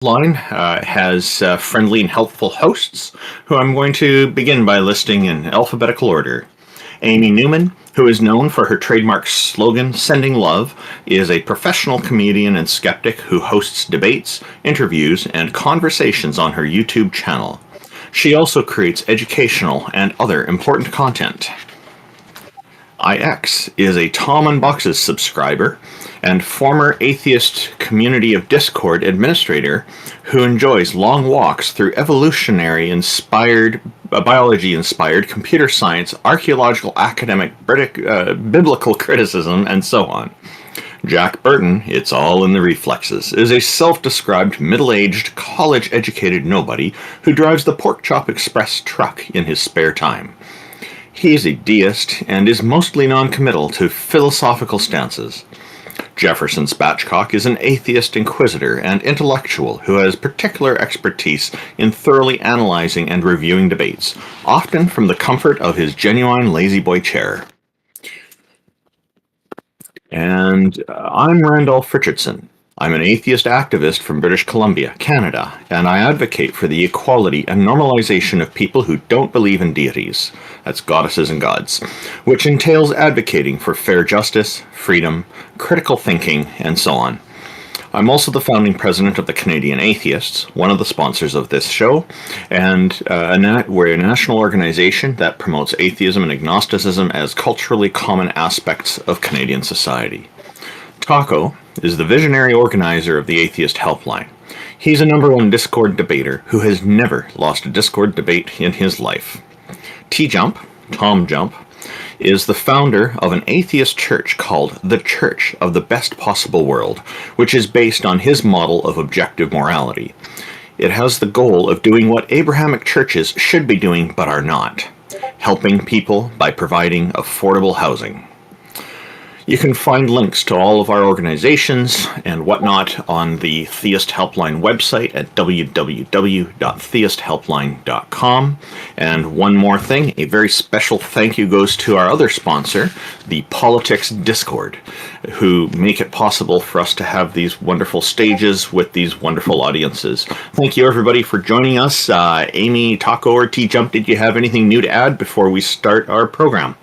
Line has friendly and helpful hosts who I'm going to begin by listing in alphabetical order. Amy Newman, who is known for her trademark slogan, Sending Love, is a professional comedian and skeptic who hosts debates, interviews, and conversations on her YouTube channel. She also creates educational and other important content. IX is a Tom Unboxes subscriber and former atheist community of Discord administrator who enjoys long walks through evolutionary-inspired, biology-inspired computer science, archaeological, academic, biblical criticism, and so on. Jack Burton, it's all in the reflexes, is a self-described middle-aged, college-educated nobody who drives the Pork Chop Express truck in his spare time. He is a deist and is mostly non-committal to philosophical stances. Jefferson Spatchcock is an atheist inquisitor and intellectual who has particular expertise in thoroughly analyzing and reviewing debates, often from the comfort of his genuine lazy-boy chair. And I'm Randolf Richardson. I'm an atheist activist from British Columbia, Canada, and I advocate for the equality and normalization of people who don't believe in deities, that's goddesses and gods, which entails advocating for fair justice, freedom, critical thinking, and so on. I'm also the founding president of the Canadian Atheists, one of the sponsors of this show, and we're a national organization that promotes atheism and agnosticism as culturally common aspects of Canadian society. Taco is the visionary organizer of the Theist Helpline. He's a #1 Discord debater who has never lost a Discord debate in his life. TJump, Tom Jump, is the founder of an atheist church called The Church of the Best Possible World, which is based on his model of objective morality. It has the goal of doing what Abrahamic churches should be doing but are not, helping people by providing affordable housing. You can find links to all of our organizations and whatnot on the Theist Helpline website at www.theisthelpline.com. And one more thing, a very special thank you goes to our other sponsor, the Politics Discord, who make it possible for us to have these wonderful stages with these wonderful audiences. Thank you everybody for joining us. Amy, Taco, or TJump, did you have anything new to add before we start our program?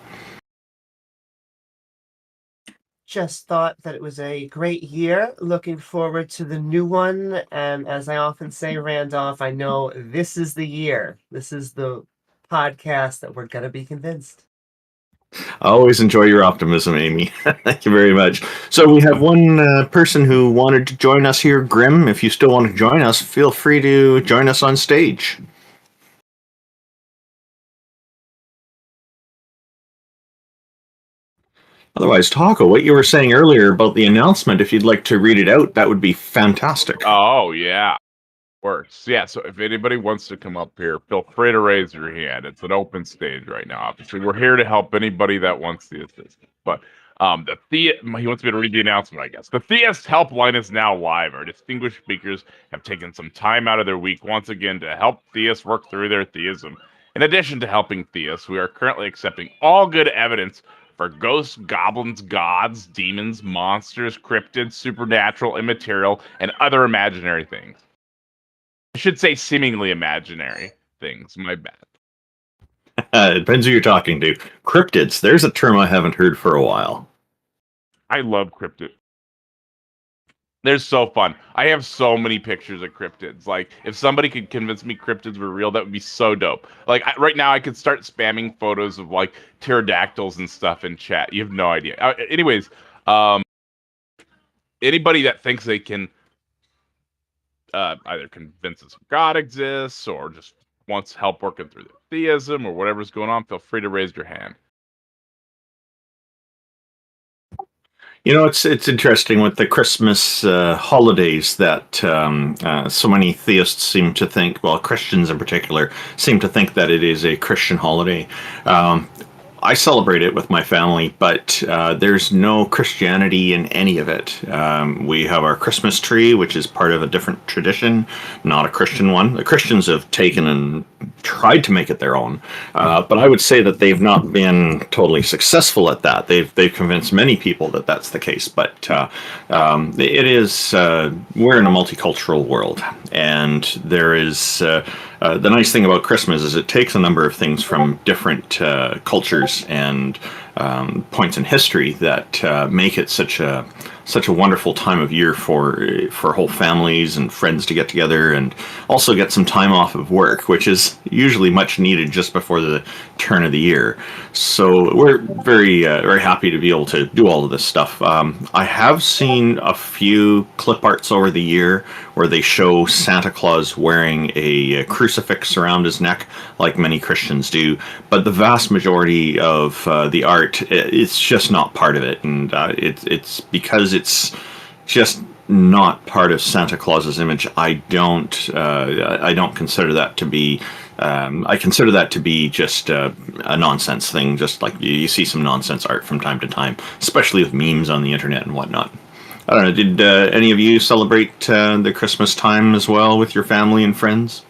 Just thought that it was a great year. Looking forward to the new one. And as I often say, Randolph, I know this is the year. This is the podcast that we're going to be convinced. I always enjoy your optimism, Amy. Thank you very much. So we have one person who wanted to join us here. Grim, if you still want to join us, feel free to join us on stage. Otherwise, Taco, what you were saying earlier about the announcement, if you'd like to read it out, that would be fantastic. Oh, yeah. Works. Yeah, so if anybody wants to come up here, feel free to raise your hand. It's an open stage right now. Obviously, we're here to help anybody that wants the assistance. But he wants me to read the announcement, I guess. The Theist Helpline is now live. Our distinguished speakers have taken some time out of their week once again to help theists work through their theism. In addition to helping theists, we are currently accepting all good evidence for ghosts, goblins, gods, demons, monsters, cryptids, supernatural, immaterial, and other imaginary things. I should say seemingly imaginary things. My bad. It depends who you're talking to. Cryptids, there's a term I haven't heard for a while. I love cryptids. They're so fun. I have so many pictures of cryptids. Like, if somebody could convince me cryptids were real, that would be so dope. Like, right now, I could start spamming photos of, like, pterodactyls and stuff in chat. You have no idea. Anyways, anybody that thinks they can either convince us God exists or just wants help working through their theism or whatever's going on, feel free to raise your hand. You know, it's interesting with the Christmas holidays that so many theists seem to think, well, Christians in particular, seem to think that it is a Christian holiday. I celebrate it with my family, but there's no Christianity in any of it. We have our Christmas tree, which is part of a different tradition, not a Christian one. The Christians have taken and tried to make it their own. But I would say that they've not been totally successful at that. They've convinced many people that that's the case. But it is we're in a multicultural world, and there is the nice thing about Christmas is it takes a number of things from different cultures and points in history that make it such a wonderful time of year for whole families and friends to get together, and also get some time off of work, which is usually much needed just before the turn of the year. So we're very happy to be able to do all of this stuff. I have seen a few clip arts over the year where they show Santa Claus wearing a crucifix around his neck, like many Christians do, but the vast majority of the art, it's just not part of it, and it's because it's just not part of Santa Claus's image. I don't consider that to be. I consider that to be just a nonsense thing. Just like you see some nonsense art from time to time, especially with memes on the internet and whatnot. I don't know. Did any of you celebrate the Christmas time as well with your family and friends?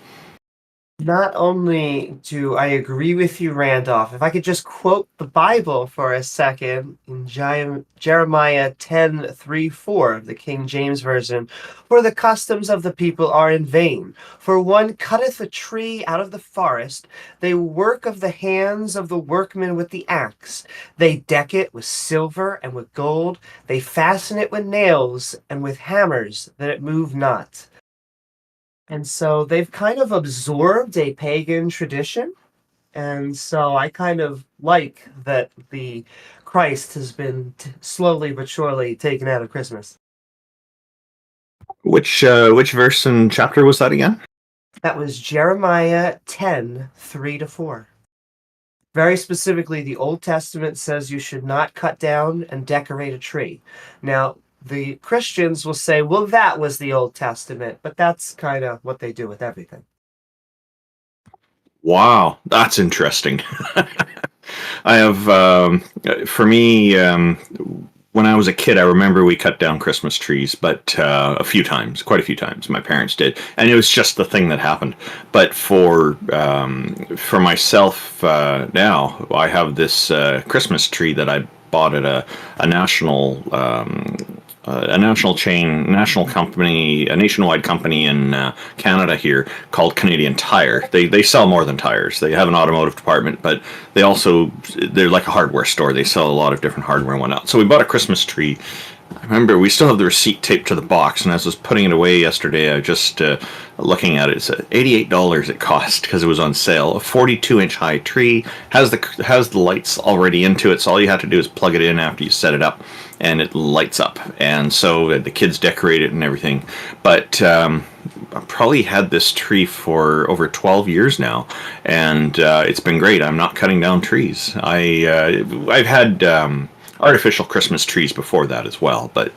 Not only do I agree with you, Randolph, if I could just quote the Bible for a second in Jeremiah 10:3-4 of the King James Version, "For the customs of the people are in vain. For one cutteth a tree out of the forest, they work of the hands of the workmen with the axe. They deck it with silver and with gold, they fasten it with nails and with hammers, that it move not." And so they've kind of absorbed a pagan tradition. And so I kind of like that the Christ has been slowly but surely taken out of Christmas. Which verse and chapter was that again? That was Jeremiah 10:3-4. Very specifically, the Old Testament says you should not cut down and decorate a tree. Now, the Christians will say, well, that was the Old Testament, but that's kind of what they do with everything. Wow, that's interesting. I have, for me, when I was a kid, I remember we cut down Christmas trees, but quite a few times, my parents did, and it was just the thing that happened. But for myself now, I have this Christmas tree that I bought at a national company, a nationwide company in Canada here called Canadian Tire. They sell more than tires. They have an automotive department, but they're like a hardware store. They sell a lot of different hardware and whatnot. So we bought a Christmas tree. I remember we still have the receipt taped to the box, and as I was putting it away yesterday, I was just looking at it. It's $88 it cost because it was on sale. A 42-inch high tree has the lights already into it, so all you have to do is plug it in after you set it up, and it lights up. And so the kids decorate it and everything. But I probably had this tree for over 12 years now, and it's been great. I'm not cutting down trees. I've had artificial Christmas trees before that as well, but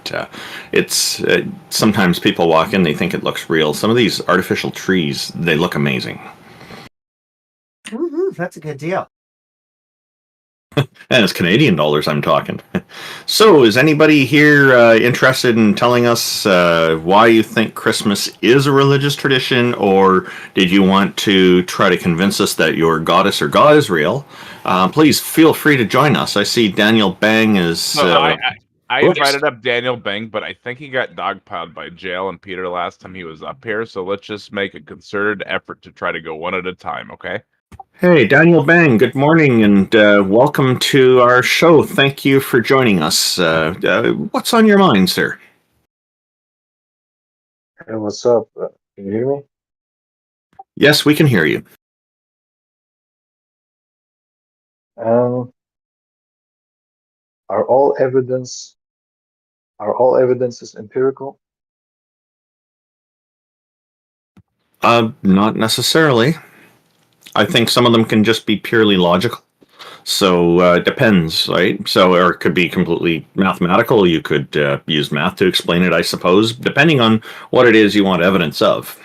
it's sometimes people walk in, they think it looks real. Some of these artificial trees, they look amazing. That's a good deal. And it's Canadian dollars I'm talking. So is anybody here interested in telling us why you think Christmas is a religious tradition, or did you want to try to convince us that your goddess or god is real? Please feel free to join us. I see Danielbang is... I invited up Danielbang, but I think he got dogpiled by Jail and Peter last time he was up here, so let's just make a concerted effort to try to go one at a time, okay? Hey, Danielbang, good morning, and welcome to our show. Thank you for joining us. What's on your mind, sir? Hey, what's up? Can you hear me? Yes, we can hear you. Are all evidences empirical? Not necessarily. I think some of them can just be purely logical. So it depends, right? So, or it could be completely mathematical. You could use math to explain it, I suppose, depending on what it is you want evidence of.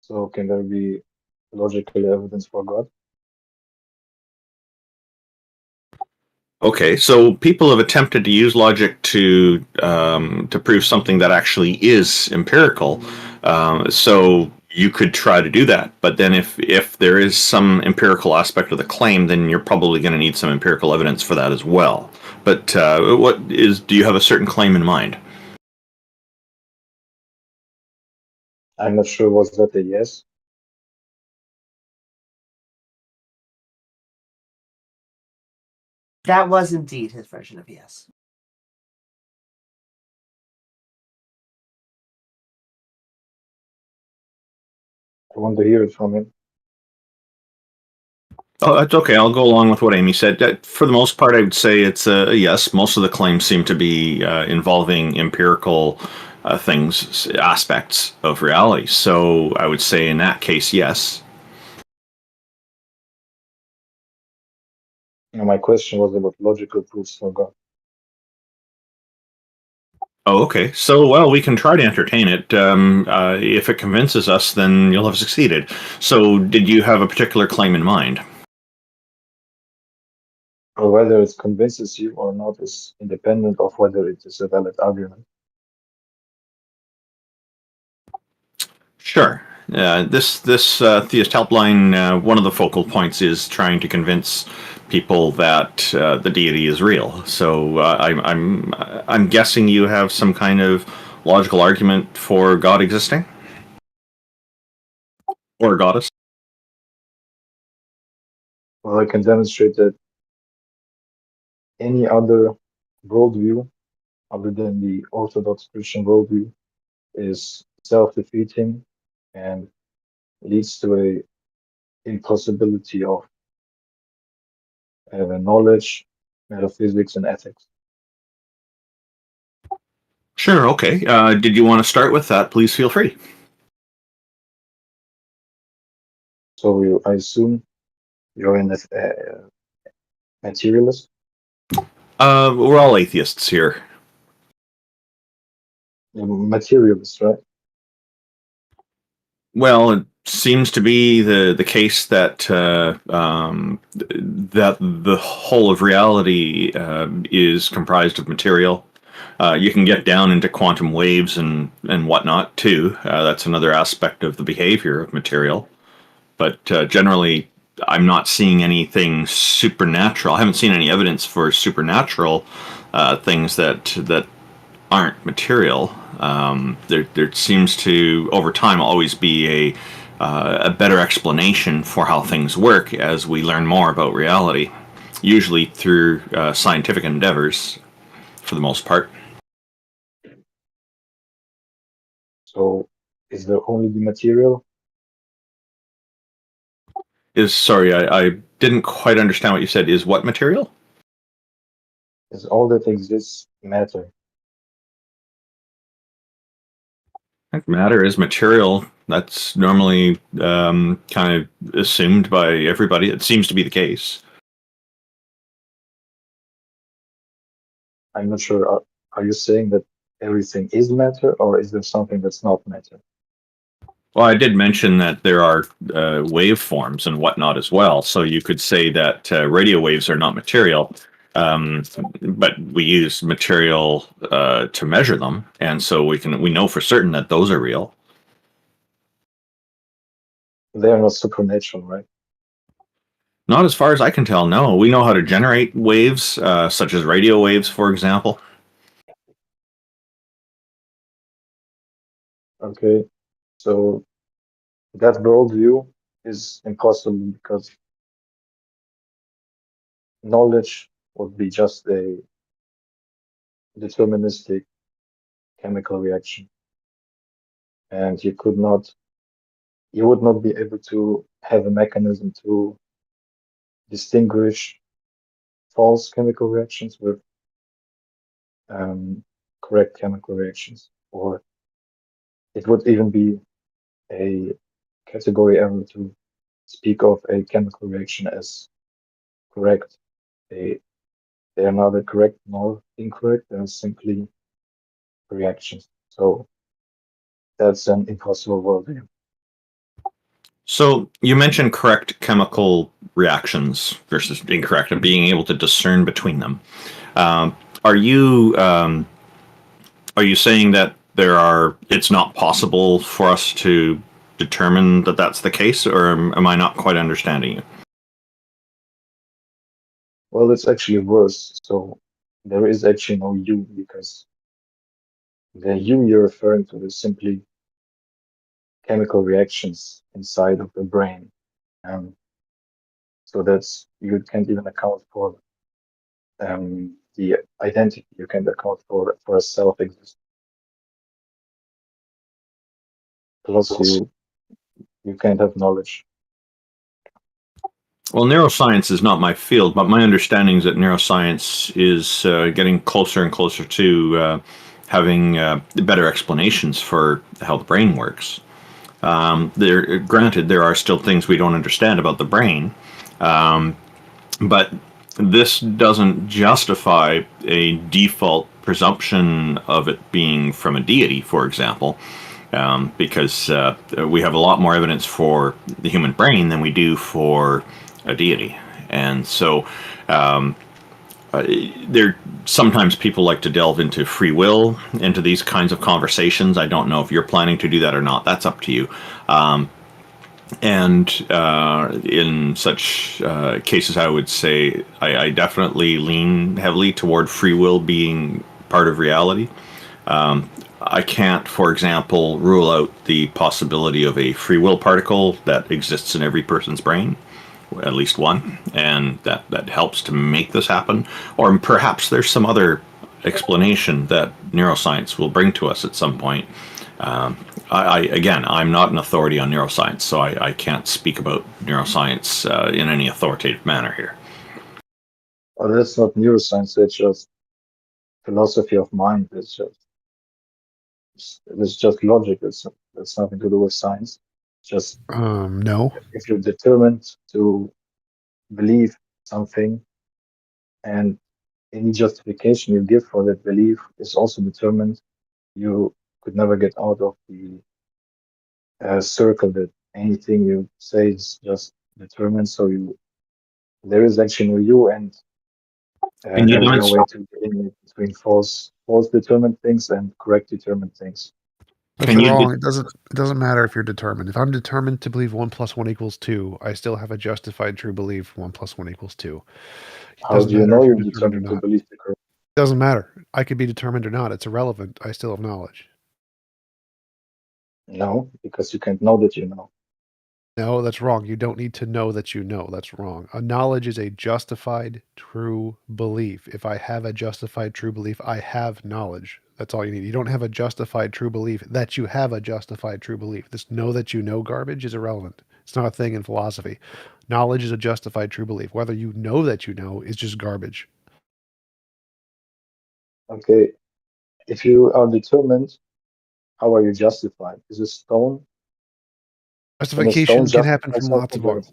So can there be logical evidence for God? Okay, so people have attempted to use logic to prove something that actually is empirical. So you could try to do that. But then if there is some empirical aspect of the claim, then you're probably going to need some empirical evidence for that as well. But do you have a certain claim in mind? I'm not sure, was that a yes? That was indeed his version of yes. I want to hear it from him. Oh, that's okay. I'll go along with what Amy said. For the most part, I would say it's a yes. Most of the claims seem to be involving empirical things, aspects of reality. So I would say in that case, yes. My question was about logical proofs for God. Oh, okay. So, well, we can try to entertain it. If it convinces us, then you'll have succeeded. So, did you have a particular claim in mind? Or whether it convinces you or not is independent of whether it is a valid argument. Sure. This Theist Helpline, one of the focal points is trying to convince people that the deity is real. So I'm guessing you have some kind of logical argument for God existing, or a goddess. Well, I can demonstrate that any other worldview other than the Orthodox Christian worldview is self-defeating and leads to a impossibility of knowledge, metaphysics, and ethics. Sure. Okay. Did you want to start with that? Please feel free. So I assume you're in a materialist. We're all atheists here. Materialist, right? Well, it seems to be the case that that the whole of reality is comprised of material. You can get down into quantum waves and whatnot too. That's another aspect of the behavior of material. But generally, I'm not seeing anything supernatural. I haven't seen any evidence for supernatural things that aren't material. There seems to, over time, always be a better explanation for how things work as we learn more about reality, usually through scientific endeavors, for the most part. So is there only the material? Sorry, I didn't quite understand what you said. Is what material? Is all that exists matter? I think matter is material. That's normally kind of assumed by everybody. It seems to be the case. I'm not sure. Are you saying that everything is matter, or is there something that's not matter? Well, I did mention that there are waveforms and whatnot as well. So you could say that radio waves are not material, but we use material to measure them, and so we know for certain that those are real. They are not supernatural, right? Not as far as I can tell. No, we know how to generate waves, such as radio waves, for example. Okay, so that worldview is impossible because knowledge would be just a deterministic chemical reaction, and you would not be able to have a mechanism to distinguish false chemical reactions with correct chemical reactions, or it would even be a category error to speak of a chemical reaction as correct. They are neither correct nor incorrect. They are simply reactions. So that's an impossible worldview. So you mentioned correct chemical reactions versus incorrect, and being able to discern between them. Are you saying that it's not possible for us to determine that that's the case, or am I not quite understanding you? Well, it's actually worse. So there is actually no you, because the you you're referring to is simply chemical reactions inside of the brain. So that's, you can't even account for the identity. You can't account for a self existence. Plus, you can't have knowledge. Well, neuroscience is not my field, but my understanding is that neuroscience is getting closer and closer to having better explanations for how the brain works. Granted, there are still things we don't understand about the brain, but this doesn't justify a default presumption of it being from a deity, for example, because we have a lot more evidence for the human brain than we do for a deity. And so sometimes people like to delve into free will, into these kinds of conversations. I don't know if you're planning to do that or not. That's up to you. And in such cases, I would say I definitely lean heavily toward free will being part of reality. I can't, for example, rule out the possibility of a free will particle that exists in every person's brain, at least one, and that helps to make this happen. Or perhaps there's some other explanation that neuroscience will bring to us at some point. Again, I'm not an authority on neuroscience, so I can't speak about neuroscience in any authoritative manner here. Well, that's not neuroscience. It's just philosophy of mind. It's just logic. It's nothing to do with science. Just no. if you're determined to believe something, and any justification you give for that belief is also determined, you could never get out of the circle that anything you say is just determined. So there is actually no you, and there is no way to delineate between false determined things and correct determined things. That's wrong. It doesn't matter if you're determined. If I'm determined to believe 1 + 1 = 2, I still have a justified true belief 1 + 1 = 2. How do you know you're determined to believe the correct? It doesn't matter. I could be determined or not. It's irrelevant. I still have knowledge. No, because you can't know that you know. No, that's wrong. You don't need to know that you know. That's wrong. A knowledge is a justified true belief. If I have a justified true belief, I have knowledge. That's all you need. You don't have a justified true belief that you have a justified true belief. This know that you know garbage is irrelevant. It's not a thing in philosophy. Knowledge is a justified true belief. Whether you know that you know is just garbage. Okay. If you are determined, how are you justified? Is a stone? Justification can happen from lots of ways.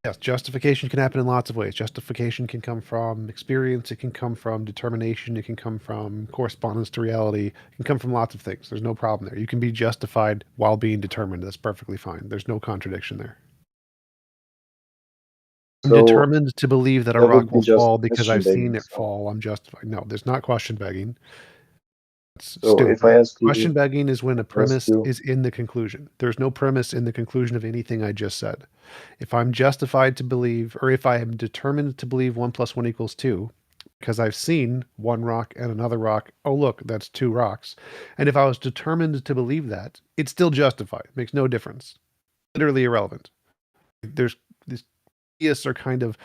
Yes, justification can happen in lots of ways. Justification can come from experience. It can come from determination. It can come from correspondence to reality. It can come from lots of things. There's no problem there. You can be justified while being determined. That's perfectly fine. There's no contradiction there. I'm determined to believe that a rock will fall because I've seen it fall. I'm justified. No, there's not question begging. So if I ask you, question begging is when a premise is in the conclusion. There's no premise in the conclusion of anything I just said. If I'm justified to believe, or if I am determined to believe 1 + 1 = 2, because I've seen one rock and another rock, oh look, that's 2 rocks. And if I was determined to believe that, it's still justified. It makes no difference. Literally irrelevant. These theists are kind of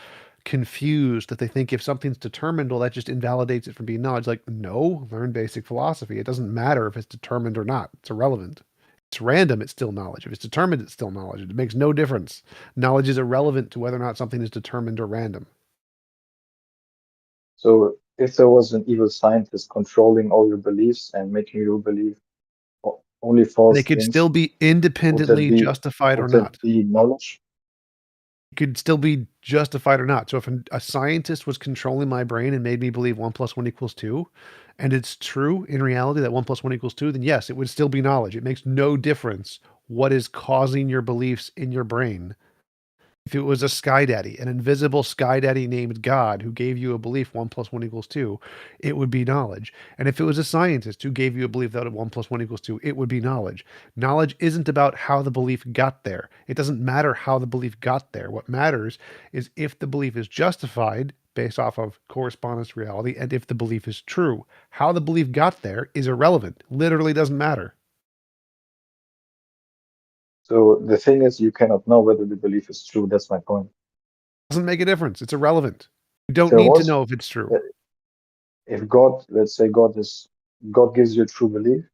confused that they think if something's determined, well, that just invalidates it from being knowledge. Like, no, learn basic philosophy. It doesn't matter if it's determined or not. It's irrelevant. It's random, it's still knowledge. If it's determined, it's still knowledge. It makes no difference. Knowledge is irrelevant to whether or not something is determined or random. So if there was an evil scientist controlling all your beliefs and making you believe only false things, they could still be independently justified or not. Would that be knowledge? Could still be justified or not. So if a scientist was controlling my brain and made me believe 1 + 1 = 2, and it's true in reality that 1 + 1 = 2, then yes, it would still be knowledge. It makes no difference what is causing your beliefs in your brain. If it was a sky daddy, an invisible sky daddy named God who gave you a belief 1 + 1 = 2, it would be knowledge. And if it was a scientist who gave you a belief that 1 + 1 = 2, it would be knowledge. Knowledge isn't about how the belief got there. It doesn't matter how the belief got there. What matters is if the belief is justified based off of correspondence reality and if the belief is true. How the belief got there is irrelevant. Literally doesn't matter. So the thing is, you cannot know whether the belief is true. That's my point. Doesn't make a difference. It's irrelevant. You don't So need to once, know if it's true. if God, let's say God gives you a true belief,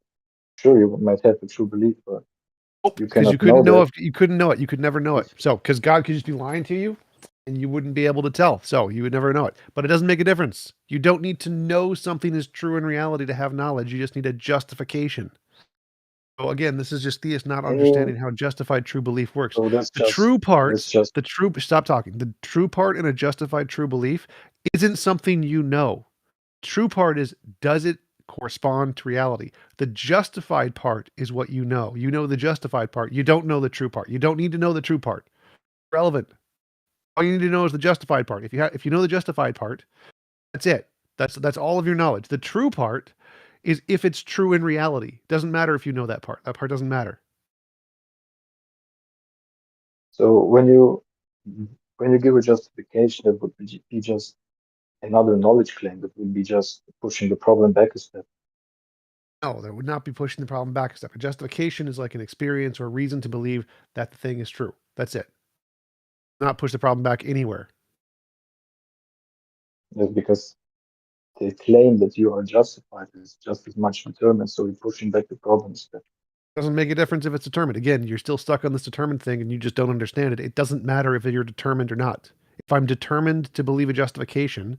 sure, you might have a true belief, but you Because you cannot couldn't know know if you couldn't know it. You could never know it. So, because God could just be lying to you and you wouldn't be able to tell. So you would never know it. But it doesn't make a difference. You don't need to know something is true in reality to have knowledge. You just need a justification. So again, this is just theists not that. understanding how justified true belief works. So The true part, just stop talking. The true part in a justified true belief isn't something you know. True part is, does it correspond to reality? The justified part is what you know. You know the justified part. You don't know the true part. You don't need to know the true part. Relevant. All you need to know is the justified part. If you know the justified part, that's it. That's all of your knowledge. The true part is if it's true in reality. Doesn't matter if you know that part. That part doesn't matter. so when you give a justification, that would be just another knowledge claim. That would be just pushing the problem back a step. No, that would not be pushing the problem back a step. A justification is like an experience or a reason to believe that the thing is true. That's it. Not push the problem back anywhere. Just because the claim that you are justified is just as much determined, so you're pushing back the problem a step. Doesn't make a difference if it's determined. Again, you're still stuck on this determined thing and you just don't understand it. It doesn't matter if you're determined or not. If I'm determined to believe a justification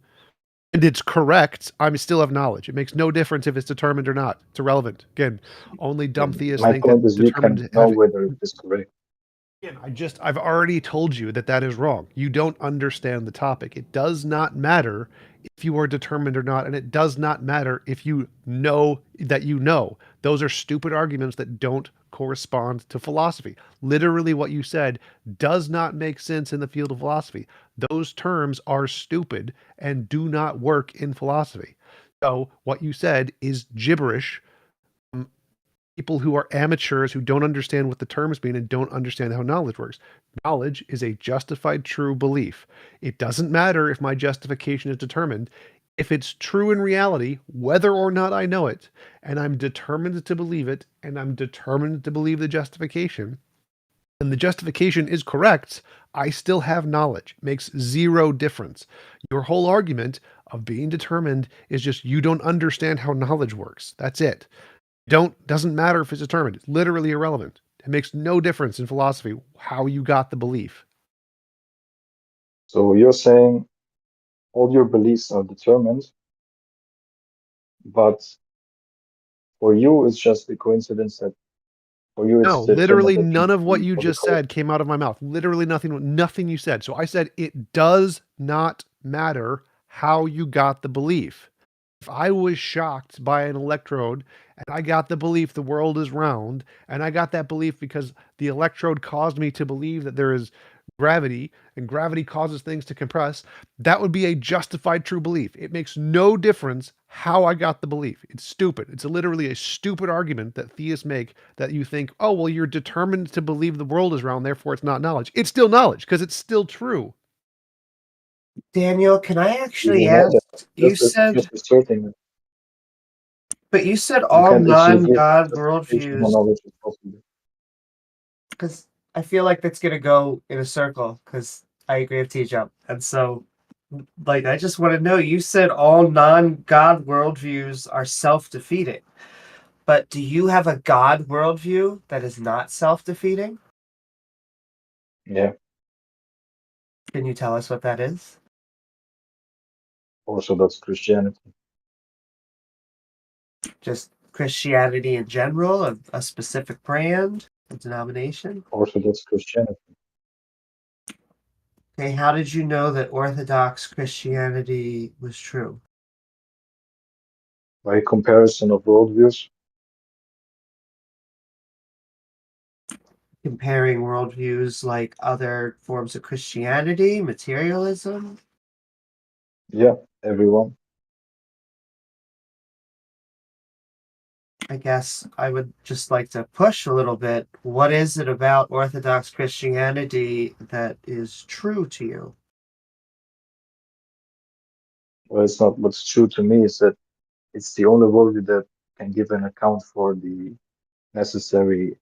and it's correct, I still have knowledge. It makes no difference if it's determined or not. It's irrelevant. Again, only dumb theists My think point that is, you can determined know whether it is correct. Again, I've already told you that that is wrong. You don't understand the topic. It does not matter if you are determined or not, and it does not matter if you know that you know. Those are stupid arguments that don't correspond to philosophy. Literally what you said does not make sense in the field of philosophy. Those terms are stupid and do not work in philosophy. So what you said is gibberish. People who are amateurs who don't understand what the terms mean and don't understand how knowledge works. Knowledge is a justified true belief. It doesn't matter if my justification is determined. If it's true in reality, whether or not I know it, and I'm determined to believe it, and I'm determined to believe the justification, and the justification is correct, I still have knowledge. It makes zero difference. Your whole argument of being determined is just you don't understand how knowledge works. That's it. Doesn't matter if it's determined. It's literally irrelevant. It makes no difference in philosophy how you got the belief. So you're saying all your beliefs are determined, but for you, it's just a coincidence that for you, No, it's determined literally that you none of what believe you for the just said correct. came out of my mouth. Literally nothing you said. So I said it does not matter how you got the belief. If I was shocked by an electrode and I got the belief the world is round, and I got that belief because the electrode caused me to believe that there is gravity and gravity causes things to compress, that would be a justified true belief. It makes no difference how I got the belief. It's stupid. It's literally a stupid argument that theists make that you think, oh, well, you're determined to believe the world is round, therefore it's not knowledge. It's still knowledge because it's still true. Daniel, can I You actually don't know ask? that. You said, Just asserting that but you said you all can't achieve it. non-God Justification or worldviews, knowledge is possible. because I feel like that's gonna go in a circle. Because I agree with TJump, and so, like, I just want to know. You said all non-God worldviews are self-defeating, but do you have a God worldview that is not self-defeating? Yeah. Can you tell us what that is? Also, that's Christianity. Just Christianity in general, a specific brand, a denomination? Also, that's Christianity. Okay, how did you know that Orthodox Christianity was true? By comparison of worldviews, comparing worldviews like other forms of Christianity, materialism? Yeah, everyone. I guess I would just like to push a little bit. What is it about Orthodox Christianity that is true to you? Well, it's not what's true to me is that it's the only worldview that can give an account for the necessary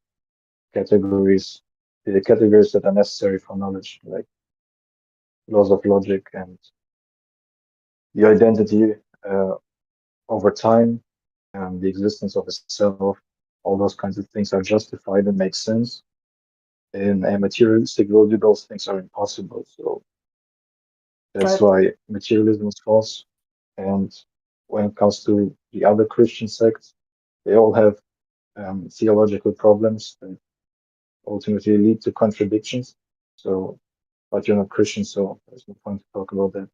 categories, the categories that are necessary for knowledge, like laws of logic and the identity over time, and the existence of a self. All those kinds of things are justified and make sense. In a materialistic worldview, those things are impossible. So that's But why materialism is false. And when it comes to the other Christian sects, they all have theological problems that ultimately lead to contradictions. So, but you're not Christian, so there's no point to talk about that.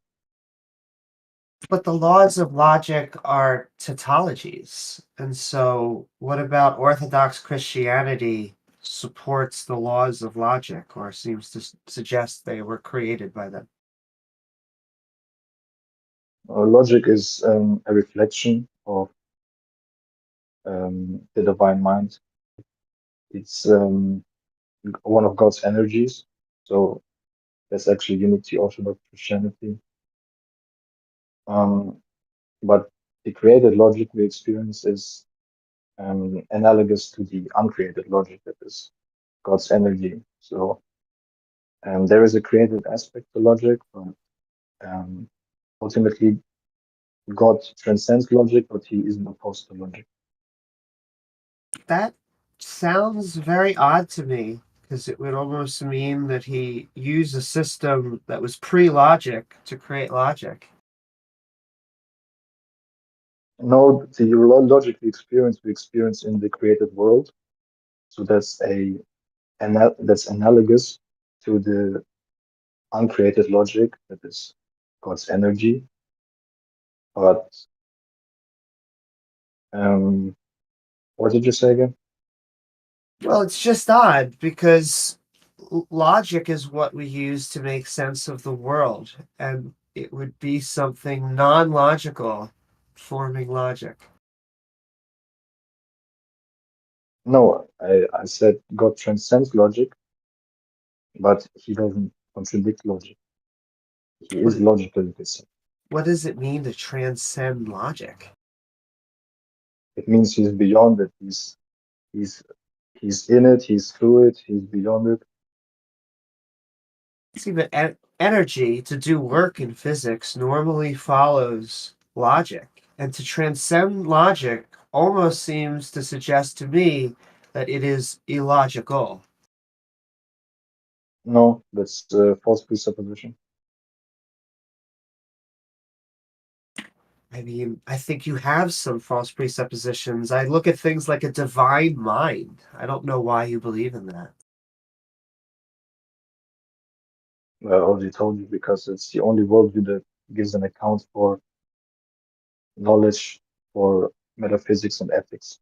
But the laws of logic are tautologies. And so, what about Orthodox Christianity supports the laws of logic or seems to suggest they were created by them? Logic is a reflection of the divine mind. It's one of God's energies. So that's actually unique to Orthodox Christianity. But the created logic we experience is analogous to the uncreated logic that is God's energy. So there is a created aspect to logic, but ultimately God transcends logic, but he isn't opposed to logic. That sounds very odd to me because it would almost mean that he used a system that was pre-logic to create logic. No, the logic we experience in the created world. So that's that's analogous to the uncreated logic that is God's energy. But what did you say again? Well, it's just odd because logic is what we use to make sense of the world, and it would be something non-logical forming logic. No, I said God transcends logic, but he doesn't contradict logic. He is logical, you could say. What does it mean to transcend logic? It means he's beyond it. He's in it. He's through it. He's beyond it. See, but energy to do work in physics normally follows logic, and to transcend logic almost seems to suggest to me that it is illogical. No, that's a false presupposition. I mean, I think you have some false presuppositions. I look at things like a divine mind. I don't know why you believe in that. I already told you, because it's the only worldview that gives an account for knowledge, for metaphysics and ethics.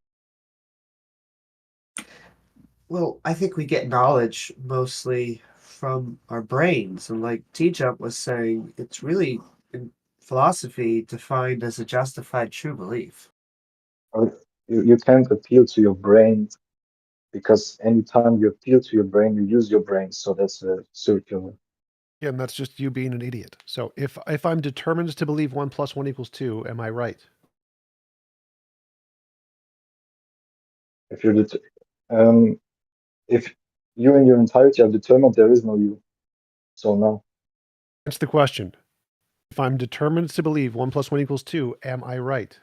Well, I think we get knowledge mostly from our brains. And like TJump was saying, it's really in philosophy defined as a justified true belief. You can't appeal to your brain, because anytime you appeal to your brain, you use your brain. So that's a circular. Yeah, and that's just you being an idiot. So if I'm determined to believe 1 + 1 = 2, am I right? If you're if you in your entirety are determined, there is no you. So no. That's the question. If I'm determined to believe 1 + 1 = 2, am I right?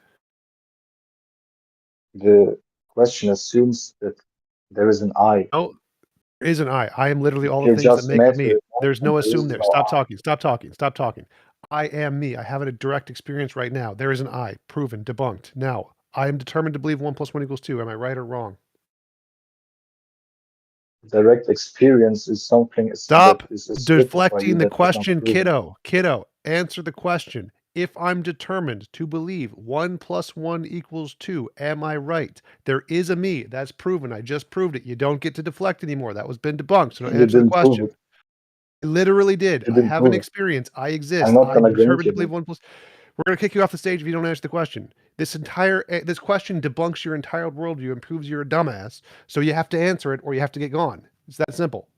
The question assumes that there is an I. Oh, there is an I. I am literally all the You're things that just make up me. matter, There's and no there is assume there. no Stop I. talking. Stop talking. Stop talking. I am me. I have a direct experience right now. There is an I. Proven. Debunked. Now, I am determined to believe 1 + 1 = 2. Am I right or wrong? Direct experience is something that Stop is asserted by you deflecting the that is not question, proven. kiddo. Kiddo, answer the question. if I'm determined to believe 1 + 1 = 2, am I right? There is a me. That's proven. I just proved it. You don't get to deflect anymore. That was been debunked. So don't You answer the didn't prove question. it. I literally did. You I didn't have an prove it. experience. I exist. I'm not I'm gonna grant determined you to believe that. 1 plus. We're going to kick you off the stage if you don't answer the question. This question debunks your entire worldview and proves you're a dumbass. So you have to answer it or you have to get gone. It's that simple.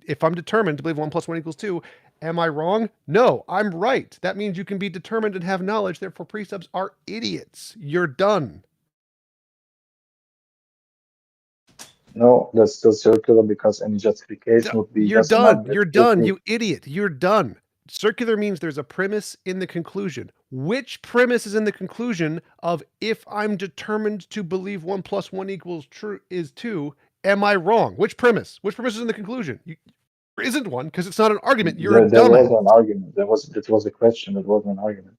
If I'm determined to believe 1 + 1 = 2, am I wrong? No, I'm right. That means you can be determined and have knowledge. Therefore, precepts are idiots. You're done. No, that's still circular because any justification would be You're yes, and done. I'm You're with done. you. You idiot. You're done. Circular means there's a premise in the conclusion. Which premise is in the conclusion of if I'm determined to believe 1 + 1 = 2, am I wrong? Which premise? Which premise is in the conclusion? There isn't one because it's not an argument. You're a There dumbass. was an argument. That was a question. That wasn't an argument.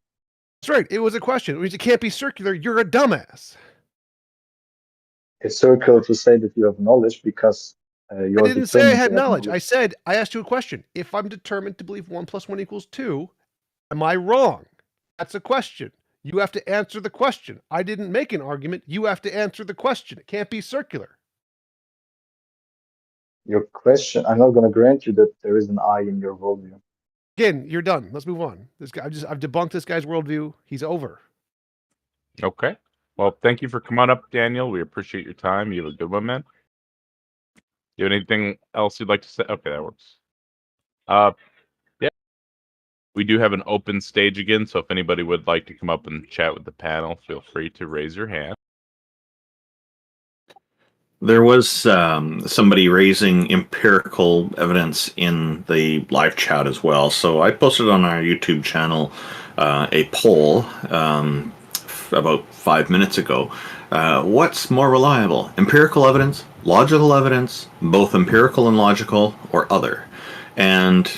That's right. It was a question. It means it can't be circular. You're a dumbass. It's circular to say that you have knowledge because you're I didn't say I determined had to have knowledge. I said, I asked you a question. If I'm determined to believe 1 + 1 = 2, am I wrong? That's a question. You have to answer the question. I didn't make an argument. You have to answer the question. It can't be circular. Your question, I'm not going to grant you that there is an I in your worldview. Again, you're done. Let's move on. This guy, I've debunked this guy's worldview. He's over. Okay. Well, thank you for coming up, Daniel. We appreciate your time. You have a good one, man. Do you have anything else you'd like to say? Okay, that works. Yeah. We do have an open stage again, so if anybody would like to come up and chat with the panel, feel free to raise your hand. There was somebody raising empirical evidence in the live chat as well. So I posted on our YouTube channel a poll about 5 minutes ago. What's more reliable, empirical evidence, logical evidence, both empirical and logical, or other? And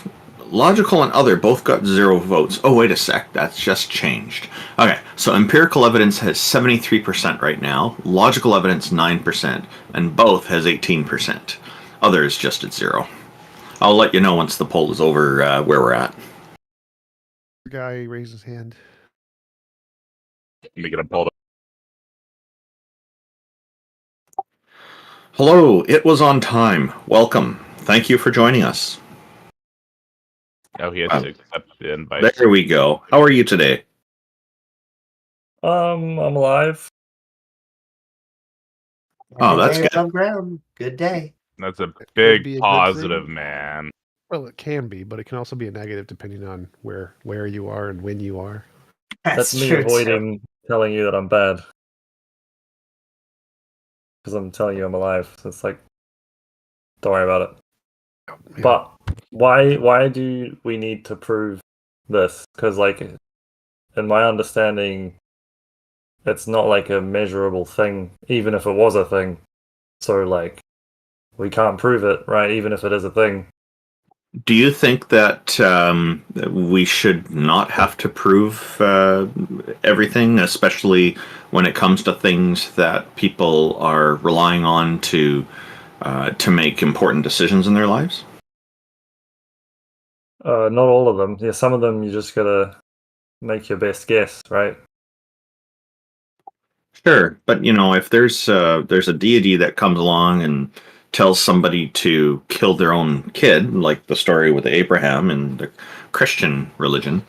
logical and other both got 0 votes. Oh, wait a sec, that's just changed. Okay, so empirical evidence has 73% right now, logical evidence 9%, and both has 18%. Other is just at 0. I'll let you know once the poll is over where we're at. The guy raised his hand. Let me get a poll. Hello, it was on time. Welcome. Thank you for joining us. Oh, he has to accept the invite. There we go. How are you today? I'm alive. Oh, that's good. Above ground. Good day. That's a be a big good positive, thing. man. Well, it can be, but it can also be a negative depending on where you are and when you are. That's me true, too. avoiding telling you that I'm bad. Because I'm telling you I'm alive. So it's like, don't worry about it. Yeah. But why do we need to prove this? Because like, in my understanding, it's not like a measurable thing, even if it was a thing. So like, we can't prove it, right? Even if it is a thing. Do you think that we should not have to prove everything, especially when it comes to things that people are relying on to make important decisions in their lives? Not all of them. Yeah, some of them you just gotta make your best guess, right? Sure, but if there's a deity that comes along and tells somebody to kill their own kid, like the story with Abraham in the Christian religion,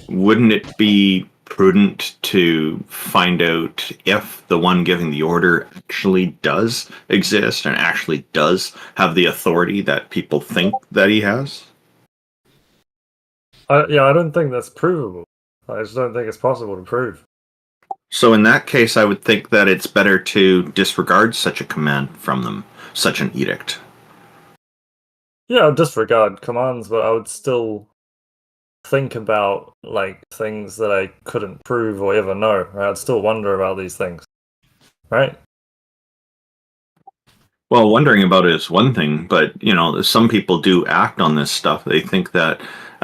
wouldn't it be prudent to find out if the one giving the order actually does exist and actually does have the authority that people think that he has? I don't think that's provable. I just don't think it's possible to prove. So in that case, I would think that it's better to disregard such a command from them, such an edict. Yeah, I'd disregard commands, but I would still think about like things that I couldn't prove or ever know. Right? I'd still wonder about these things, right? Well, wondering about it is one thing, but some people do act on this stuff. They think that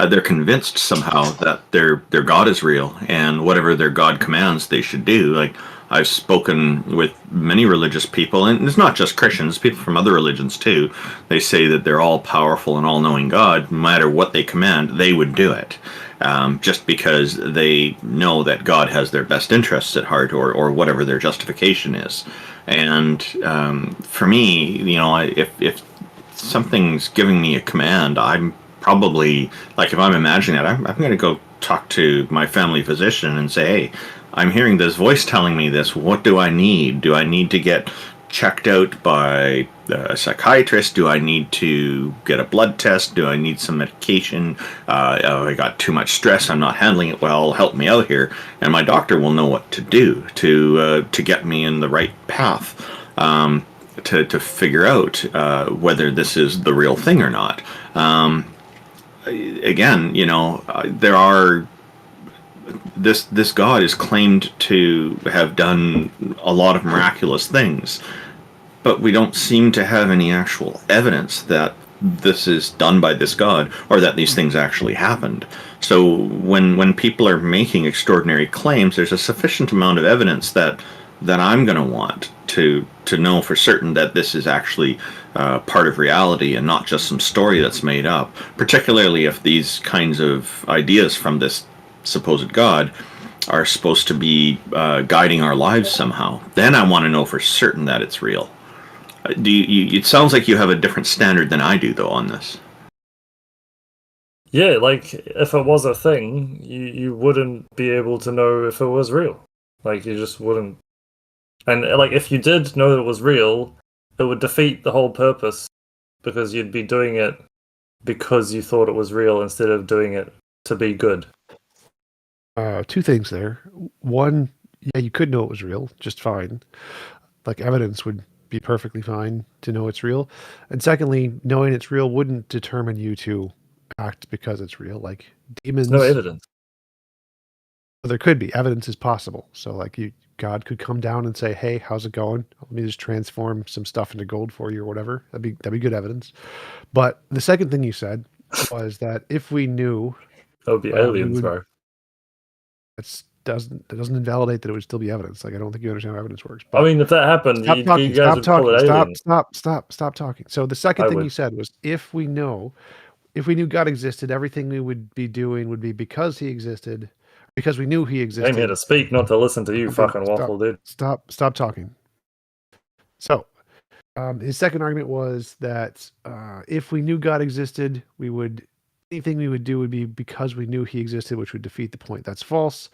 they're convinced somehow that their God is real, and whatever their God commands, they should do. Like, I've spoken with many religious people, and it's not just Christians, people from other religions too. They say that they're all powerful and all knowing God. No matter what they command, they would do it. Just because they know that God has their best interests at heart, or whatever their justification is. And for me, if something's giving me a command, I'm probably, like, if I'm imagining that, I'm going to go talk to my family physician and say, hey, I'm hearing this voice telling me this. What do I need? Do I need to get checked out by a psychiatrist? Do I need to get a blood test? Do I need some medication? I got too much stress. I'm not handling it well. Help me out here. And my doctor will know what to do to get me in the right path, to figure out whether this is the real thing or not. Again, there are. This God is claimed to have done a lot of miraculous things, but we don't seem to have any actual evidence that this is done by this God, or that these things actually happened. So when people are making extraordinary claims, there's a sufficient amount of evidence that I'm going to want to know for certain that this is actually part of reality and not just some story that's made up, particularly if these kinds of ideas from this supposed God are supposed to be guiding our lives somehow. Then I want to know for certain that it's real. It sounds like you have a different standard than I do, though, on this. Yeah, like, if it was a thing, you wouldn't be able to know if it was real. Like, you just wouldn't. And, like, if you did know that it was real, it would defeat the whole purpose, because you'd be doing it because you thought it was real instead of doing it to be good. Two things there. One, yeah, you could know it was real just fine. Like, evidence would be perfectly fine to know it's real. And secondly, knowing it's real wouldn't determine you to act because it's real. Like, demons. No evidence. Well, there could be. Evidence is possible. So, like, God could come down and say, hey, how's it going? Let me just transform some stuff into gold for you or whatever. That'd be good evidence. But the second thing you said was that if we knew... That would be aliens, bro. That doesn't invalidate that it would still be evidence. Like, I don't think you understand how evidence works. But I mean, if that happened, you guys would call it aliens. Stop talking. So the second thing you said was, if we knew God existed, everything we would be doing would be because he existed, because we knew he existed. I'm here to speak, not to listen to you, fucking waffle, dude. Stop talking. So, his second argument was that if we knew God existed, anything we would do would be because we knew he existed, which would defeat the point. That's false.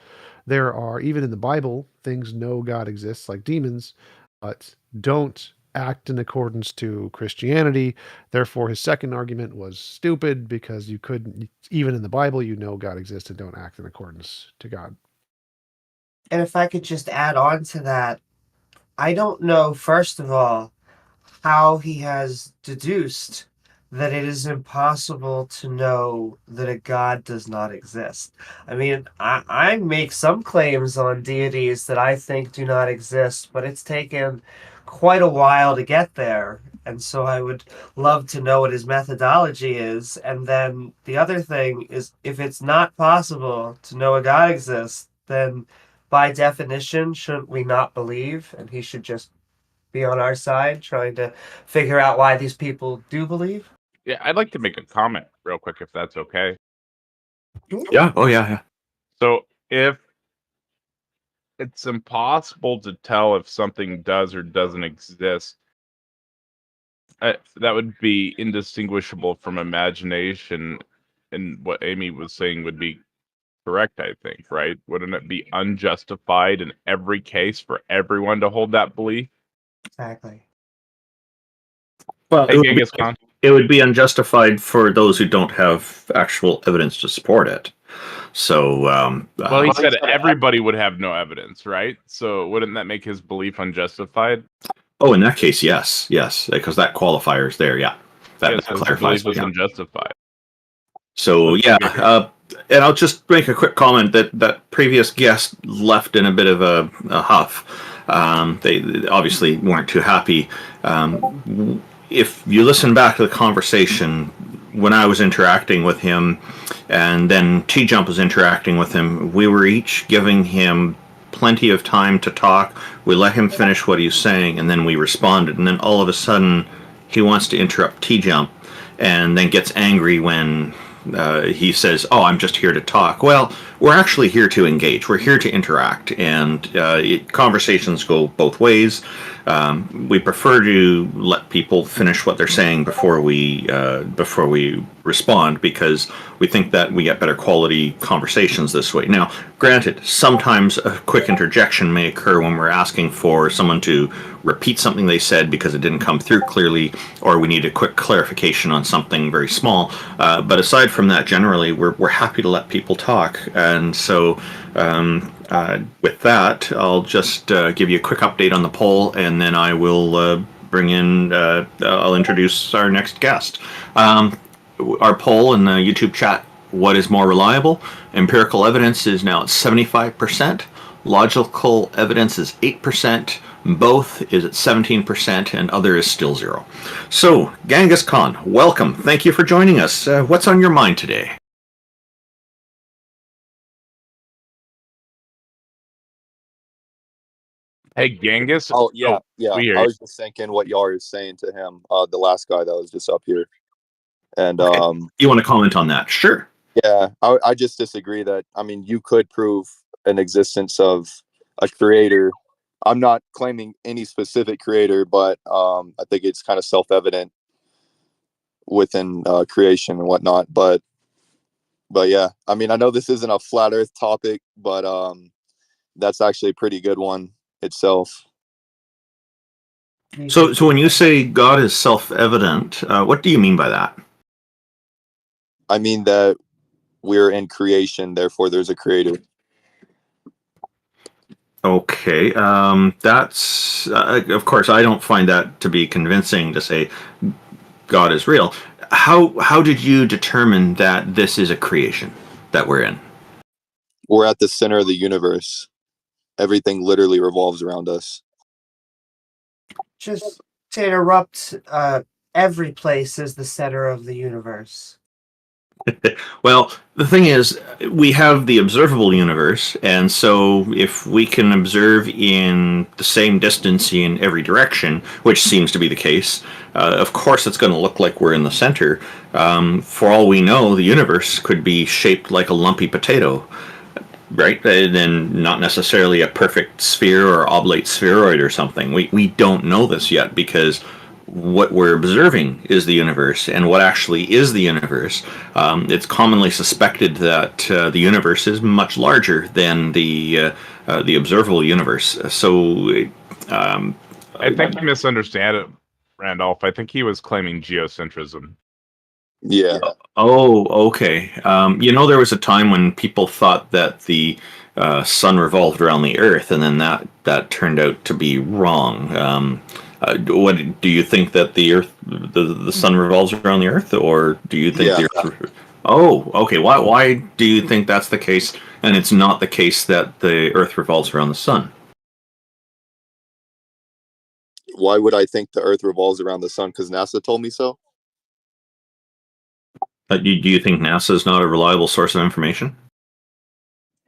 There are, even in the Bible, things know God exists, like demons, but don't act in accordance to Christianity. Therefore, his second argument was stupid, because you couldn't, even in the Bible, God exists and don't act in accordance to God. And if I could just add on to that, I don't know, first of all, how he has deduced that it is impossible to know that a God does not exist. I mean, I make some claims on deities that I think do not exist, but it's taken quite a while to get there. And so I would love to know what his methodology is. And then the other thing is, if it's not possible to know a God exists, then by definition, shouldn't we not believe? And he should just be on our side trying to figure out why these people do believe? Yeah, I'd like to make a comment real quick, if that's okay. Yeah. Oh, yeah. So if it's impossible to tell if something does or doesn't exist, that would be indistinguishable from imagination, and what Amy was saying would be correct, I think, right? Wouldn't it be unjustified in every case for everyone to hold that belief? Exactly. Well, Hey, Genghis Khan. It would be unjustified for those who don't have actual evidence to support it. So, well, he said everybody would have no evidence, right? So wouldn't that make his belief unjustified? Oh, in that case, yes, because that qualifier is there. Yeah, that clarifies. Belief was unjustified. So yeah, and I'll just make a quick comment that previous guest left in a bit of a huff. They obviously weren't too happy. If you listen back to the conversation when I was interacting with him, and then TJump was interacting with him, we were each giving him plenty of time to talk. We let him finish what he's saying, and then we responded. And then all of a sudden, he wants to interrupt TJump, and then gets angry when he says, "Oh, I'm just here to talk." Well, we're actually here to engage. We're here to interact, and conversations go both ways. We prefer to let people finish what they're saying before we respond, because we think that we get better quality conversations this way. Now, granted, sometimes a quick interjection may occur when we're asking for someone to repeat something they said because it didn't come through clearly, or we need a quick clarification on something very small. But aside from that, generally, we're happy to let people talk. And so with that, I'll just give you a quick update on the poll, and then I will I'll introduce our next guest. Our poll in the YouTube chat: what is more reliable? Empirical evidence is now at 75%. Logical evidence is 8%. Both is at 17%, and other is still 0. So, Genghis Khan, welcome. Thank you for joining us. What's on your mind today? Hey, Genghis. Oh yeah, yeah. we hear I you. was just thinking what y'all were saying to him, the last guy that was just up here, and Okay. You want to comment on that? Sure. yeah, I just disagree that you could prove an existence of a creator. I'm not claiming any specific creator, but I think it's kind of self-evident within creation and whatnot. But yeah, I know this isn't a flat Earth topic, but that's actually a pretty good one itself. So when you say God is self-evident, what do you mean by that? I mean that we're in creation, therefore there's a creator. Okay, that's of course I don't find that to be convincing to say God is real. How did you determine that this is a creation that we're in? We're at the center of the universe. Everything literally revolves around us. Just to interrupt, every place is the center of the universe. Well, the thing is, we have the observable universe, and so if we can observe in the same distance in every direction, which seems to be the case, of course it's going to look like we're in the center. For all we know, the universe could be shaped like a lumpy potato, right? And not necessarily a perfect sphere or oblate spheroid or something. We don't know this yet, because what we're observing is the universe, and what actually is the universe. It's commonly suspected that the universe is much larger than the observable universe. So, I think you misunderstand it, Randolph. I think he was claiming geocentrism. Yeah. Oh, okay. There was a time when people thought that the sun revolved around the Earth, and then that turned out to be wrong. What do you think, that the Earth, the sun revolves around the Earth, or do you think the Earth? Oh, okay. Why do you think that's the case, and it's not the case that the Earth revolves around the sun? Why would I think the Earth revolves around the sun? Because NASA told me so. Do you think NASA is not a reliable source of information?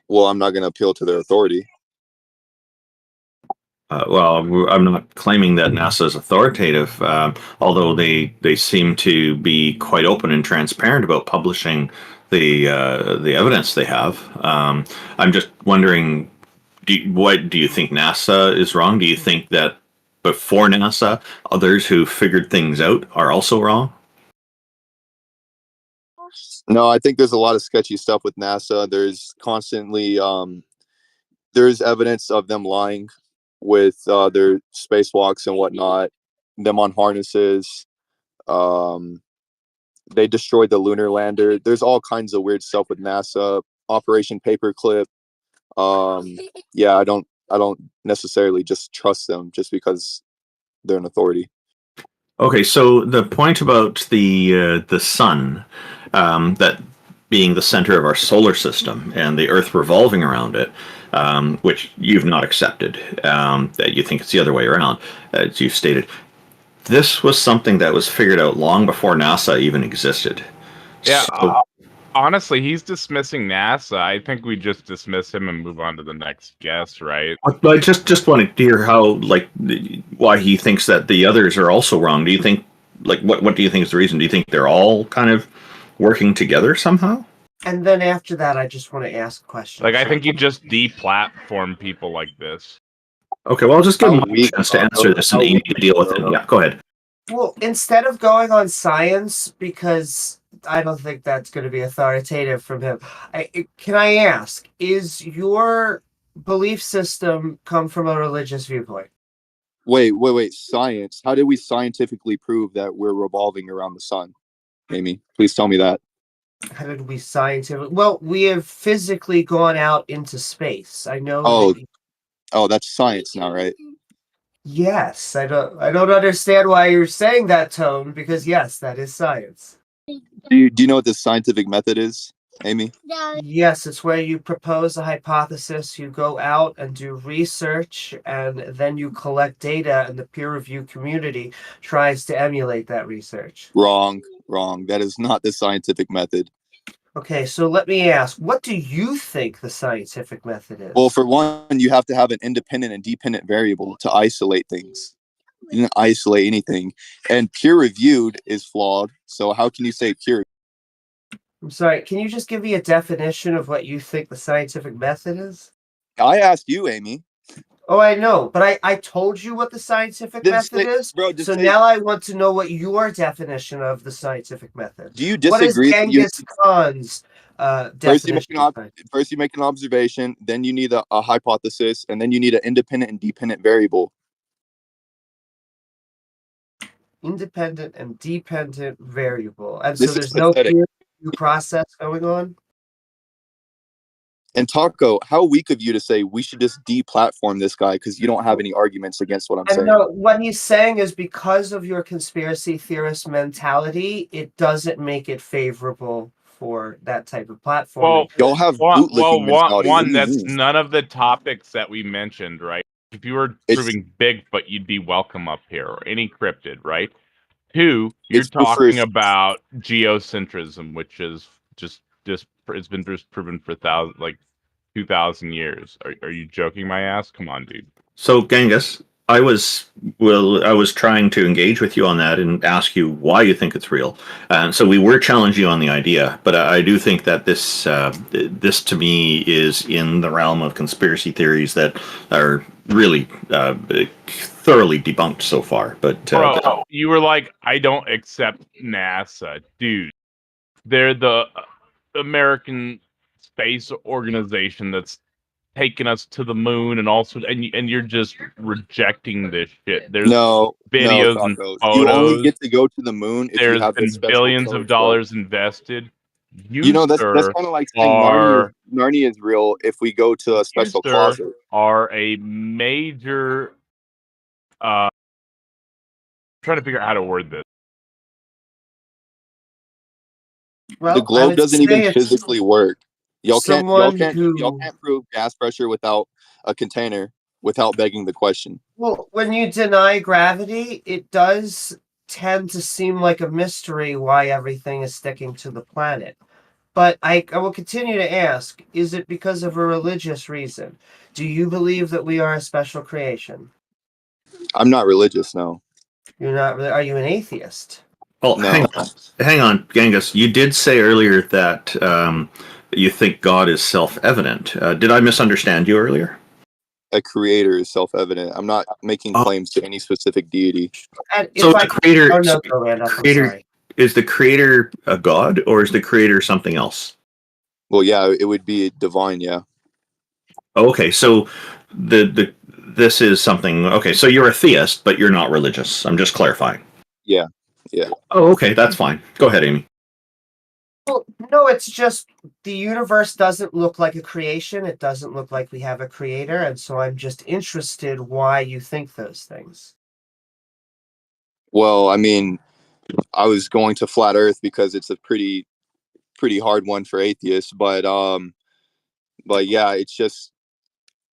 Well, I'm not going to appeal to their authority. Well, I'm not claiming that NASA is authoritative, although they seem to be quite open and transparent about publishing the evidence they have. I'm just wondering, what do you think NASA is wrong? Do you think that before NASA, others who figured things out are also wrong? No, I think there's a lot of sketchy stuff with NASA. There's constantly there's evidence of them lying with their spacewalks and whatnot, them on harnesses. They destroyed the lunar lander. There's all kinds of weird stuff with NASA. Operation Paperclip. Yeah, I don't necessarily just trust them just because they're an authority. Okay, so the point about the sun, that being the center of our solar system and the Earth revolving around it, which you've not accepted, that you think it's the other way around, as you've stated. This was something that was figured out long before NASA even existed. Yeah. So, honestly, he's dismissing NASA. I think we just dismiss him and move on to the next guest, right? I just wanted to hear how, like, why he thinks that the others are also wrong. Do you think, like, what do you think is the reason? Do you think they're all kind of working together somehow? And then after that, I just want to ask questions. Like, I think you just deplatform people like this. Okay, well, I'll just give How him a weak chance to are answer those? this and How Amy weak to deal with are it. those? Yeah, go ahead. Well, instead of going on science, because I don't think that's going to be authoritative from him, can I ask, is your belief system come from a religious viewpoint? Wait. Science. How did we scientifically prove that we're revolving around the sun? Amy, please tell me that. How did we scientifically? Well, we have physically gone out into space. I know Oh, that. oh, that's science now, right? Yes, I don't understand why you're saying that, Tone, because yes, that is science. Do you know what the scientific method is, Amy? Yes, it's where you propose a hypothesis, you go out and do research, and then you collect data, and the peer review community tries to emulate that research. Wrong. That is not the scientific method. Okay, so let me ask, what do you think the scientific method is? Well, for one, you have to have an independent and dependent variable to isolate things. You didn't isolate anything. And peer-reviewed is flawed. So how can you say peer? I'm sorry, can you just give me a definition of what you think the scientific method is? I asked you, Amy. Oh, I know, but I told you what the scientific method is. Bro, so now I want to know what your definition of the scientific method. Do you disagree? What is Genghis Khan's definition? First you make an observation, then you need a hypothesis, and then you need an independent and dependent variable. Independent and dependent variable. And This so is there's no pathetic. peer review process going on? And Taco, how weak of you to say we should just deplatform this guy because you don't have any arguments against what I'm saying. No, what he's saying is because of your conspiracy theorist mentality, it doesn't make it favorable for that type of platform. Well, y'all have bootlicking mentality. One, that's none of the topics that we mentioned, right? If you were proving Bigfoot, you'd be welcome up here, or any cryptid, right? Two, you're talking about geocentrism, which is just it's been proven for 2,000 years. Are you joking my ass? Come on, dude. So Genghis, I was trying to engage with you on that and ask you why you think it's real. And so we were challenging you on the idea, but I do think that this to me is in the realm of conspiracy theories that are really thoroughly debunked so far. But bro, you were like, I don't accept NASA, dude. They're the American space organization that's taken us to the moon, and also, and you're just rejecting this shit. There's videos and photos. You only get to go to the moon if you have been billions of dollars invested. You know, that's kind of like saying Narnia is real if we go to a special closet. Are a major trying to figure out how to word this. Well, the globe doesn't even physically work. Y'all can't prove gas pressure without a container without begging the question. Well, when you deny gravity, it does tend to seem like a mystery why everything is sticking to the planet. But I will continue to ask, is it because of a religious reason? Do you believe that we are a special creation? I'm not religious, no. You're not really. Are you an atheist? Well, no. Hang on, Genghis. You did say earlier that you think God is self-evident. Did I misunderstand you earlier? A creator is self-evident. I'm not making claims to any specific deity. So the creator, is the creator a god, or is the creator something else? Well, yeah, it would be divine, yeah. Okay, so this is something. Okay, so you're a theist, but you're not religious. I'm just clarifying. Yeah. Oh, okay, that's fine. Go ahead, Amy. Well, no, it's just the universe doesn't look like a creation. It doesn't look like we have a creator, and so I'm just interested why you think those things. Well, I mean, I was going to flat Earth because it's a pretty hard one for atheists, but yeah, it's just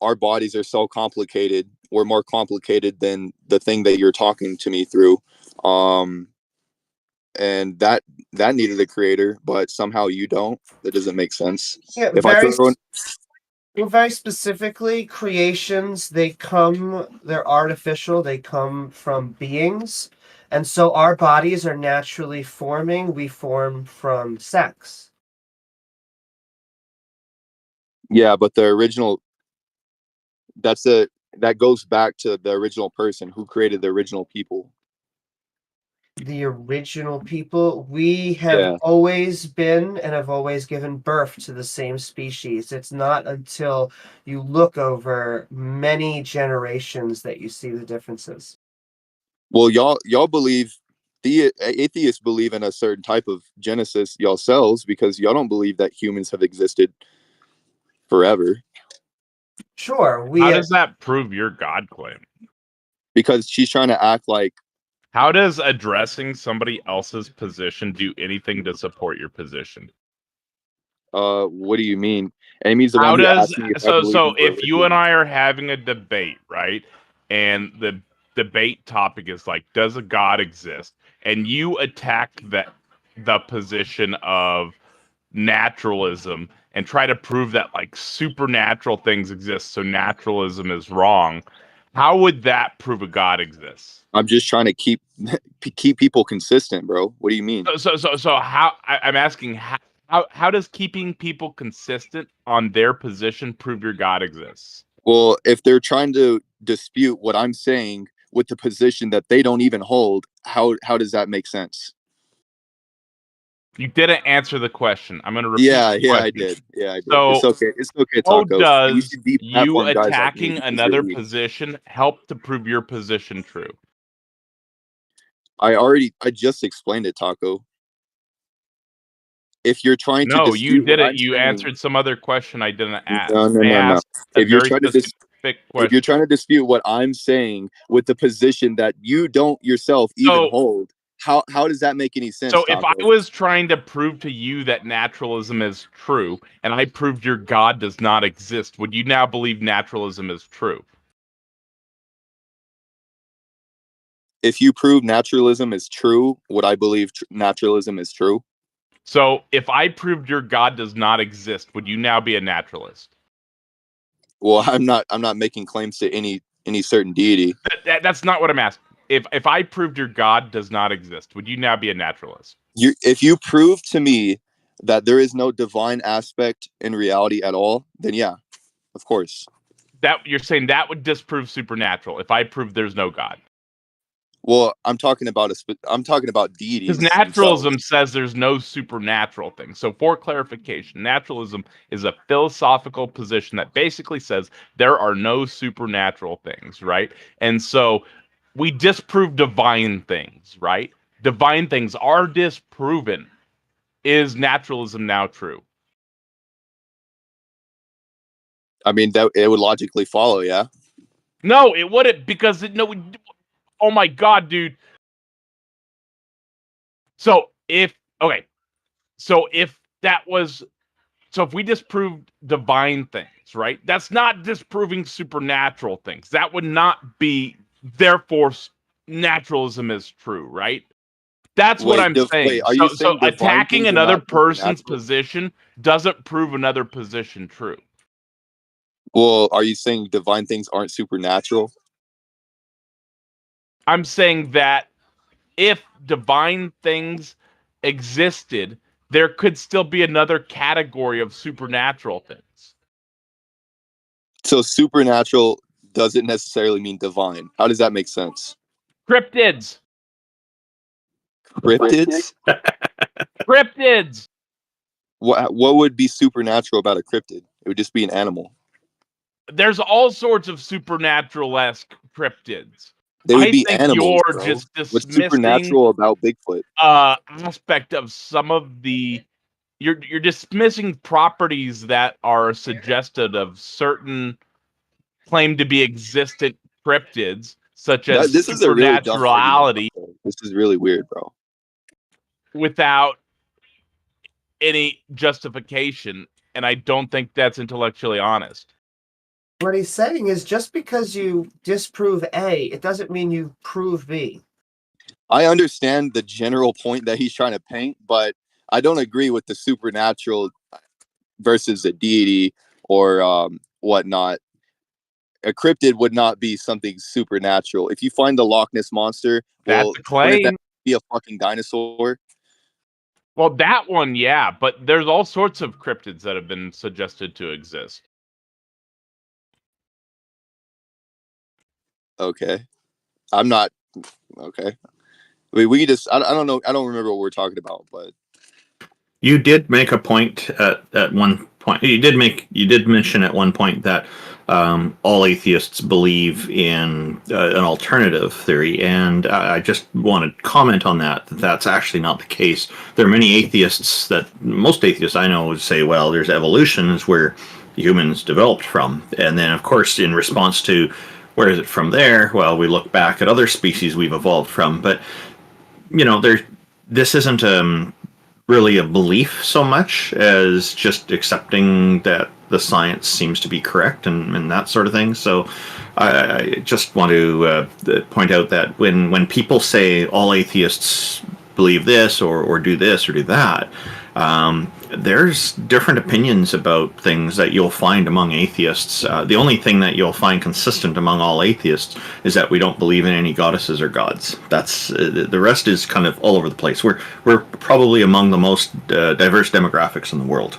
our bodies are so complicated. We're more complicated than the thing that you're talking to me through. and that needed a creator, but somehow you don't. That doesn't make sense. Yeah, If I throw very specifically, creations, they're artificial, they come from beings. And so our bodies are naturally forming. We form from sex. yeah, but the original, that goes back to the original person who created the original people. The original people, we have Yeah. always been and have always given birth to the same species. It's not until you look over many generations that you see the differences. Well, y'all believe, the atheists believe in a certain type of genesis yourselves, because y'all don't believe that humans have existed forever. Sure, How does that prove your God claim? Because she's trying to act like. How does addressing somebody else's position do anything to support your position? What do you mean? Amy's the How one who does asked me if I so believe so in if you and religion. I are having a debate, right? And the debate topic is like, does a God exist? And you attack the position of naturalism and try to prove that like supernatural things exist, so naturalism is wrong. How would that prove a God exists? I'm just trying to keep people consistent, bro. What do you mean? So how I'm asking how does keeping people consistent on their position prove your God exists? Well, if they're trying to dispute what I'm saying with the position that they don't even hold, how does that make sense? You didn't answer the question. I'm going to repeat the question. I did. Yeah, I did. So, it's okay. It's okay, how Taco. does you deplatform guys like me attacking because another you're weak. position help to prove your position true? I just explained it, Taco. If you're trying to No, dispute you what didn't. I'm You saying, answered some other question I didn't ask. no. Asked a If you're very trying to specific if you're trying to dispute what I'm saying with the position that you don't yourself even hold, how does that make any sense? So if I Taco? was trying to prove to you that naturalism is true, and I proved your God does not exist, would you now believe naturalism is true? If you prove naturalism is true, would I believe naturalism is true? So if I proved your God does not exist, would you now be a naturalist? Well, I'm not making claims to any certain deity. That's not what I'm asking. If I proved your God does not exist, would you now be a naturalist? If you prove to me that there is no divine aspect in reality at all, then yeah, of course. That you're saying that would disprove supernatural if I prove there's no God. Well, I'm talking about deities. Because naturalism says there's no supernatural thing. So for clarification, naturalism is a philosophical position that basically says there are no supernatural things, right? And so we disprove divine things, right? Divine things are disproven. Is naturalism now true? I mean, that it would logically follow, yeah. No, it wouldn't, because oh my God, dude. So if if we disproved divine things, right? That's not disproving supernatural things. That would not be, therefore naturalism is true, right? That's what I'm saying. Are you So saying divine attacking things are another not person's supernatural? position doesn't prove another position true. Well, are you saying divine things aren't supernatural? I'm saying that if divine things existed, there could still be another category of supernatural things. So supernatural doesn't necessarily mean divine. How does that make sense? Cryptids. Cryptids? Cryptids. What would be supernatural about a cryptid? It would just be an animal. There's all sorts of supernatural-esque cryptids. They would be think animals, you're bro. just What's dismissing supernatural about Bigfoot? aspect of some of the you're dismissing properties that are suggested of certain claimed to be existent cryptids, such as This is a really dumb argument. supernaturality, This is really weird, bro. without any justification, and I don't think that's intellectually honest. What he's saying is just because you disprove A, it doesn't mean you prove B. I understand the general point that he's trying to paint, but I don't agree with the supernatural versus a deity or whatnot. A cryptid would not be something supernatural. If you find the Loch Ness monster, That's a wouldn't that claim. be a fucking dinosaur? Well, that one, yeah, but there's all sorts of cryptids that have been suggested to exist. Okay, I'm not okay. We just I don't know. I don't remember what we're talking about, but You did make a point at one point. You did mention at one point that all atheists believe in an alternative theory, and I just want to comment on that. That's actually not the case. There are many atheists that most atheists I know would say, well, there's evolution is where humans developed from, and then of course in response to where is it from there? Well, we look back at other species we've evolved from, but this isn't really a belief so much as just accepting that the science seems to be correct and that sort of thing. So I just want to point out that when people say all atheists believe this or do this or do that, there's different opinions about things that you'll find among atheists. The only thing that you'll find consistent among all atheists is that we don't believe in any goddesses or gods. That's the rest is kind of all over the place. We're probably among the most diverse demographics in the world.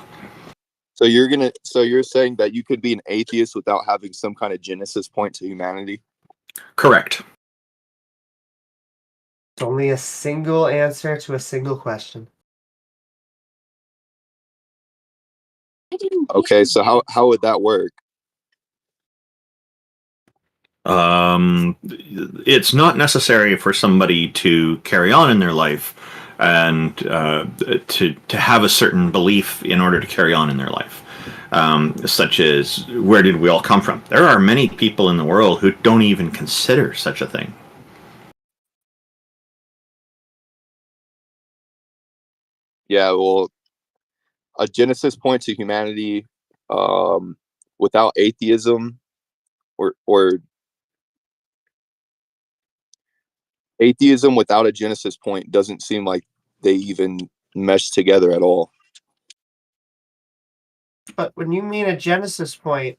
so you're saying that you could be an atheist without having some kind of genesis point to humanity? Correct. It's only a single answer to a single question. Okay, so how would that work? It's not necessary for somebody to carry on in their life and to have a certain belief in order to carry on in their life, such as where did we all come from? There are many people in the world who don't even consider such a thing. Yeah, well, a genesis point to humanity without atheism or atheism without a genesis point doesn't seem like they even mesh together at all. But when you mean a genesis point,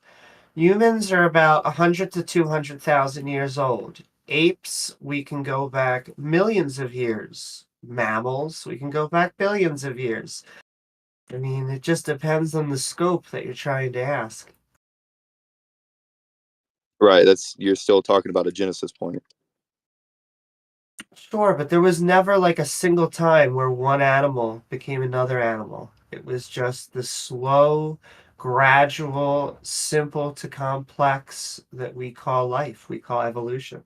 humans are about 100 to 200,000 years old. Apes, we can go back millions of years. Mammals, we can go back billions of years. I mean, it just depends on the scope that you're trying to ask. Right, you're still talking about a genesis point. Sure, but there was never like a single time where one animal became another animal. It was just the slow, gradual, simple to complex that we call life, we call evolution.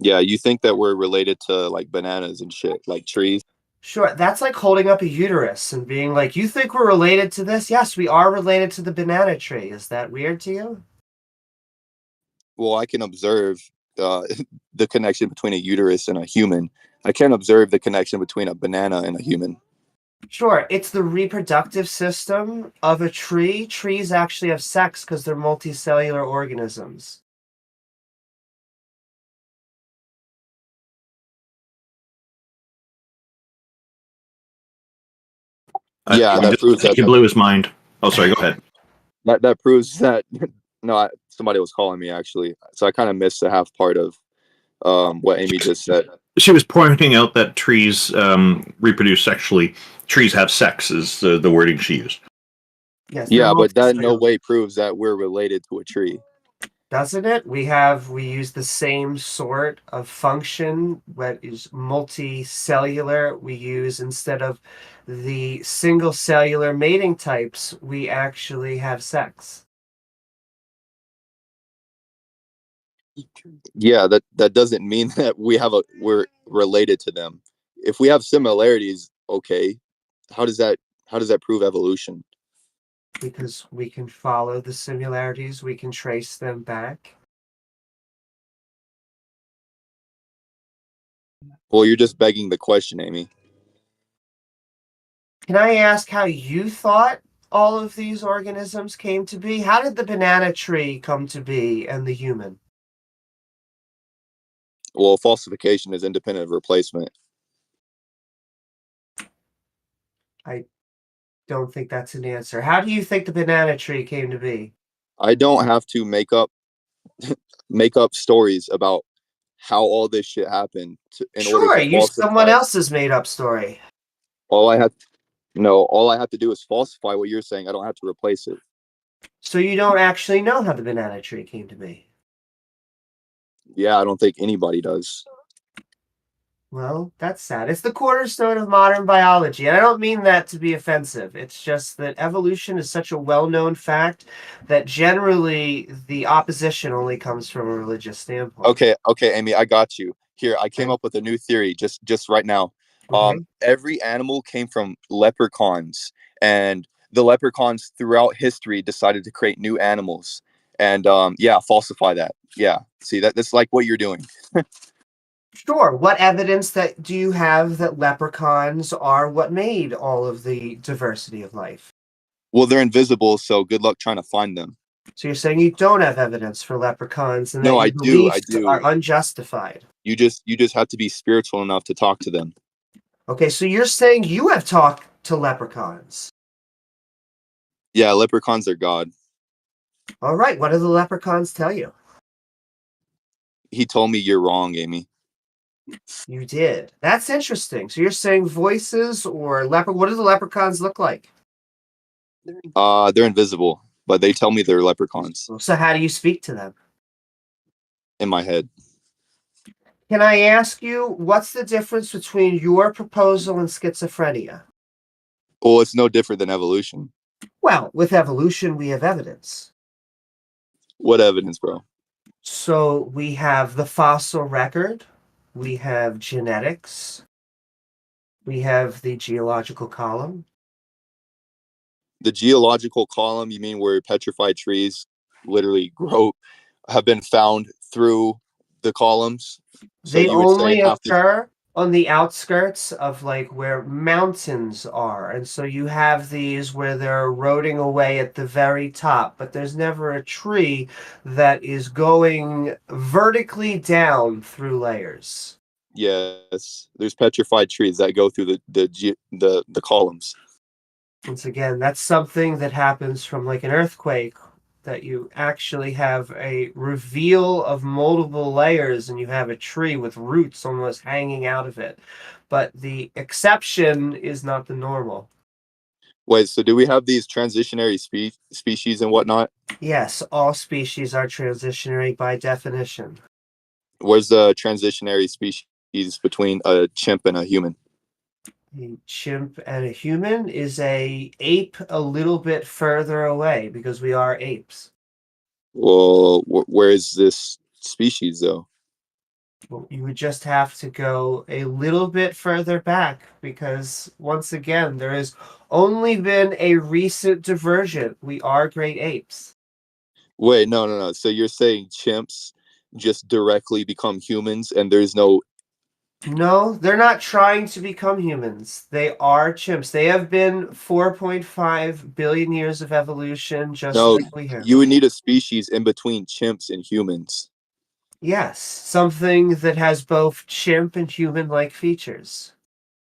Yeah, you think that we're related to like bananas and shit, like trees? Sure, that's like holding up a uterus and being like, you think we're related to this? Yes, we are related to the banana tree. Is that weird to you? Well, I can observe the connection between a uterus and a human. I can't observe the connection between a banana and a human. Sure, it's the reproductive system of a tree. Trees actually have sex because they're multicellular organisms. Yeah, that proves that he blew his mind. Oh, sorry. Go ahead. That proves that. No, somebody was calling me actually, so I kind of missed the half part of what Amy just said. She was pointing out that trees reproduce sexually. Trees have sex is the wording she used. Yes, Yeah, but that in no way proves that we're related to a tree. Doesn't it? We use the same sort of function, what is multicellular. We use, instead of the single cellular mating types, we actually have sex. Yeah, that doesn't mean that we're related to them. If we have similarities, okay, how does that prove evolution? Because we can follow the similarities, we can trace them back. Well, you're just begging the question, Amy. Can I ask how you thought all of these organisms came to be? How did the banana tree come to be and the human? Well, falsification is independent of replacement. I don't think that's an answer. How do you think the banana tree came to be? I don't have to make up stories about how all this shit happened in order Sure, to you falsify. someone else's made up story. All I have to do is falsify what you're saying. I don't have to replace it. So you don't actually know how the banana tree came to be. Yeah, I don't think anybody does. Well, that's sad. It's the cornerstone of modern biology. And I don't mean that to be offensive. It's just that evolution is such a well-known fact that generally the opposition only comes from a religious standpoint. Okay, Amy, I got you. Here, I came up with a new theory just right now. Okay. Every animal came from leprechauns, and the leprechauns throughout history decided to create new animals. And falsify that. Yeah. See, that's like what you're doing. Sure. What evidence do you have that leprechauns are what made all of the diversity of life? Well, they're invisible, so good luck trying to find them. So you're saying you don't have evidence for leprechauns and that No, your I beliefs do. are unjustified. You just have to be spiritual enough to talk to them. Okay, so you're saying you have talked to leprechauns. Yeah, leprechauns are God. All right, what do the leprechauns tell you? He told me you're wrong, Amy. You did. That's interesting. So you're saying voices or what do the leprechauns look like? They're invisible, but they tell me they're leprechauns So how do you speak to them? in my head. Can I ask you, what's the difference between your proposal and schizophrenia? Well, it's no different than evolution. Well, with evolution, we have evidence. What evidence, bro? So we have the fossil record, we have genetics, we have the geological column. The geological column, you mean where petrified trees literally have been found through the columns? So They you would say only occur on the outskirts of like where mountains are. And so you have these where they're eroding away at the very top, but there's never a tree that is going vertically down through layers. Yes, there's petrified trees that go through the columns. Once again, that's something that happens from like an earthquake, that you actually have a reveal of multiple layers and you have a tree with roots almost hanging out of it. But the exception is not the normal. Wait, so do we have these transitionary species and whatnot? Yes, all species are transitionary by definition. Where's the transitionary species between a chimp and a human? A chimp and a human is a ape a little bit further away because we are apes. Well, where is this species though? Well, you would just have to go a little bit further back because, once again, there has only been a recent diversion. We are great apes. Wait, no. So you're saying chimps just directly become humans and there's no... No, they're not trying to become humans. They are chimps. They have been 4.5 billion years of evolution, just like we have. You would need a species in between chimps and humans. Yes, something that has both chimp and human-like features.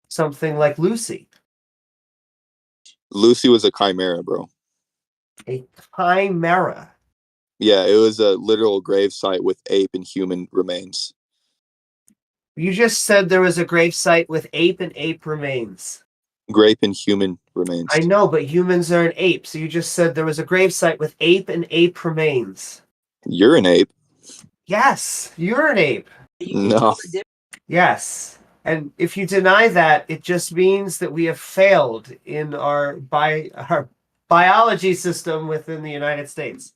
Something like Lucy. Lucy was a chimera, bro. A chimera. Yeah, it was a literal grave site with ape and human remains. You just said there was a grave site with ape and ape remains. Grape and human remains. I know, but humans are an ape, so you just said there was a grave site with ape and ape remains. You're an ape. Yes, you're an ape. No. Yes. And if you deny that, it just means that we have failed in our biology system within the United States.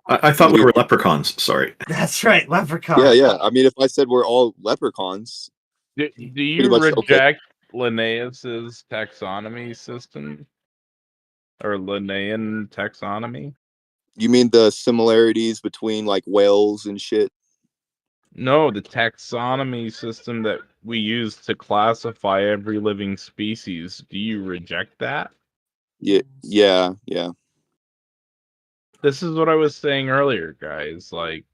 I thought we were leprechauns. Sorry. That's right, leprechaun. Yeah. I mean, if I said we're all leprechauns... Do you reject Linnaeus's taxonomy system? Or Linnaean taxonomy? You mean the similarities between like whales and shit? No, the taxonomy system that we use to classify every living species. Do you reject that? Yeah. This is what I was saying earlier, guys. Like,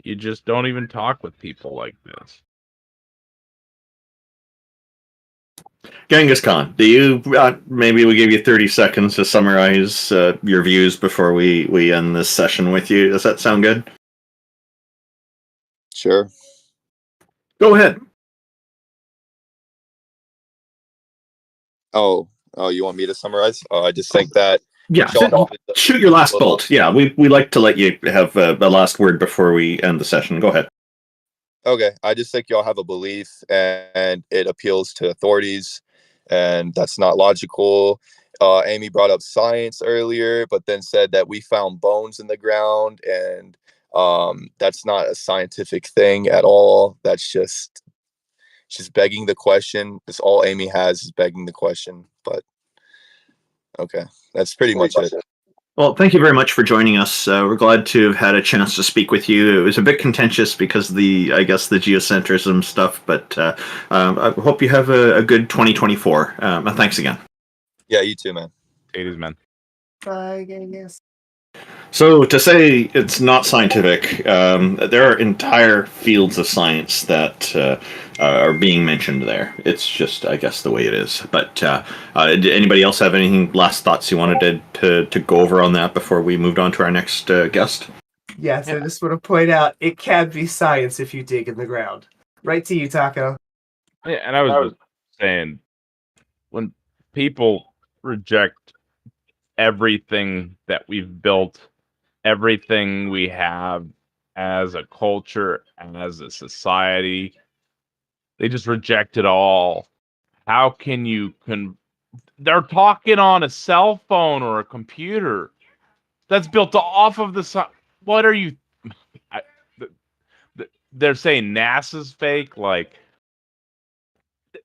You just don't even talk with people like this. Genghis Khan, do you maybe we give you 30 seconds to summarize your views before we end this session with you? Does that sound good? Sure. Go ahead. Oh, you want me to summarize? I just think that Yeah, shoot your last bolt. Yeah, we like to let you have the last word before we end the session. Go ahead. Okay, I just think y'all have a belief and it appeals to authorities, and that's not logical. Amy brought up science earlier, but then said that we found bones in the ground, and that's not a scientific thing at all. That's just she's begging the question. That's all Amy has is begging the question. But okay, that's pretty much it. Well, thank you very much for joining us. We're glad to have had a chance to speak with you. It was a bit contentious because of the geocentrism stuff, but I hope you have a good 2024. Thanks again. Yeah, you too, man. 80s, man. Bye, Genghis. So to say it's not scientific, there are entire fields of science that are being mentioned there. It's just, I guess, the way it is. But did anybody else have anything, last thoughts you wanted to go over on that before we moved on to our next guest? Yes, I just want to point out, it can be science if you dig in the ground. Right to you, Taco. Yeah, and I was just saying, when people reject everything that we've built, everything we have as a culture and as a society, they just reject it all. How can you they're talking on a cell phone or a computer that's built off of what are you they're saying NASA's fake? Like,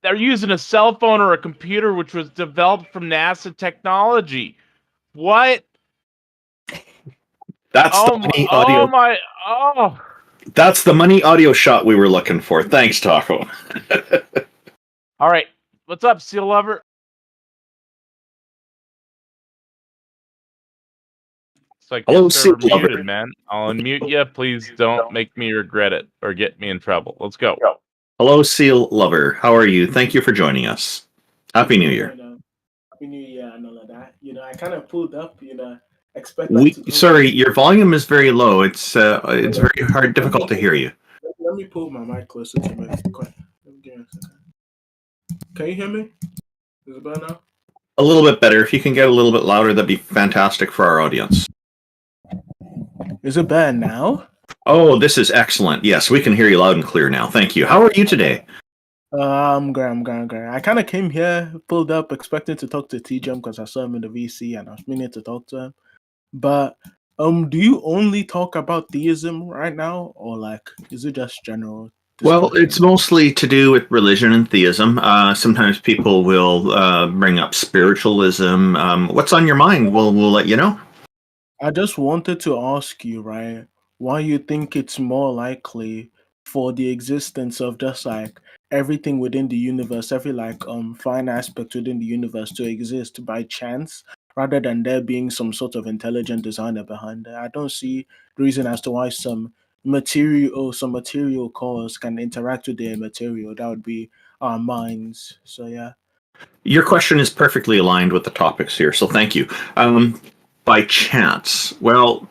they're using a cell phone or a computer which was developed from NASA technology. What? That's the money audio. That's the money audio shot we were looking for. Thanks, Taco. All right. What's up, Seal Lover? It's like, hello, Seal Lover. Muted, man. I'll unmute you. Please don't make me regret it or get me in trouble. Let's go. Hello, Seal Lover. How are you? Thank you for joining us. Happy New Year. Happy New Year and all of that. I kind of pulled up, Sorry, your volume is very low. It's very difficult to hear you. Let me pull my mic closer to me. Can you hear me? Is it better now? A little bit better. If you can get a little bit louder, that'd be fantastic for our audience. Is it better now? Oh, this is excellent. Yes, we can hear you loud and clear now. Thank you. How are you today? I'm great. I kind of came here, pulled up, expecting to talk to TJump because I saw him in the VC and I was meaning to talk to him. But do you only talk about theism right now, or is it just general discussion? Well, it's mostly to do with religion and theism. Sometimes people will bring up spiritualism. What's on your mind? We'll let you know. I just wanted to ask you, right, why you think it's more likely for the existence of just everything within the universe, every fine aspect within the universe to exist by chance, rather than there being some sort of intelligent designer behind it. I don't see the reason as to why some material cause can interact with the immaterial. That would be our minds. So yeah. Your question is perfectly aligned with the topics here, so thank you. By chance, well,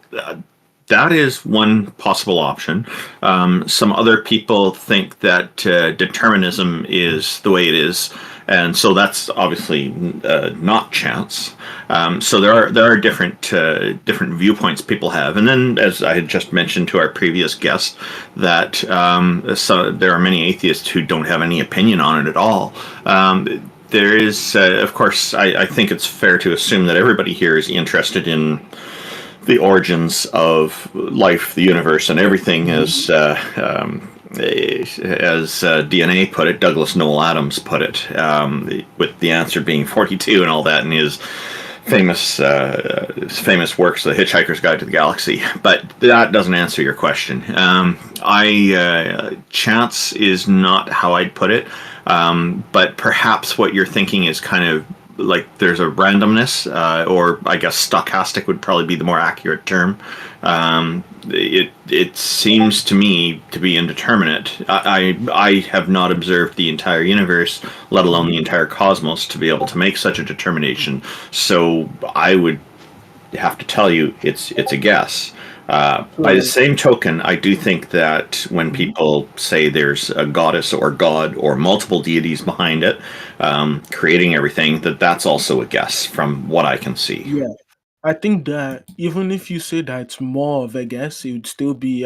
that is one possible option. Some other people think that determinism is the way it is, and so that's obviously not chance. So there are different viewpoints people have, and then, as I had just mentioned to our previous guest, that so there are many atheists who don't have any opinion on it at all. There is, of course, I think it's fair to assume that everybody here is interested in the origins of life, the universe, and everything, as DNA put it, Douglas Noel Adams put it, with the answer being 42 and all that in his famous works, The Hitchhiker's Guide to the Galaxy. But that doesn't answer your question. Chance is not how I'd put it. But perhaps what you're thinking is kind of like there's a randomness, or I guess stochastic would probably be the more accurate term. it seems to me to be indeterminate. I have not observed the entire universe, let alone the entire cosmos, to be able to make such a determination. So I would have to tell you it's a guess. By the same token, I do think that when people say there's a goddess or god or multiple deities behind it, creating everything, that's also a guess from what I can see. Yeah. I think that even if you say that it's more of a guess, it would still be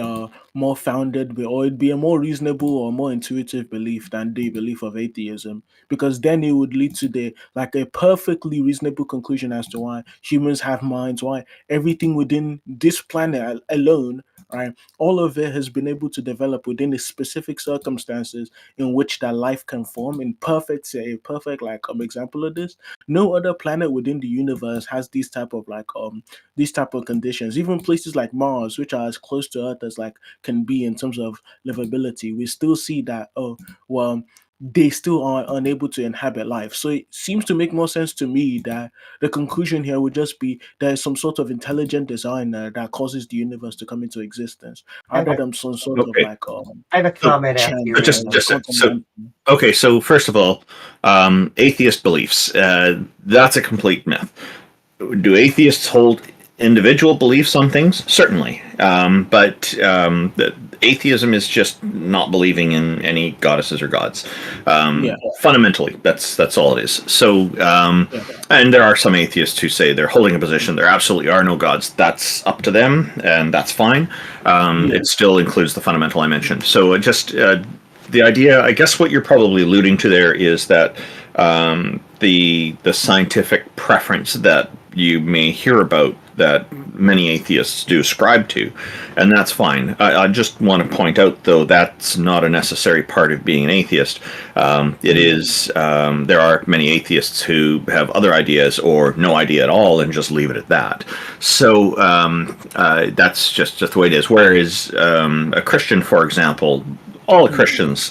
more founded, or it'd be a more reasonable or more intuitive belief than the belief of atheism, because then it would lead to a perfectly reasonable conclusion as to why humans have minds, why everything within this planet alone, right, all of it has been able to develop within the specific circumstances in which that life can form. In a perfect example of this, no other planet within the universe has these type of conditions. Even places like Mars, which are as close to Earth as can be in terms of livability, we still see that they still are unable to inhabit life. So it seems to make more sense to me that the conclusion here would just be there's some sort of intelligent designer that causes the universe to come into existence, rather than some sort of Okay. I have a comment after chance. you. Okay, so first of all, atheist beliefs, that's a complete myth. Do atheists hold individual beliefs on things? Certainly. But atheism is just not believing in any goddesses or gods. Fundamentally, that's all it is. So, and there are some atheists who say they're holding a position there absolutely are no gods. That's up to them, and that's fine. It still includes the fundamental I mentioned. So just the idea, I guess what you're probably alluding to there is that the scientific preference that you may hear about that many atheists do ascribe to, and that's fine. I just want to point out, though, that's not a necessary part of being an atheist. It is, there are many atheists who have other ideas or no idea at all and just leave it at that. So that's just the way it is. Whereas a Christian, for example, all Christians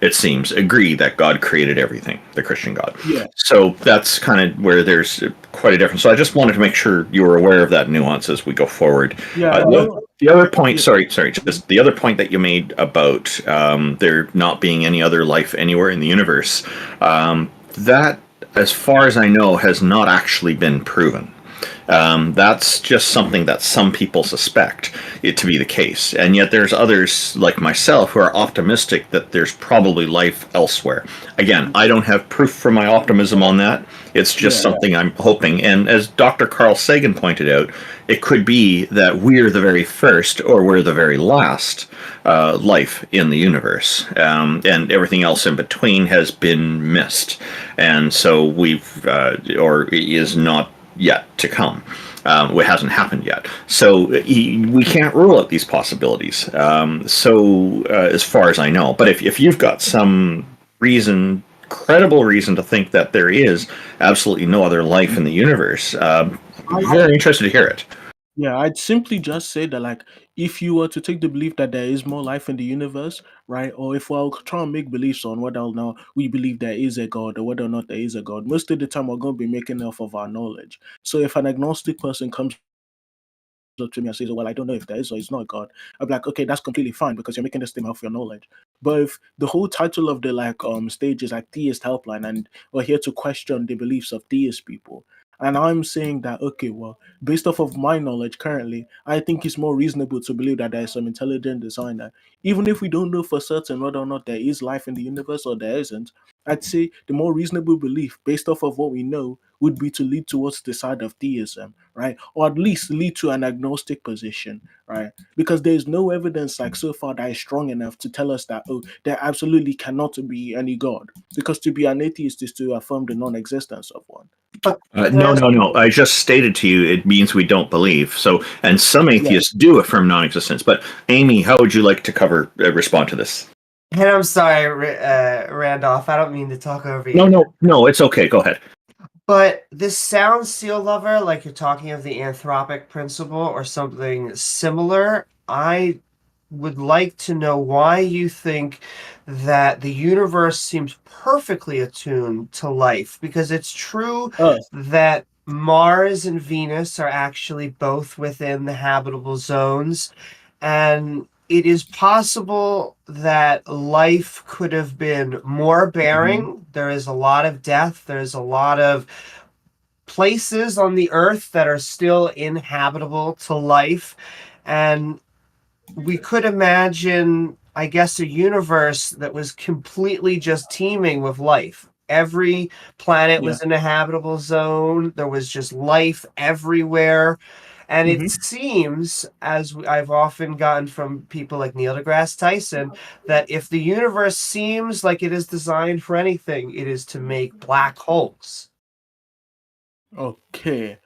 it seems, agree that God created everything, the Christian God. Yeah. So that's kind of where there's quite a difference. So I just wanted to make sure you were aware of that nuance as we go forward. Yeah. The other point, just the other point that you made about there not being any other life anywhere in the universe, that, as far as I know, has not actually been proven. That's just something that some people suspect it to be the case, and yet there's others like myself who are optimistic that there's probably life elsewhere. Again, I don't have proof for my optimism on that. It's just something I'm hoping, and as Dr. Carl Sagan pointed out, it could be that we're the very first or we're the very last life in the universe, and everything else in between has been missed, and so or is not yet to come. It hasn't happened yet. So we can't rule out these possibilities. As far as I know. But if you've got some credible reason to think that there is absolutely no other life in the universe, I'm very interested to hear it. Yeah, I'd simply just say that, if you were to take the belief that there is more life in the universe, right, or if we're trying to make beliefs on whether or not we believe there is a God or whether or not there is a God, most of the time we're going to be making off of our knowledge. So if an agnostic person comes up to me and says, "Well, I don't know if there is or is not God," I'm like, "Okay, that's completely fine because you're making this statement off your knowledge." But if the whole title of the stage is Theist Helpline, and we're here to question the beliefs of theist people, and I'm saying that, okay, well, based off of my knowledge currently, I think it's more reasonable to believe that there is some intelligent designer, even if we don't know for certain whether or not there is life in the universe or there isn't. I'd say the more reasonable belief, based off of what we know, would be to lead towards the side of theism, right? Or at least lead to an agnostic position, right? Because there's no evidence so far that is strong enough to tell us that, there absolutely cannot be any God. Because to be an atheist is to affirm the non-existence of one. No. I just stated to you it means we don't believe. So, and some atheists do affirm non-existence. But Amy, how would you like to respond to this? And I'm sorry, Randolph. I don't mean to talk over you. No, it's okay. Go ahead. But this sounds, Seal Lover, like you're talking of the anthropic principle or something similar. I would like to know why you think that the universe seems perfectly attuned to life, because it's true that Mars and Venus are actually both within the habitable zones, and it is possible that life could have been more bearing. There is a lot of death. There's a lot of places on the earth that are still inhabitable to life. And we could imagine, I guess, a universe that was completely just teeming with life. Every planet Yeah. was in a habitable zone. There was just life everywhere. And it Mhm. seems, as I've often gotten from people like Neil deGrasse Tyson, that if the universe seems like it is designed for anything, it is to make black holes. Okay.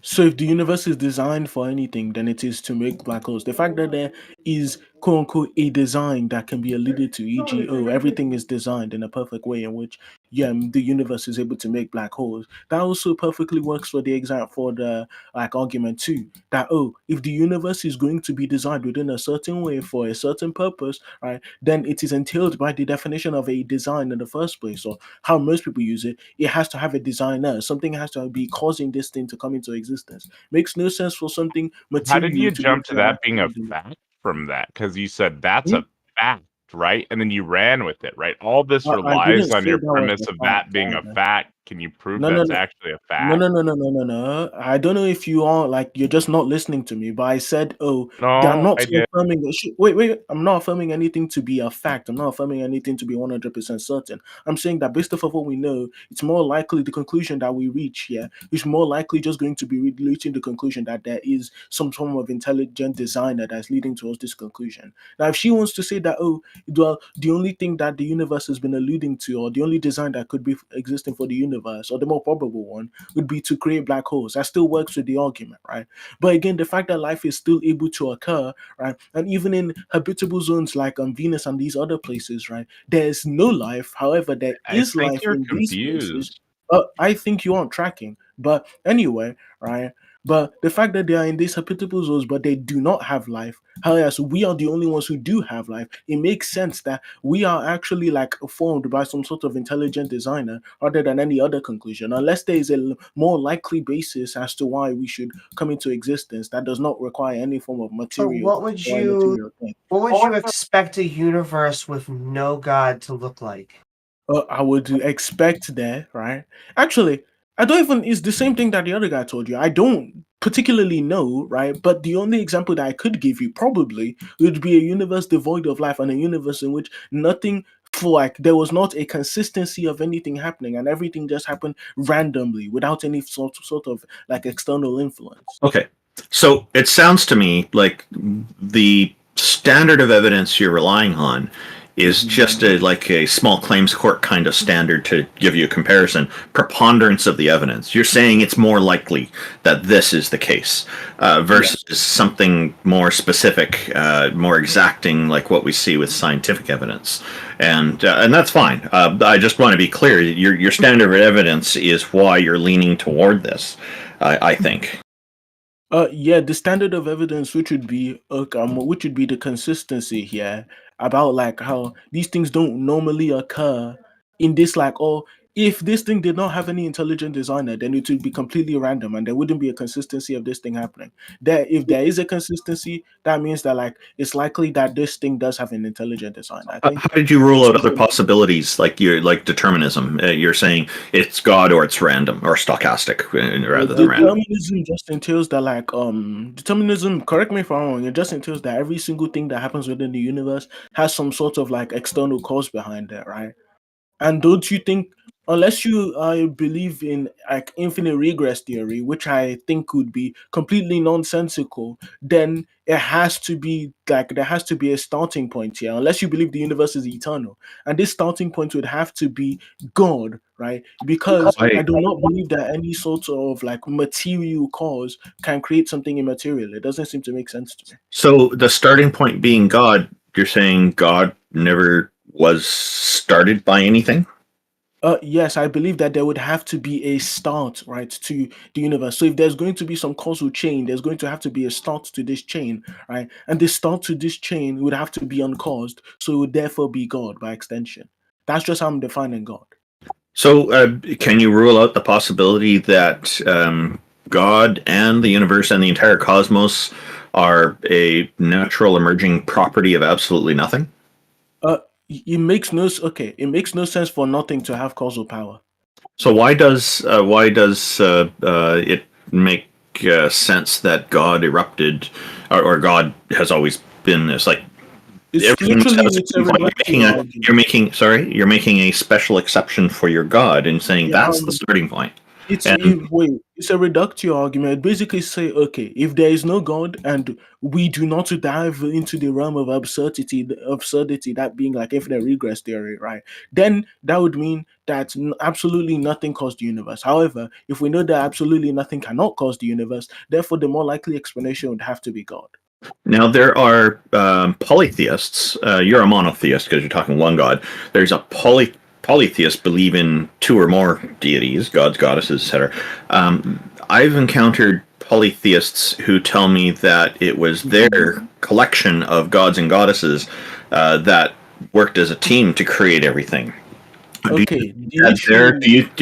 So if the universe is designed for anything, then it is to make black holes. The fact that there is quote unquote a design that can be alluded to, e.g., oh, everything is designed in a perfect way in which the universe is able to make black holes. That also perfectly works for the like argument too. That if the universe is going to be designed within a certain way for a certain purpose, right, then it is entailed by the definition of a design in the first place, or how most people use it. It has to have a designer. Something has to be causing this thing to come into existence. Makes no sense for something How did material you to be jump to that being a actually fact from that? Because you said that's Hmm? a fact, right? And then you ran with it, right? All this I didn't relies on say your that was premise the of fact that being a either. fact. Can you prove No, no, that's no. actually a No, fact? no, no, no, no, no, no. I don't know if you are like you're just not listening to me, but I said, they're No, not I did. affirming. Wait. I'm not affirming anything to be a fact. I'm not affirming anything to be 100% certain. I'm saying that based off of what we know, it's more likely the conclusion that we reach here is more likely just going to be reaching the conclusion that there is some form of intelligent designer that's leading towards this conclusion. Now, if she wants to say that, well, the only thing that the universe has been alluding to, or the only design that could be existing for the universe, or the more probable one, would be to create black holes. That still works with the argument, right? But again, the fact that life is still able to occur, right, and even in habitable zones like on Venus and these other places, right, there is no life. However, there I is think life you're in these places. confused. I think you aren't tracking. But anyway, right? But the fact that they are in these habitable zones, but they do not have life, whereas we are the only ones who do have life, it makes sense that we are actually like formed by some sort of intelligent designer rather than any other conclusion, unless there is a more likely basis as to why we should come into existence that does not require any form of So material or immaterial thing. what would you expect a universe with no God to look like? I would expect there, right? Actually, I don't even, it's the same thing that the other guy told you. I don't particularly know, right? But the only example that I could give you probably would be a universe devoid of life and a universe in which nothing, for like, there was not a consistency of anything happening and everything just happened randomly without any sort of like external influence. Okay. So it sounds to me like the standard of evidence you're relying on is just like a small claims court kind of standard to give you a comparison. Preponderance of the evidence. You're saying it's more likely that this is the case versus Yes. something more specific, more exacting, like what we see with scientific evidence, and that's fine. I just want to be clear. Your standard of evidence is why you're leaning toward this. I think. Yeah, the standard of evidence, which would be the consistency here about like how these things don't normally occur in this like, or if this thing did not have any intelligent designer, then it would be completely random and there wouldn't be a consistency of this thing happening. There, if there is a consistency, that means that like it's likely that this thing does have an intelligent design. I think How did you rule it's out other also possibilities, like determinism? You're saying it's God or it's random or stochastic rather than random. determinism just entails that like determinism, correct me if I'm wrong, it just entails that every single thing that happens within the universe has some sort of like external cause behind it, right? And don't you think, unless you believe in like infinite regress theory, which I think would be completely nonsensical, then it has to be like there has to be a starting point here. Unless you believe the universe is eternal, and this starting point would have to be God, right? Because I I do not believe that any sort of like material cause can create something immaterial. It doesn't seem to make sense to me. So the starting point being God. You're saying God never was started by anything. Yes, I believe that there would have to be a start, right, to the universe. So if there's going to be some causal chain, there's going to have to be a start to this chain, right? And the start to this chain would have to be uncaused, so it would therefore be God by extension. That's just how I'm defining God. So, can you rule out the possibility that God and the universe and the entire cosmos are a natural emerging property of absolutely nothing? It makes no it makes no sense for nothing to have causal power. So why does it make sense that God erupted, or God has always been this? Like It's everything must literally have a it's a starting point. reductio argument. You're making a special exception for your God and saying Yeah, that's the starting point. it's And it's a reductio argument. Basically, say if there is no God and we do not dive into the realm of absurdity, that being like infinite regress theory, right? Then that would mean that absolutely nothing caused the universe. However, if we know that absolutely nothing cannot cause the universe, therefore the more likely explanation would have to be God. now there are polytheists. You're a monotheist because you're talking one God. There's a polytheists believe in two or more deities, gods, goddesses, etc. I've encountered polytheists who tell me that it was their collection of gods and goddesses that worked as a team to create everything. Okay,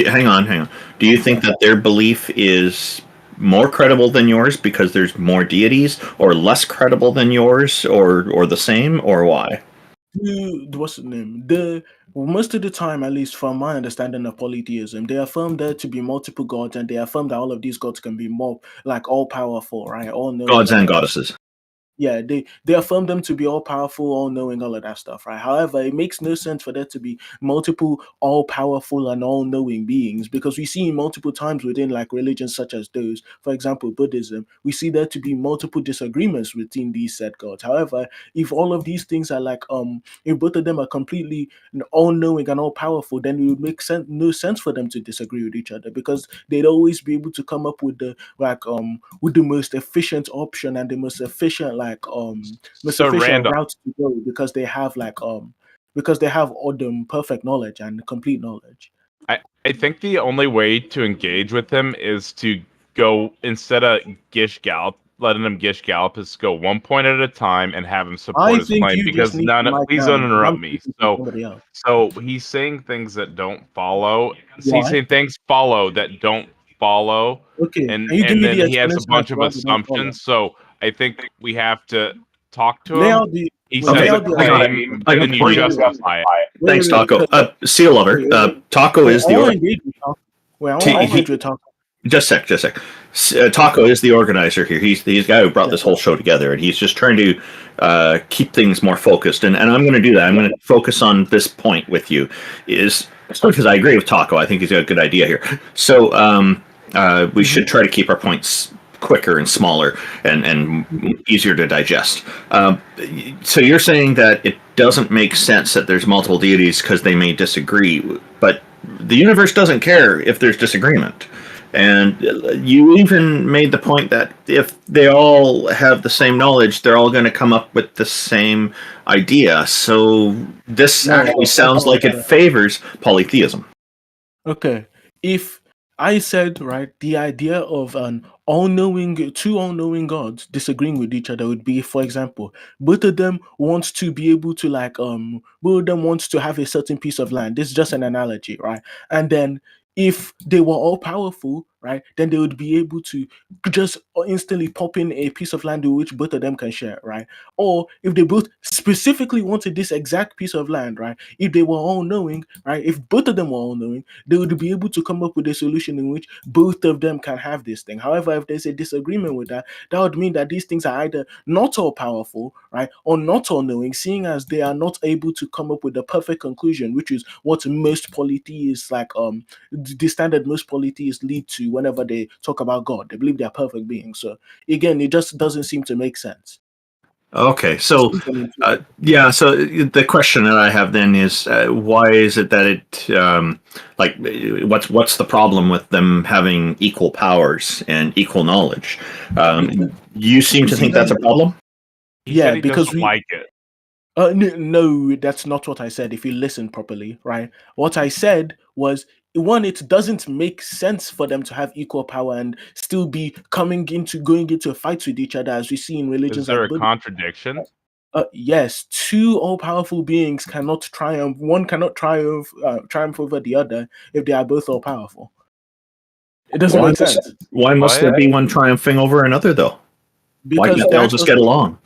Hang on. Do you think that their belief is more credible than yours because there's more deities, or less credible than yours, or the same, or why? what's the name? Most of the time, at least from my understanding of polytheism, they affirm there to be multiple gods, and they affirm that all of these gods can be more like all powerful, right? All knowing. Gods and goddesses. Yeah, they affirm them to be all powerful, all knowing, all of that stuff, right? However, it makes no sense for there to be multiple all powerful and all knowing beings, because we see multiple times within like religions such as those, for example, Buddhism, we see there to be multiple disagreements within these said gods. However, if all of these things are like if both of them are completely all knowing and all powerful, then it would make no sense for them to disagree with each other, because they'd always be able to come up with the most efficient option and the most efficient most So efficient Randolph, route to go, because they have all the perfect knowledge and complete knowledge. I think the only way to engage with him is to go, instead of gish gallop, letting him gish gallop, is go one point at a time and have him support I his think claim, you just because need to mic please down don't because interrupt I'm me. speaking to somebody else. So he's saying things that don't follow. Why? He's saying things follow that don't follow, Okay, and can you give me then the he has a explanation as bunch to of why they don't follow? assumptions. So I think we have to talk to Lay him. out the He lay says a out the claim, I got then the you point. justify it. Thanks, Taco. because Seal lover. Taco is I the want to engage with Taco. I want to engage with Taco. Just a sec. Taco is the organizer here. He's the guy who brought this whole show together, and he's just trying to keep things more focused. And I'm going to do that. I'm going to focus on this point with you, is because I agree with Taco. I think he's got a good idea here. So we should try to keep our points quicker and smaller and easier to digest. So you're saying that it doesn't make sense that there's multiple deities because they may disagree, but the universe doesn't care if there's disagreement. And you even made the point that if they all have the same knowledge, they're all going to come up with the same idea. So this actually sounds like it favors polytheism. Okay. If I said, right, the idea of two all-knowing gods disagreeing with each other would be, for example, both of them want to be able to both of them wants to have a certain piece of land. This is just an analogy, right? And then if they were all powerful, right, then they would be able to just instantly pop in a piece of land which both of them can share, right? Or if they both specifically wanted this exact piece of land, right, if they were all knowing, right, if both of them were all knowing, they would be able to come up with a solution in which both of them can have this thing. However, if there's a disagreement with that, that would mean that these things are either not all powerful, right, or not all knowing, seeing as they are not able to come up with the perfect conclusion, which is what most polytheists the standard most polytheists lead to whenever they talk about God. They believe they are perfect beings. So again, it just doesn't seem to make sense. Okay, so so the question that I have then is why is it that what's the problem with them having equal powers and equal knowledge? You seem to think that's a problem? He said he because doesn't like it. No, that's not what I said. If you listen properly, right? What I said was, one, it doesn't make sense for them to have equal power and still be going into a fight with each other, as we see in religions Is there like a contradiction? Yes, two all-powerful beings cannot triumph. One cannot triumph over the other if they are both all-powerful. It doesn't make sense. Why must there What? be one triumphing over another, though? Why Because can't they all just get along?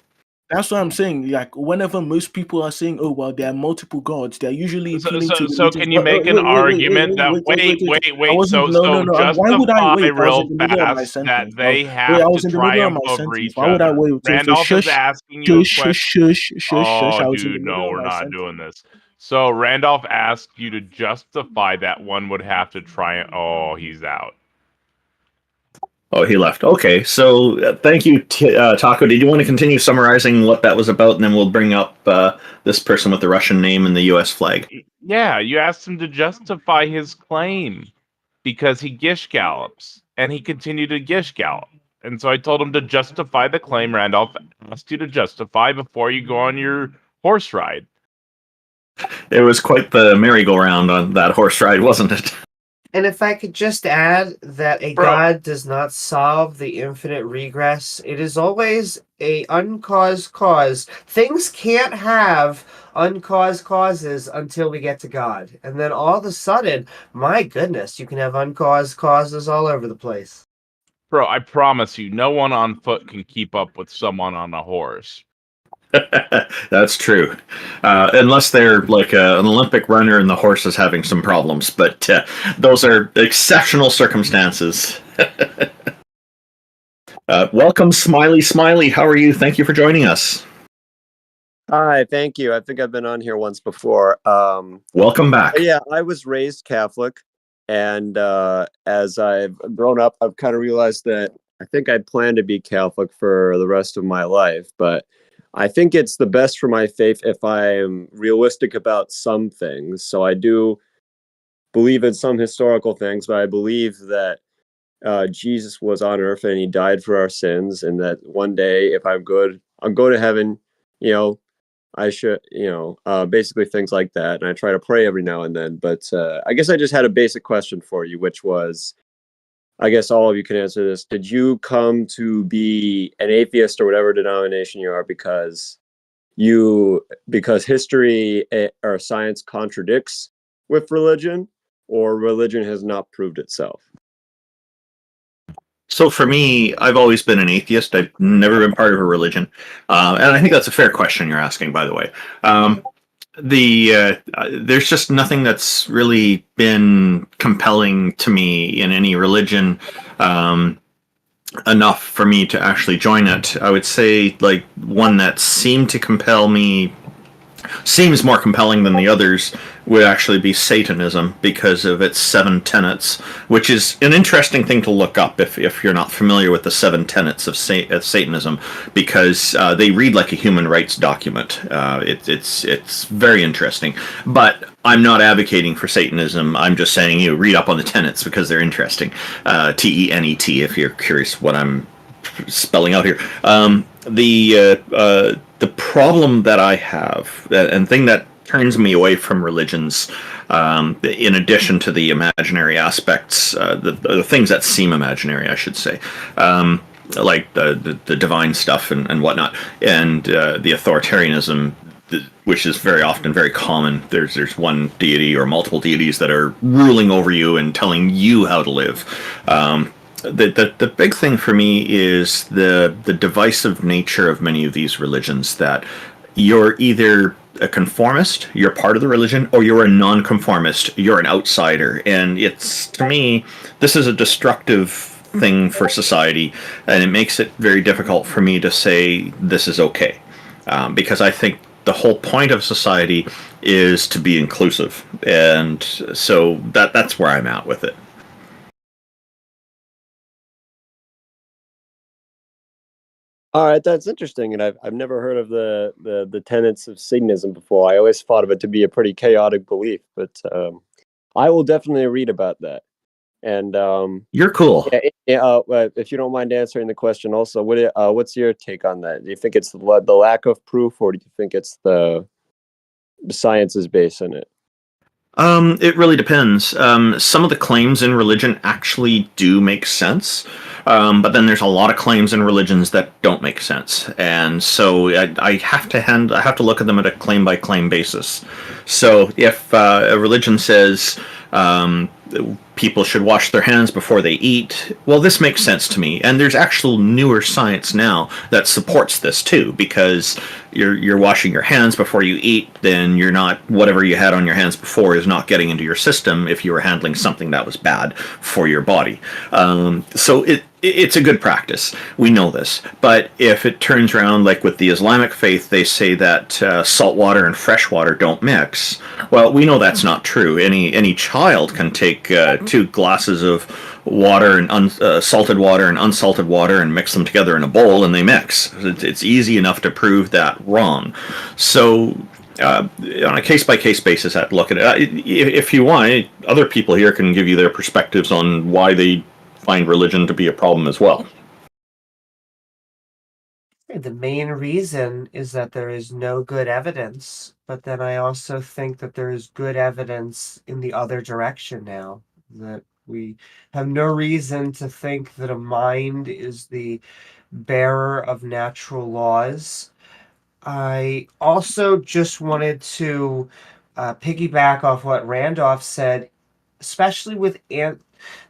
that's what I'm saying. Like, whenever most people are saying, "Oh, well, there are multiple gods," they're usually appealing to So religions. can you make an argument that I wasn't. No. Why would I justify wait? I was in real the middle of my fast that sentence. they Wait, have I to was in the middle of triumph my over sentence. each Why would I other? wait? Randolph is asking you a question. Shush. Oh, I was in the dude, middle no, of we're my not sentence. doing this. So Randolph asked you to justify that one would have to triumph. Oh, he's out. Oh, he left. Okay, so thank you, Taco. Did you want to continue summarizing what that was about, and then we'll bring up this person with the Russian name and the U.S. flag? Yeah, you asked him to justify his claim because he gish gallops, and he continued to gish gallop. And so I told him to justify the claim Randolph asked you to justify before you go on your horse ride. It was quite the merry-go-round on that horse ride, wasn't it? And if I could just add that a Bro. god does not solve the infinite regress, it is always a uncaused cause. Things can't have uncaused causes until we get to God. And then all of a sudden, my goodness, you can have uncaused causes all over the place. Bro, I promise you, no one on foot can keep up with someone on a horse. That's true. Unless they're like an Olympic runner and the horse is having some problems. But those are exceptional circumstances. Welcome, Smiley. How are you? Thank you for joining us. Hi, thank you. I think I've been on here once before. Welcome back. Yeah, I was raised Catholic. And as I've grown up, I've kind of realized that I think I'd plan to be Catholic for the rest of my life. But I think it's the best for my faith if I'm realistic about some things. So I do believe in some historical things, but I believe that Jesus was on earth and he died for our sins, and that one day, if I'm good, I'll go to heaven. You know, I should, basically things like that. And I try to pray every now and then. But I guess I just had a basic question for you, which was, I guess all of you can answer this. Did you come to be an atheist or whatever denomination you are because history or science contradicts with religion, or religion has not proved itself? So for me, I've always been an atheist. I've never been part of a religion. And I think that's a fair question you're asking, by the way. There's just nothing that's really been compelling to me in any religion enough for me to actually join it. I would say like one that seemed to compel me, seems more compelling than the others, would actually be Satanism because of its 7 tenets, which is an interesting thing to look up if you're not familiar with the 7 tenets of Satanism, because they read like a human rights document. It's very interesting. But I'm not advocating for Satanism. I'm just saying read up on the tenets because they're interesting. TENET if you're curious what I'm spelling out here. The problem that I have, and thing that turns me away from religions, in addition to the imaginary aspects, the things that seem imaginary, I should say, like the divine stuff and whatnot, and the authoritarianism, which is very often very common. There's one deity or multiple deities that are ruling over you and telling you how to live. The big thing for me is the divisive nature of many of these religions, that you're either a conformist, you're part of the religion, or you're a non-conformist, you're an outsider. And it's, to me, this is a destructive thing for society, and it makes it very difficult for me to say this is okay. Because I think the whole point of society is to be inclusive. And so that's where I'm at with it. All right, that's interesting, and I've never heard of the tenets of Satanism before. I always thought of it to be a pretty chaotic belief, but I will definitely read about that. And you're cool. If you don't mind answering the question, also, what's your take on that? Do you think it's the lack of proof, or do you think it's the science is based in it? It really depends. Some of the claims in religion actually do make sense. But then there's a lot of claims in religions that don't make sense, and so I have to look at them at a claim by claim basis. So if a religion says people should wash their hands before they eat, well, this makes sense to me. And there's actual newer science now that supports this too, because you're washing your hands before you eat, then you're not, whatever you had on your hands before is not getting into your system if you were handling something that was bad for your body. So it's a good practice. We know this. But if it turns around, like with the Islamic faith, they say that salt water and fresh water don't mix. Well, we know that's not true. Any child can take 2 glasses of water and salted water and unsalted water and mix them together in a bowl, and they mix. It's easy enough to prove that wrong. So on a case-by-case basis, I'd look at it. If you want, other people here can give you their perspectives on why they find religion to be a problem as well. The main reason is that there is no good evidence, but then I also think that there is good evidence in the other direction now, that we have no reason to think that a mind is the bearer of natural laws. I also just wanted to piggyback off what Randolph said, especially with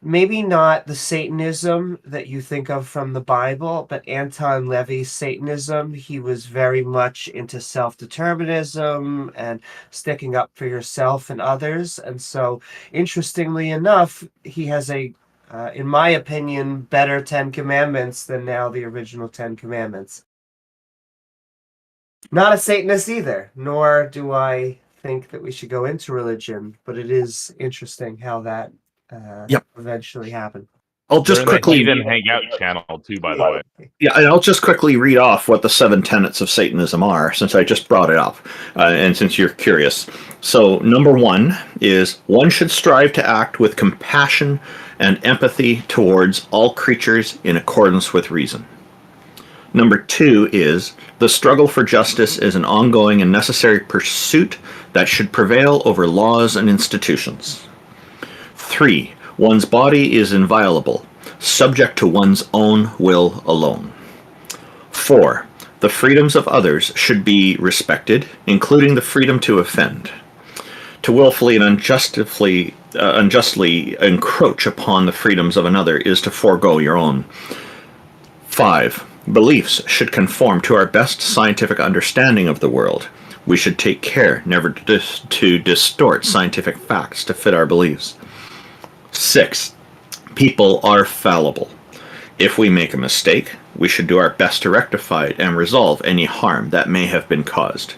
maybe not the Satanism that you think of from the Bible, but Anton LaVey's Satanism. He was very much into self-determinism and sticking up for yourself and others. And so, interestingly enough, he has a, in my opinion, better 10 Commandments than now the original 10 Commandments. Not a Satanist either, nor do I think that we should go into religion, but it is interesting how that eventually happened. I'll just quickly hangout channel too, by the way. Yeah, and I'll just quickly read off what the 7 tenets of Satanism are, since I just brought it up, and since you're curious. So, number 1 is one should strive to act with compassion and empathy towards all creatures in accordance with reason. Number 2 is the struggle for justice is an ongoing and necessary pursuit that should prevail over laws and institutions. 3. One's body is inviolable, subject to one's own will alone. 4. The freedoms of others should be respected, including the freedom to offend. To willfully and unjustly encroach upon the freedoms of another is to forego your own. 5. Beliefs should conform to our best scientific understanding of the world. We should take care never to distort scientific facts to fit our beliefs. 6. People are fallible. If we make a mistake, we should do our best to rectify it and resolve any harm that may have been caused.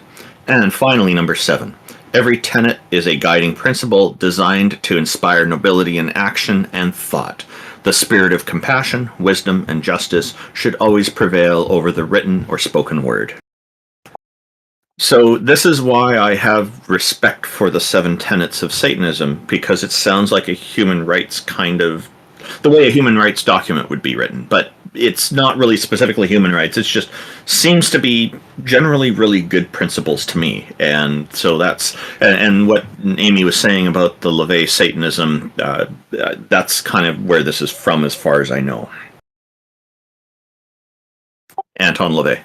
And finally, number 7. Every tenet is a guiding principle designed to inspire nobility in action and thought. The spirit of compassion, wisdom, and justice should always prevail over the written or spoken word. So this is why I have respect for the 7 tenets of Satanism, because it sounds like a human rights kind of, the way a human rights document would be written, but it's not really specifically human rights. It's just seems to be generally really good principles to me. And so that's, and what Amy was saying about the LaVey Satanism, that's kind of where this is from as far as I know. Anton LaVey.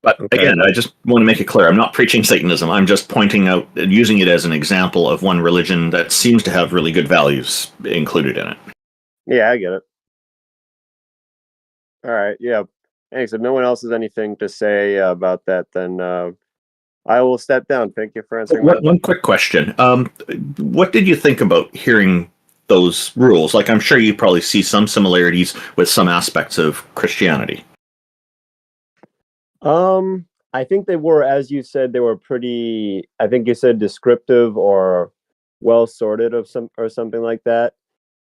But again, I just want to make it clear, I'm not preaching Satanism. I'm just pointing out, using it as an example of one religion that seems to have really good values included in it. Yeah, I get it. All right, yeah. Thanks. If no one else has anything to say about that, then I will step down. Thank you for answering. One quick question. What did you think about hearing those rules? Like, I'm sure you probably see some similarities with some aspects of Christianity. I think they were, as you said, they were pretty, I think you said descriptive or well sorted or something like that.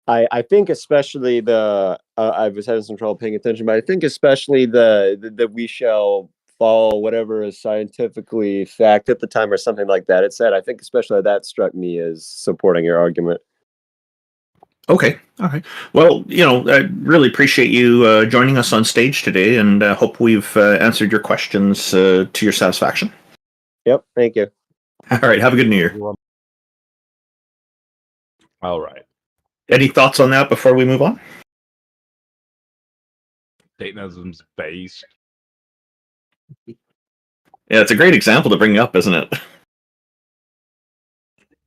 I think especially I was having some trouble paying attention, but I think especially the we shall follow whatever is scientifically fact at the time or something like that it said. I think especially that struck me as supporting your argument. Okay. All right. Well, I really appreciate you joining us on stage today, and hope we've answered your questions to your satisfaction. Yep. Thank you. All right. Have a good New Year. All right. Any thoughts on that before we move on? Satanism's based. Yeah, it's a great example to bring up, isn't it?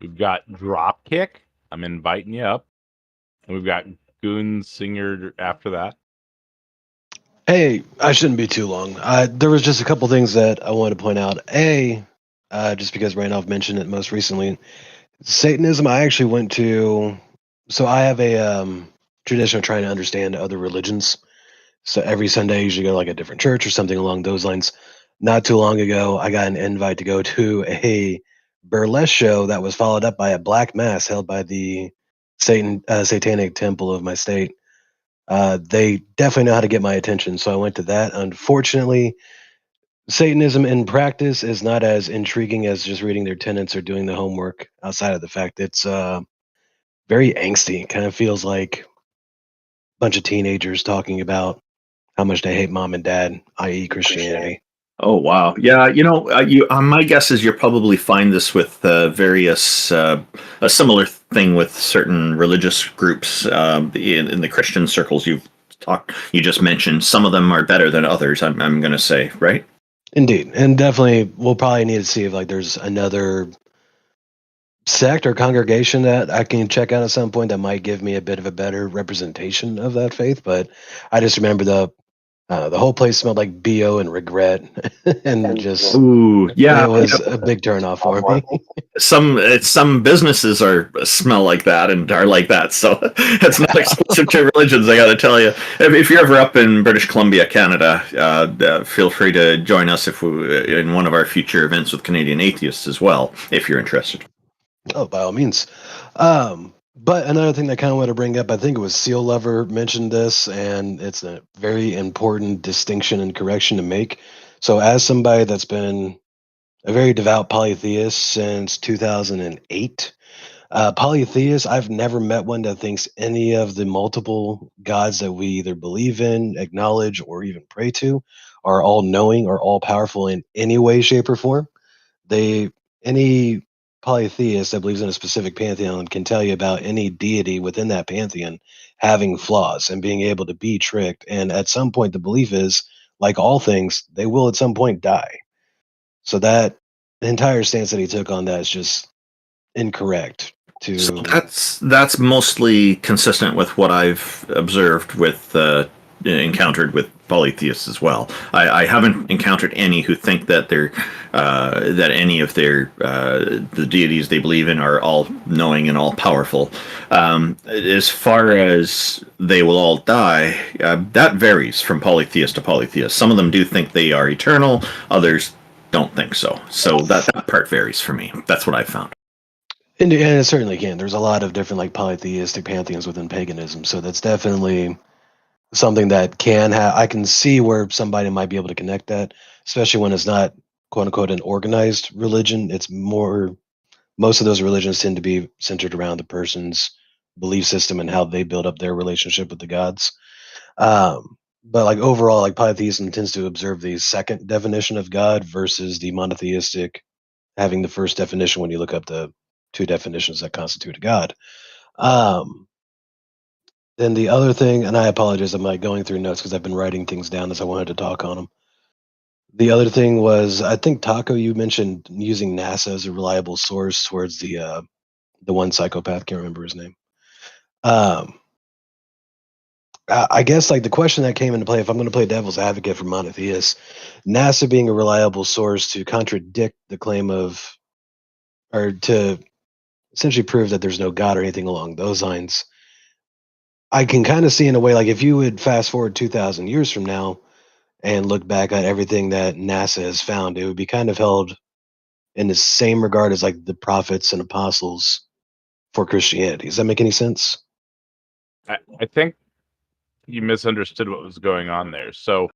We've got Dropkick. I'm inviting you up. And we've got Goonsinhyger after that. Hey, I shouldn't be too long. There was just a couple things that I wanted to point out. Just because Randolph mentioned it most recently, Satanism. I actually went to. So I have a tradition of trying to understand other religions. So every Sunday, I usually go to like a different church or something along those lines. Not too long ago, I got an invite to go to a burlesque show that was followed up by a black mass held by the Satanic Temple of my state. They definitely know how to get my attention, so I went to that. Unfortunately, Satanism in practice is not as intriguing as just reading their tenets or doing the homework. Outside of the fact it's very angsty, kind of feels like a bunch of teenagers talking about how much they hate mom and dad, i.e., Christianity. Oh wow, yeah. My guess is you'll probably find this with various a similar thing with certain religious groups in the Christian circles you just mentioned. Some of them are better than others. I'm going to say, right? Indeed, and definitely we'll probably need to see if like there's another sect or congregation that I can check out at some point that might give me a bit of a better representation of that faith. But I just remember the whole place smelled like BO and regret, and just Ooh, yeah. it was a big turnoff for me. Some businesses smell like that and are like that, so it's not exclusive to religions. I got to tell you, if you're ever up in British Columbia, Canada, feel free to join us in one of our future events with Canadian atheists as well, if you're interested. Oh, by all means. But another thing that I kind of want to bring up, I think it was Seal Lover mentioned this, and it's a very important distinction and correction to make. So, as somebody that's been a very devout polytheist since 2008, polytheist, I've never met one that thinks any of the multiple gods that we either believe in, acknowledge, or even pray to are all knowing or all powerful in any way, shape, or form. Any polytheist that believes in a specific pantheon can tell you about any deity within that pantheon having flaws and being able to be tricked. And at some point, the belief is, like all things, they will at some point die. So that entire stance that he took on that is just incorrect. So that's mostly consistent with what I've observed with encountered with polytheists as well. I haven't encountered any who think that that any of the deities they believe in are all knowing and all powerful. As far as they will all die, that varies from polytheist to polytheist. Some of them do think they are eternal, others don't think so. So that part varies for me. That's what I found. And it certainly can. There's a lot of different like polytheistic pantheons within paganism, so that's definitely something that I can see where somebody might be able to connect that, especially when it's not quote unquote an organized religion. It's most of those religions tend to be centered around the person's belief system and how they build up their relationship with the gods. But like overall, like polytheism tends to observe the second definition of God versus the monotheistic having the first definition when you look up the two definitions that constitute a god. Then the other thing, and I apologize, I'm like going through notes because I've been writing things down as I wanted to talk on them. The other thing was, I think Taco, you mentioned using NASA as a reliable source towards the one psychopath. Can't remember his name. I guess like the question that came into play, if I'm going to play devil's advocate for monotheists, NASA being a reliable source to contradict the claim of, or to essentially prove that there's no God or anything along those lines. I can kind of see in a way, like if you would fast forward 2,000 years from now and look back at everything that NASA has found, it would be kind of held in the same regard as like the prophets and apostles for Christianity. Does that make any sense? I think you misunderstood what was going on there. So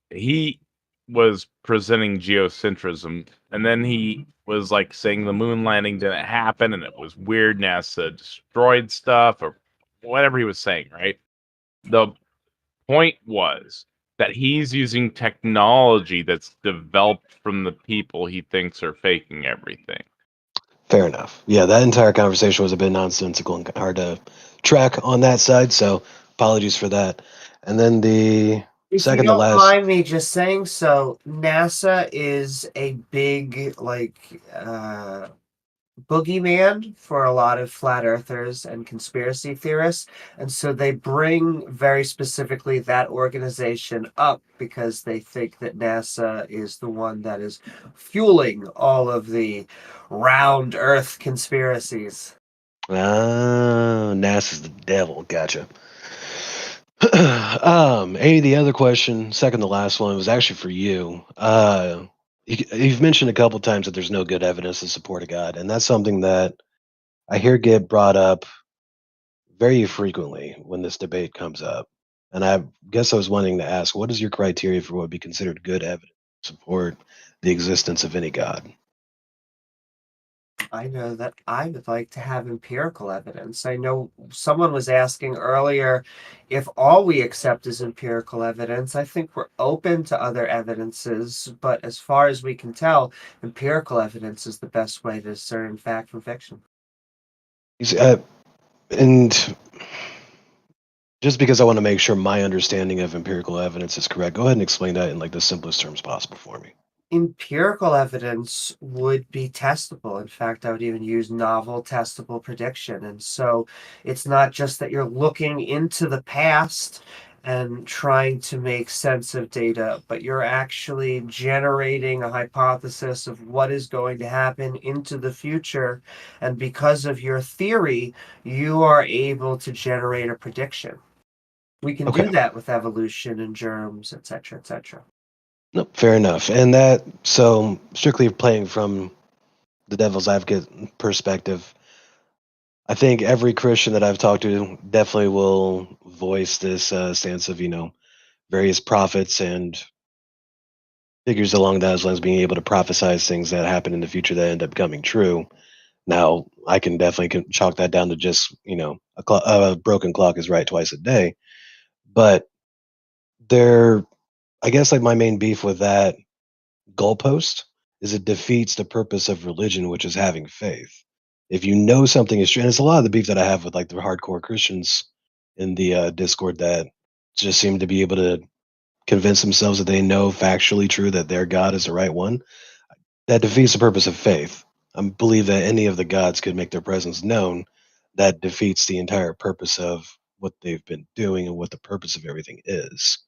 he was presenting geocentrism, and then he was like saying the moon landing didn't happen and it was weird, NASA destroyed stuff or whatever he was saying, right? The point was that he's using technology that's developed from the people he thinks are faking everything. Fair enough. Yeah, that entire conversation was a bit nonsensical and hard to track on that side, so apologies for that. And then the If second you to don't last. mind me just saying so, NASA is a big boogeyman for a lot of flat earthers and conspiracy theorists, and so they bring very specifically that organization up because they think that NASA is the one that is fueling all of the round earth conspiracies. NASA's the devil. Gotcha. Amy, the other question, second to last one, was actually for you. You've mentioned a couple times that there's no good evidence to support a God, and that's something that I hear get brought up very frequently when this debate comes up. And I guess I was wanting to ask, what is your criteria for what would be considered good evidence to support the existence of any God? I know that I would like to have empirical evidence. I know someone was asking earlier if all we accept is empirical evidence. I think we're open to other evidences, but as far as we can tell, empirical evidence is the best way to discern fact from fiction. And just because I want to make sure my understanding of empirical evidence is correct, go ahead and explain that in like the simplest terms possible for me. Empirical evidence would be testable. In fact, I would even use novel testable prediction. And so it's not just that you're looking into the past and trying to make sense of data, but you're actually generating a hypothesis of what is going to happen into the future. And because of your theory, you are able to generate a prediction. We can do that with evolution and germs, etc., etc. No, fair enough. And that, so strictly playing from the devil's advocate perspective, I think every Christian that I've talked to definitely will voice this stance of, various prophets and figures along those lines being able to prophesize things that happen in the future that end up coming true. Now, I can definitely chalk that down to just, a broken clock is right twice a day. But I guess like my main beef with that goalpost is it defeats the purpose of religion, which is having faith. If you know something is true, and it's a lot of the beef that I have with like the hardcore Christians in the Discord that just seem to be able to convince themselves that they know factually true that their God is the right one. That defeats the purpose of faith. I believe that any of the gods could make their presence known. That defeats the entire purpose of what they've been doing and what the purpose of everything is.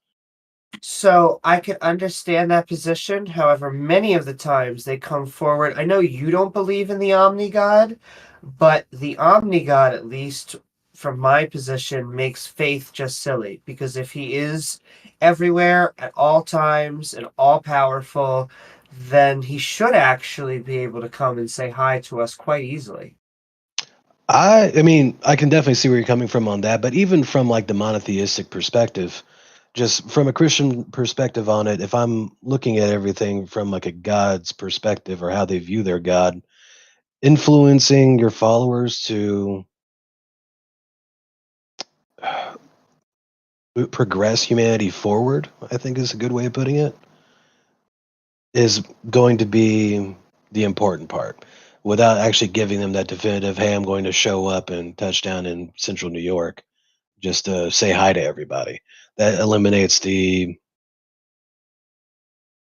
So I can understand that position. However, many of the times they come forward. I know you don't believe in the Omni God, but the Omni God, at least from my position, makes faith just silly. Because if he is everywhere at all times and all powerful, then he should actually be able to come and say hi to us quite easily. I mean, I can definitely see where you're coming from on that, but even from like the monotheistic perspective, just from a Christian perspective on it, if I'm looking at everything from like a God's perspective or how they view their God, influencing your followers to progress humanity forward, I think is a good way of putting it, is going to be the important part without actually giving them that definitive, hey, I'm going to show up and touch down in central New York just to say hi to everybody. That eliminates the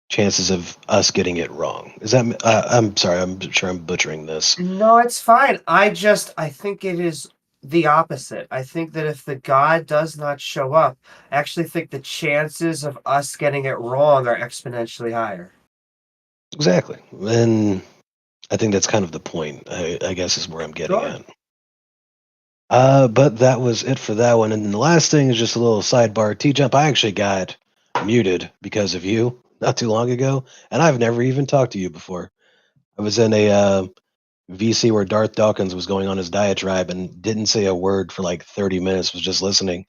chances of us getting it wrong. Is that I'm sorry, I'm sure I'm butchering this. No, it's fine. I think it is the opposite. I think that if the God does not show up, I actually think the chances of us getting it wrong are exponentially higher. Exactly. And I think that's kind of the point, I guess is where I'm getting Sure. at. But that was it for that one. And then the last thing is just a little sidebar. TJump, I actually got muted because of you not too long ago, and I've never even talked to you before. I was in a VC where Darth Dawkins was going on his diatribe and didn't say a word for like 30 minutes, was just listening.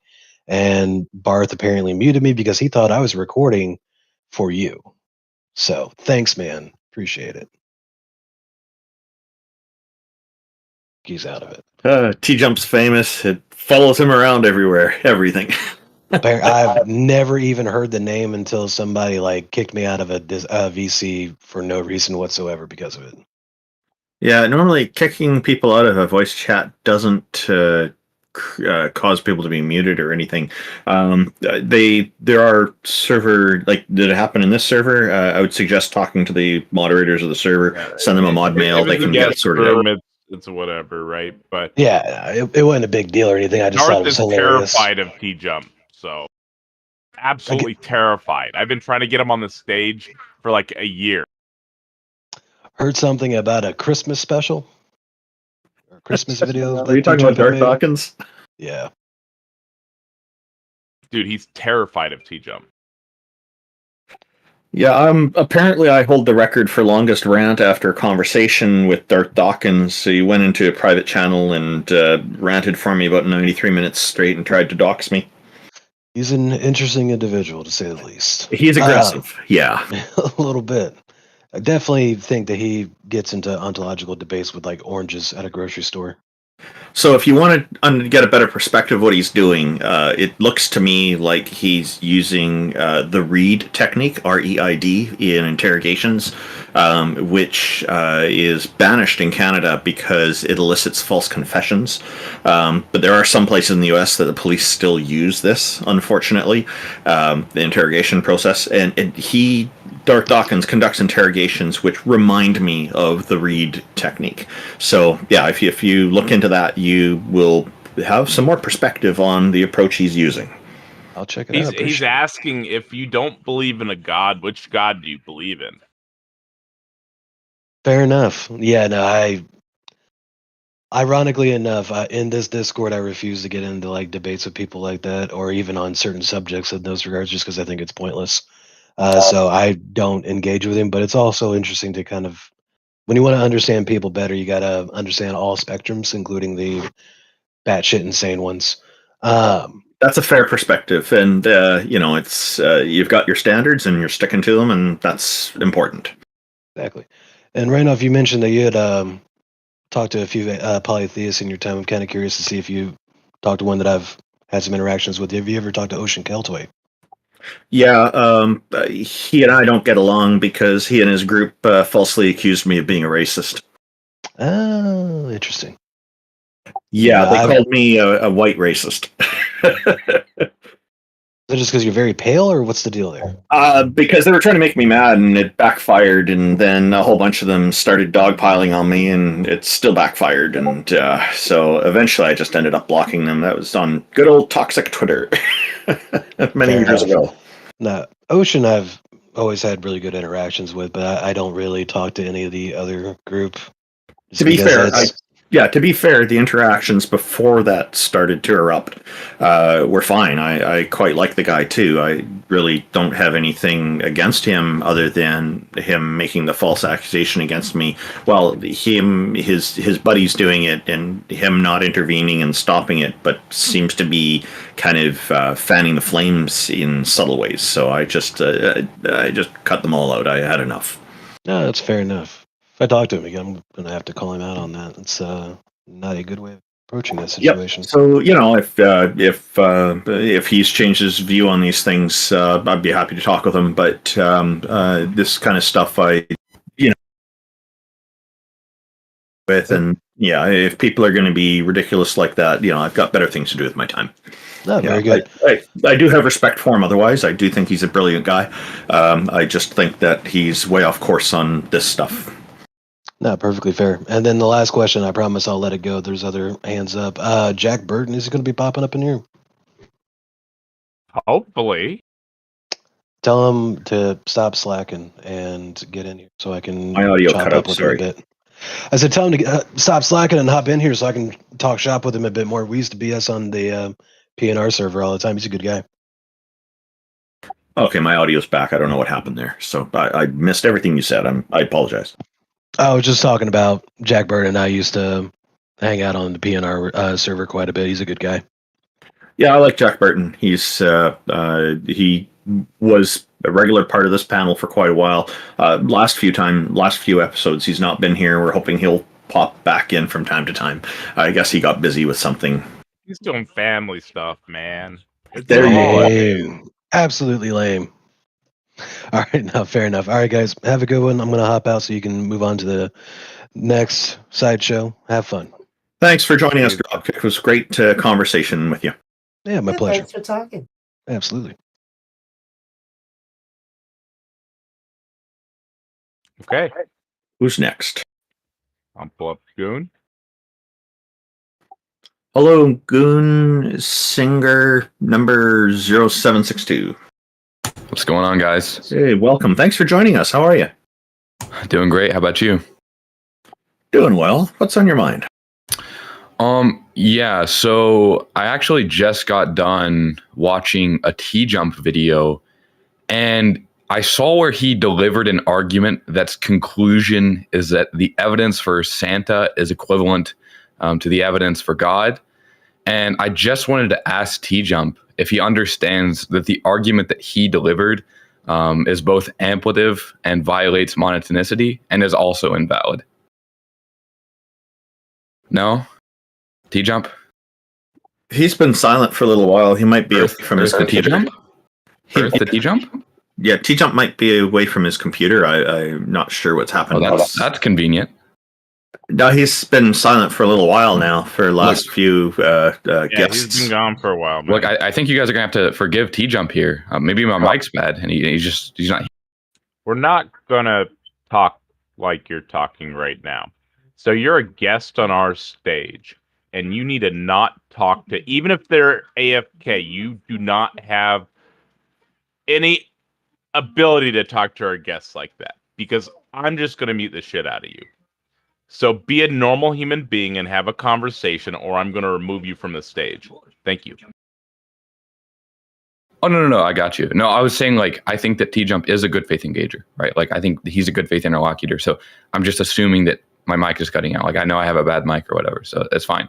And Barth apparently muted me because he thought I was recording for you. So thanks, man. Appreciate it. He's out of it. T-Jump's famous. It follows him around everywhere. Everything. I've never even heard the name until somebody like kicked me out of a VC for no reason whatsoever because of it. Yeah, normally kicking people out of a voice chat doesn't cause people to be muted or anything. There are server, like, did it happen in this server? I would suggest talking to the moderators of the server, send them a mod mail, they can get it sorted out. It's whatever, right? But yeah, it wasn't a big deal or anything. I just thought it was hilarious. Terrified of TJump, so absolutely terrified. I've been trying to get him on the stage for like a year. Heard something about a Christmas special or Christmas videos. Are you talking about Darth Dawkins? Yeah. Dude, he's terrified of TJump. Yeah, apparently I hold the record for longest rant after a conversation with Darth Dawkins. So he went into a private channel and ranted for me about 93 minutes straight and tried to dox me. He's an interesting individual, to say the least. He's aggressive, yeah. A little bit. I definitely think that he gets into ontological debates with like oranges at a grocery store. So if you want to get a better perspective of what he's doing, it looks to me like he's using the read technique, R-E-I-D, in interrogations, which is banished in Canada because it elicits false confessions. But there are some places in the US that the police still use this, unfortunately, the interrogation process. And Darth Dawkins conducts interrogations which remind me of the read technique. So yeah, if you look into that, you will have some more perspective on the approach he's using. I'll check it out. He's asking, if you don't believe in a god, which god do you believe in? Fair enough. Yeah, no, ironically enough, in this Discord, I refuse to get into like debates with people like that, or even on certain subjects in those regards, just because I think it's pointless. So I don't engage with him, but it's also interesting to kind of, when you want to understand people better, you got to understand all spectrums, including the batshit insane ones. That's a fair perspective, and it's you've got your standards and you're sticking to them, and that's important. Exactly. And Randolph, you mentioned that you had talked to a few polytheists in your time. I'm kind of curious to see if you talked to one that I've had some interactions with. Have you ever talked to Ocean Keltoi? Yeah, he and I don't get along because he and his group falsely accused me of being a racist. Oh, interesting. Yeah, they called me a white racist. Is it just because you're very pale, or what's the deal there? Because they were trying to make me mad, and it backfired, and then a whole bunch of them started dogpiling on me, and it still backfired, and so eventually I just ended up blocking them. That was on good old toxic Twitter many years ago. No, Ocean I've always had really good interactions with, but I don't really talk to any of the other group. To be fair, to be fair, the interactions before that started to erupt were fine. I quite like the guy too. I really don't have anything against him other than him making the false accusation against me. Well, his buddies doing it and him not intervening and stopping it, but seems to be kind of fanning the flames in subtle ways. So I just cut them all out. I had enough. No, that's fair enough. If I talk to him again, I'm going to have to call him out on that. It's not a good way of approaching that situation. Yep. So if he's changed his view on these things, I'd be happy to talk with him. But this kind of stuff, if people are going to be ridiculous like that, I've got better things to do with my time. No, very good. I do have respect for him. Otherwise, I do think he's a brilliant guy. I just think that he's way off course on this stuff. No, perfectly fair. And then the last question, I promise I'll let it go. There's other hands up. Jack Burton, is he going to be popping up in here? Hopefully. Tell him to stop slacking and get in here so I can my audio chop cut up out, with sorry. him a bit. I said tell him to stop slacking and hop in here so I can talk shop with him a bit more. We used to BS on the PNR server all the time. He's a good guy. Okay, my audio's back. I don't know what happened there. So I missed everything you said. I apologize. I was just talking about Jack Burton. I used to hang out on the PNR server quite a bit. He's a good guy. Yeah, I like Jack Burton. He was a regular part of this panel for quite a while. Last few episodes, he's not been here. We're hoping he'll pop back in from time to time. I guess he got busy with something. He's doing family stuff, man. Lame. Absolutely lame. All right, no, fair enough. All right, guys, have a good one. I'm going to hop out so you can move on to the next sideshow. Have fun. Thanks for joining us, Rob. It was great conversation with you. Yeah, my pleasure. Thanks for talking. Absolutely. Okay. Who's next? I'll pull up Goon. Hello, Goon Singer number 0762. What's going on, guys? Hey, welcome. Thanks for joining us. How are you? Doing great. How about you? Doing well. What's on your mind? Yeah, so I actually just got done watching a TJump video, and I saw where he delivered an argument that's conclusion is that the evidence for Santa is equivalent to the evidence for God. And I just wanted to ask TJump if he understands that the argument that he delivered is both amplative and violates monotonicity and is also invalid. No? TJump? He's been silent for a little while. He might be away from his computer. TJump? The TJump? Yeah, TJump might be away from his computer. I'm not sure what's happened. Oh, that's convenient. No, he's been silent for a little while now. For the last few guests, He's been gone for a while. Man. Look, I think you guys are gonna have to forgive TJump here. Maybe my mic's bad, and he's not. We're not gonna talk like you're talking right now. So you're a guest on our stage, and you need to not talk to, even if they're AFK, you do not have any ability to talk to our guests like that, because I'm just going to mute the shit out of you. So be a normal human being and have a conversation, or I'm going to remove you from the stage. Thank you. Oh, no, I got you. No, I was saying, like, I think that TJump is a good faith engager, right? Like, I think he's a good faith interlocutor. So I'm just assuming that my mic is cutting out. Like, I know I have a bad mic or whatever, so it's fine.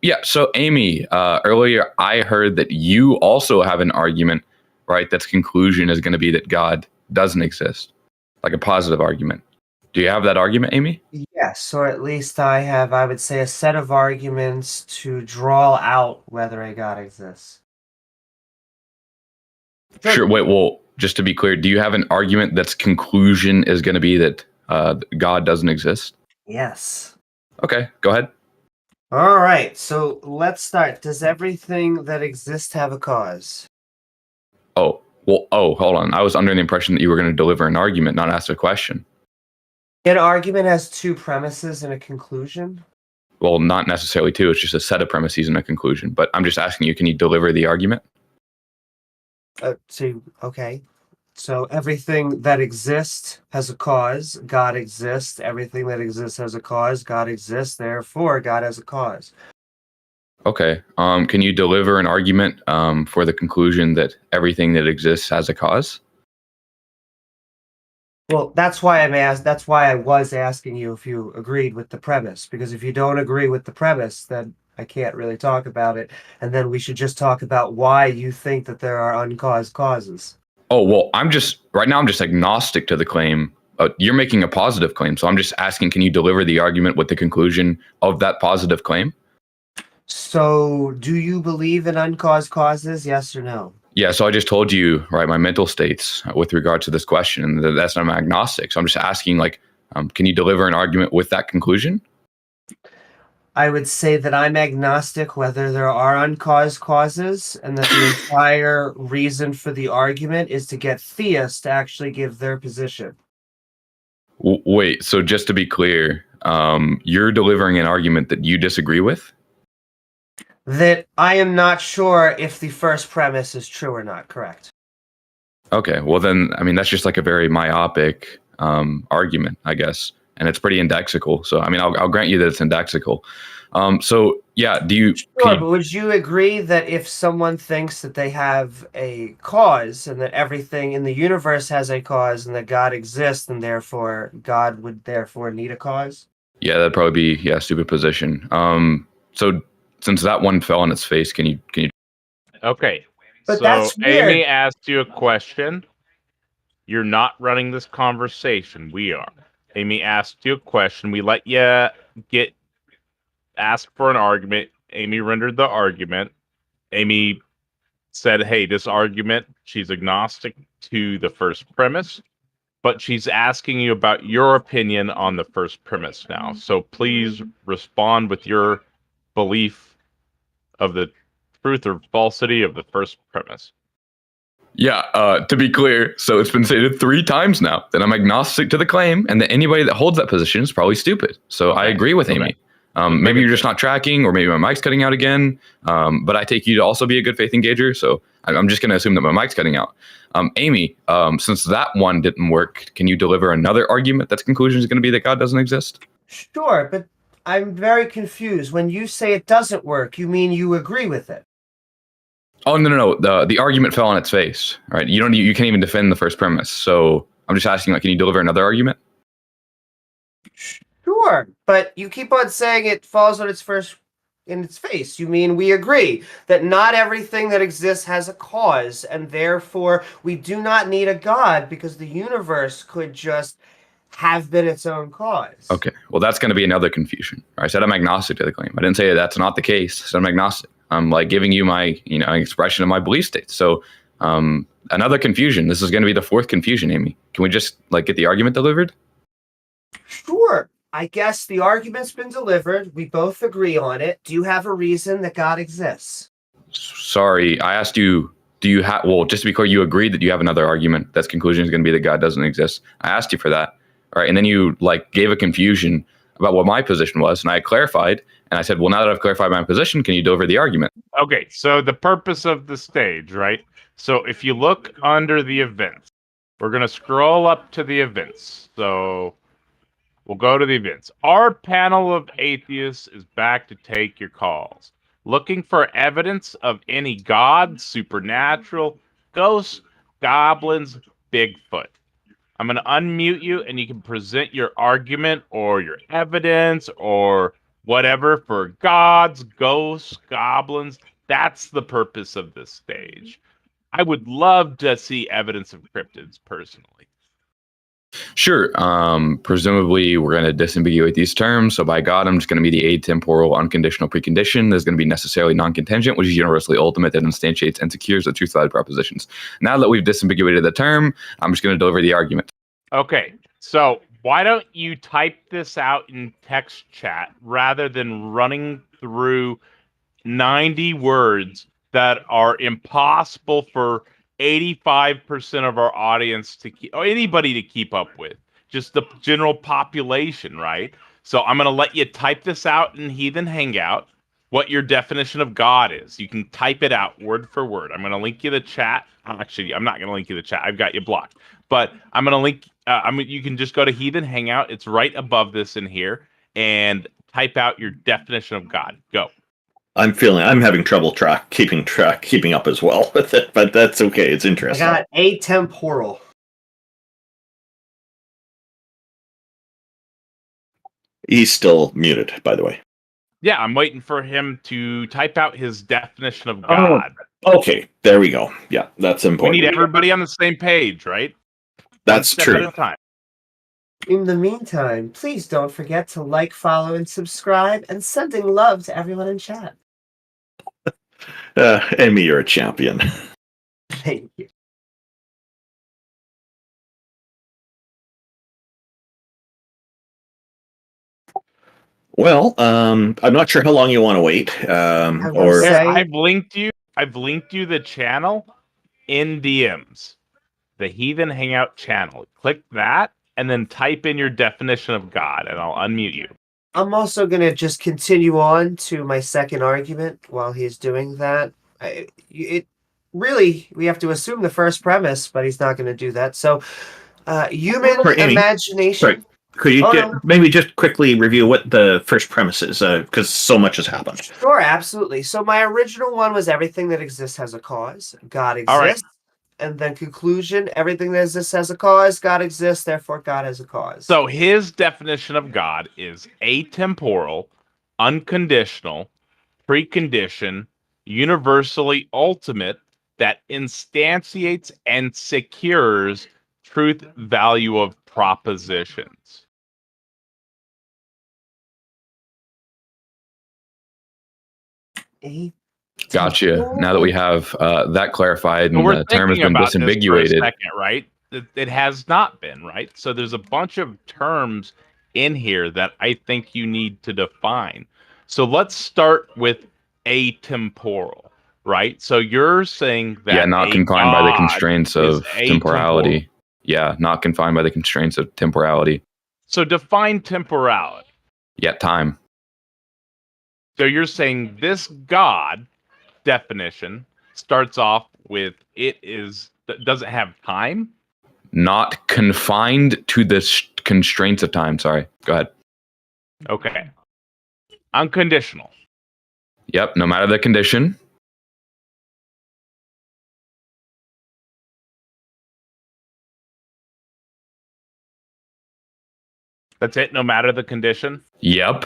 Yeah, so Amy, earlier I heard that you also have an argument, right? That's conclusion is going to be that God doesn't exist, like a positive argument. Do you have that argument, Amy? Yes, or at least I have, I would say, a set of arguments to draw out whether a God exists. Sure. Wait, well, just to be clear, do you have an argument that's conclusion is going to be that God doesn't exist? Yes. Okay, go ahead. All right, so let's start. Does everything that exists have a cause? Oh, hold on. I was under the impression that you were going to deliver an argument, not ask a question. An argument has two premises and a conclusion? Well, not necessarily two. It's just a set of premises and a conclusion. But I'm just asking you, can you deliver the argument? Okay. So everything that exists has a cause. God exists. Everything that exists has a cause. God exists. Therefore, God has a cause. Okay. Can you deliver an argument for the conclusion that everything that exists has a cause? Well, that's why that's why I was asking you if you agreed with the premise. Because if you don't agree with the premise, then I can't really talk about it. And then we should just talk about why you think that there are uncaused causes. Oh, well, right now I'm just agnostic to the claim. You're making a positive claim. So I'm just asking, can you deliver the argument with the conclusion of that positive claim? So do you believe in uncaused causes? Yes or no? Yeah, so I just told you, right, my mental states with regard to this question, and that's I'm agnostic. So I'm just asking, like, can you deliver an argument with that conclusion? I would say that I'm agnostic whether there are uncaused causes, and that the entire reason for the argument is to get theists to actually give their position. Wait, so just to be clear, you're delivering an argument that you disagree with? That I am not sure if the first premise is true or not, correct? Okay, well then, I mean, that's just like a very myopic argument, I guess. And it's pretty indexical. So, I mean, I'll grant you that it's indexical. So, yeah, Sure, but would you agree that if someone thinks that they have a cause and that everything in the universe has a cause and that God exists and therefore God would therefore need a cause? Yeah, that'd probably be, a stupid position. So, since that one fell on its face, can you? Okay. But so that's weird. Amy asked you a question. You're not running this conversation. We are. Amy asked you a question. We let you ask for an argument. Amy rendered the argument. Amy said, hey, this argument, she's agnostic to the first premise, but she's asking you about your opinion on the first premise now. So please respond with your belief of the truth or falsity of the first premise. Yeah, to be clear, so it's been stated 3 times now that I'm agnostic to the claim, and that anybody that holds that position is probably stupid. So I agree with Amy. Maybe you're just not tracking, or maybe my mic's cutting out again. But I take you to also be a good faith engager, so I'm just going to assume that my mic's cutting out. Amy, since that one didn't work, can you deliver another argument that's conclusion is going to be that God doesn't exist? Sure, but I'm very confused. When you say it doesn't work, you mean you agree with it? Oh, no. The argument fell on its face, right? You can't even defend the first premise. So I'm just asking, like, can you deliver another argument? Sure, but you keep on saying it falls on its face. You mean we agree that not everything that exists has a cause, and therefore we do not need a God because the universe could just have been its own cause. Okay, well, that's going to be another confusion. I said I'm agnostic to the claim. I didn't say that's not the case. I said I'm agnostic. I'm like giving you my, expression of my belief state. So another confusion. This is going to be the 4th confusion, Amy. Can we just get the argument delivered? Sure. I guess the argument's been delivered. We both agree on it. Do you have a reason that God exists? Sorry, I asked you, do you have, well, just to be clear, you agreed that you have another argument that's conclusion is going to be that God doesn't exist. I asked you for that. All right. And then you gave a confusion about what my position was. And I clarified. And I said, well, now that I've clarified my position, can you deliver the argument? Okay. So the purpose of the stage, right? So if you look under the events, we're going to scroll up to the events. So we'll go to the events. Our panel of atheists is back to take your calls. Looking for evidence of any god, supernatural, ghosts, goblins, Bigfoot. I'm going to unmute you, and you can present your argument or your evidence or whatever for gods, ghosts, goblins. That's the purpose of this stage. I would love to see evidence of cryptids personally. Sure. Presumably, we're going to disambiguate these terms. So by God, I'm just going to be the atemporal unconditional precondition. There's going to be necessarily non-contingent, which is universally ultimate that instantiates and secures the truth-valid propositions. Now that we've disambiguated the term, I'm just going to deliver the argument. Okay. So why don't you type this out in text chat rather than running through 90 words that are impossible for 85% of our audience to keep, or anybody to keep up with, just the general population, right? So I'm going to let you type this out in Heathen Hangout, what your definition of God is. You can type it out word for word. I'm going to link you the chat. Actually, I'm not going to link you the chat. I've got you blocked. But I'm going to link, you can just go to Heathen Hangout. It's right above this in here, and type out your definition of God. Go. I'm having trouble keeping up as well with it, but that's okay. It's interesting. I got atemporal. He's still muted, by the way. Yeah, I'm waiting for him to type out his definition of God. Oh, okay, there we go. Yeah, that's important. We need everybody on the same page, right? That's One step true. at a time. In the meantime, please don't forget to like, follow, and subscribe, and sending love to everyone in chat. Amy, you're a champion. Thank you. Well, I'm not sure how long you want to wait. I've linked you the channel in DMs. The Heathen Hangout channel. Click that and then type in your definition of God, and I'll unmute you. I'm also going to just continue on to my second argument while he's doing that. We have to assume the first premise, but he's not going to do that. So, human imagination. Sorry. Could you maybe just quickly review what the first premise is, because so much has happened. Sure, absolutely. So my original one was everything that exists has a cause. God exists. All right. And then conclusion, everything that exists has a cause. God exists, therefore God has a cause. So his definition of God is atemporal, unconditional, precondition, universally ultimate, that instantiates and secures truth value of propositions. Gotcha. Now that we have that clarified and the term has been disambiguated. Second, right? it has not been, right? So there's a bunch of terms in here that I think you need to define. So let's start with atemporal, right? So you're saying that Yeah, not a confined by the god constraints is of atemporal. temporality. Yeah, not confined by the constraints of temporality. So define temporality. Yeah, time. So you're saying this god definition starts off with doesn't have time? Not confined to the constraints of time. Sorry. Go ahead. Okay. Unconditional. Yep, no matter the condition. That's it, no matter the condition? Yep.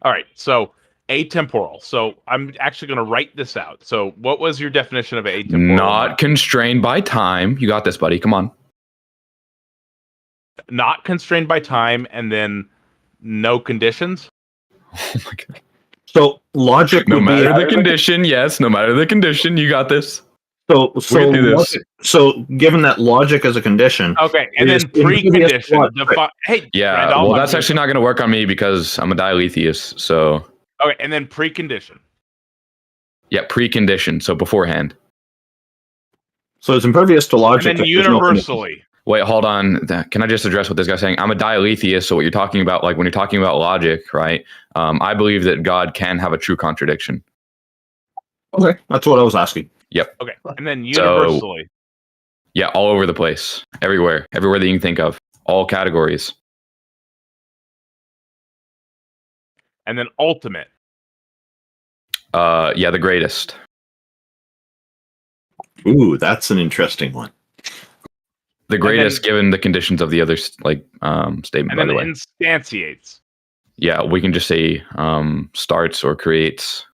All right, so atemporal. So I'm actually going to write this out. So what was your definition of atemporal? Not constrained by time. You got this, buddy. Come on. Not constrained by time, and then no conditions? Oh my God. So logic No would matter be the condition, yes. No matter the condition, you got this. so can do this. so given that logic is a condition. Okay, and it then is impervious to precondition. logic. Hey, Yeah, Randolph, well, I'm that's gonna- actually not going to work on me because I'm a dialetheist. So, Okay, and then precondition. yeah, precondition. So beforehand. So it's impervious to And logic. then if there's no conditions. universally. Wait, hold on. Can I just address what this guy's saying? I'm a dialetheist. So what you're talking about, like when you're talking about logic, right? I believe that God can have a true contradiction. Okay, that's what I was asking. Yep. Okay, and then So- universally. Yeah, all over the place, everywhere that you can think of, all categories. And then ultimate. Yeah, the greatest. Ooh, that's an interesting one. The greatest given the conditions of the other statement, And by then the way. instantiates. Yeah, we can just say starts or creates.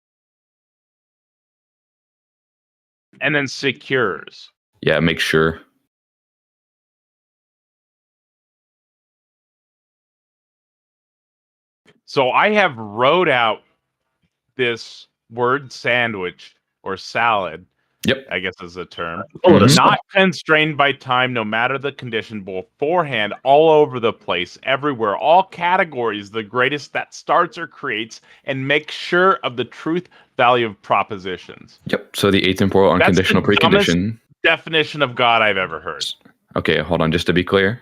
And then secures. Yeah, make sure. So I have wrote out this word sandwich or salad. Yep. I guess is a term. Oh, it is. Not constrained by time, no matter the condition, beforehand, all over the place, everywhere, all categories, the greatest that starts or creates, and makes sure of the truth value of propositions. Yep. So the atemporal That's unconditional the dumbest precondition. definition of God I've ever heard. Okay, hold on. Just to be clear,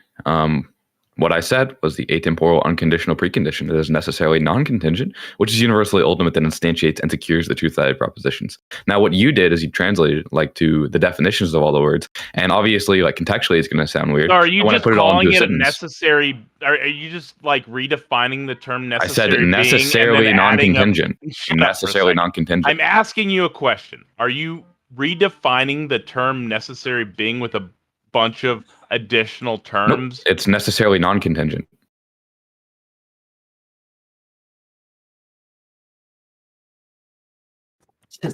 what I said was the atemporal unconditional precondition that is necessarily non-contingent, which is universally ultimate that instantiates and secures the truth-value propositions. Now, what you did is you translated like to the definitions of all the words, and obviously, like contextually, it's going to sound weird. So are you I wanna just put it all calling into it a sentence. necessary? Are you just like redefining the term I necessary? said necessarily being and then adding non-contingent. Shut up for a Necessarily second. non-contingent. I'm asking you a question. Are you redefining the term necessary being with a bunch of additional Nope, terms? it's necessarily non-contingent. I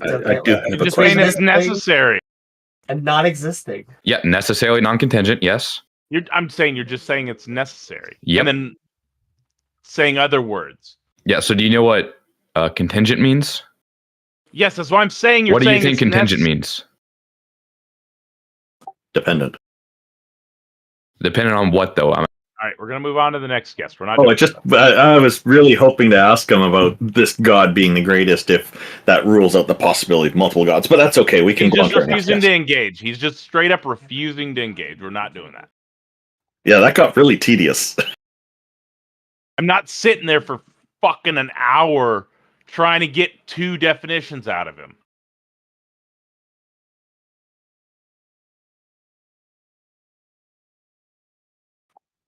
do have You're a just saying question. it's necessary. And not existing. Yeah, necessarily non-contingent. Yes. I'm saying you're just saying it's necessary. Yep. And then saying other words. Yeah. So do you know what contingent means? Yes, that's what I'm saying. You're What do you saying think it's contingent means? Dependent. Depending on what, though? All right, we're gonna move on to the next guest. We're not. Oh, doing I was really hoping to ask him about this God being the greatest if that rules out the possibility of multiple gods, but that's okay. We can He's go on just to our next refusing guest. to engage. He's just straight up refusing to engage. We're not doing that. Yeah, that got really tedious. I'm not sitting there for fucking an hour trying to get two definitions out of him.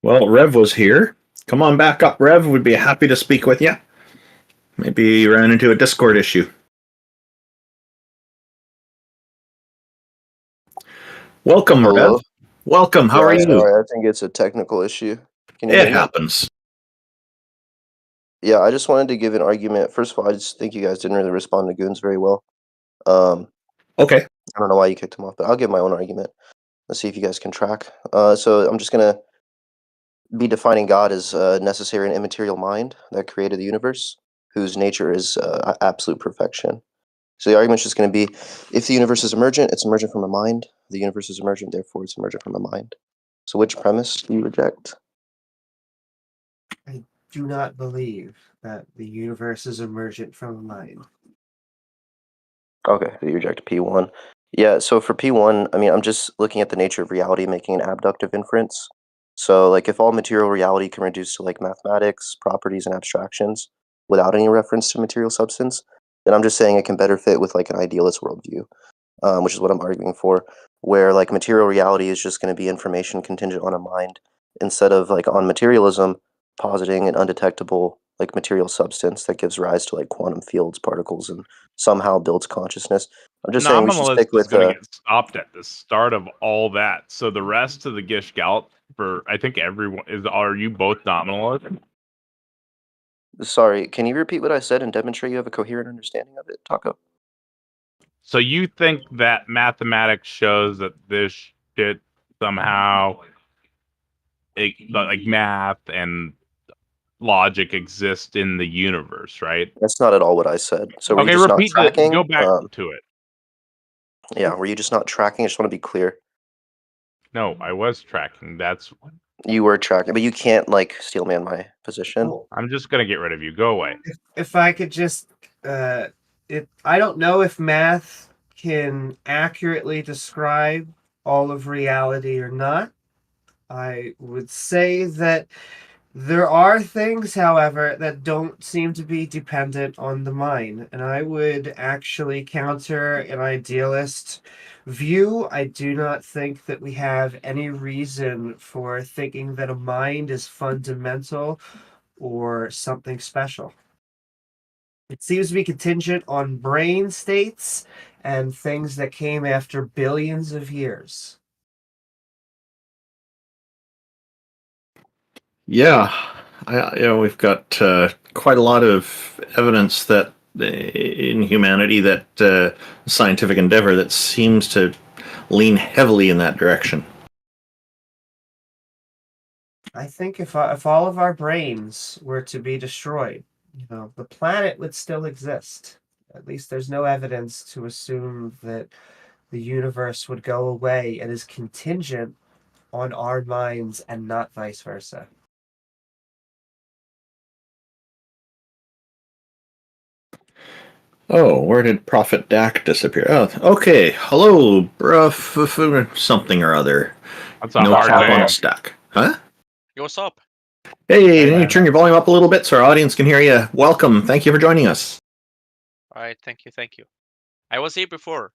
Well, Rev was here. Come on back up, Rev. We'd be happy to speak with you. Maybe you ran into a Discord issue. Welcome, Hello? Rev. Welcome. How are you? Sorry, I think it's a technical issue. Can you hear It me? happens. Yeah, I just wanted to give an argument. First of all, I just think you guys didn't really respond to Goons very well. Okay. I don't know why you kicked him off, but I'll give my own argument. Let's see if you guys can track. So I'm just going to be defining God as a necessary and immaterial mind that created the universe, whose nature is absolute perfection. So the argument's just going to be, if the universe is emergent, it's emergent from a mind The universe is emergent, therefore it's emergent from a mind. So which premise do you reject? I do not believe that the universe is emergent from a mind. Okay, you reject P1. Yeah, so for P1, I mean, I'm just looking at the nature of reality, making an abductive inference. So, like, if all material reality can reduce to, like, mathematics, properties, and abstractions without any reference to material substance, then I'm just saying it can better fit with, like, an idealist worldview, which is what I'm arguing for, where, like, material reality is just going to be information contingent on a mind, instead of, like, on materialism, positing an undetectable, like, material substance that gives rise to, like, quantum fields, particles, and somehow builds consciousness. I'm just saying we should Nominalist stick is with going to get stopped at the start of all that. So the rest of the Gish Galt, for I think everyone is. Are you both nominalists? Sorry, can you repeat what I said and demonstrate you have a coherent understanding of it, Taco? So you think that mathematics shows that this shit somehow, like math and logic exist in the universe, right? That's not at all what I said. So were you Okay, just not repeat tracking? go back to it. Yeah, were you just not tracking? I just want to be clear. No, I was tracking. That's You were tracking, but you can't, like, steel man my position. Well, I'm just gonna get rid of you. Go away. if I could just, I don't know if math can accurately describe all of reality or not. I would say that there are things, however, that don't seem to be dependent on the mind, and I would actually counter an idealist view. I do not think that we have any reason for thinking that a mind is fundamental or something special. It seems to be contingent on brain states and things that came after billions of years. Yeah, we've got quite a lot of evidence that in humanity that scientific endeavor that seems to lean heavily in that direction. I think if all of our brains were to be destroyed, the planet would still exist. At least there's no evidence to assume that the universe would go away and is contingent on our minds and not vice versa. Oh, where did Prophet Dak disappear? Oh, okay. Hello, bruh, something or other. That's a hard name. NoCapOnAStack. Huh? Yo, what's up? Hey, can you turn your volume up a little bit so our audience can hear you? Welcome. Thank you for joining us. All right, thank you. I was here before.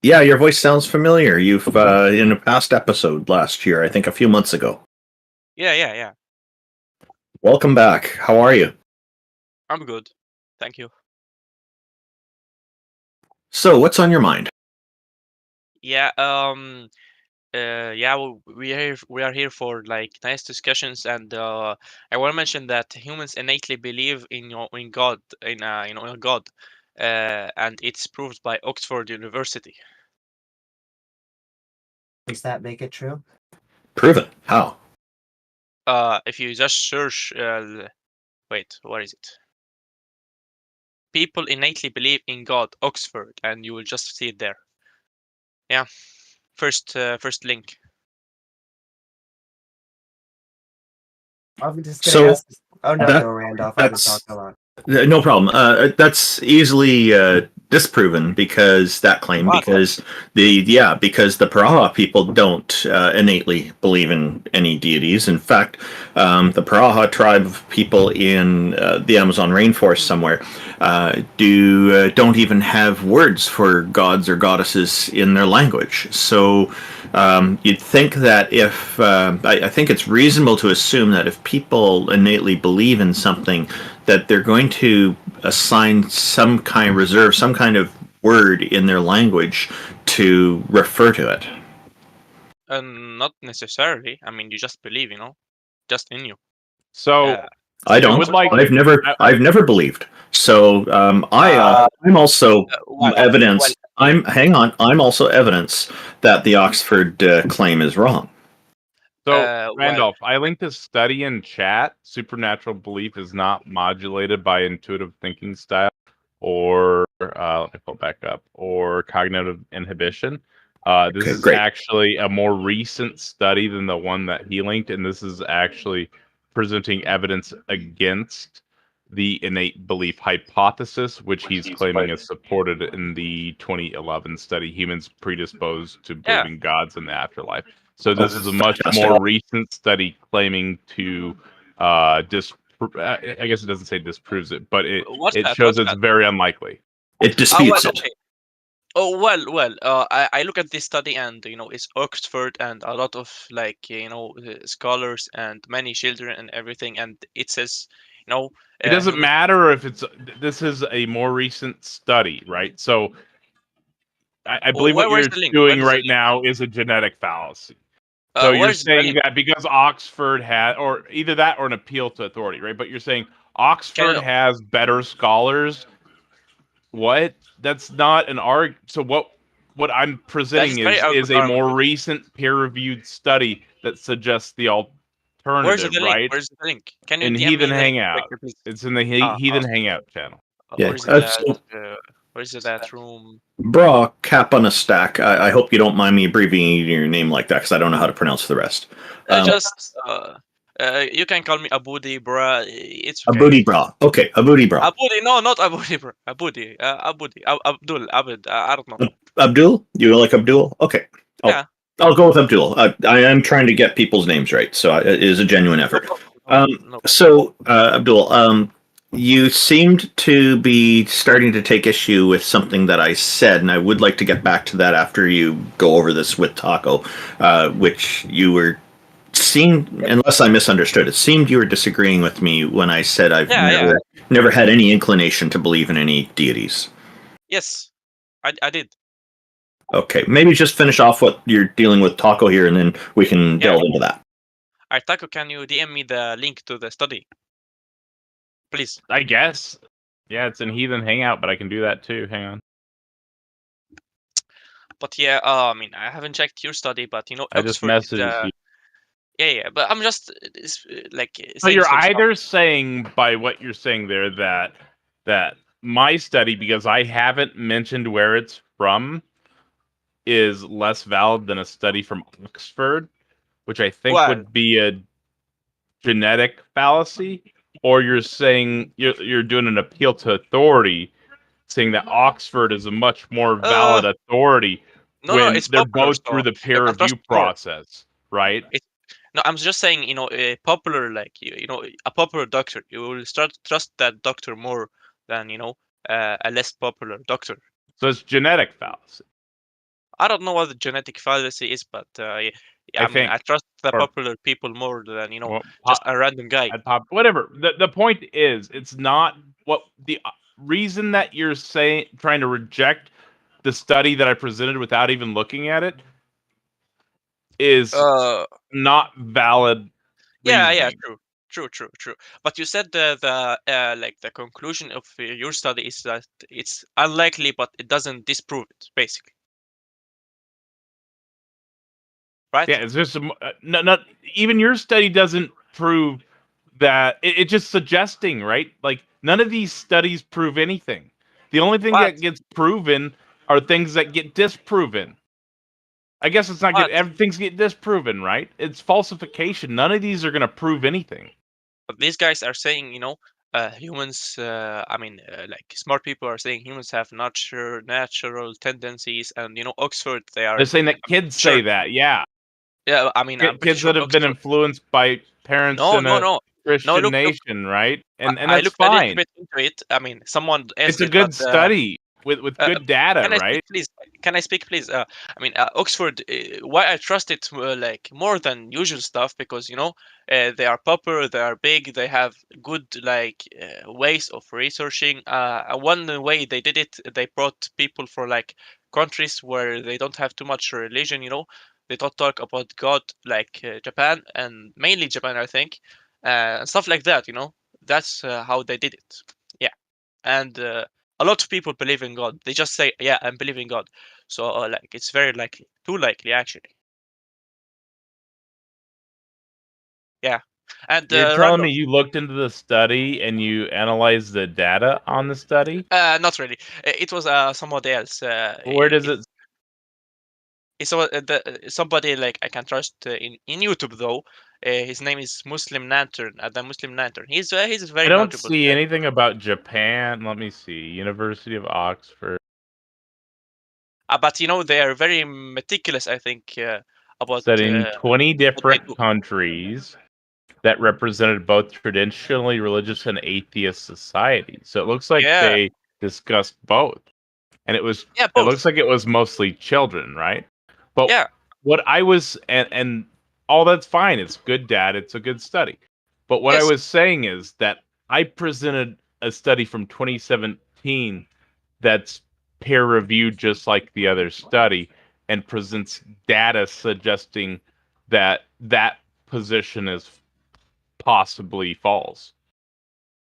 Yeah, your voice sounds familiar. You've in a past episode last year, I think a few months ago. Yeah. Welcome back. How are you? I'm good. Thank you. So, what's on your mind? Yeah, we are here for like nice discussions, and I want to mention that humans innately believe in God, in a God, and it's proved by Oxford University. Does that make it true? Prove it. How? If you just search, wait, what is it? People innately believe in God, Oxford, and you will just see it there. Yeah, first link. I'm just gonna ask. Oh no, that- go Randolph. I've been talking a lot. No problem. That's easily disproven because that claim What? because the Puraha people don't innately believe in any deities. In fact, the Puraha tribe of people in the Amazon rainforest somewhere don't even have words for gods or goddesses in their language. So you'd think that if I think it's reasonable to assume that if people innately believe in something, that they're going to assign reserve some kind of word in their language to refer to it. Not necessarily. I mean, you just believe, just in you. So I don't. I've never believed. So I'm also evidence. I'm also evidence that the Oxford claim is wrong. So, Randolph, I linked a study in chat. Supernatural belief is not modulated by intuitive thinking style or let me pull it back up, or cognitive inhibition. This Okay, is great. actually a more recent study than the one that he linked, and this is actually presenting evidence against the innate belief hypothesis, which he's claiming is supported in the 2011 study, Humans Predisposed to Yeah. Believing Gods in the Afterlife. So this is a much fantastic. more recent study claiming to I guess it doesn't say disproves it, but it shows it's very unlikely. It disputes well, it. okay. Oh well. I look at this study, and it's Oxford and a lot of scholars and many children and everything, and it says it doesn't matter if this is a more recent study, right? So I believe what you're doing right now is a genetic fallacy. So you're saying that because Oxford had, or either that or an appeal to authority, right? But you're saying Oxford has better scholars. What? That's not an argument. So what I'm presenting is a more recent peer-reviewed study that suggests the alternative, right? Where's the link? Can you in DM Heathen me the link, Hangout. please? It's in the Heathen Hangout channel. Yeah, Where's that room? BruhFrFrNglNoCapOnAStack. I hope you don't mind me abbreviating your name like that, because I don't know how to pronounce the rest. You can call me Abudi, bruh. It's okay. Abudi Bra. Okay, Abudi Bra. Abudi, no, not Abudi, bro. Abudi, Abdul, Abud. I don't know. Abdul? You like Abdul? Okay. I'll go with Abdul. I am trying to get people's names right, so it is a genuine effort. So, Abdul, you seemed to be starting to take issue with something that I said, and I would like to get back to that after you go over this with Taco, which you were unless I misunderstood, it seemed you were disagreeing with me when I said I've never had any inclination to believe in any deities. Yes, I did. Okay, maybe just finish off what you're dealing with Taco here, and then we can delve into that. All right, Taco, can you DM me the link to the study? Please. I guess. Yeah, it's in Heathen Hangout, but I can do that too. Hang on. But yeah, I mean, I haven't checked your study, but I just messaged you. Yeah, but I'm just So you're either saying by what you're saying there that my study, because I haven't mentioned where it's from, is less valid than a study from Oxford, which I think would be a genetic fallacy, or you're saying you're doing an appeal to authority, saying that Oxford is a much more valid authority when they're both through the peer review process, right? No, I'm just saying, a popular, a popular doctor, you will start to trust that doctor more than, a less popular doctor. So it's genetic fallacy. I don't know what the genetic fallacy is, but I trust the popular people more than, just a random guy. Whatever. The point is, it's not what the reason that you're trying to reject the study that I presented without even looking at it is not valid. Yeah, true. But you said the conclusion of your study is that it's unlikely, but it doesn't disprove it, basically. Right? Yeah, it's just not even your study doesn't prove that. It's just suggesting, right? Like none of these studies prove anything. The only thing that gets proven are things that get disproven. I guess it's not good. Things get disproven, right? It's falsification. None of these are going to prove anything. But these guys are saying, humans. Smart people are saying humans have natural tendencies, and Oxford. They're saying that kids say that. Yeah. Yeah, I mean, kids that have been influenced by parents in a Christian nation, right? And that's I looked fine. a little bit into it. I mean, someone. It's a good study with good data, right? Can I speak, please? Oxford. Why I trust it more than usual stuff, because they are popular, they are big, they have good ways of researching. One way they did it, they brought people for countries where they don't have too much religion. They don't talk about God, like Japan, and mainly Japan, I think, and stuff like that. That's how they did it. Yeah, and a lot of people believe in God. They just say, "Yeah, I'm believing in God." So, it's very likely, too likely, actually. Yeah. And You're telling me Randolph, you looked into the study and you analyzed the data on the study? not really. It was somebody else. Where does it? It's somebody like I can trust in YouTube though. His name is Muslim Lantern. The Muslim Lantern. He's a I very don't knowledgeable see guy. anything about Japan. Let me see. University of Oxford. But you know they are very meticulous. I think about Studying 20 what they different do. countries that represented both traditionally religious and atheist societies. So it looks like Yeah, they discussed both. And it yeah, looks both. like it was mostly children, right? But Yeah, what I was and all that's fine. It's good data. It's a good study. But what I yes, was saying is that I presented a study from 2017 that's peer reviewed just like the other study and presents data suggesting that that position is possibly false.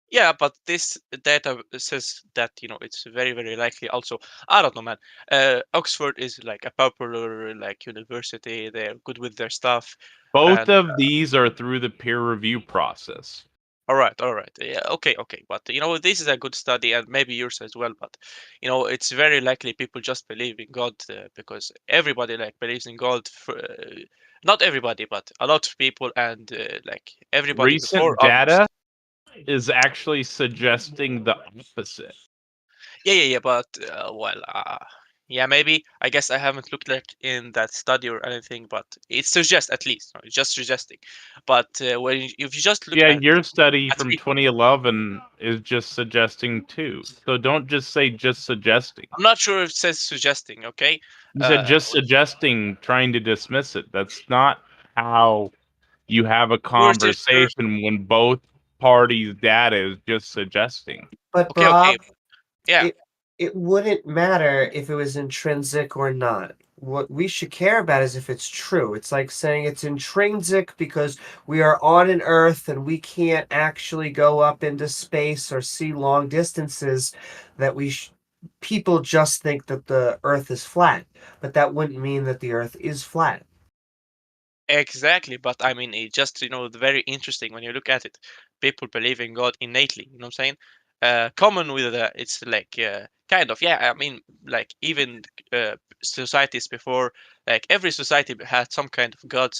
yeah. But this data says that it's very very likely. Also, I don't know, man. Oxford is like a popular like university. They're good with their stuff, Both and of these are through the peer review process. all right. Yeah, okay. But this is a good study, and maybe yours as well. But it's very likely people just believe in God because everybody like believes in God. Not everybody, but a lot of people, and like everybody before Recent us. data is actually suggesting the opposite. Yeah. But yeah, maybe. I guess I haven't looked like in that study or anything, but it suggests at least. It's just suggesting. But if you just look Yeah, at your study from people, 2011 is just suggesting too. So don't just say just suggesting. I'm not sure if it says suggesting. Okay. You said just suggesting, trying to dismiss it. That's not how you have a Yours is sure. conversation when both parties' data is just suggesting. But Okay. Bob, Yeah. it wouldn't matter if it was intrinsic or not. What we should care about is if it's true. It's like saying it's intrinsic because we are on an Earth and we can't actually go up into space or see long distances, that people just think that the Earth is flat, but that wouldn't mean that the Earth is flat. Exactly, but I mean, it just very interesting when you look at it. People believe in God innately. You know what I'm saying? Common with it's like kind of, yeah. I mean, like even societies before, like every society had some kind of God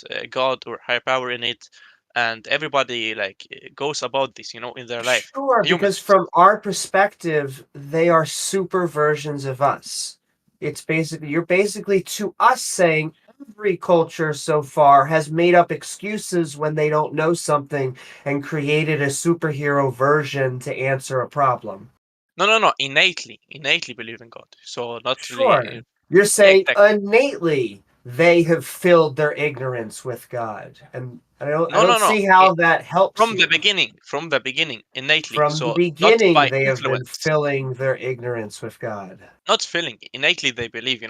or higher power in it, and everybody like goes about this, in their life. Sure, because Humans. from our perspective, they are super versions of us. You're basically to us saying every culture so far has made up excuses when they don't know something and created a superhero version to answer a problem. No. Innately believe in God. So not really. Sure. You're Yeah, saying exactly. innately they have filled their ignorance with God. And I don't No. see how that helps From you. the beginning, innately. From the So not beginning, by they have been influence, filling their ignorance with God. not feeling. Innately, they believe.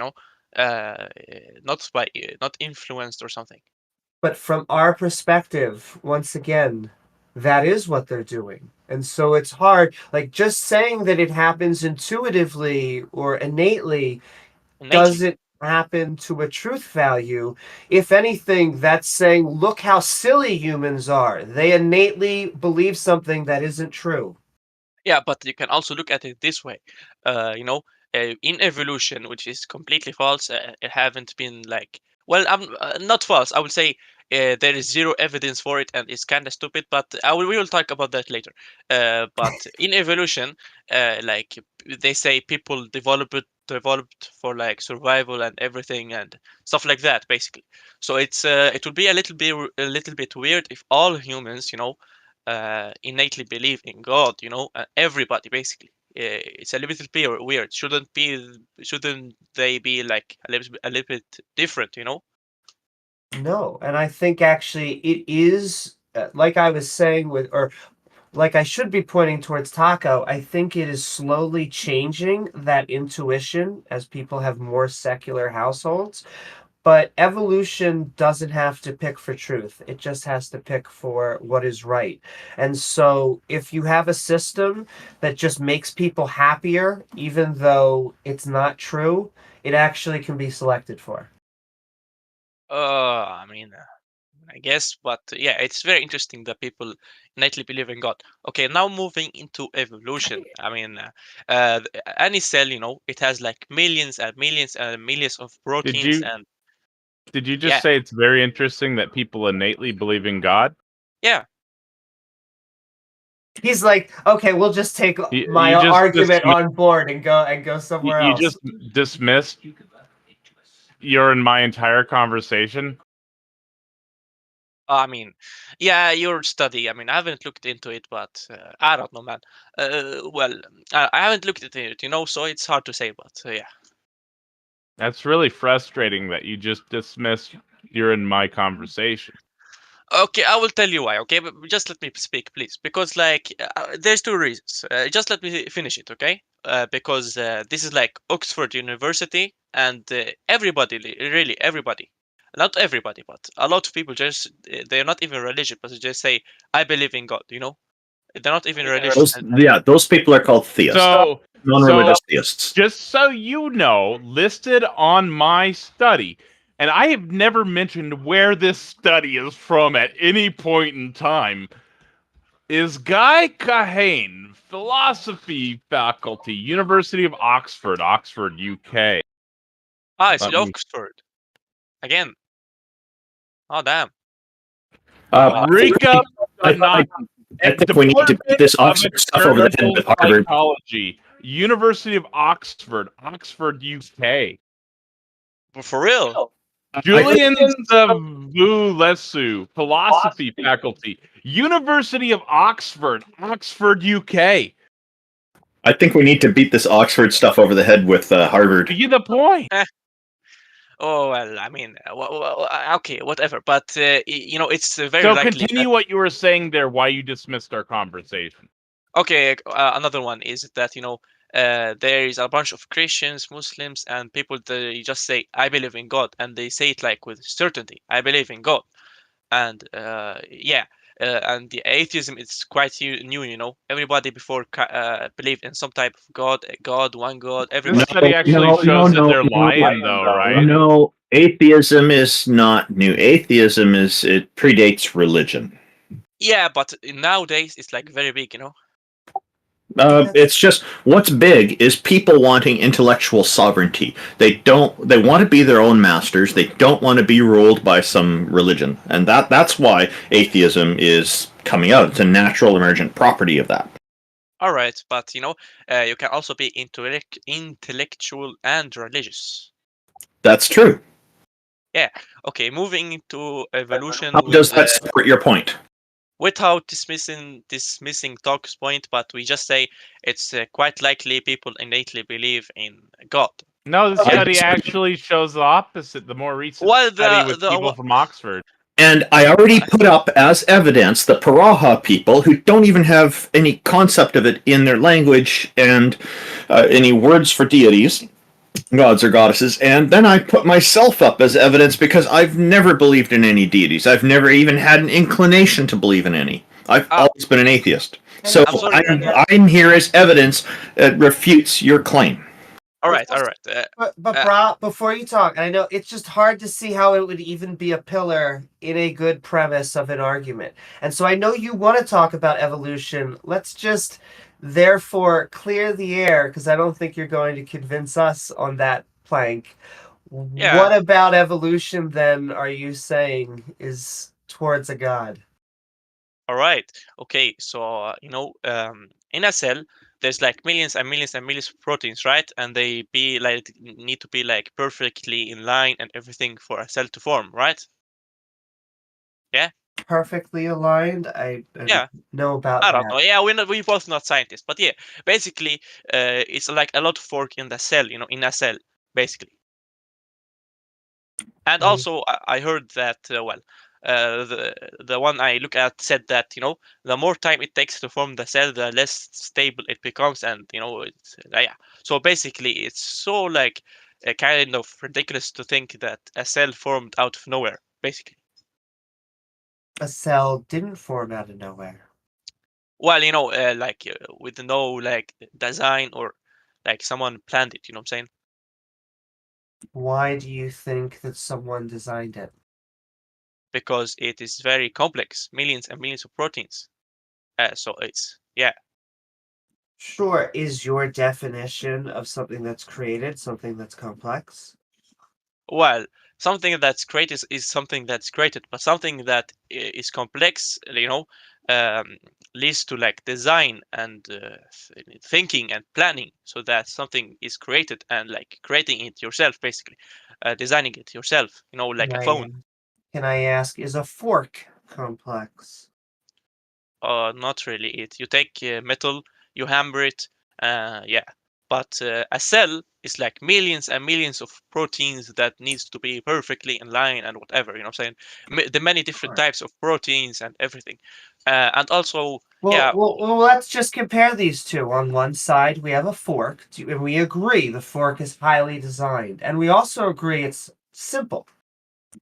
Uh, not influenced or something. But from our perspective, once again, that is what they're doing. And so it's hard. Like just saying that it happens intuitively or innately Innately. doesn't happen to a truth value. If anything, that's saying, look how silly humans are. They innately believe something that isn't true. Yeah, but you can also look at it this way. In evolution, which is completely false. It haven't been like. Well, I'm not false. I would say there is zero evidence for it, and it's kind of stupid. But we will talk about that later. But in evolution, like they say, people developed for like survival and everything and stuff like that, basically. So it would be a little bit weird if all humans, innately believe in God. Everybody basically. It's a little bit weird. Shouldn't they be like a little bit different? No, and I think actually it is like I was saying or like I should be pointing towards Taco. I think it is slowly changing that intuition as people have more secular households. But evolution doesn't have to pick for truth. It just has to pick for what is right. And so if you have a system that just makes people happier, even though it's not true, it actually can be selected for. I mean, I guess. But yeah, it's very interesting that people innately believe in God. Okay, now moving into evolution. I mean, any cell, it has like millions and millions and millions of proteins, and Did you just yeah, say it's very interesting that people innately believe in God? yeah. He's like, okay, we'll just take my You just argument on board and go somewhere You else. just dismissed your and my entire conversation. I mean, yeah, your study. I mean, I haven't looked into it, but I don't know, man. Well, I haven't looked at it, so it's hard to say, but yeah. That's really frustrating that you just dismissed your and my conversation. Okay, I will tell you why. Okay, but just let me speak, please, because like there's two reasons. Just let me finish it, okay? Because this is like Oxford University, and everybody, really everybody, not everybody, but a lot of people just they're not even religious, but they just say I believe in God. They're not even religious. Those people are called theists, non-religious theists. Just so you know, listed on my study, and I have never mentioned where this study is from at any point in time, is Guy Kahane, philosophy faculty, University of Oxford, UK. Ah, it's Oxford again. Oh damn. Rika, I think we need to put this Oxford stuff over the head with Harvard. Psychology, University of Oxford, UK. For real? Julian Savulescu, philosophy faculty, University of Oxford, UK. I think we need to beat this Oxford stuff over the head with Harvard. You get the point. Oh well, I mean, okay, whatever. But it's very so likely. Continue what you were saying there. Why you dismissed our conversation? Okay, another one is that there is a bunch of Christians, Muslims, and people that just say I believe in God, and they say it like with certainty. I believe in God, and yeah. And the atheism is quite new. Everybody before believed in some type of God, one God. Everybody. This study actually shows that they're lying, though, right? No, atheism is not new. Atheism it predates religion. Yeah, but nowadays it's like very big. It's just what's big is people wanting intellectual sovereignty. They want to be their own masters. They don't want to be ruled by some religion, and that's why atheism is coming out. It's a natural emergent property of that. All right, but you can also be intellectual and religious. That's true. Yeah. Okay. Moving into evolution. How does that support your point? Without dismissing Talk's point, but we just say it's quite likely people innately believe in God. No, the study actually shows the opposite. The more recent study with people from Oxford. And I already put up as evidence the Paraha people who don't even have any concept of it in their language and any words for deities, gods or goddesses, and then I put myself up as evidence because I've never believed in any deities. I've never even had an inclination to believe in any. I've always been an atheist. So I'm here as evidence that refutes your claim. All right. But Bra, before you talk, I know it's just hard to see how it would even be a pillar in a good premise of an argument. And so I know you want to talk about evolution. Let's just therefore clear the air, because I don't think you're going to convince us on that plank. Yeah. What about evolution then are you saying is towards a god? All right. Okay. So in a cell, there's like millions and millions and millions of proteins, right? And they need to be like perfectly in line and everything for a cell to form, right? Yeah. Perfectly aligned. I know about that. I don't know. Yeah, we're both not scientists, but yeah, basically, it's like a lot of work in the cell, in a cell, basically. And also, I heard that the one I look at said that the more time it takes to form the cell, the less stable it becomes, and it's yeah. So basically, it's so like kind of ridiculous to think that a cell formed out of nowhere, basically. A cell didn't form out of nowhere. Well, with no like design or like someone planned it. You know what I'm saying? Why do you think that someone designed it? because it is very complex, millions and millions of proteins. So it's yeah. Sure. Is your definition of something that's created something that's complex? Well, something that's created is something that's created, but something that is complex, leads to like design and thinking and planning, so that something is created and like creating it yourself, basically, designing it yourself. Like a phone. Can I ask, is a fork complex? Not really. You take metal, you hammer it, yeah. But a cell is like millions and millions of proteins that needs to be perfectly in line and whatever. You know what I'm saying? The many different types of proteins and everything, and also yeah. Well, let's just compare these two. On one side, we have a fork, and we agree the fork is highly designed, and we also agree it's simple.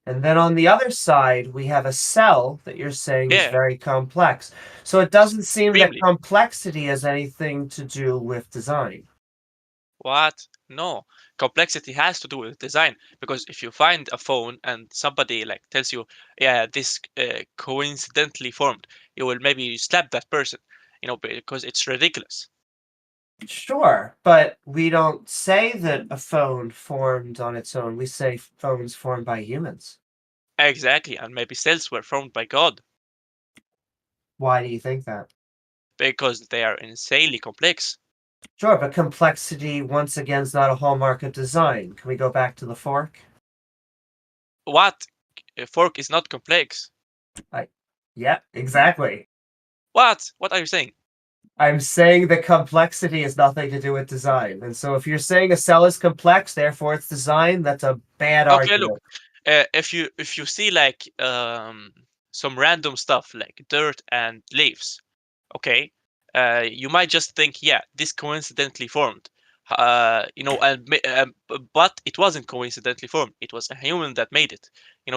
And then on the other side, we have a cell that you're saying is very complex. So it doesn't seem that complexity has anything to do with design. What? No. Complexity has to do with design, because if you find a phone and somebody like tells you, yeah, this coincidentally formed, you will maybe slap that person, because it's ridiculous. Sure, but we don't say that a phone formed on its own. We say phones formed by humans. Exactly, and maybe cells were formed by God. Why do you think that? Because they are insanely complex. Sure, but complexity, once again, is not a hallmark of design. Can we go back to the fork? What? A fork is not complex. Yeah, exactly. What? What are you saying? I'm saying that complexity has nothing to do with design. And so if you're saying a cell is complex, therefore it's design, that's a bad argument. Look, if you see like some random stuff like dirt and leaves, okay, you might just think, yeah, this coincidentally formed, but it wasn't coincidentally formed. It was a human that made it,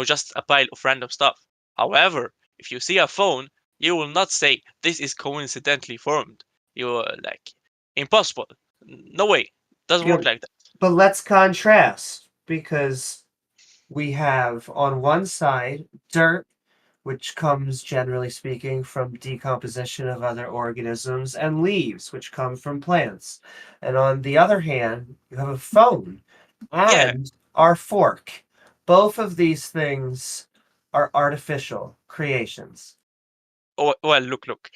just a pile of random stuff. However, if you see a phone, you will not say this is coincidentally formed. You're like, impossible. No way. Doesn't work like that. But let's contrast, because we have on one side dirt, which comes generally speaking from decomposition of other organisms, and leaves, which come from plants. And on the other hand, you have a phone and our fork. Both of these things are artificial creations. Oh, well, look.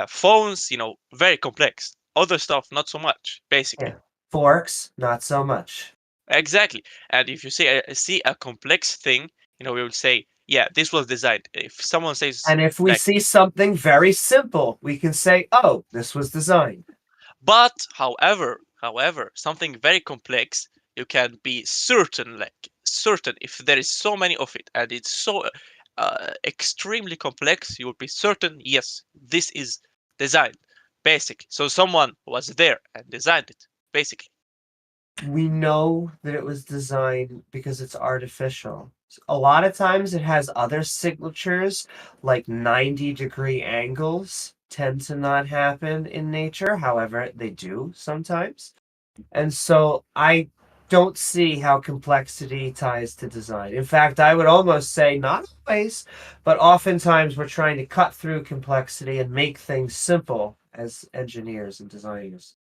Phones, very complex. Other stuff, not so much, basically. Yeah. Forks, not so much. Exactly. And if you see a complex thing, we will say, yeah, this was designed. If someone says, and if we see something very simple, we can say, oh, this was designed. But however, something very complex, you can be certain if there is so many of it and it's so extremely complex, you will be certain, yes, this is designed, basically. So someone was there and designed it, basically. We know that it was designed because it's artificial. A lot of times it has other signatures, like 90-degree angles tend to not happen in nature. However, they do sometimes. And so I don't see how complexity ties to design. In fact, I would almost say not always, but oftentimes we're trying to cut through complexity and make things simple as engineers and designers.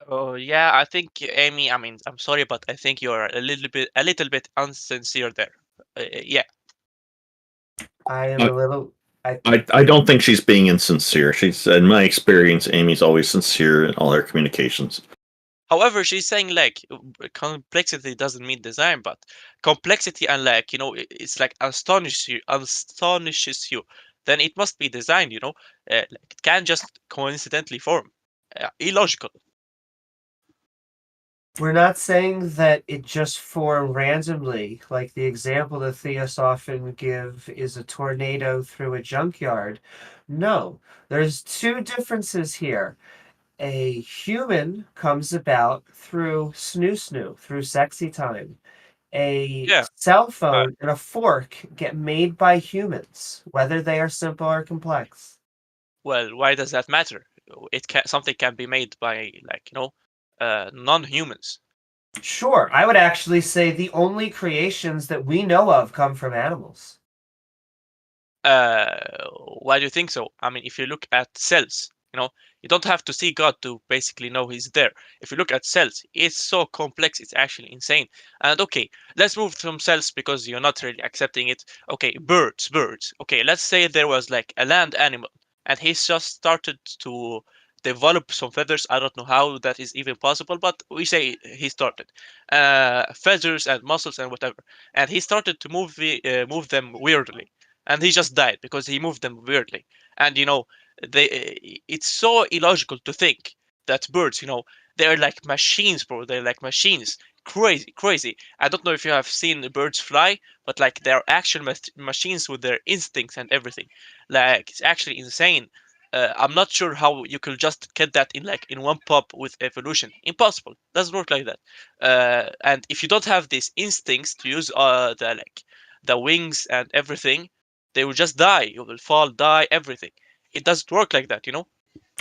Oh yeah, I think Amy. I mean, I'm sorry, but I think you're a little bit unsincere there. Yeah. I am a little. I don't think she's being insincere. She's, in my experience, Amy's always sincere in all her communications. However, she's saying like complexity doesn't mean design, but complexity and it's like astonishes you. Then it must be designed. Like it can't just coincidentally form. Illogical. We're not saying that it just formed randomly. Like the example that theists often give is a tornado through a junkyard. No, there's two differences here. A human comes about through snoo, through sexy time. A cell phone and a fork get made by humans, whether they are simple or complex. Well, why does that matter? Something can be made by non-humans. Sure, I would actually say the only creations that we know of come from animals. Why do you think so? I mean, if you look at cells, you don't have to see God to basically know he's there. If you look at cells, it's so complex, it's actually insane. And okay, let's move from cells because you're not really accepting it. Okay, birds. Okay, let's say there was like a land animal and he's just started to develop some feathers. I don't know how that is even possible, but we say he started feathers and muscles and whatever, and he started to move them weirdly, and he just died because he moved them weirdly. And it's so illogical to think that birds, they're like machines, bro. They're like machines. Crazy. I don't know if you have seen the birds fly, but like they're actual machines with their instincts and everything. Like it's actually insane. I'm not sure how you could just get that in one pop with evolution. Impossible. Doesn't work like that. And if you don't have these instincts to use the wings and everything, they will just die. You will fall, die, everything. It doesn't work like that,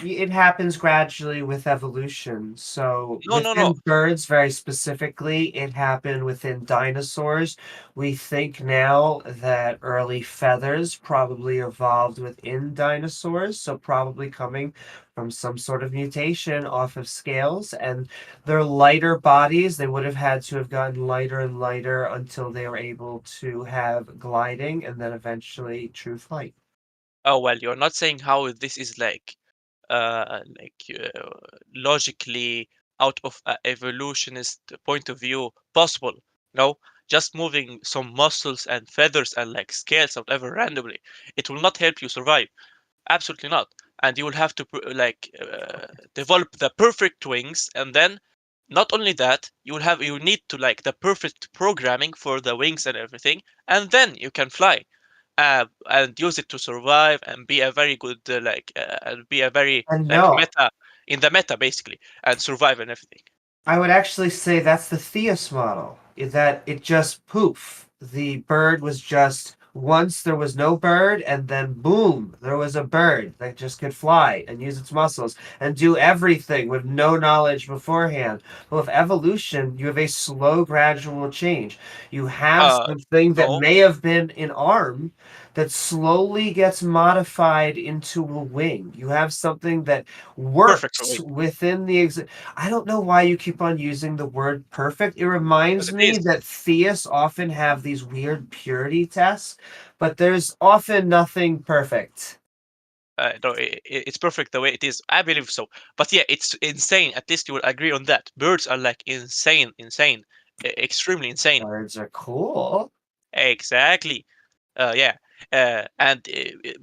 It happens gradually with evolution. So No. within birds, very specifically, it happened within dinosaurs. We think now that early feathers probably evolved within dinosaurs, so probably coming from some sort of mutation off of scales. And their lighter bodies, they would have had to have gotten lighter and lighter until they were able to have gliding and then eventually true flight. Oh, well, you're not saying how this is logically out of an evolutionist point of view possible. No, just moving some muscles and feathers and like scales or whatever randomly, it will not help you survive. Absolutely not. And you will have to develop the perfect wings, and then not only that, you need to like the perfect programming for the wings and everything, and then you can fly. And use it to survive and be a very good be a very And like no, meta in the meta basically and survive and everything. I would actually say that's the theist model, is that it just poof. The bird was just once there was no bird, and then boom, there was a bird that just could fly and use its muscles and do everything with no knowledge beforehand. But with evolution, you have a slow, gradual change. You have something that No, may have been an arm that slowly gets modified into a wing. You have something that works perfectly, within the I don't know why you keep on using the word perfect. It but reminds it me is. that theists often have these weird purity tests, but there's often nothing perfect. No, it's perfect the way it is. I believe so. But yeah, it's insane. At least you will agree on that. Birds are like insane, extremely insane. Birds are cool. Exactly. Yeah. And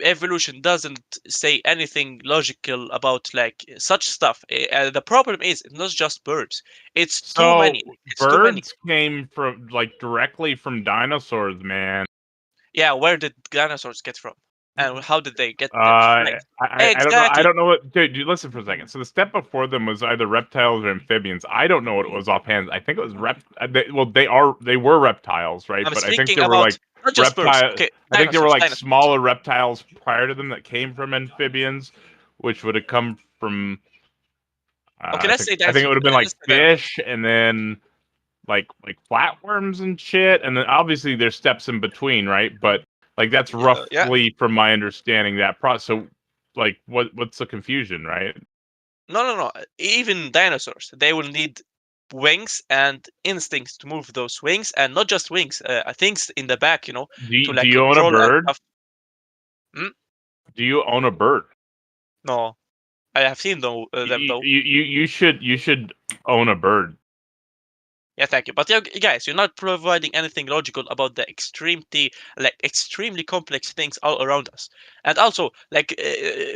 evolution doesn't say anything logical about like such stuff. The problem is it's not just birds. It's too So many. It's too many. birds came from like directly from dinosaurs, man. Yeah, where did dinosaurs get from? And how did they get their I, legs? I don't know. I Exactly. don't know what. Dude, listen for a second. So the step before them was either reptiles or amphibians. I don't know what it was offhand. I think it was they were reptiles, right? I'm But I think speaking there were about like not just birds. reptile. Okay, I think there were like dinosaurs. smaller reptiles prior to them that came from amphibians, which would have come from. Okay, I let's think say I think it would have been like let's say dinosaurs. fish, and then like flatworms and shit, and then obviously there's steps in between, right? But like that's Yeah. roughly from my understanding that process. So like what's the confusion, right? No. Even dinosaurs, they will need wings and instincts to move those wings, and not just wings. Things in the back, to Do like you own a control and bird? stuff. Hmm? Do you own a bird? No, I have seen them though. You should own a bird. Yeah, thank you. But yeah, guys, you're not providing anything logical about the extremely complex things all around us. And also,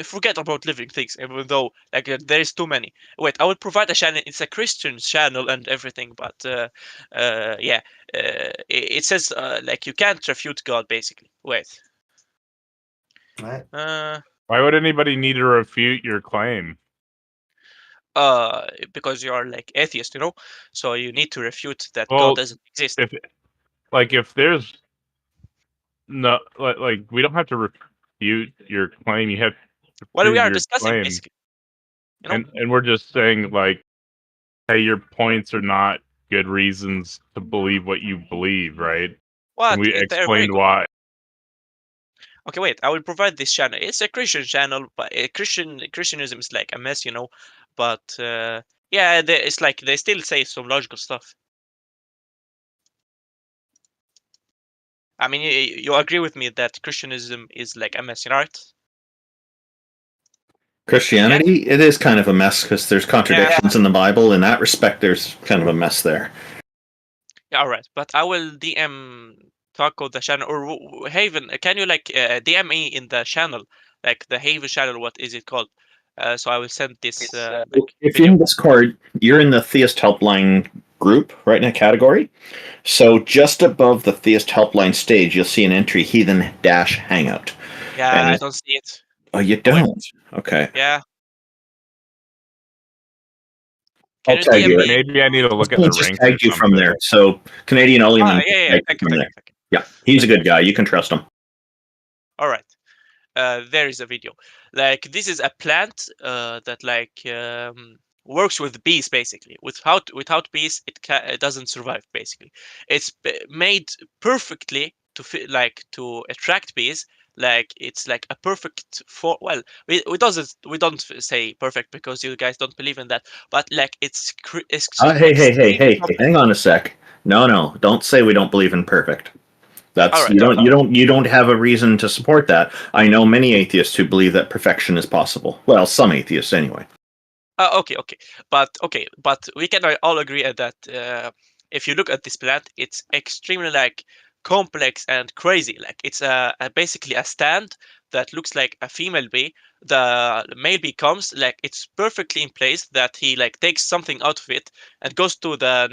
forget about living things, even though there is too many. Wait, I will provide a channel. It's a Christian channel and everything, but yeah, it says you can't refute God, basically. Wait. What? Why would anybody need to refute your claim? Because you are like atheist, so you need to refute that God Well, doesn't exist. if there's no we don't have to refute your claim. You have to Well, we prove are your discussing claim, basically, and we're just saying like, hey, your points are not good reasons to believe what you believe, right? And What? we They're very explained good. why. Okay, wait. I will provide this channel. It's a Christian channel, but Christianism is like a mess, you know. But yeah, it's like they still say some logical stuff. I mean, you agree with me that Christianism is like a mess, right? Christianity, it is kind of a mess because there's contradictions in the Bible. In that respect, there's kind of a mess there. Yeah, all right. But I will DM Taco the channel or Haven. Can you like DM me in the channel, like the Haven channel? What is it called? So I will send this. If you're in Discord, you're in the Theist Helpline group, right in a category. So just above the Theist Helpline stage, you'll see an entry Heathen-Hangout. Yeah, And I don't see it. oh, you don't? Okay. Yeah. I'll tag you. Maybe I need to look at the Someone just ranks. tagged you from there. So Canadian Alien. Yeah. Thank you. Yeah, he's a good guy. You can trust him. All right. There is a video. Like this is a plant that like works with bees basically. Without bees, it doesn't survive basically. It's made perfectly to attract bees. Like it's like a perfect for. Well, we don't say perfect because you guys don't believe in that. But like it's Hey! Hang on a sec. No, don't say we don't believe in perfect. That's right, you don't have a reason to support that. I know many atheists who believe that perfection is possible. Well, some atheists anyway. Okay, but we can all agree that if you look at this plant, it's extremely like complex and crazy. Like it's basically a stand that looks like a female bee. The male bee comes, like it's perfectly in place that he like takes something out of it and goes to the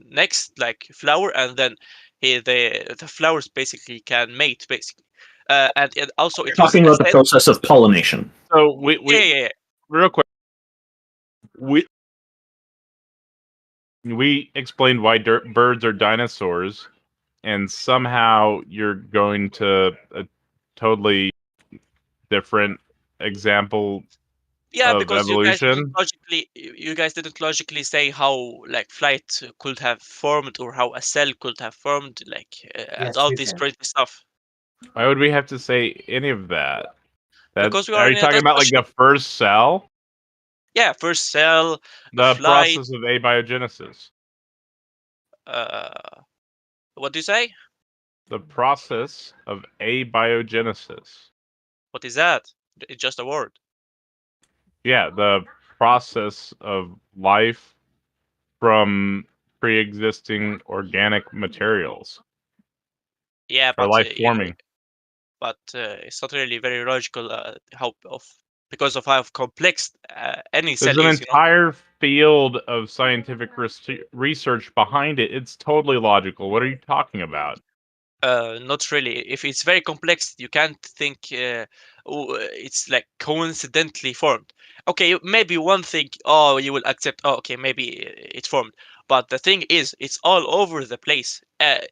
next like flower, and then the flowers basically can mate basically. And also You're talking about the process of pollination. So yeah. Real quick. We explained why birds are dinosaurs, and somehow you're going to a totally different example of evolution. You guys didn't logically say how like flight could have formed or how a cell could have formed, like and all this crazy stuff. Why would we have to say any of that? Because are you talking about like the first cell? Yeah, first cell. The flight, process of abiogenesis. What do you say? The process of abiogenesis. What is that? It's just a word. Yeah, the process of life from pre-existing organic materials. Yeah, but life forming. But it's not really very logical. Because of how complex any cell There's an is. entire field of scientific research behind it. It's totally logical. What are you talking about? Not really. If it's very complex, you can't think it's like coincidentally formed. Okay, maybe one thing, you will accept, okay, maybe it's formed. But the thing is, it's all over the place.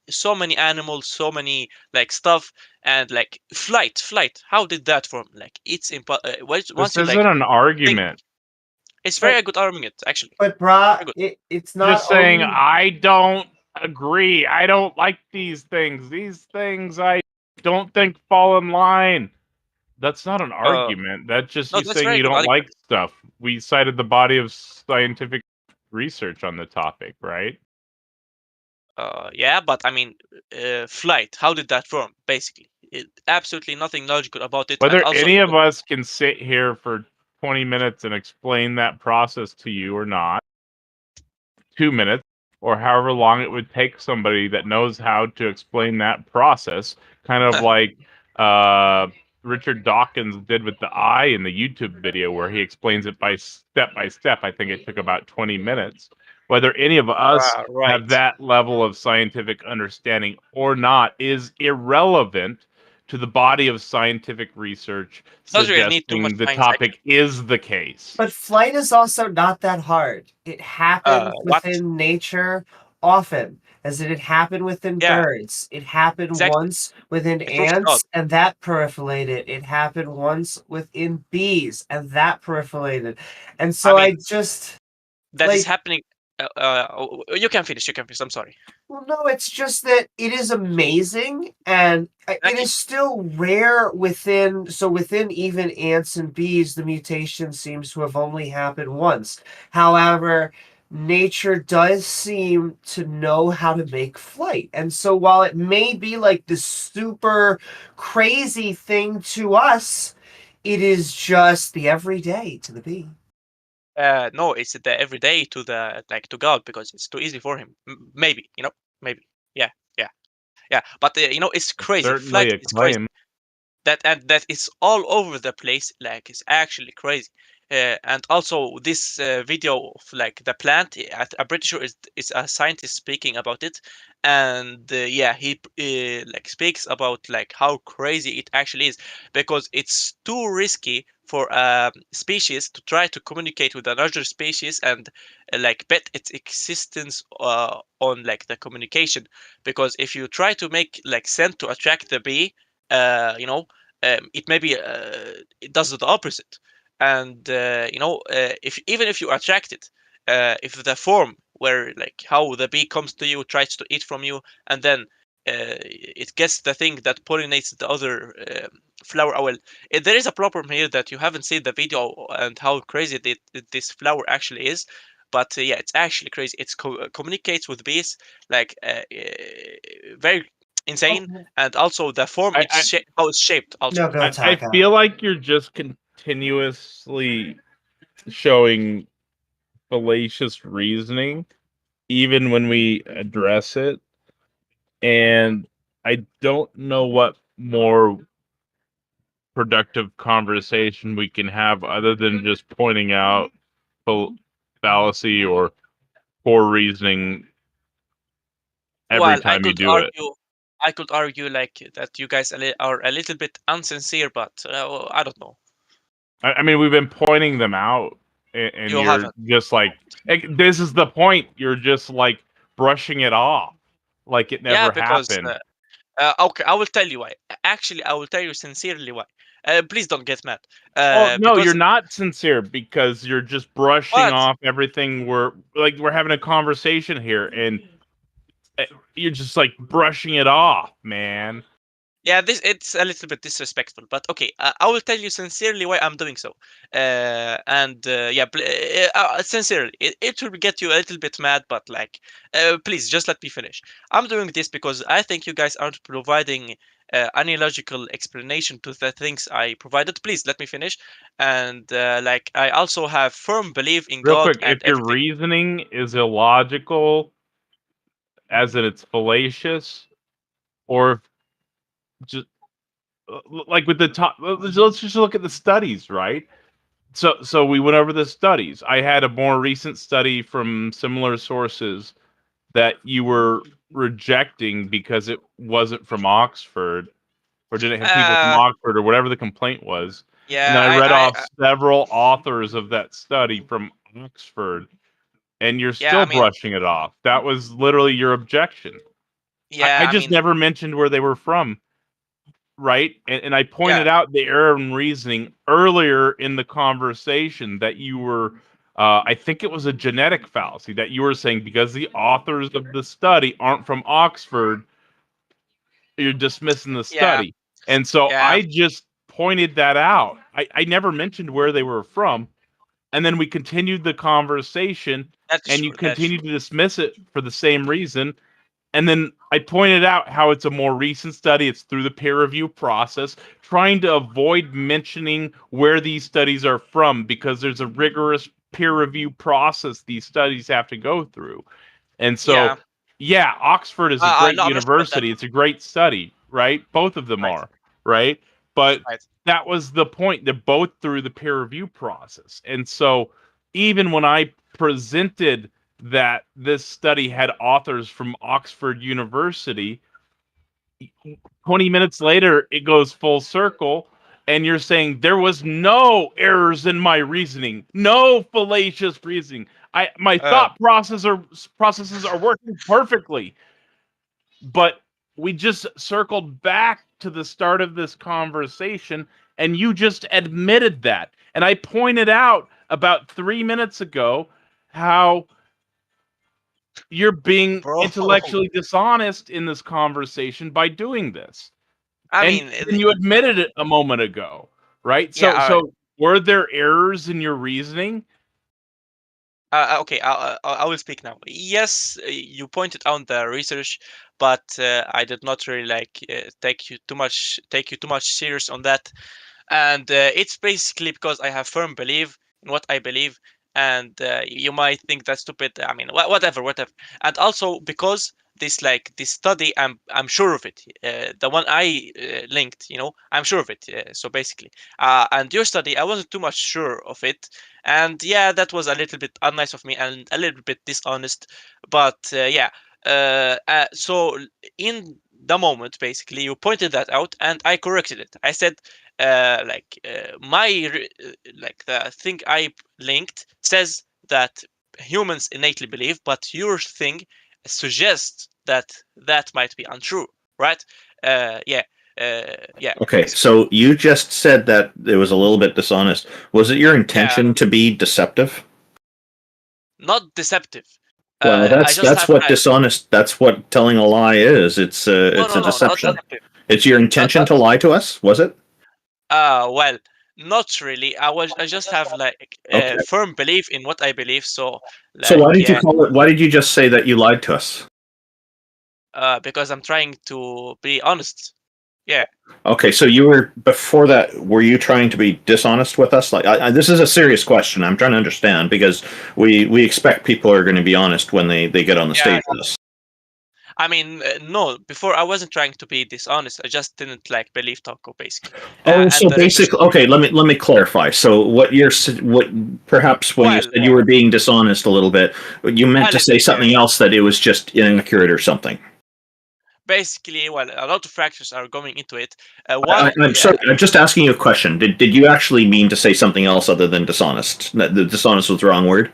So many animals, so many like stuff, and like flight. How did that form? Like it's This isn't an argument. It's very good argument, actually. But it's not just saying only... I don't agree. I don't like these things. These things I don't think fall in line. That's not an argument. That's just you saying you don't like stuff. We cited the body of scientific research on the topic, right? Yeah, but I mean, flight. How did that form? Basically, absolutely nothing logical about it. Whether any of us can sit here for 20 minutes and explain that process to you or not, 2 minutes, or however long it would take somebody that knows how to explain that process, kind of like Richard Dawkins did with the eye in the YouTube video where he explains it by step. I think it took about 20 minutes. Whether any of us have that level of scientific understanding or not is irrelevant to the body of scientific research suggesting the topic is the case. But flight is also not that hard. It happens within nature often, as it happened within birds. It happened once within ants, and that proliferated. It happened once within bees, and that proliferated. And so that is happening. You can finish. I'm sorry. Well, no, it's just that it is amazing, and it is still rare within even ants and bees, the mutation seems to have only happened once. However, nature does seem to know how to make flight. And so while it may be like this super crazy thing to us, it is just the everyday to the bee. No, it's the everyday to to God, because it's too easy for him. Maybe, maybe. Yeah, yeah. But it's crazy. Certainly Flight a is crazy. claim. That it's all over the place. Like, it's actually crazy. And also this video of like the plant, I'm pretty sure it's a scientist speaking about it, and yeah, he like speaks about like how crazy it actually is, because it's too risky for a species to try to communicate with another species and like bet its existence on like the communication, because if you try to make like scent to attract the bee, it maybe it does the opposite. And if you attract it, if the form where like how the bee comes to you, tries to eat from you, and then it gets the thing that pollinates the other flower. Well, there is a problem here that you haven't seen the video and how crazy this flower actually is. But yeah, it's actually crazy. It communicates with bees like very insane, and also the form how it's shaped also. No, go I Taka. feel like you're just continuously showing fallacious reasoning, even when we address it. And I don't know what more productive conversation we can have other than just pointing out fallacy or poor reasoning every time you do it. I could argue like that you guys are a little bit unsincere, but I don't know. I mean, we've been pointing them out, and You you're haven't. just like, this is the point. You're just like brushing it off, like it Yeah, never because happened. okay, I will tell you why. Actually, I will tell you sincerely why. Please don't get mad. Oh no, Because you're not sincere, because you're just brushing what? off everything. We're having a conversation here, and you're just like brushing it off, man. Yeah, it's a little bit disrespectful, but okay, I will tell you sincerely why I'm doing so. And yeah, sincerely, it will get you a little bit mad, but like, please just let me finish. I'm doing this because I think you guys aren't providing any logical explanation to the things I provided. Please let me finish. And like, I also have firm belief in Real God quick, and if your everything. reasoning is illogical, as in it's fallacious, or just like with the top, let's just look at the studies, right? So we went over the studies. I had a more recent study from similar sources that you were rejecting because it wasn't from Oxford, or didn't have people from Oxford, or whatever the complaint was. And then Yeah, I read off several authors of that study from Oxford, and you're yeah, still brushing it off. That was literally your objection. yeah, I I just mean, never mentioned where they were from, right? And I pointed yeah. out the error in reasoning earlier in the conversation, that you were, I think it was a genetic fallacy, that you were saying because the authors of the study aren't from Oxford, you're dismissing the Yeah, study. And so yeah, I just pointed that out. I never mentioned where they were from. And then we continued the conversation, that is and you true. That's true. continued to dismiss it for the same reason. And then I pointed out how it's a more recent study. It's through the peer review process, trying to avoid mentioning where these studies are from, because there's a rigorous peer review process these studies have to go through. And so, Yeah, yeah, Oxford is a great I'm not sure about that. university. It's a great study, right? Both of them Right, are, right? But right. that was the point. They're both through the peer review process. And so, even when I presented that this study had authors from Oxford University, 20 minutes later, it goes full circle. And you're saying there was no errors in my reasoning, no fallacious reasoning. My Uh, thought processes are working perfectly. But we just circled back to the start of this conversation, and you just admitted that. And I pointed out about 3 minutes ago how You're being Bro. intellectually dishonest in this conversation by doing this. I And, mean, and you admitted it a moment ago, right? So, Yeah, so were there errors in your reasoning? Okay, I will speak now. Yes, you pointed out the research, but I did not really like take you too much serious on that. And it's basically because I have firm belief in what I believe, and you might think that's stupid. I mean, whatever. And also because this study, I'm sure of it. The one I linked, I'm sure of it. So basically, and your study, I wasn't too much sure of it, and yeah, that was a little bit unnice of me and a little bit dishonest. But yeah, so in the moment, basically, you pointed that out, and I corrected it. I said like the thing I linked says that humans innately believe, but your thing suggests that that might be untrue, right? Yeah. Okay, Basically. so you just said that it was a little bit dishonest. Was it your intention to be deceptive? Not deceptive. Well, that's what dishonest. That's what telling a lie is. It's a deception. Not deceptive. It's your intention to lie to us, was it? Well, not really. I just have Okay. firm belief in what I believe. So why did you call it? Why did you just say that you lied to us? Because I'm trying to be honest. Yeah. Okay, so you were before that. Were you trying to be dishonest with us? Like, this is a serious question. I'm trying to understand because we expect people are going to be honest when they get on the stage with us. I mean, no. Before I wasn't trying to be dishonest. I just didn't like belief Taco, basically. So basically, okay. Let me clarify. So what perhaps when you said you were being dishonest a little bit, you meant to say something else, that it was just inaccurate or something. Basically, well, a lot of factors are going into it. I'm sorry. I'm just asking you a question. Did you actually mean to say something else other than dishonest? That the dishonest was the wrong word?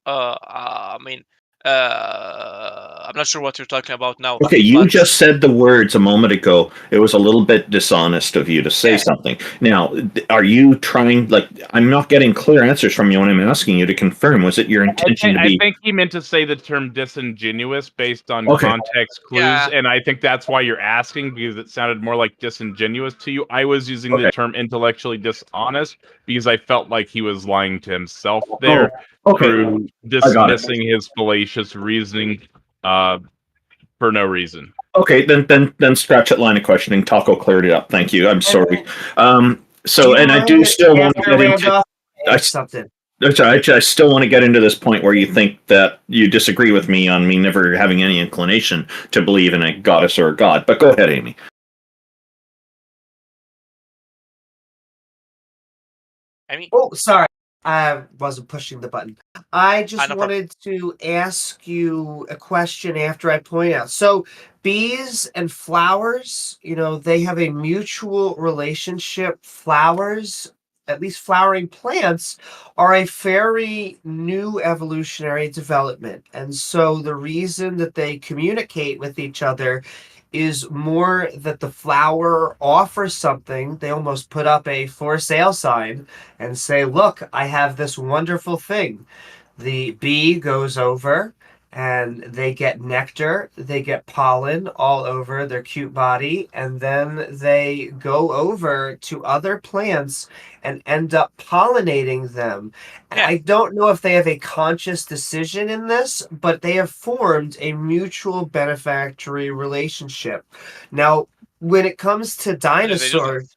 I mean, I'm not sure what you're talking about now. Okay, you just said the words a moment ago. It was a little bit dishonest of you to say something. Now, are you trying, I'm not getting clear answers from you when I'm asking you to confirm. Was it your intention to be... I think he meant to say the term disingenuous based on context clues, and I think that's why you're asking, because it sounded more like disingenuous to you. I was using the term intellectually dishonest because I felt like he was lying to himself there through dismissing his fallacious reasoning for no reason. Okay, then scratch that line of questioning. Taco cleared it up. Thank you. I'm sorry. And I do still want to get into something. I still want to get into this point where you think that you disagree with me on me never having any inclination to believe in a goddess or a god. But go ahead, Amy. Oh, sorry. I wasn't pushing the button. I just wanted to ask you a question after I point out. So bees and flowers, they have a mutual relationship. Flowers, at least flowering plants, are a very new evolutionary development. And so the reason that they communicate with each other is more that the flower offers something. They almost put up a for sale sign and say, look, I have this wonderful thing. The bee goes over and they get nectar, they get pollen all over their cute body, and then they go over to other plants and end up pollinating them. Yeah. I don't know if they have a conscious decision in this, but they have formed a mutual benefactory relationship. Now, when it comes to dinosaurs,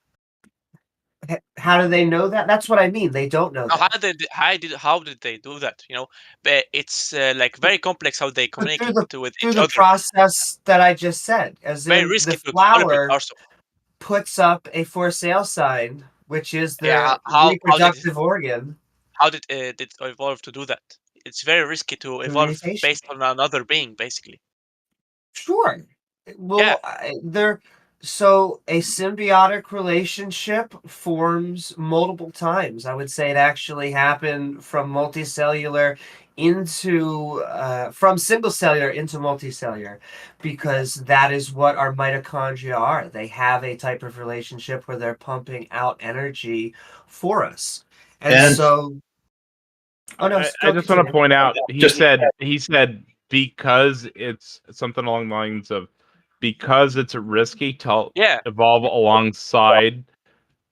how do they know that? That's what I mean. They don't know that. How did they do that? But it's very complex how they communicate with each other. Through the process that I just said, as in the flower puts up a for sale sign, which is their reproductive organ. How did it evolve to do that? It's very risky to evolve based on another being, basically. Sure. Well, so a symbiotic relationship forms multiple times. I would say it actually happened from multicellular from single cellular into multicellular, because that is what our mitochondria are. They have a type of relationship where they're pumping out energy for us. And so Oh no, I still just want to continue. point out he said because it's something along the lines of because it's risky to Yeah. evolve alongside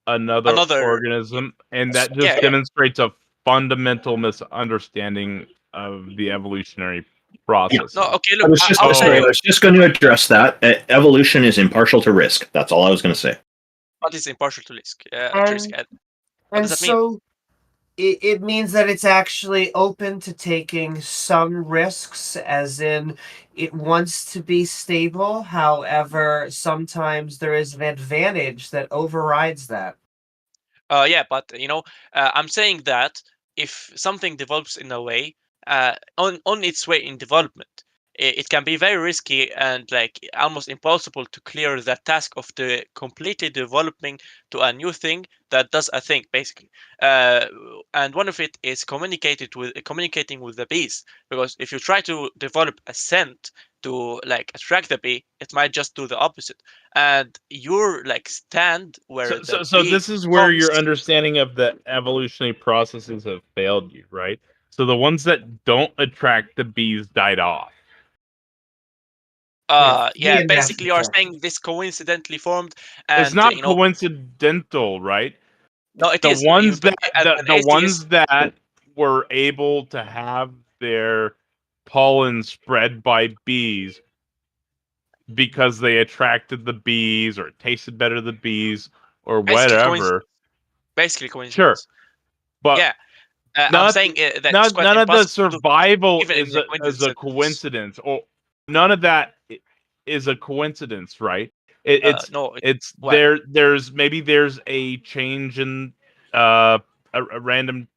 another Another organism, and that just yeah. demonstrates a fundamental misunderstanding of the evolutionary process. No, okay, I look, was just, I'll sorry, I say was just going to address that. Evolution is impartial to risk. That's all I was going to say. what is impartial to risk. And, What and does that mean? so it means that it's actually open to taking some risks, as in it wants to be stable. However, sometimes there is an advantage that overrides that. Yeah, but I'm saying that if something develops in a way, on its way in development, it can be very risky and like almost impossible to clear that task of the completely developing to a new thing that does a thing basically. And one of it is communicating with the bees, because if you try to develop a scent to like attract the bee, it might just do the opposite. And your like stand where So this is where your understanding of the evolutionary processes have failed you, right? So the ones that don't attract the bees died off. Yeah, basically you're saying this coincidentally formed, and it's not coincidental, right? No, it the is. ones that as an the ones atheist, that were able to have their pollen spread by bees because they attracted the bees or it tasted better to the bees or whatever. Basically coincidence. Sure, but yeah, I'm saying that it's quite none of the impossible to survival even is in a coincidence, or none of that is a coincidence, right? No, It's well, there's a change in a random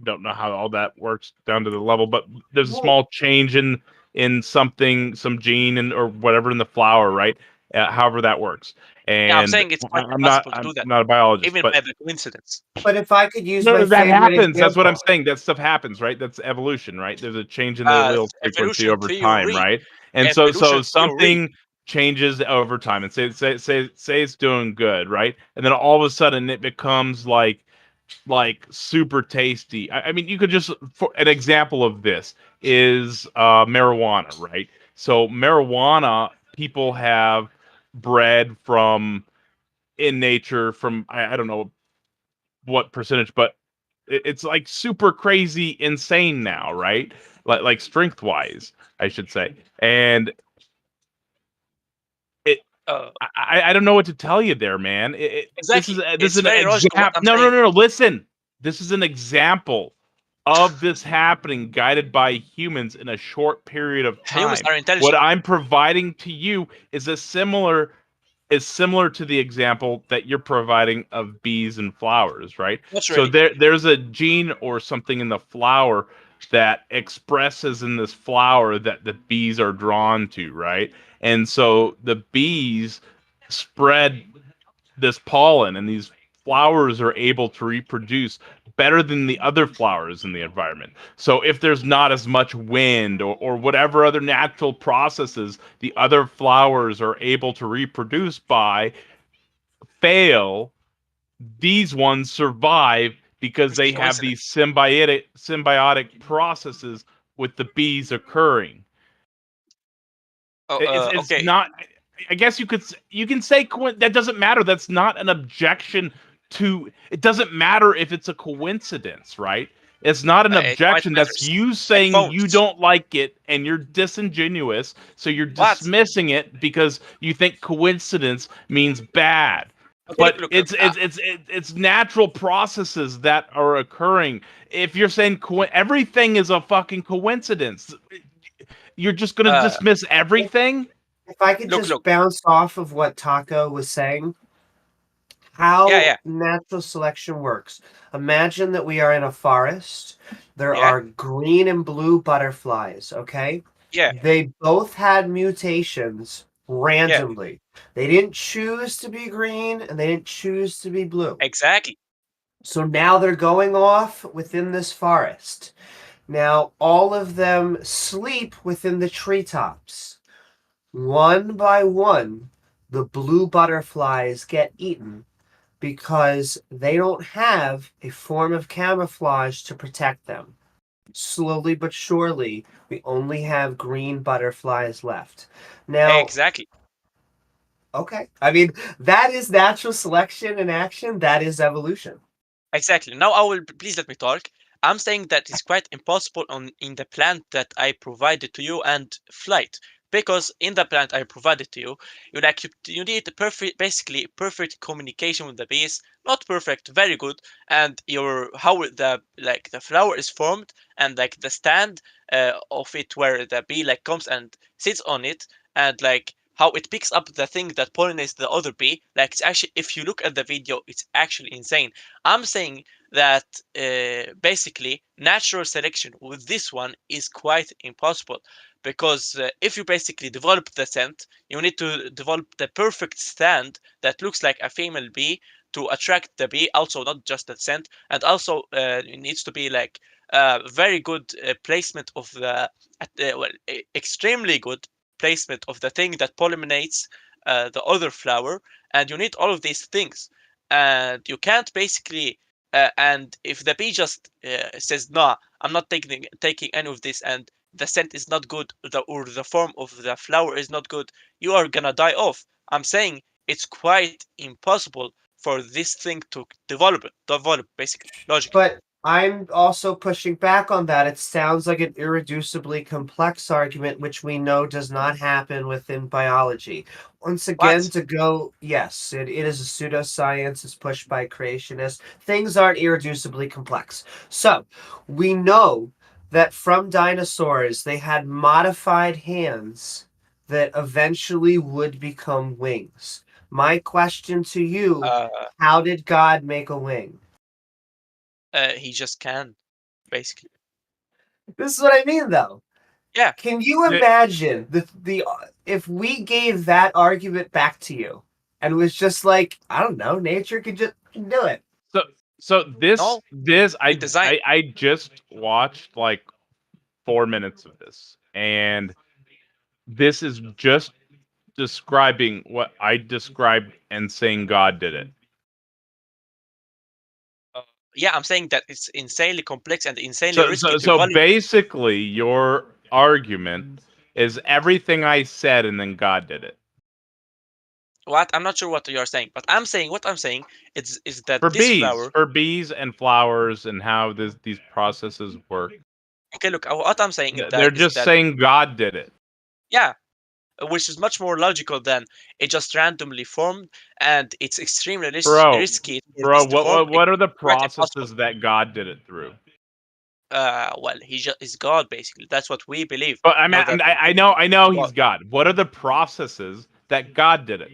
don't know how all that works down to the level, but there's a small change in something, some gene and or whatever in the flower, right? However that works. And yeah, I'm saying it's quite impossible to do that, not a biologist, even but by the coincidence. But if I could use no, my that favorite happens. That's what I'm example. saying. That stuff happens, right? That's evolution, right? There's a change in the allele frequency Evolution over time, theory. right? And so something changes over time, and say it's doing good, right? And then all of a sudden it becomes like super tasty. I mean, you could just for an example of this is marijuana, right? So marijuana, people have bred from in nature from I don't know what percentage, but it's like super crazy insane now, right? Like strength wise, I should say. And it I don't know what to tell you there, man. Exactly. This is It's an very logical what example. I'm saying. No, listen. This is an example of this happening guided by humans in a short period of Humans time. are intelligent. What I'm providing to you is similar to the example that you're providing of bees and flowers, right? That's So really. there's a gene or something in the flower that expresses in this flower that the bees are drawn to, right? And so the bees spread this pollen and these flowers are able to reproduce better than the other flowers in the environment. So if there's not as much wind or whatever other natural processes the other flowers are able to reproduce by fail, these ones survive because they have these symbiotic processes with the bees occurring. It's Okay. not. I guess you can say that doesn't matter. That's not an objection to. It doesn't matter if it's a coincidence, right? It's not an objection. That's you saying you don't like it and you're disingenuous. So you're dismissing it because you think coincidence means bad. Okay, But look, it's natural processes that are occurring. If you're saying everything is a fucking coincidence, you're just going to dismiss everything? If I could just bounce off of what Taco was saying, how natural selection works. Imagine that we are in a forest. There are green and blue butterflies, okay? Yeah. They both had mutations randomly. They didn't choose to be green and they didn't choose to be blue. Exactly. So now they're going off within this forest. Now all of them sleep within the treetops. One by one, the blue butterflies get eaten. because they don't have a form of camouflage to protect them. Slowly but surely, we only have green butterflies left. Now, Exactly. okay. I mean, that is natural selection in action. That is evolution. Exactly. Now I will please let me talk. I'm saying that it's quite impossible in the plant that I provided to you and flight. Because in the plant I provided to you, you need basically perfect communication with the bees. Not perfect, very good. And how the flower is formed, and like the stand of it where the bee like comes and sits on it, and like how it picks up the thing that pollinates the other bee. Like, it's actually, if you look at the video, it's actually insane. I'm saying that basically natural selection with this one is quite impossible, because if you basically develop the scent, you need to develop the perfect stand that looks like a female bee to attract the bee. Also, not just the scent, and also it needs to be like very good placement of extremely good placement of the thing that pollinates the other flower. And you need all of these things, and you can't basically and if the bee just says, no, I'm not taking any of this, and the scent is not good, or the form of the flower is not good, you are gonna die off. I'm saying it's quite impossible for this thing to develop basically logically. But I'm also pushing back on that. It sounds like an irreducibly complex argument, which we know does not happen within biology. Once again, What? yes, it is a pseudoscience. It's pushed by creationists. Things aren't irreducibly complex. So we know that from dinosaurs, they had modified hands that eventually would become wings. My question to you, Uh, how did God make a wing? he just can, basically. This is what I mean, though. Yeah. Can you imagine the if we gave that argument back to you and it was just like, I don't know, nature could just do it. So No, I just watched like 4 minutes of this, and this is just describing what I described and saying God did it. Yeah, I'm saying that it's insanely complex and insanely risky to So evaluate. basically, your argument is everything I said, and then God did it. What? I'm not sure what you're saying, but what I'm saying is that For this flower. bees and flowers, and how these processes work. Okay, look, what I'm saying They're is just that saying God did it. yeah, which is much more logical than it just randomly formed, and it's extremely risky for Bro, this to form. It's what are the quite impossible. processes that God did it through? Well, is God basically. That's what we believe. But I know he's God. What are the processes that God did it?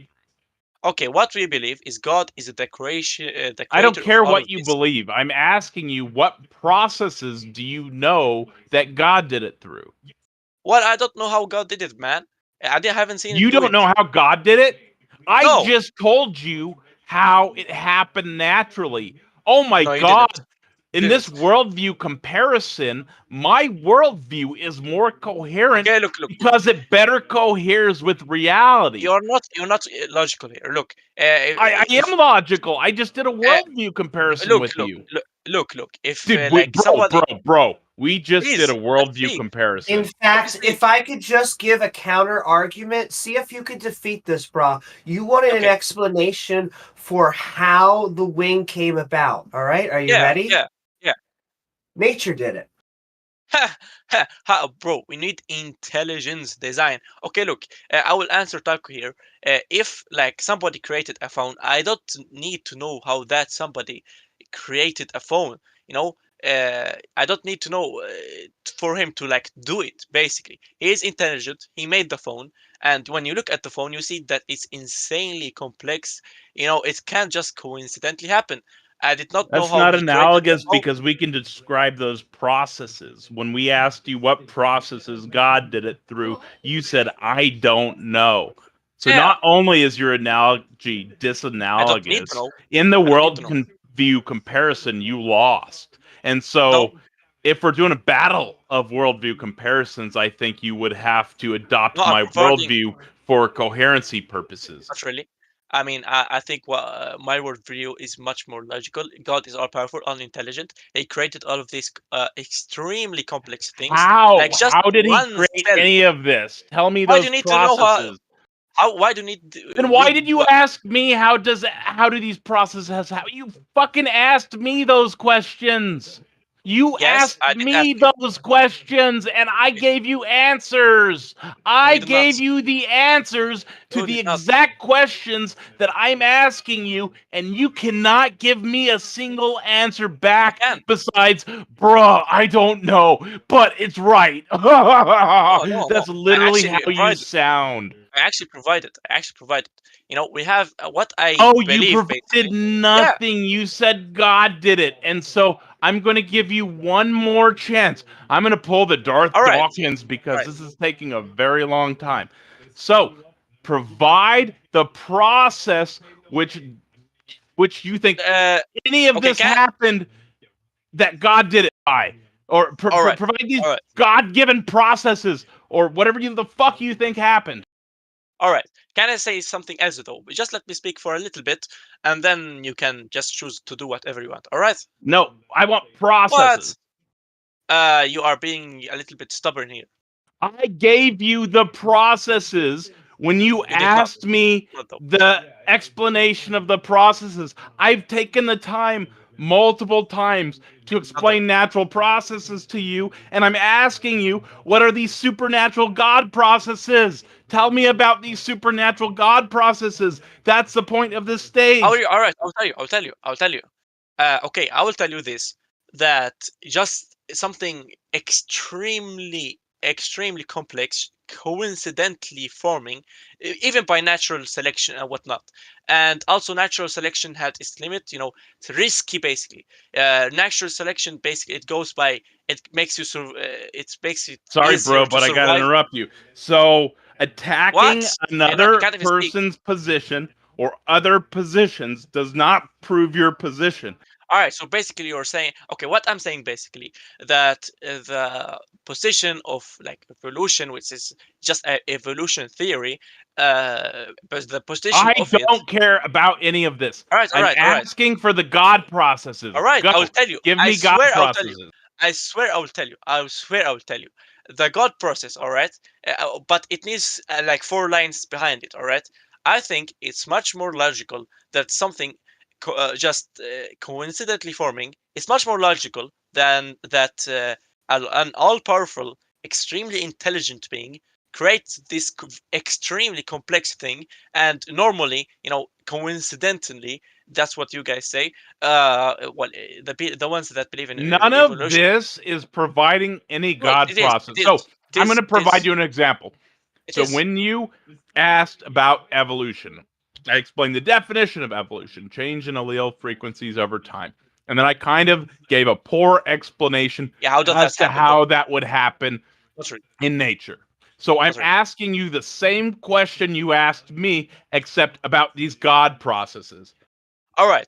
Okay, what we believe is God is the creator I don't of care all of what you this. believe. I'm asking you, what processes do you know that God did it through? Well, I don't know how God did it, man. Haven't seen it You do don't it. know how God did it? I No. just told you how it happened naturally. Oh my No, you God. didn't. In this worldview comparison, my worldview is more coherent Okay, look. because it better coheres with reality. You're not logical here. Look, I am logical. I just did a worldview comparison with you. Look. If Dude, like somebody, bro, we just did a please, worldview see. comparison. In fact, if I could just give a counter argument, see if you could defeat this, brah. You wanted an explanation for how the wing came about. All right, are you ready? Yeah. Nature did it. Bro, we need intelligence design. Okay, look, I will answer Taco here. If like somebody created a phone, I don't need to know how that somebody created a phone. You know, I don't need to know for him to like do it. Basically, he is intelligent. He made the phone, and when you look at the phone, you see that it's insanely complex. You know, it can't just coincidentally happen. I did not know That's how not he created the analogous phone. because we can describe those processes. When we asked you what processes God did it through, you said, I don't know. So not only is your analogy I don't need to disanalogous, know. in the I don't need to world know. view comparison, you lost. And so if we're doing a battle of worldview comparisons, I think you would have to adopt No, I my prefer the. worldview for coherency purposes. Not really. I mean, I think my worldview is much more logical. God is all powerful, all intelligent. He created all of these extremely complex things. Like just How did he one create cell. any of this? Tell me Why do those you need to know processes. why do you need Then why did you ask me how do these processes you fucking asked me those questions. You Yes, asked I did ask me you. those questions and I gave you answers. I You did not. gave you the answers to You the did not. exact questions that I'm asking you, and you cannot give me a single answer back can. besides, bruh, I don't know, but it's right. No. That's I literally actually how you provided. sound. I actually provided. You know, we have what I Oh, you believe provided basically. Yeah. nothing. You said God did it. And so I'm going to give you one more chance. I'm going to pull the Darth All right. Dawkins because Right. this is taking a very long time. So provide the process which you think any of Okay. this happened that God did it by. Or All right. provide these All right. God-given processes or whatever the fuck you think happened. All right. Can I say something else though? Just let me speak for a little bit, and then you can just choose to do whatever you want. All right? No, I want processes. What? You are being a little bit stubborn here. I gave you the processes when you You did not. asked me the explanation of the processes. I've taken the time multiple times to explain natural processes to you, and I'm asking you, what are these supernatural God processes? Tell me about these supernatural God processes. That's the point of this stage. All right. I'll tell you. Okay, I will tell you this, that just something extremely complex coincidentally forming, even by natural selection and whatnot. And also natural selection had its limit. You know, it's risky basically. Natural selection basically it makes you it makes it Sorry, easier bro, to but I gotta survive. interrupt you. So attacking What? another Can't even speak. person's position or other positions does not prove your position. All right, so basically you're saying, okay, what I'm saying basically, that the position of like evolution, which is just a evolution theory, but the position I of it. don't care about any of this. All right. I'm asking for the God processes. All right, Go. I will tell you. Give I me God swear I will tell you. processes. I swear I will tell you. I swear I will tell you. The God process, all right, but it needs like 4 lines behind it, all right. I think it's much more logical that something just coincidentally forming is much more logical than that an all-powerful, extremely intelligent being creates this extremely complex thing, and normally, you know, coincidentally, that's what you guys say. The ones that believe in None of evolution. this is providing any No, God it is. process. So I'm going to provide This. you an example. It So is. when you asked about evolution, I explained the definition of evolution, change in allele frequencies over time. And then I kind of gave a poor explanation How does as that to happen, how that would happen That's right. in nature. So I'm That's right. asking you the same question you asked me, except about these God processes. All right.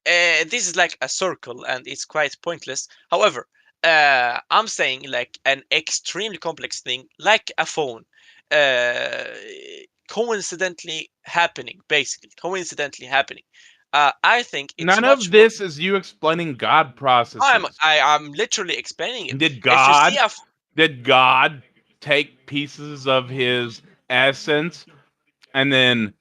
This is like a circle, and it's quite pointless. However, I'm saying like an extremely complex thing, like a phone, uh, coincidentally happening. Basically, coincidentally happening. I think it's None much of more. this is you explaining God processes. I'm literally explaining it. Did If you see God take pieces of his essence and then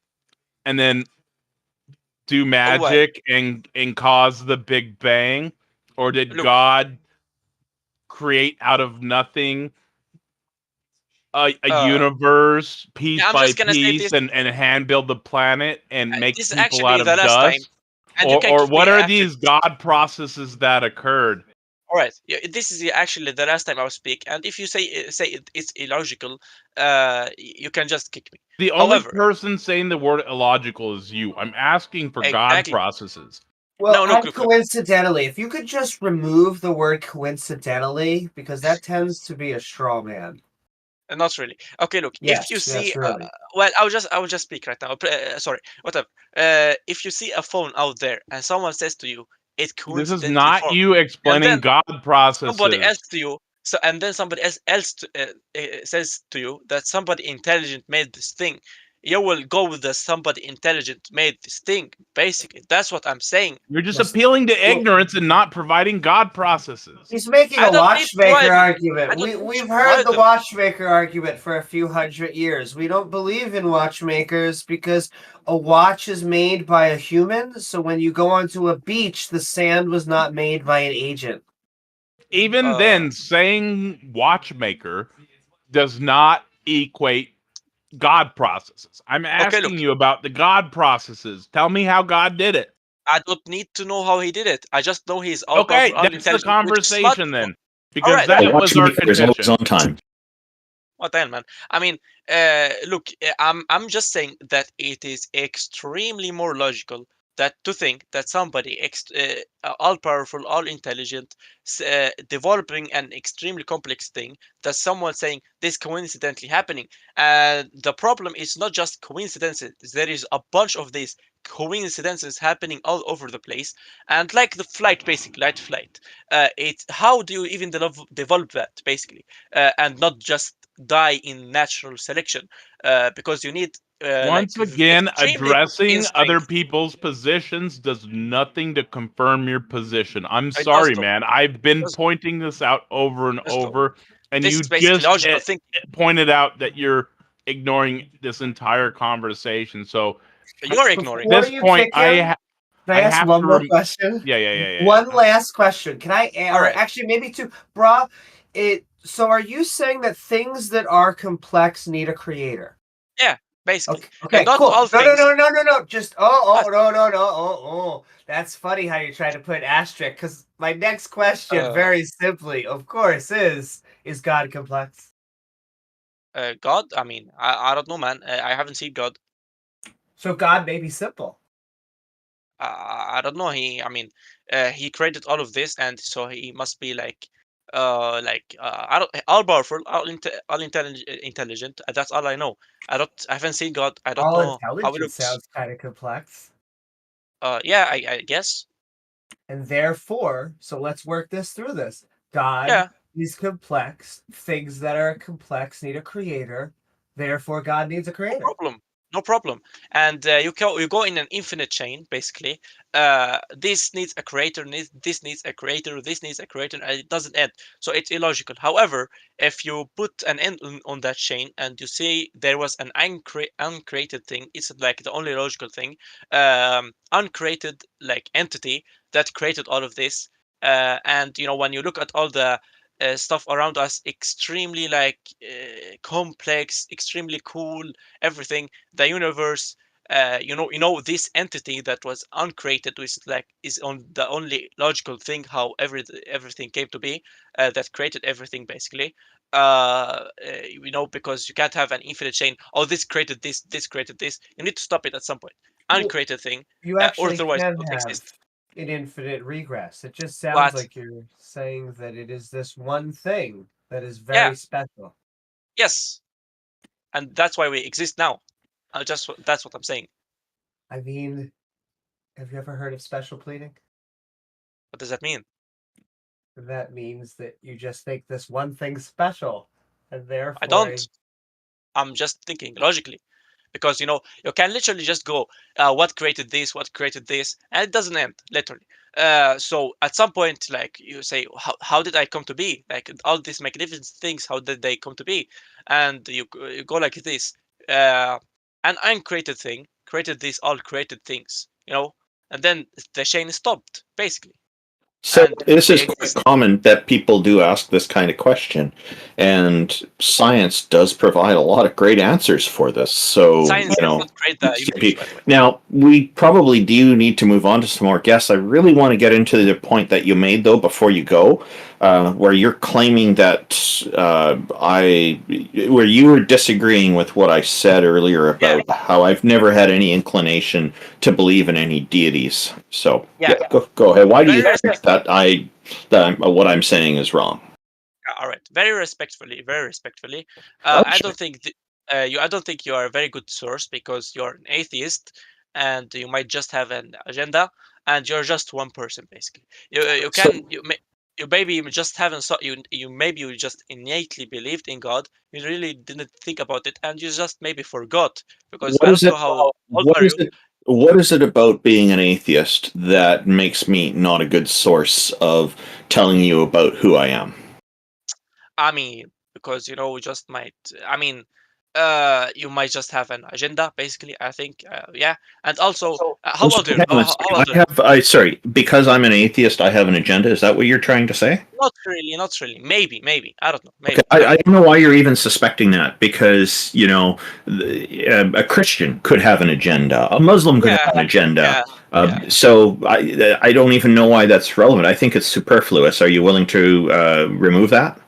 do well, magic and cause the Big Bang? Or did look, God create out of nothing a uh, universe piece I'm by just gonna say piece this. and hand build the planet and make This is people out actually the of last time, dust? and you can Or kick what me are after. these God processes that occurred? All right, yeah, this is actually the last time I will speak, and if you say it's illogical, you can just kick me. The only However, person saying the word illogical is you. I'm asking for God exactly. processes. Well, No, look. coincidentally, if you could just remove the word coincidentally, because that tends to be a straw man. Not really. Okay, look. If you Yes, see, really. well, I will just speak right now. Sorry, whatever. If you see a phone out there and someone says to you, it This is coincidentally not formed, you and explaining then God somebody processes. else to you, and then somebody else says to you that somebody intelligent made this thing, you will go with the somebody intelligent made this thing. Basically, that's what I'm saying. You're just Yes. appealing to ignorance and not providing God processes. He's making I a don't need to provide. watchmaker I argument. don't need We've to heard provide the them. watchmaker argument for a few hundred years. We don't believe in watchmakers because a watch is made by a human. So when you go onto a beach, the sand was not made by an agent. Even then, saying watchmaker does not equate God processes. I'm asking look. you about the God processes. Tell me how God did it. I don't need to know how he did it. I just know he's all Okay, powerful, all that's the intelligent, which is smart. conversation then, All because right. that The was our watchmaker is always contention. on time. What the hell, man? I mean, look, I'm just saying that it is extremely more logical that to think that somebody all powerful, all intelligent, developing an extremely complex thing, that someone saying this coincidentally happening. And the problem is not just coincidences. There is a bunch of these coincidences happening all over the place. And like the flight, basically, light flight. It's how do you even develop that, basically, and not just die in natural selection, because you need Once again, extremely addressing other instincts. people's positions does nothing to confirm your position. I'm It does sorry, though. man. I've been does. pointing this out over and Does though. over, and This you is basically just logical thinking. pointed out that you're ignoring this entire conversation. So You're ignoring. Before this you point, kick him, can I ask have one to more question? yeah. One last question. Can I, All or right. actually maybe two, Bruh? So are you saying that things that are complex need a creator? Yeah, basically. Okay, Not cool. all No. Just What? no. That's funny how you try to put asterisk, because my next question, very simply, of course, is God complex? God? I mean, I don't know, man. I haven't seen God. So God may be simple. I don't know. He created all of this, and so he must be like I don't all powerful, all intelligent. That's all I know. I haven't seen God. I don't All know how he intelligence looks. sounds kind of complex. Yeah, I guess. And therefore, so let's work this through this. God Yeah. is complex. Things that are complex need a creator. Therefore, God needs a creator. No problem. And you go in an infinite chain, basically. This needs a creator, this needs a creator, this needs a creator, and it doesn't end. So it's illogical. However, if you put an end on that chain and you say there was an uncreated thing, it's like the only logical thing, uncreated like entity that created all of this. And when you look at all the stuff around us, extremely complex, extremely cool, everything, the universe, this entity that was uncreated, which is on the only logical thing how everything came to be, that created everything, basically. Because you can't have an infinite chain. Oh, this created this created this. You need to stop it at some point. Uncreated thing, You or actually otherwise can don't have exist. an infinite regress. It just sounds But like you're saying that it is this one thing that is yeah, very special. yes, and that's why we exist now. That's what I'm saying. I mean, have you ever heard of special pleading? What does that mean? That means that you just think this one thing's special, and therefore I don't. I'm just thinking logically, because you can literally just go, what created this, and it doesn't end literally. So at some point, like you say, how did I come to be? Like all these magnificent things, how did they come to be? And you go like this, an uncreated thing created these all created things, and then the chain stopped, basically. So And this we is quite exist. common that people do ask this kind of question, and science does provide a lot of great answers for this. So Science does not create the universe, by the way. now we probably do need to move on to some more guests. I really want to get into the point that you made though before you go, where you're claiming that where you were disagreeing with what I said earlier about how I've never had any inclination to believe in any deities. So go ahead. Why do you think that what I'm saying is wrong? All right, very respectfully. I don't think I don't think you are a very good source, because you're an atheist and you might just have an agenda, and you're just one person, basically. You So- can you may you maybe just haven't saw you maybe you just innately believed in God. You really didn't think about it, and you just maybe forgot because What I is don't it? know how old What are is you. it? What is it about being an atheist that makes me not a good source of telling you about who I am? I mean, because we just might. I mean, you might just have an agenda, basically. I think, yeah. And also, how So old are you? hang on a How second. old are you? Sorry, because I'm an atheist, I have an agenda. Is that what you're trying to say? Not really, not really. Maybe. I don't know. Okay, Maybe. I don't I know. don't know why you're even suspecting that, because a Christian could have an agenda, a Muslim could have Yeah, an agenda. yeah, yeah. So I don't even know why that's relevant. I think it's superfluous. Are you willing to remove that?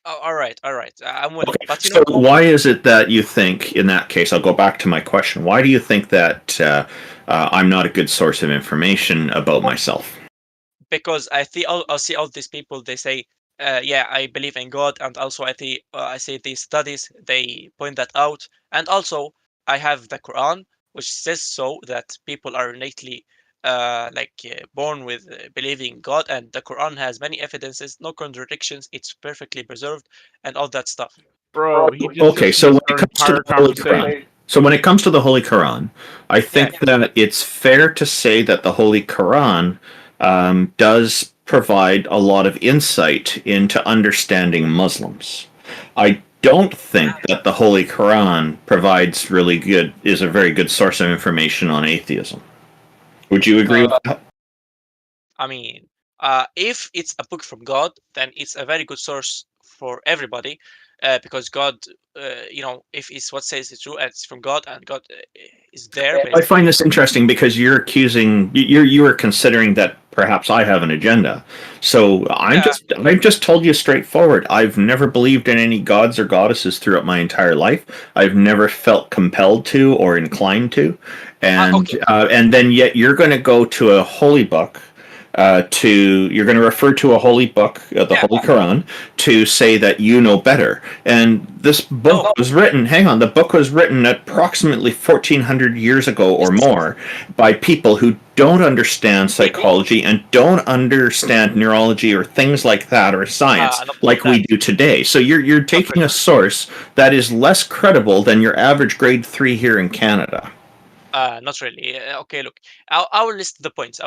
Oh, all right. I'm willing. Okay. But So why is it that you think, in that case, I'll go back to my question. Why do you think that I'm not a good source of information about myself? because I'll see all these people. They say, yeah, I believe in God, and also I see these studies. They point that out, and also I have the Quran, which says so that people are innately born with believing in God, and the Quran has many evidences, no contradictions. It's perfectly preserved, and all that stuff. Bro, he just Okay, so when dismissed it our comes to entire the Holy Quran, conversation. so when it comes to the Holy Quran, I think that it's fair to say that the Holy Quran does provide a lot of insight into understanding Muslims. I don't think that the Holy Quran is a very good source of information on atheism. Would you agree with that? I mean, if it's a book from God, then it's a very good source for everybody, because God, if it's what says it's true and it's from God and God is there, I basically. find this interesting because you are considering that perhaps I have an agenda. So I've just told you straightforward. I've never believed in any gods or goddesses throughout my entire life. I've never felt compelled to or inclined to, and then yet you're going to go to a holy book. You're going to refer to a holy book, the Holy Quran, to say that you know better. And this book was written. Hang on, the book was written approximately 1,400 years ago or more by people who don't understand psychology and don't understand neurology or things like that or science like we do today. So you're taking a source that is less credible than your average grade 3 here in Canada. Not really. Okay, look, I will list the points.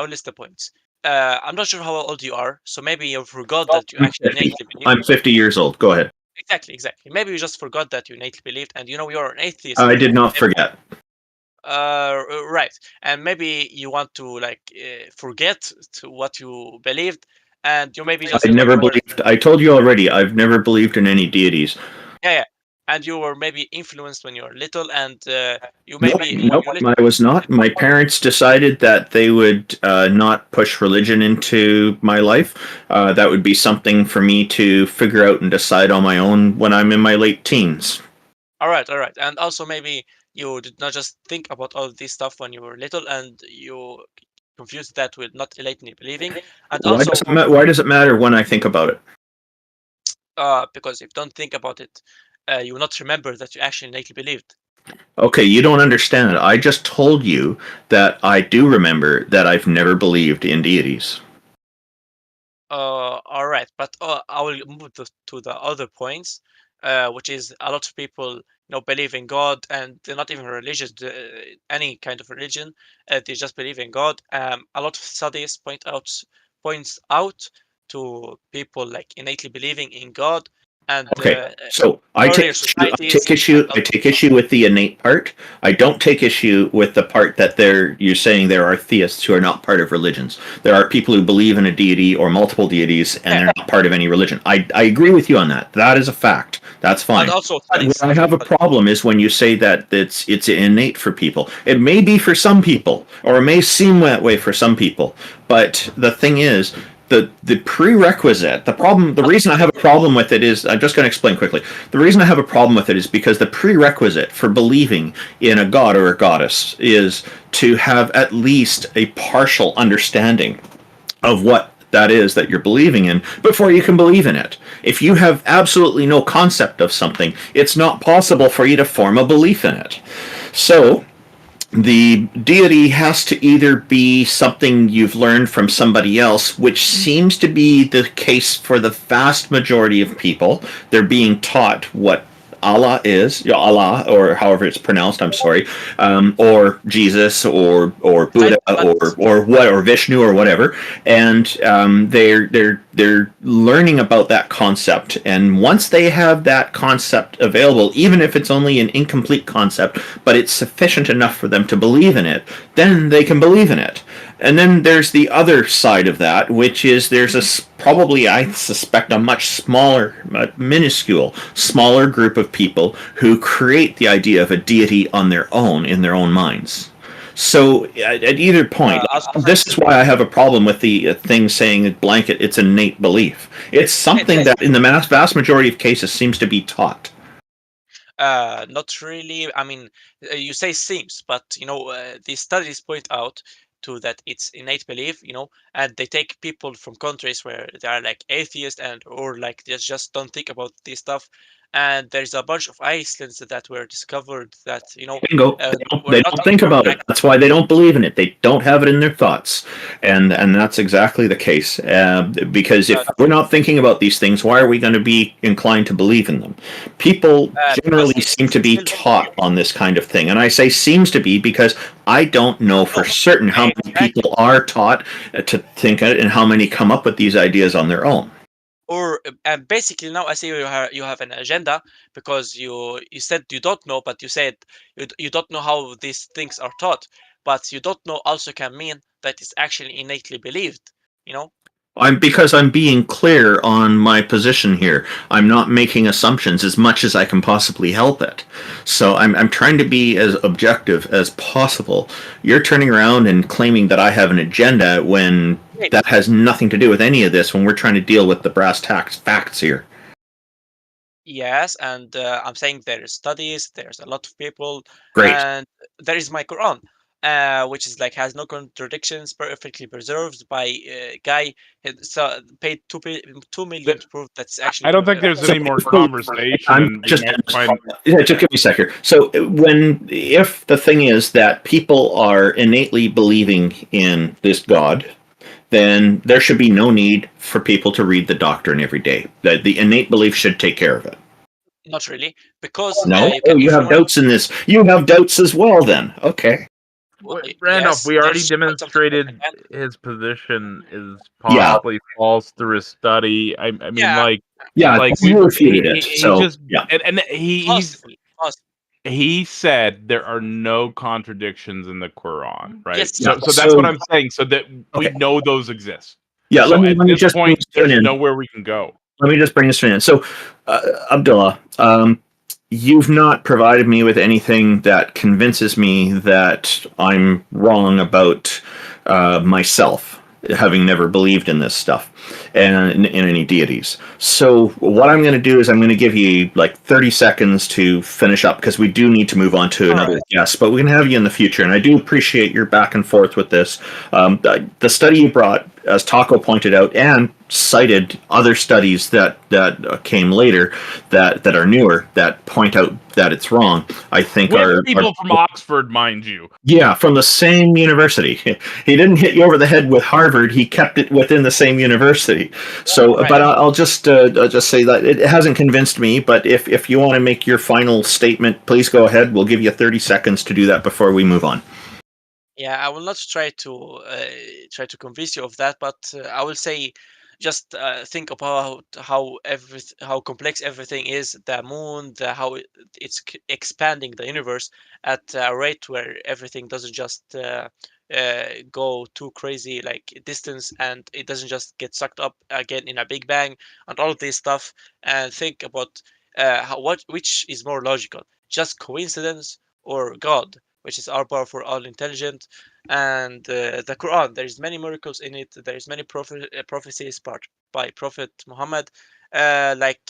I'm not sure how old you are, so maybe you forgot that you actually innately believe. I'm 50 years old. Go ahead. Exactly. Maybe you just forgot that you innately believed, and you're an atheist. I did not forget. Right, and maybe you want to forget to what you believed, and you maybe just I never believed. I told you already. I've never believed in any deities. Yeah, and you were maybe influenced when you were little, and you maybe Nope, I was not. My parents decided that they would not push religion into my life. That would be something for me to figure out and decide on my own when I'm in my late teens. All right, and also maybe you did not just think about all this stuff when you were little, and you confused that with not innately believing, and also Why does it matter when I think about it? Because if you don't think about it, you will not remember that you actually innately believed. Okay, you don't understand. I just told you that I do remember that I've never believed in deities. All right, but I will move to the other points, which is a lot of people, believe in God, and they're not even religious, any kind of religion. They just believe in God. A lot of studies points out to people like innately believing in God, and Okay, so I take issue with the innate part. I don't take issue with the part that you're saying there are theists who are not part of religions. There are people who believe in a deity or multiple deities, and they're not part of any religion. I agree with you on that. That is a fact. That's fine. What I have a problem is when you say that it's innate for people. It may be for some people, or it may seem that way for some people. But the thing is, the prerequisite, the reason I have a problem with it is, I'm just going to explain quickly. The reason I have a problem with it is because the prerequisite for believing in a god or a goddess is to have at least a partial understanding of what that is that you're believing in before you can believe in it. If you have absolutely no concept of something, it's not possible for you to form a belief in it. So the deity has to either be something you've learned from somebody else, which seems to be the case for the vast majority of people. They're being taught what Allah is, Allah, or however it's pronounced. I'm sorry, or Jesus, or Buddha, or Vishnu, or whatever, and they're learning about that concept. And once they have that concept available, even if it's only an incomplete concept, but it's sufficient enough for them to believe in it, then they can believe in it. And then there's the other side of that, which is there's probably, I suspect, a much smaller, minuscule, smaller group of people who create the idea of a deity on their own, in their own minds. So at either point, this is why I have a problem with the thing saying blanket, it's innate belief. It's something that in the vast majority of cases seems to be taught. Not really. I mean, you say seems, but the studies point out to that it's innate belief, and they take people from countries where they are like atheists or like they just don't think about this stuff. And there's a bunch of islands that were discovered that Bingo. They don't think about it. That's why they don't believe in it. They don't have it in their thoughts, and that's exactly the case. Because if we're not thinking about these things, why are we going to be inclined to believe in them? People generally seem to be taught on this kind of thing, and I say seems to be because I don't know for certain how many people are taught to think it and how many come up with these ideas on their own. Or basically now I see you have an agenda because you said you don't know, but you said you don't know how these things are taught, but you don't know also can mean that it's actually innately believed. Because I'm being clear on my position here. I'm not making assumptions as much as I can possibly help it. So I'm trying to be as objective as possible. You're turning around and claiming that I have an agenda when that has nothing to do with any of this, when we're trying to deal with the brass tacks facts here. Yes, and I'm saying there's studies, there's a lot of people. Great. And there is my Quran. Which is like has no contradictions, perfectly preserved by a guy who paid $2 million to prove that's actually. I don't think there's any more conversation. Just give me a sec here. So if the thing is that people are innately believing in this God, then there should be no need for people to read the doctrine every day. The innate belief should take care of it. Not really, because you have doubts in this. You have doubts as well. Then okay. Randolph, we already demonstrated his position is possibly false through his study. I mean, we refuted it. So he said there are no contradictions in the Quran, right? Yes, so that's what I'm saying. So that we know those exist. Yeah. So let me just point, there's nowhere we can go. Let me just bring this in. So, Abdullah, you've not provided me with anything that convinces me that I'm wrong about myself, having never believed in this stuff and in any deities. So what I'm going to do is I'm going to give you like 30 seconds to finish up because we do need to move on to another guest, but we can have you in the future. And I do appreciate your back and forth with this. The study you brought, as Taco pointed out, and cited other studies that came later that are newer that point out that it's wrong. I think people from Oxford, mind you. Yeah, from the same university. He didn't hit you over the head with Harvard. He kept it within the same university. So, but I'll just say that it hasn't convinced me. But if you want to make your final statement, please go ahead. We'll give you 30 seconds to do that before we move on. Yeah, I will not try to convince you of that, but I will say just think about how complex everything is. The moon, how it's expanding the universe at a rate where everything doesn't just go too crazy like distance, and it doesn't just get sucked up again in a big bang, and all of this stuff. And think about which is more logical, just coincidence or God, which is all powerful, all intelligent. And the Quran, there's many miracles in it. There's many prophecies by Prophet Muhammad, like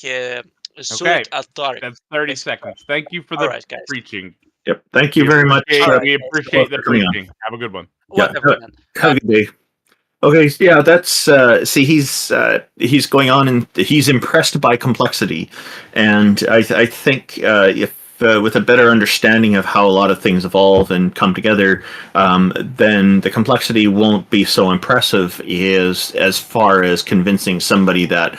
Surat al-Tariq. That's 30 seconds. Thank you for the preaching. Yep. Thank you very much. We appreciate the preaching. Have a good one. Yeah. Have a good day. Okay, yeah, that's see, he's going on and he's impressed by complexity, and I think with a better understanding of how a lot of things evolve and come together, then the complexity won't be so impressive as far as convincing somebody that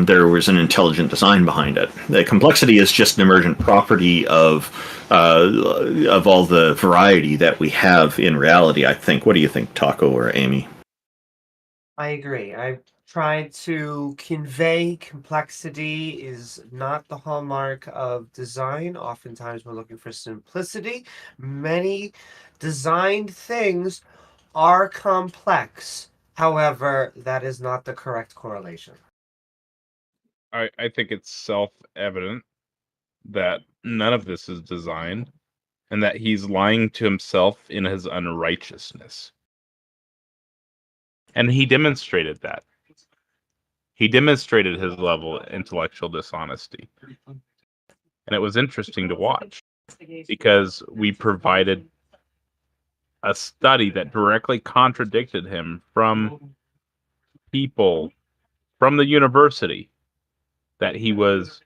there was an intelligent design behind it. The complexity is just an emergent property of all the variety that we have in reality, I think. What do you think, Taco or Amy? I agree. I tried to convey complexity is not the hallmark of design. Oftentimes we're looking for simplicity. Many designed things are complex. However, that is not the correct correlation. I think it's self-evident that none of this is designed and that he's lying to himself in his unrighteousness. And he demonstrated that. He demonstrated his level of intellectual dishonesty. And it was interesting to watch because we provided a study that directly contradicted him from people from the university that he was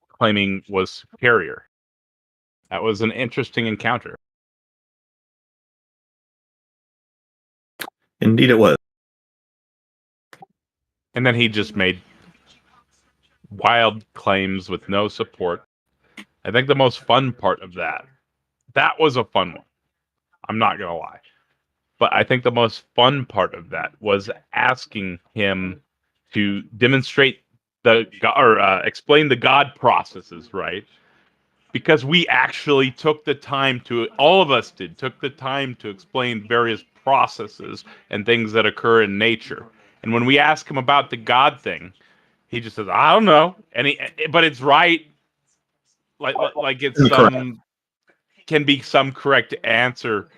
claiming was superior. That was an interesting encounter. Indeed it was. And then he just made wild claims with no support. I think the most fun part of that was a fun one. I'm not going to lie. But I think the most fun part of that was asking him to demonstrate explain the God processes, right? Because we actually took the time all of us took the time to explain various processes and things that occur in nature. And when we ask him about the God thing, he just says, I don't know. But it's right. Like it's can be some correct answer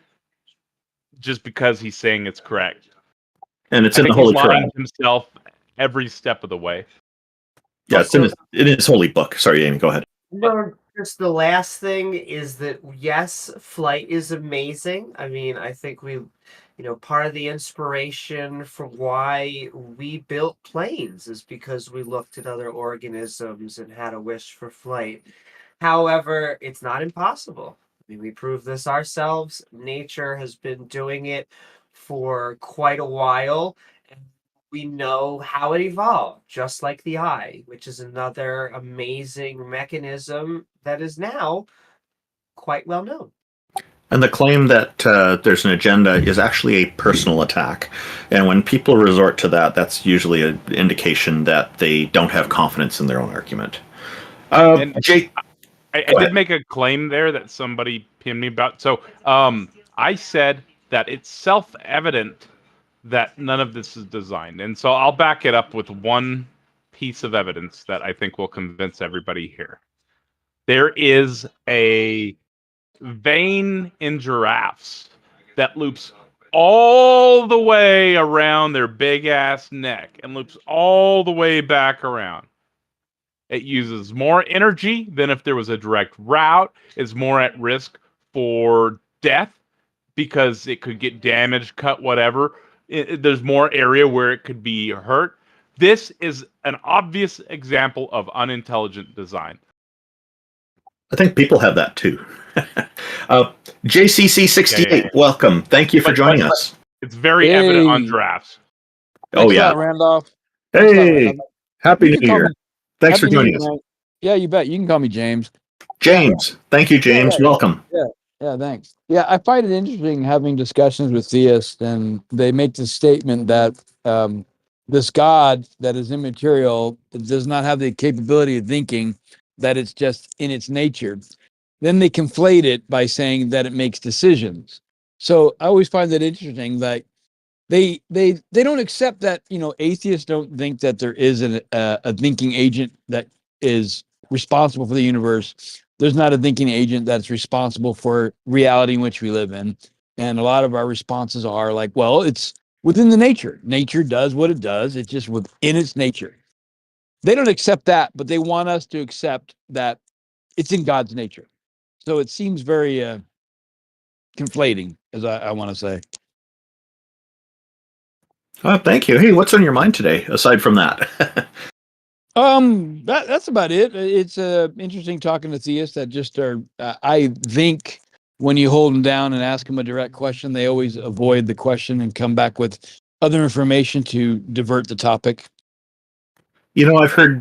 just because he's saying it's correct. And it's in the Holy Quran. He's lying to himself every step of the way. Yeah, it's in his holy book. Sorry, Amy, go ahead. No, just the last thing is that, yes, flight is amazing. I mean, I think part of the inspiration for why we built planes is because we looked at other organisms and had a wish for flight. However, it's not impossible. I mean, we proved this ourselves. Nature has been doing it for quite a while. And we know how it evolved, just like the eye, which is another amazing mechanism that is now quite well known. And the claim that there's an agenda is actually a personal attack. And when people resort to that, that's usually an indication that they don't have confidence in their own argument. Jake, I did make a claim there that somebody pinned me about. So I said that it's self-evident that none of this is designed. And so I'll back it up with one piece of evidence that I think will convince everybody here. There is a vein in giraffes that loops all the way around their big-ass neck and loops all the way back around. It uses more energy than if there was a direct route. It's more at risk for death because it could get damaged, cut, whatever. There's more area where it could be hurt. This is an obvious example of unintelligent design. I think people have that too. JCC68, welcome. Thank you for joining us. It's very evident on giraffes. Oh, yeah. Randolph. Hey, Happy New Year. Thanks for joining us. Yeah, you bet. You can call me James. James. Thank you, James. Welcome. Yeah, thanks. Yeah, I find it interesting having discussions with theists, and they make the statement that this God that is immaterial does not have the capability of thinking, that it's just in its nature. Then they conflate it by saying that it makes decisions. So I always find that interesting that they don't accept that, atheists don't think that there is a thinking agent that is responsible for the universe. There's not a thinking agent that's responsible for reality in which we live in. And a lot of our responses are like, well, it's within the nature. Nature does what it does. It's just within its nature. They don't accept that, but they want us to accept that it's in God's nature. So it seems very conflating, as I want to say. Thank you. Hey, what's on your mind today, aside from that? That's about it. It's interesting talking to theists that just are. I think when you hold them down and ask them a direct question, they always avoid the question and come back with other information to divert the topic. I've heard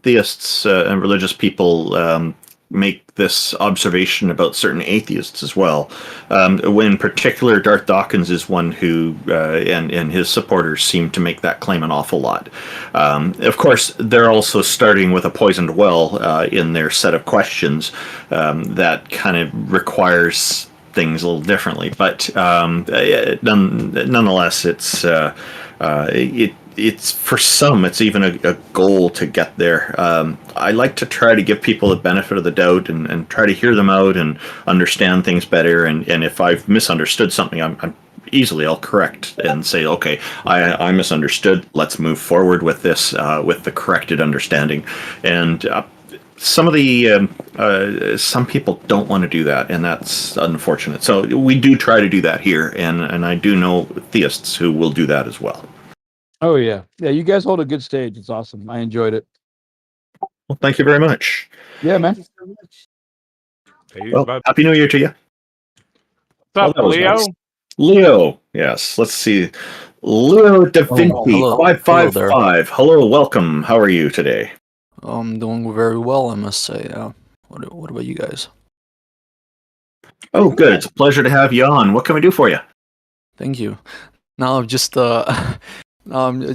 theists and religious people make this observation about certain atheists as well. In particular, Darth Dawkins is one who, and his supporters seem to make that claim an awful lot. Of course, they're also starting with a poisoned well in their set of questions that kind of requires things a little differently. But nonetheless, it's for some, it's even a goal to get there. I like to try to give people the benefit of the doubt and try to hear them out and understand things better. And if I've misunderstood something, I'll correct and say, okay, I misunderstood. Let's move forward with this with the corrected understanding. And some people don't want to do that, and that's unfortunate. So we do try to do that here, and I do know theists who will do that as well. Oh yeah. You guys hold a good stage. It's awesome. I enjoyed it. Well, thank you very much. Yeah, man. Thank you so much. Well, Happy New Year to you. What's up, Leo? Nice. Leo, yes. Let's see. Leo Da Vinci, 555. Hello, welcome. How are you today? I'm doing very well, I must say. What about you guys? Oh, good. It's a pleasure to have you on. What can we do for you? Thank you. Now, just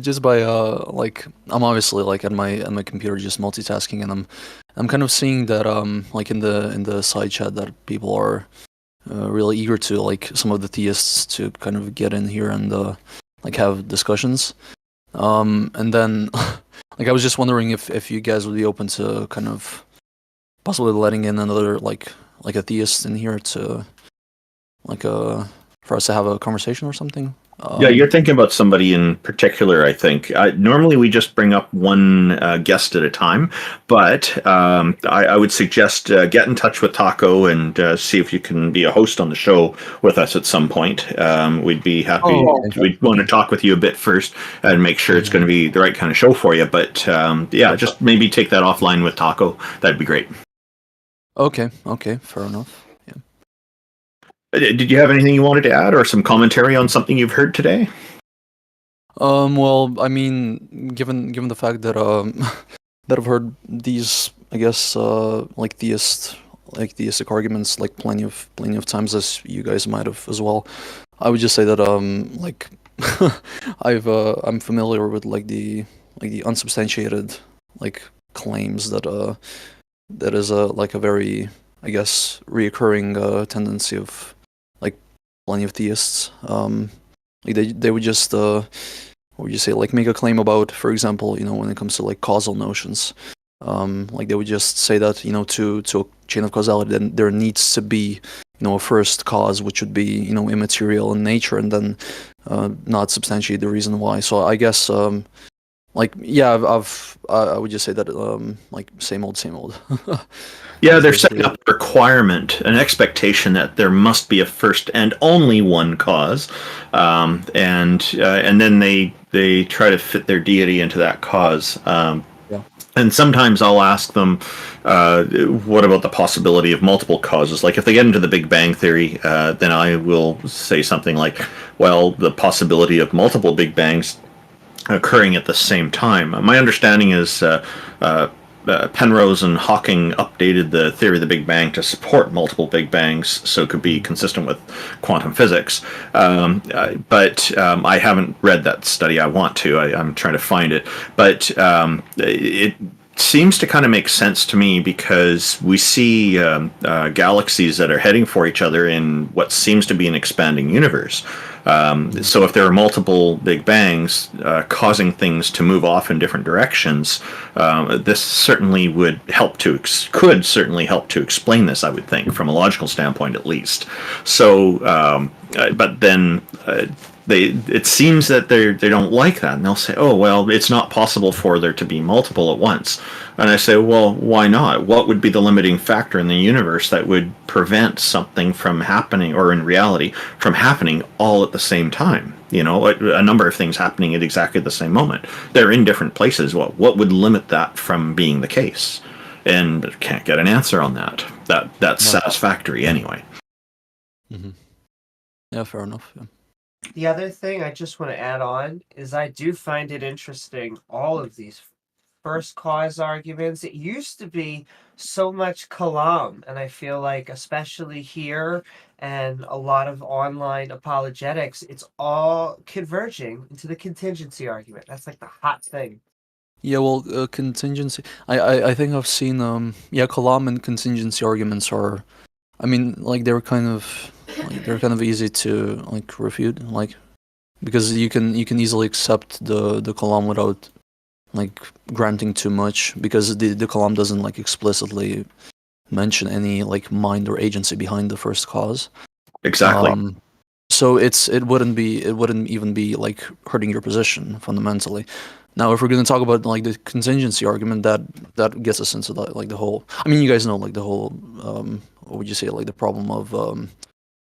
just by I'm obviously at my computer just multitasking, and I'm kind of seeing that in the side chat that people are really eager to some of the theists to kind of get in here and have discussions. And then I was just wondering if you guys would be open to kind of possibly letting in another a theist in here to for us to have a conversation or something. Yeah, you're thinking about somebody in particular, I think. Normally we just bring up one guest at a time, but I would suggest get in touch with Taco and see if you can be a host on the show with us at some point. We'd be happy. We'd want to talk with you a bit first and make sure it's going to be the right kind of show for you. But just maybe take that offline with Taco. That'd be great. Okay, fair enough. Did you have anything you wanted to add or some commentary on something you've heard today? Well, I mean, given the fact that that I've heard these, I guess, theistic arguments plenty of times, as you guys might have as well, I would just say that I'm familiar with the unsubstantiated claims that is a very, I guess, reoccurring tendency of plenty of theists. They would just what would you say, make a claim about, for example, when it comes to causal notions. They would just say that to a chain of causality, then there needs to be a first cause, which would be immaterial in nature, and then not substantiate the reason why. So I guess I would just say that same old. Yeah, they're setting up a requirement, an expectation that there must be a first and only one cause, and then they try to fit their deity into that cause. And sometimes I'll ask them, what about the possibility of multiple causes? If they get into the Big Bang Theory, then I will say something like, well, the possibility of multiple Big Bangs occurring at the same time. My understanding is Penrose and Hawking updated the theory of the Big Bang to support multiple Big Bangs, so it could be consistent with quantum physics. But I haven't read that study. I want to. I'm trying to find it. But it seems to kind of make sense to me because we see galaxies that are heading for each other in what seems to be an expanding universe. So if there are multiple Big Bangs causing things to move off in different directions, this certainly could certainly help to explain this, I would think, from a logical standpoint at least. So, but then it seems that they don't like that, and they'll say, "Oh, well, it's not possible for there to be multiple at once." And I say, "Well, why not? What would be the limiting factor in the universe that would prevent something from happening, or in reality, from happening all at the same time? You know, a number of things happening at exactly the same moment. They're in different places. What would limit that from being the case?" And can't get an answer on that. That's satisfactory anyway. Mm-hmm. Yeah, fair enough. Yeah. The other thing I just want to add on is I do find it interesting, all of these first cause arguments. It used to be so much kalam, and I feel like especially here and a lot of online apologetics, it's all converging into the contingency argument. That's like the hot thing. Yeah, well, contingency. I think I've seen kalam and contingency arguments are, I mean, like they're kind of easy to like refute, like because you can easily accept the kalam without like granting too much, because the kalam doesn't like explicitly mention any like mind or agency behind the first cause. Exactly. So it wouldn't even be like hurting your position fundamentally. Now, if we're going to talk about like the contingency argument, that gets us into like the whole. I mean, you guys know like the whole. What would you say? Like the problem of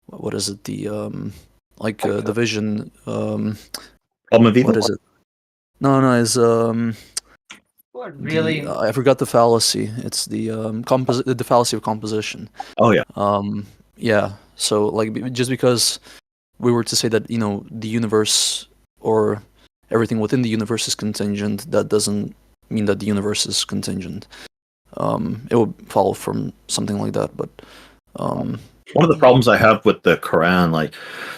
what is it? The division. Problem of evil. What is it? No, it's What really? I forgot the fallacy. It's the the fallacy of composition. Oh yeah. Yeah. So like just because we were to say that the universe or everything within the universe is contingent, that doesn't mean that the universe is contingent. It would follow from something like that, but one of the problems I have with the Quran, like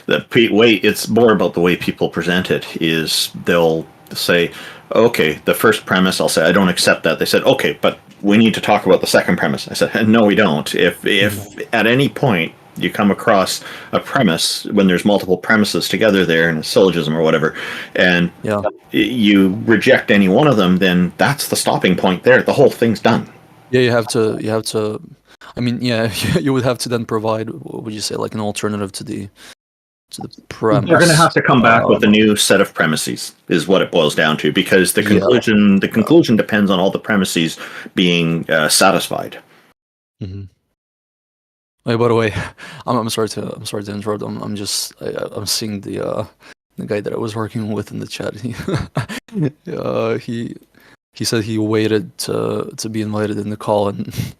the way it's more about the way people present it, is they'll say, okay, the first premise, I'll say, I don't accept that. They said, okay, but we need to talk about the second premise. I said, no, we don't. If at any point you come across a premise when there's multiple premises together there in a syllogism or whatever, and you reject any one of them, then that's the stopping point there. The whole thing's done. Yeah, you have to. I mean, yeah, you would have to then provide, what would you say, like an alternative to the premise. You're going to have to come back with a new set of premises, is what it boils down to, because the conclusion depends on all the premises being satisfied. Mm-hmm. Hey, by the way, I'm sorry to interrupt. I'm seeing the guy that I was working with in the chat. He said he waited to be invited in the call, and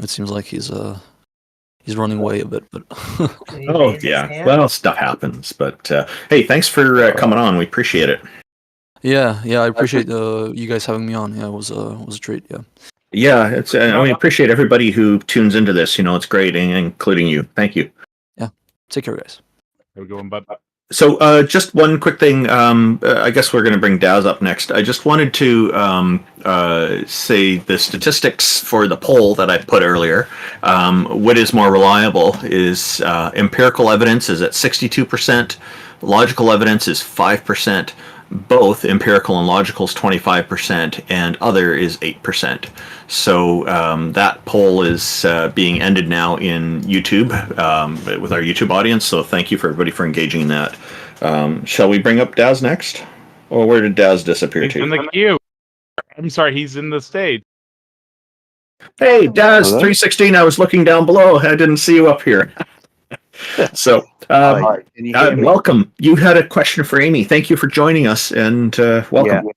it seems like he's running away a bit. But oh yeah, well, stuff happens. But hey, thanks for coming on. We appreciate it. Yeah, I appreciate you guys having me on. Yeah, it was a treat. Yeah. Yeah, it's. We appreciate everybody who tunes into this. It's great, including you. Thank you. Yeah, take care, guys. Have a good one, bud. So, just one quick thing. I guess we're going to bring Daz up next. I just wanted to say the statistics for the poll that I put earlier. What is more reliable is empirical evidence is at 62%, logical evidence is 5%. Both empirical and logical is 25%, and other is 8%. So that poll is being ended now in YouTube with our YouTube audience. So thank you for everybody for engaging in that. Shall we bring up Daz next? Or where did Daz disappear to? He's in the queue. I'm sorry, he's in the stage. Hey, Daz, 316. I was looking down below. I didn't see you up here. So, welcome. You had a question for Amy. Thank you for joining us, and welcome.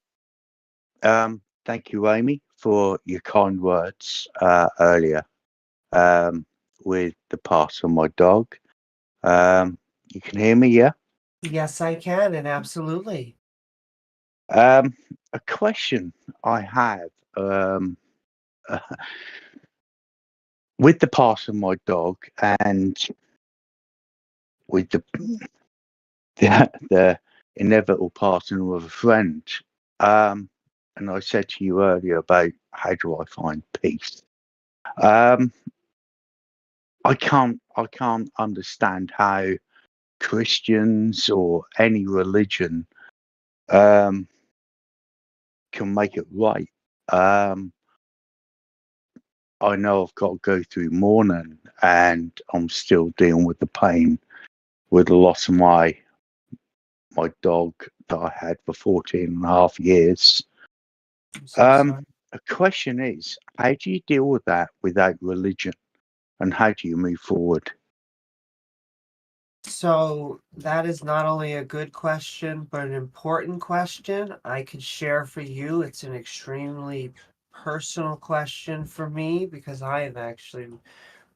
Yeah. Thank you, Amy, for your kind words earlier with the pass on my dog. You can hear me, yeah? Yes, I can, and absolutely. A question I have with the pass on my dog and with the inevitable passing of a friend, and I said to you earlier about how do I find peace. I can't understand how Christians or any religion can make it right. I know I've got to go through mourning, and I'm still dealing with the pain with the loss of my my dog that I had for 14 and a half years. I'm so sorry. The question is, how do you deal with that without religion? And how do you move forward? So that is not only a good question, but an important question. I could share for you. It's an extremely personal question for me because I have actually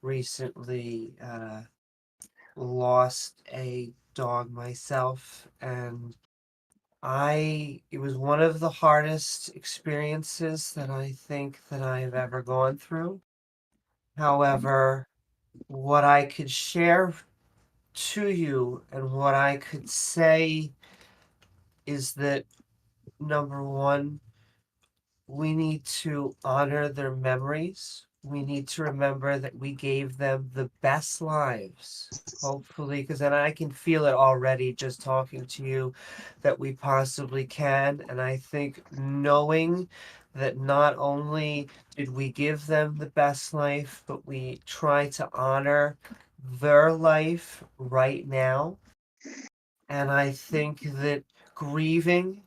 recently lost a dog myself, and it was one of the hardest experiences that I think that I've ever gone through. However, what I could share to you and what I could say is that number one, we need to honor their memories. We need to remember that we gave them the best lives, hopefully, because then I can feel it already just talking to you that we possibly can. And I think knowing that not only did we give them the best life, but we try to honor their life right now. And I think that grieving,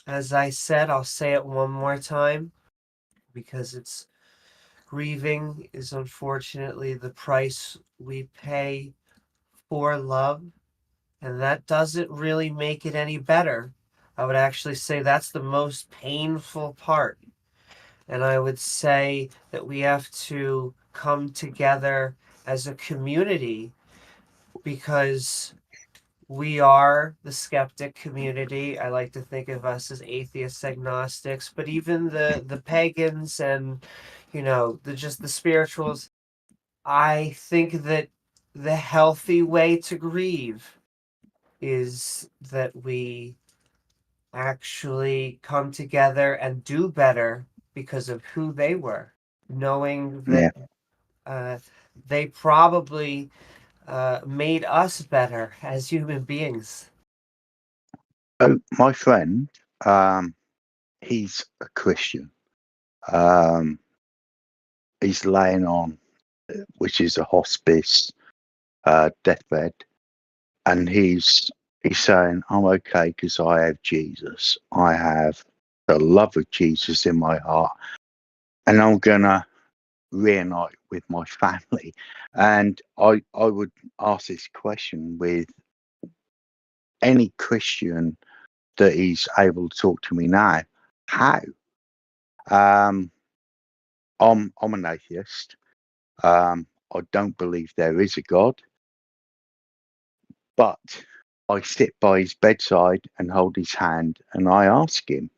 as I said, I'll say it one more time because it's grieving is unfortunately the price we pay for love. And that doesn't really make it any better. I would actually say that's the most painful part. And I would say that we have to come together as a community because we are the skeptic community. I like to think of us as atheists, agnostics, but even the pagans and just the spirituals. I think that the healthy way to grieve is that we actually come together and do better because of who they were, knowing that they probably made us better as human beings. My friend, he's a Christian. He's laying on, which is a hospice deathbed, and he's saying, "I'm okay because I have Jesus. I have the love of Jesus in my heart, and I'm gonna reunite with my family." And I would ask this question with any Christian that is able to talk to me now. How? I'm an atheist. I don't believe there is a God, but I sit by his bedside and hold his hand and I ask him,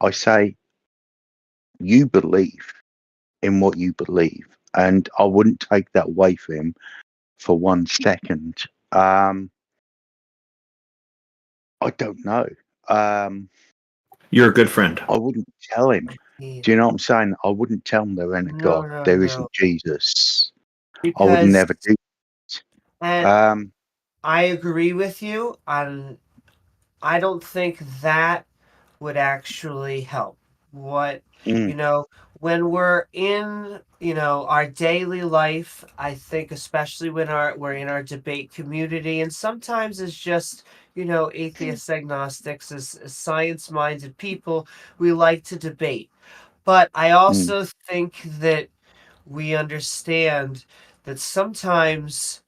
I say, you believe in what you believe. And I wouldn't take that away from him for 1 second. I don't know. You're a good friend. I wouldn't tell him. Do you know what I'm saying? I wouldn't tell him there ain't a God. There isn't Jesus. I would never do it. And I agree with you. I don't think that would actually help. When we're in, our daily life, I think especially when we're in our debate community, and sometimes it's just, atheists, agnostics, as science-minded people, we like to debate. But I also think that we understand that sometimes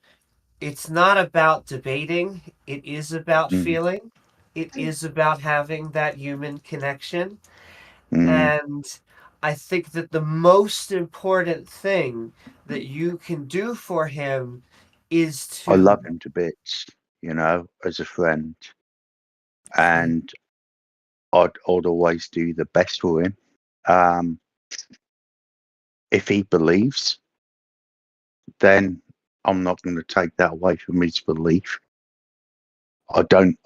it's not about debating, it is about feeling. It is about having that human connection. And I think that the most important thing that you can do for him is to... I love him to bits, as a friend. And I'd always do the best for him. If he believes, then I'm not going to take that away from his belief. I don't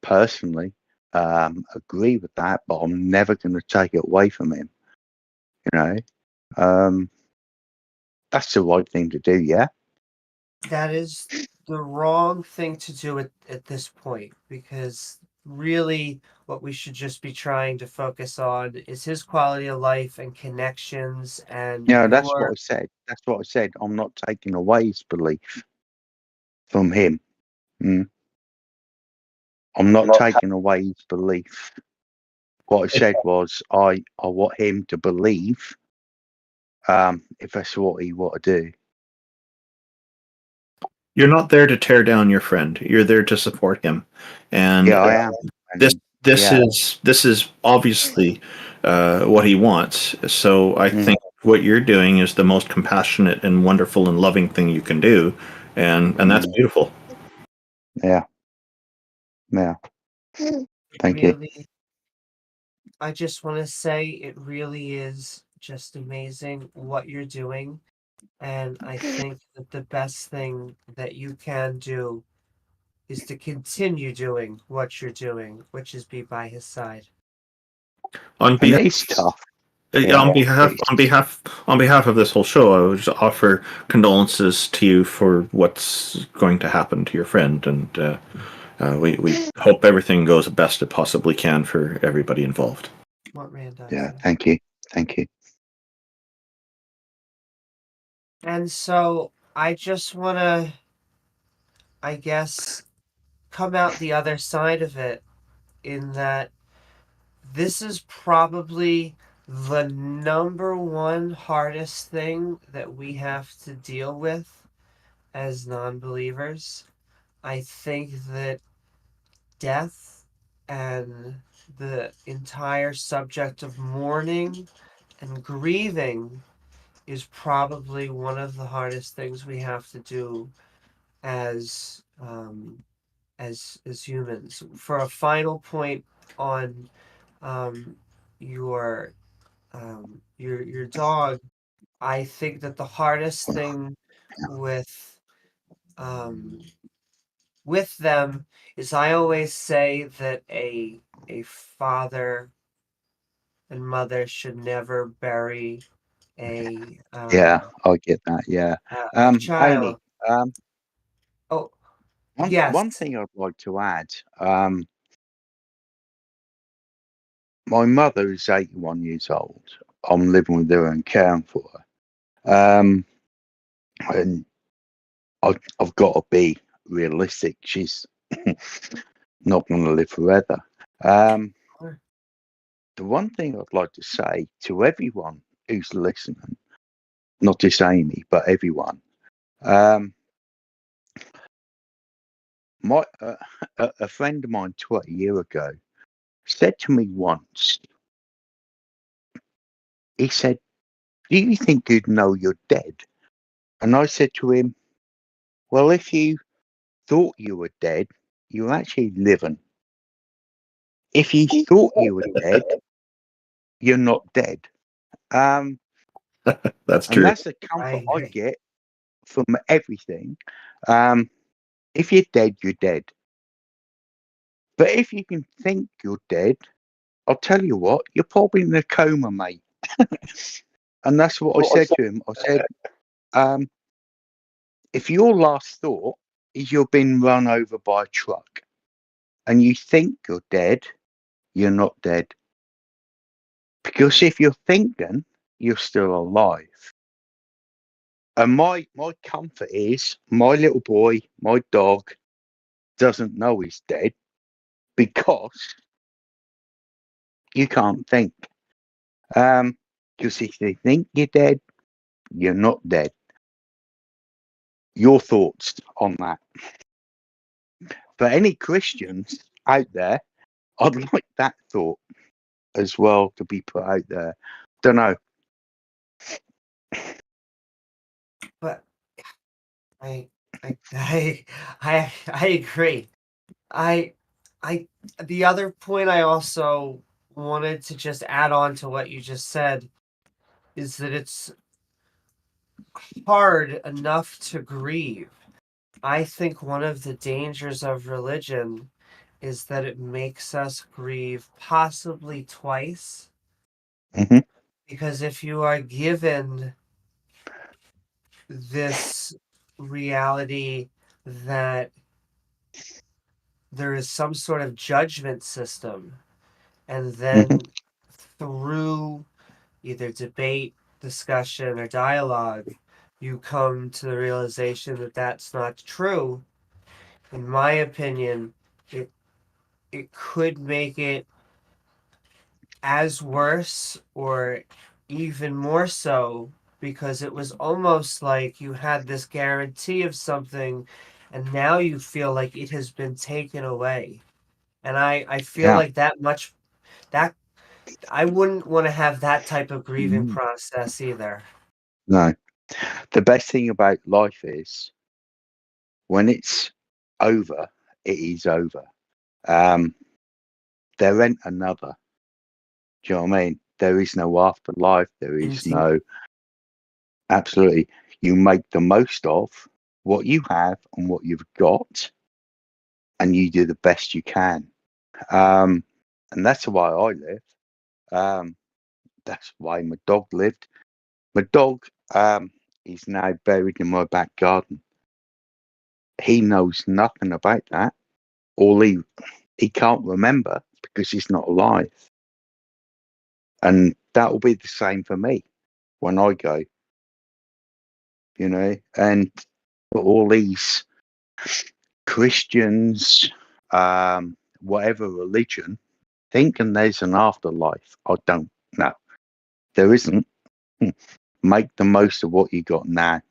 personally agree with that, but I'm never going to take it away from him. That's the right thing to do, yeah? That is the wrong thing to do at this point, because really what we should just be trying to focus on is his quality of life and connections. And that's what I said. That's what I said. I'm not taking away his belief from him. I'm not taking away his belief. What I said was I want him to believe if that's what he want to do. You're not there to tear down your friend. You're there to support him. And Yeah, I am. this is obviously what he wants. So I think what you're doing is the most compassionate and wonderful and loving thing you can do, and that's beautiful. Yeah. Thank you. I just want to say it really is just amazing what you're doing. And I think that the best thing that you can do is to continue doing what you're doing, which is be by his side. On behalf of this whole show, I would just offer condolences to you for what's going to happen to your friend, and we hope everything goes the best it possibly can for everybody involved. Yeah, thank you. And so I just want to, I guess, come out the other side of it in that this is probably the number one hardest thing that we have to deal with as non-believers. I think that death and the entire subject of mourning and grieving is probably one of the hardest things we have to do as humans. For a final point on your dog, I think that the hardest thing with them is I always say that a father and mother should never bury a Yeah, I get that. Yeah. child. Amy, Oh, one yes. thing I'd like to add. My mother is 81 years old. I'm living with her and caring for her. And I've got to be realistic. She's not going to live forever. The one thing I'd like to say to everyone who's listening, not just Amy, but everyone, a friend of mine 20 years ago said to me once, he said, "Do you think you'd know you're dead?" And I said to him, "Well, if you thought you were dead, you're actually living. If you thought you were dead, you're not dead." That's and true. that's the comfort I get from everything. If you're dead, you're dead. But if you can think you're dead, I'll tell you what, you're probably in a coma, mate. And that's what I said to him. I said, if your last thought is you're being run over by a truck and you think you're dead, you're not dead. Because if you're thinking, you're still alive. And my comfort is my little boy, my dog, doesn't know he's dead because you can't think. Because if you think you're dead, you're not dead. Your thoughts on that? For any Christians out there, I'd like that thought as well to be put out there. Don't know. But I agree. The other point I also wanted to just add on to what you just said is that it's hard enough to grieve. I think one of the dangers of religion is that it makes us grieve possibly twice. Mm-hmm. Because if you are given this reality that there is some sort of judgment system, and then through either debate, discussion, or dialogue, you come to the realization that that's not true. In my opinion, it it could make it as worse or even more so, because it was almost like you had this guarantee of something and now you feel like it has been taken away. And I feel Yeah. like that I wouldn't want to have that type of grieving Mm. process either. No. The best thing about life is when it's over, it is over. There ain't another. Do you know what I mean? There is no afterlife. There is Indeed. no. Absolutely. You make the most of what you have and what you've got, and you do the best you can. And that's the way I live. That's why my dog lived. My dog is now buried in my back garden. He knows nothing about that. All he can't remember because he's not alive. And that will be the same for me when I go, you know. And for all these Christians, whatever religion, thinking there's an afterlife, I don't know. There isn't. Make the most of what you got now.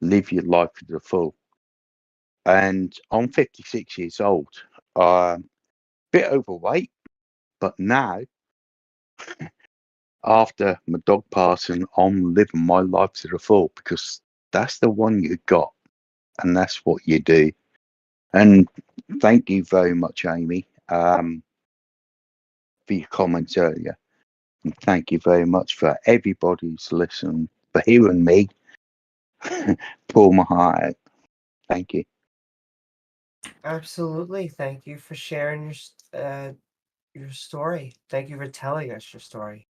Live your life to the full. And I'm 56 years old. Bit overweight, but now, after my dog passing, I'm living my life to the full because that's the one you got, and that's what you do. And thank you very much, Amy, for your comments earlier. And thank you very much for everybody who's listened, for hearing me pull my heart out. Thank you. Absolutely. Thank you for sharing your story. Thank you for telling us your story.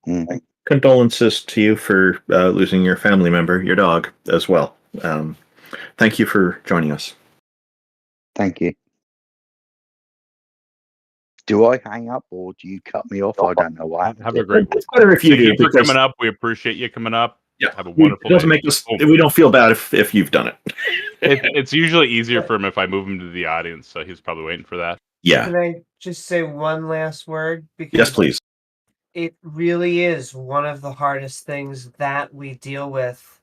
Mm. Condolences to you for losing your family member, your dog, as well. Thank you for joining us. Thank you. Do I hang up or do you cut me off? I don't know what happened. Have a great It's better if you Thank do, you for because coming up. We appreciate you coming up. yeah, Have a wonderful it doesn't day. make us. Boom. We don't feel bad if you've done it. It's usually easier for him if I move him to the audience, so he's probably waiting for that. Yeah. Can I just say one last word? Because Yes, please. it really is one of the hardest things that we deal with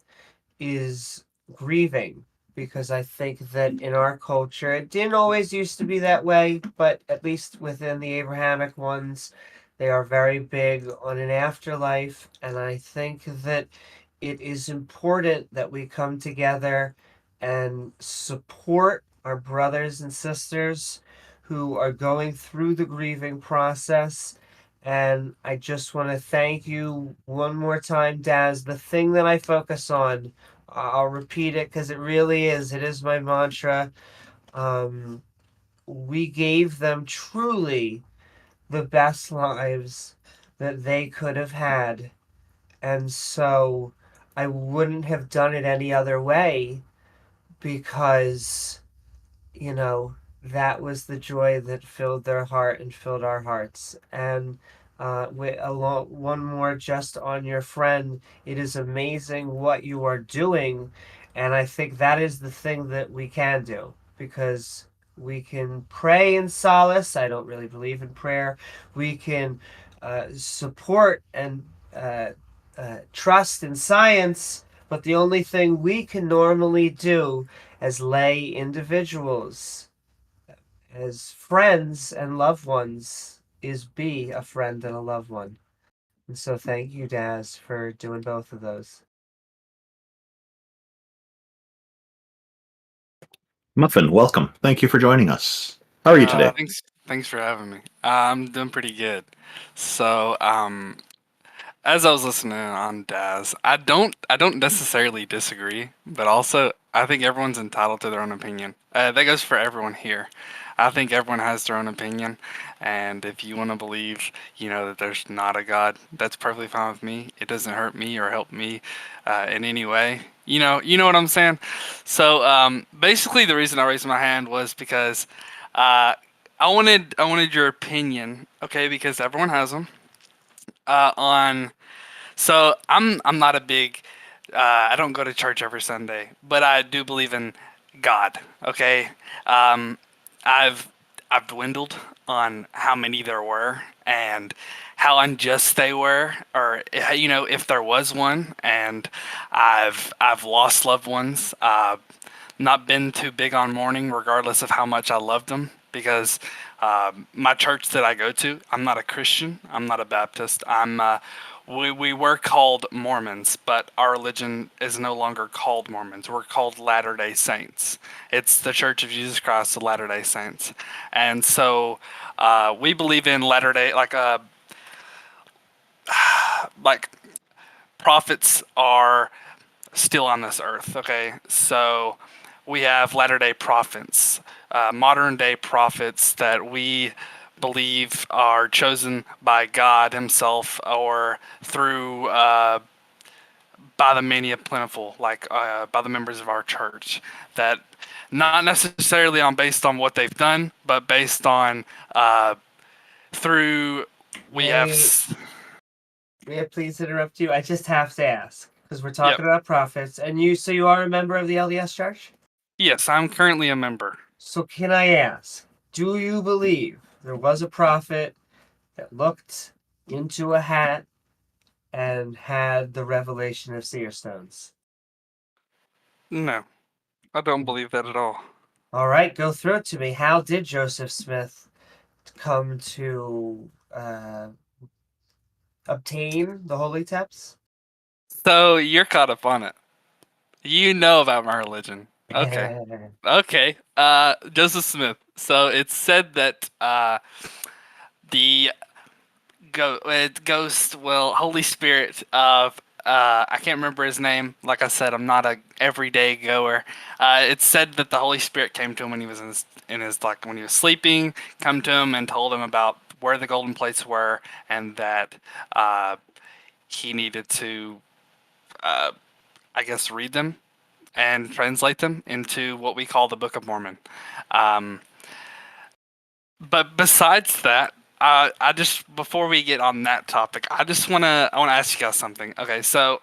is grieving, because I think that in our culture, it didn't always used to be that way, but at least within the Abrahamic ones, they are very big on an afterlife. And I think that it is important that we come together and support our brothers and sisters who are going through the grieving process. And I just want to thank you one more time, Daz. The thing that I focus on, I'll repeat it because it really is, it is my mantra. We gave them truly the best lives that they could have had. And so I wouldn't have done it any other way, because, you know, that was the joy that filled their heart and filled our hearts. And one more just on your friend. It is amazing what you are doing, and I think that is the thing that we can do, because we can pray in solace. I don't really believe in prayer. We can support and trust in science, but the only thing we can normally do as lay individuals, as friends and loved ones, is be a friend and a loved one. And so thank you, Daz, for doing both of those. Muffin, welcome. Thank you for joining us. How are you today? Thanks for having me. I'm doing pretty good. So, as I was listening on Daz, I don't necessarily disagree, but also I think everyone's entitled to their own opinion. That goes for everyone here. I think everyone has their own opinion, and if you want to believe, that there's not a God, that's perfectly fine with me. It doesn't hurt me or help me in any way. You know what I'm saying? So basically, the reason I raised my hand was because I wanted your opinion, okay? Because everyone has them. So I'm not a big I don't go to church every Sunday, but I do believe in God. Okay, I've I've dwindled on how many there were and how unjust they were, or if there was one, and I've lost loved ones. Not been too big on mourning, regardless of how much I loved them, because my church that I go to, I'm not a Christian, I'm not a Baptist. We were called Mormons, but our religion is no longer called Mormons. We're called Latter-day Saints. It's the Church of Jesus Christ of Latter-day Saints. And so we believe in Latter-day, like prophets are still on this earth, okay? So we have Latter-day prophets, modern-day prophets that we believe are chosen by God himself or through by the mania plentiful, by the members of our church, that not necessarily based on what they've done, but based on through we have May I please interrupt you? I just have to ask, because we're Yep. talking about prophets, and so you are a member of the LDS Church? Yes, I'm currently a member. So can I ask, do you believe there was a prophet that looked into a hat and had the revelation of seer stones? No, I don't believe that at all. All right, go through it to me. How did Joseph Smith come to obtain the holy texts? So you're caught up on it. You know about my religion. Okay. Okay. Joseph Smith. So it's said that the Holy Spirit of I can't remember his name. Like I said, I'm not a everyday goer. It's said that the Holy Spirit came to him when he was in his when he was sleeping, come to him and told him about where the golden plates were, and that he needed to I guess read them and translate them into what we call the Book of Mormon. But besides that, I just before we get on that topic, I wanna ask you guys something. Okay, so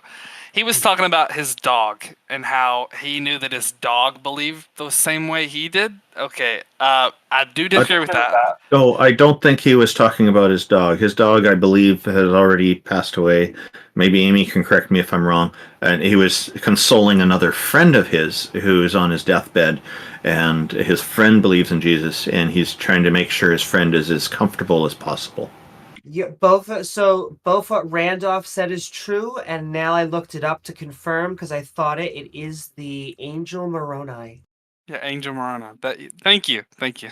he was talking about his dog and how he knew that his dog believed the same way he did. Okay, I do disagree with that. No, I don't think he was talking about his dog. His dog, I believe, has already passed away. Maybe Amy can correct me if I'm wrong. And he was consoling another friend of his who is on his deathbed, and his friend believes in Jesus, and he's trying to make sure his friend is as comfortable as possible. Yeah, both what Randolph said is true, and now I looked it up to confirm because I thought it is the Angel Moroni. Yeah, Angel Moroni. Thank you. Like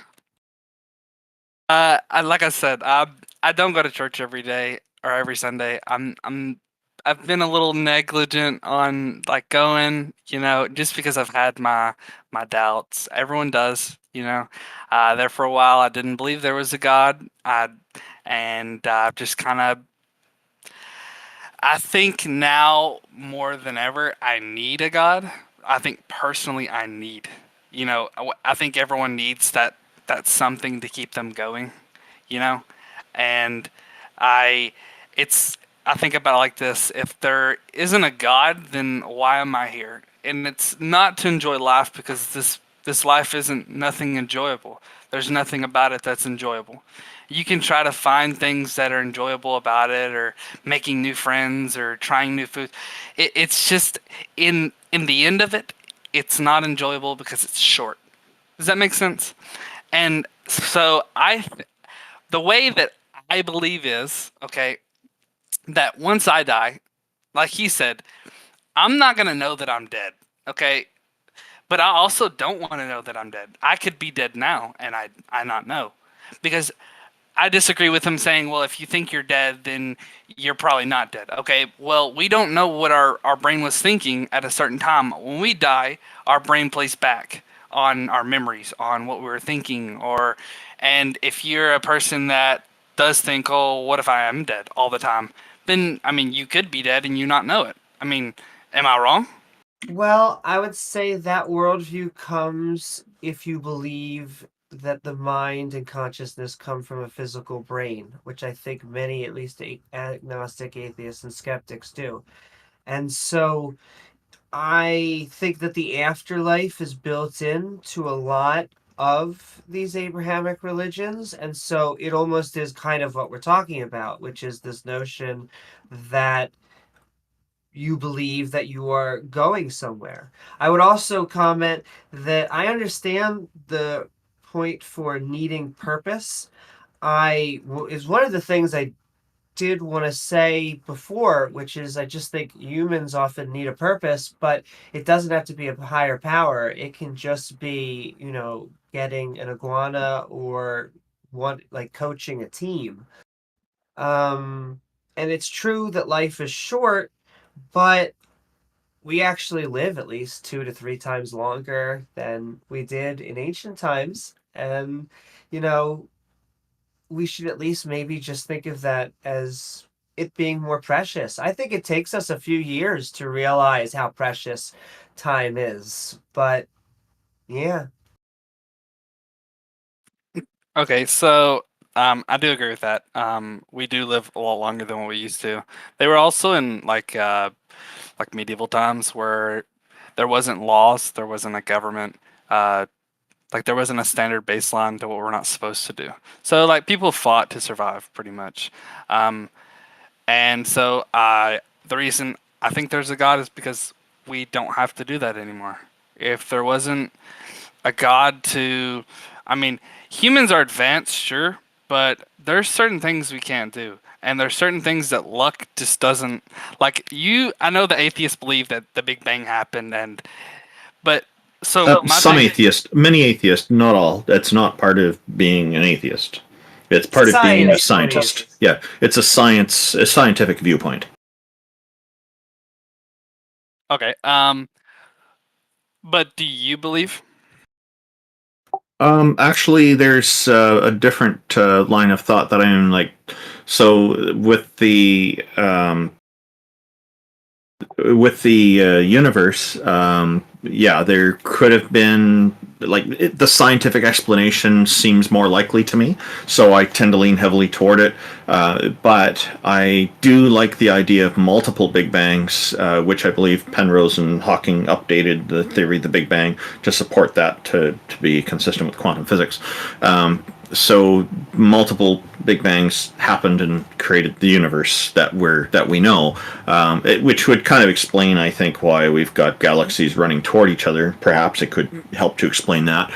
I said, I don't go to church every day or every Sunday. I've been a little negligent on going, just because I've had my doubts. Everyone does, There for a while, I didn't believe there was a God. Just kind of. I think now more than ever, I need a God. I think personally, I need. I think everyone needs that something to keep them going, and I think about it like this: if there isn't a God, then why am I here? And it's not to enjoy life, because this life isn't nothing enjoyable. There's nothing about it that's enjoyable. You can try to find things that are enjoyable about it, or making new friends, or trying new food. It's just in the end of it, it's not enjoyable because it's short. Does that make sense? And so the way that I believe is, okay, that once I die, like he said, I'm not going to know that I'm dead, okay? But I also don't want to know that I'm dead. I could be dead now and I not know. Because I disagree with him saying, well, if you think you're dead, then you're probably not dead. Okay, well, we don't know what our brain was thinking at a certain time. When we die, our brain plays back on our memories, on what we were thinking. And if you're a person that does think, oh, what if I am dead all the time? Then, you could be dead and you not know it. Am I wrong? Well, I would say that worldview comes if you believe that the mind and consciousness come from a physical brain, which I think many, at least agnostic, atheists, and skeptics do. And so I think that the afterlife is built into a lot of these Abrahamic religions. And so it almost is kind of what we're talking about, which is this notion that you believe that you are going somewhere. I would also comment that I understand the point for needing purpose. Is one of the things I did want to say before, which is I just think humans often need a purpose, but it doesn't have to be a higher power. It can just be, getting an iguana or coaching a team. And it's true that life is short, but we actually live at least 2 to 3 times longer than we did in ancient times. And, we should at least maybe just think of that as it being more precious. I think it takes us a few years to realize how precious time is. But yeah. Okay, so I do agree with that. We do live a lot longer than what we used to. They were also in like medieval times where there wasn't laws, there wasn't a government, there wasn't a standard baseline to what we're not supposed to do. So like people fought to survive pretty much. And so the reason I think there's a God is because we don't have to do that anymore. If there wasn't a God humans are advanced, sure, but there's certain things we can't do. And there's certain things that luck just doesn't I know the atheists believe that the Big Bang happened many atheists, not all. That's not part of being an atheist. It's part of being a scientist. Yeah, it's a scientific viewpoint. Okay. But do you believe? Actually, there's a different line of thought that I'm like. So with the universe, there could have been the scientific explanation seems more likely to me, so I tend to lean heavily toward it. But I do like the idea of multiple Big Bangs, which I believe Penrose and Hawking updated the theory of the Big Bang to support that to be consistent with quantum physics. So multiple Big Bangs happened and created the universe that we know, which would kind of explain, I think, why we've got galaxies running toward each other. Perhaps it could help to explain that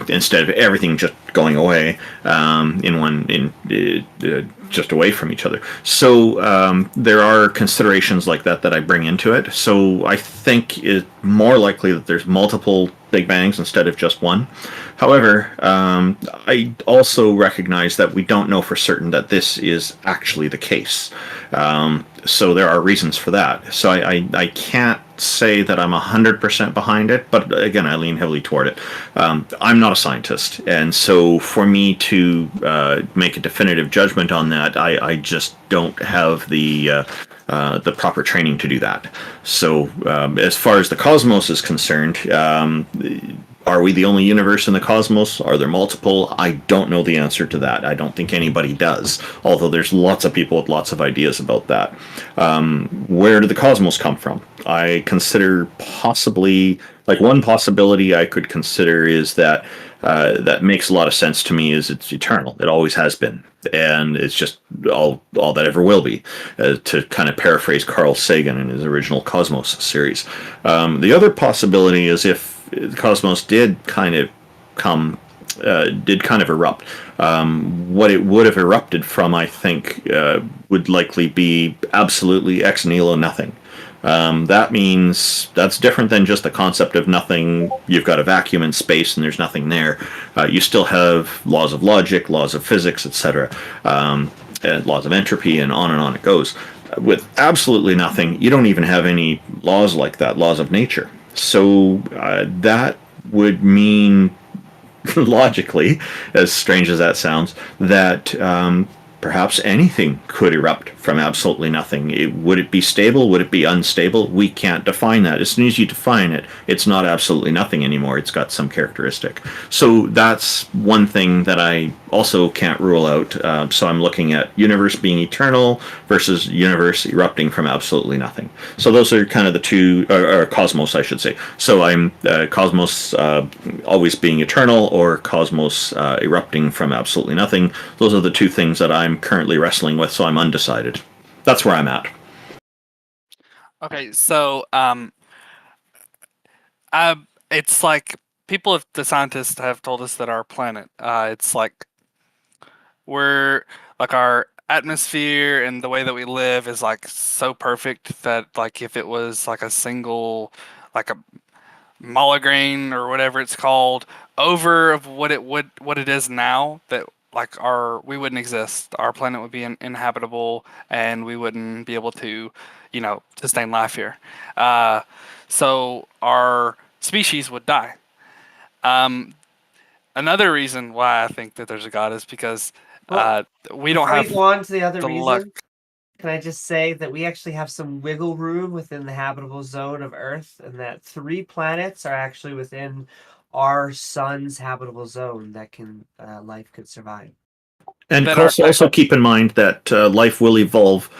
instead of everything just going away just away from each other. So there are considerations like that I bring into it. So I think it's more likely that there's multiple Big Bangs instead of just one. However, I also recognize that we don't know for certain that this is actually the case. So there are reasons for that. So I can't say that I'm 100% behind it, but again, I lean heavily toward it. I'm not a scientist, and so for me to make a definitive judgment on that, I just don't have the proper training to do that. So as far as the cosmos is concerned, are we the only universe in the cosmos? Are there multiple? I don't know the answer to that. I don't think anybody does, although there's lots of people with lots of ideas about that. Where did the cosmos come from? I consider possibly, one possibility I could consider is that that makes a lot of sense to me is it's eternal. It always has been. And it's just all that ever will be, to kind of paraphrase Carl Sagan in his original Cosmos series. The other possibility is if the cosmos did kind of erupt. What it would have erupted from, I think, would likely be absolutely ex nihilo nothing. That means that's different than just the concept of nothing. You've got a vacuum in space and there's nothing there. You still have laws of logic, laws of physics, etc., and laws of entropy, and on it goes. With absolutely nothing, you don't even have any laws like that, laws of nature. So that would mean, logically, as strange as that sounds, that perhaps anything could erupt from absolutely nothing. Would it be stable? Would it be unstable? We can't define that. As soon as you define it, it's not absolutely nothing anymore. It's got some characteristic. So that's one thing that I also can't rule out. So I'm looking at universe being eternal versus universe erupting from absolutely nothing. So those are kind of the two, or cosmos, I should say. So I'm cosmos always being eternal, or cosmos erupting from absolutely nothing. Those are the two things that I'm currently wrestling with, so I'm undecided. That's where I'm at. Okay, so it's like the scientists have told us that our planet, it's like we're like our atmosphere and the way that we live is like so perfect that like if it was like a single like a grain or whatever it's called over of what it is now, that like we wouldn't exist, our planet would be inhabitable and we wouldn't be able to sustain life here, so our species would die. Another reason why I think that there's a God is because we don't Before have you go on to the other the reason, luck. can I just say that we actually have some wiggle room within the habitable zone of Earth, and that 3 planets are actually within our sun's habitable zone that life could survive. And also keep in mind that life will evolve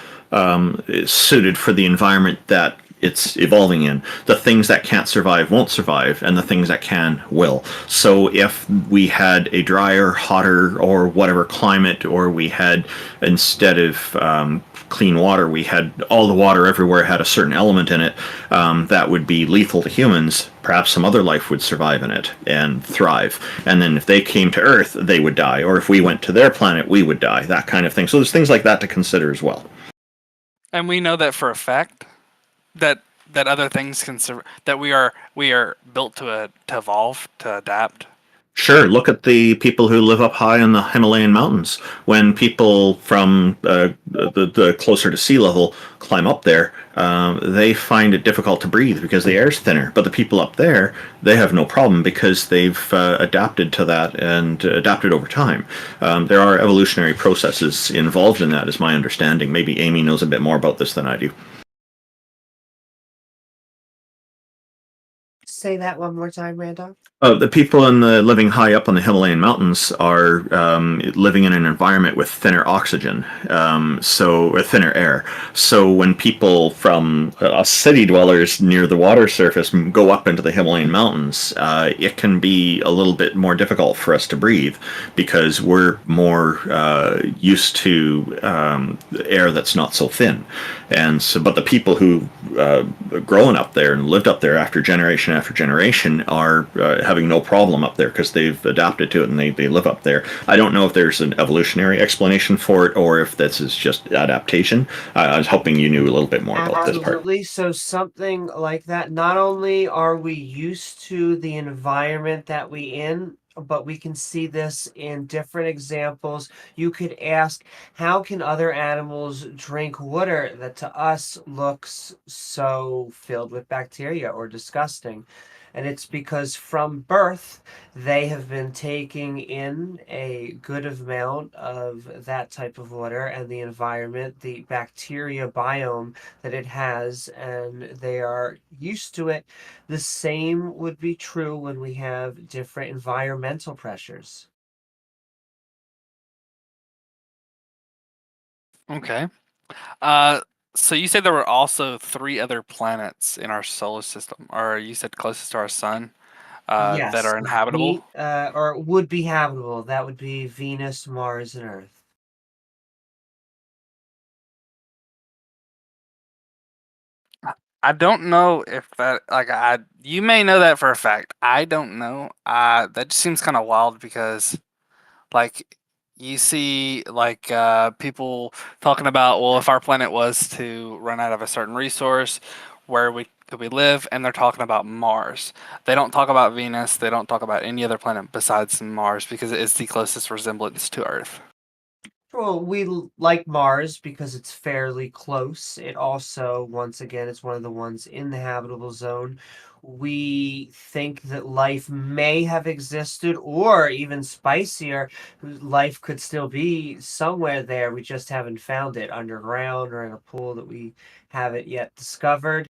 suited for the environment that it's evolving in. The things that can't survive won't survive, and the things that can will. So if we had a drier, hotter, or whatever climate, or we had, instead of clean water, we had all the water everywhere had a certain element in it that would be lethal to humans, perhaps some other life would survive in it and thrive. And then if they came to Earth, they would die. Or if we went to their planet, we would die. That kind of thing. So there's things like that to consider as well. And we know that for a fact that other things can that we are built to evolve, to adapt. Sure, look at the people who live up high in the Himalayan mountains. When people from the closer to sea level climb up there, they find it difficult to breathe because the air's thinner. But the people up there, they have no problem because they've adapted to that and adapted over time. There are evolutionary processes involved in that, is my understanding. Maybe Amy knows a bit more about this than I do. Say that one more time, Randolph. The people living high up on the Himalayan mountains are living in an environment with thinner oxygen, or thinner air. So when people from city dwellers near the water surface go up into the Himalayan mountains, it can be a little bit more difficult for us to breathe because we're more used to air that's not so thin. And so, but the people who grown up there and lived up there after generation are having no problem up there because they've adapted to it and they live up there. I don't know if there's an evolutionary explanation for it or if this is just adaptation. I was hoping you knew a little bit more about this part. Absolutely. So something like that. Not only are we used to the environment that we in, but we can see this in different examples. You could ask, how can other animals drink water that to us looks so filled with bacteria or disgusting? And it's because from birth, they have been taking in a good amount of that type of water and the environment, the bacteria biome that it has, and they are used to it. The same would be true when we have different environmental pressures. Okay. So you said there were also 3 other planets in our solar system, or you said closest to our sun, that Yes, are inhabitable? or would be habitable. That would be Venus, Mars, and Earth. I don't know if that you may know that for a fact. I don't know. That just seems kind of wild because like you see people talking about, well, if our planet was to run out of a certain resource, where could we live? And they're talking about Mars. They don't talk about Venus. They don't talk about any other planet besides Mars because it is the closest resemblance to Earth. Well, we like Mars because it's fairly close. It also, once again, it's one of the ones in the habitable zone. We think that life may have existed, or even spicier, life could still be somewhere there. We just haven't found it underground or in a pool that we haven't yet discovered.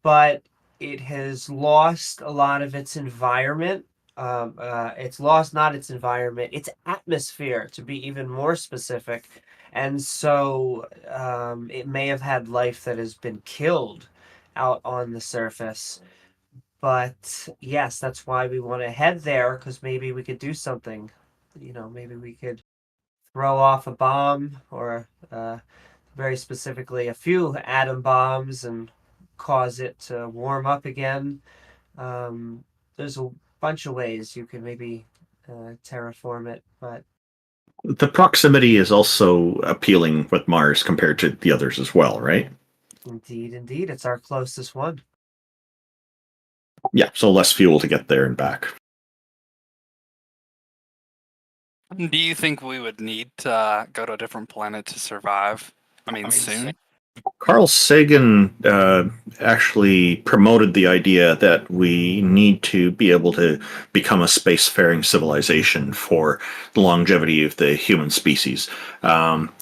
But it has lost a lot of its environment It's lost not its environment, its atmosphere, to be even more specific. And so it may have had life that has been killed out on the surface. But yes, that's why we want to head there, because maybe we could do something. Maybe we could throw off a bomb, or very specifically a few atom bombs, and cause it to warm up again. There's a bunch of ways you can maybe terraform it, but The proximity is also appealing with Mars compared to the others as well, right? indeed, it's our closest one. Yeah, so less fuel to get there and back. Do you think we would need to go to a different planet to survive? I mean, soon? Carl Sagan actually promoted the idea that we need to be able to become a spacefaring civilization for the longevity of the human species.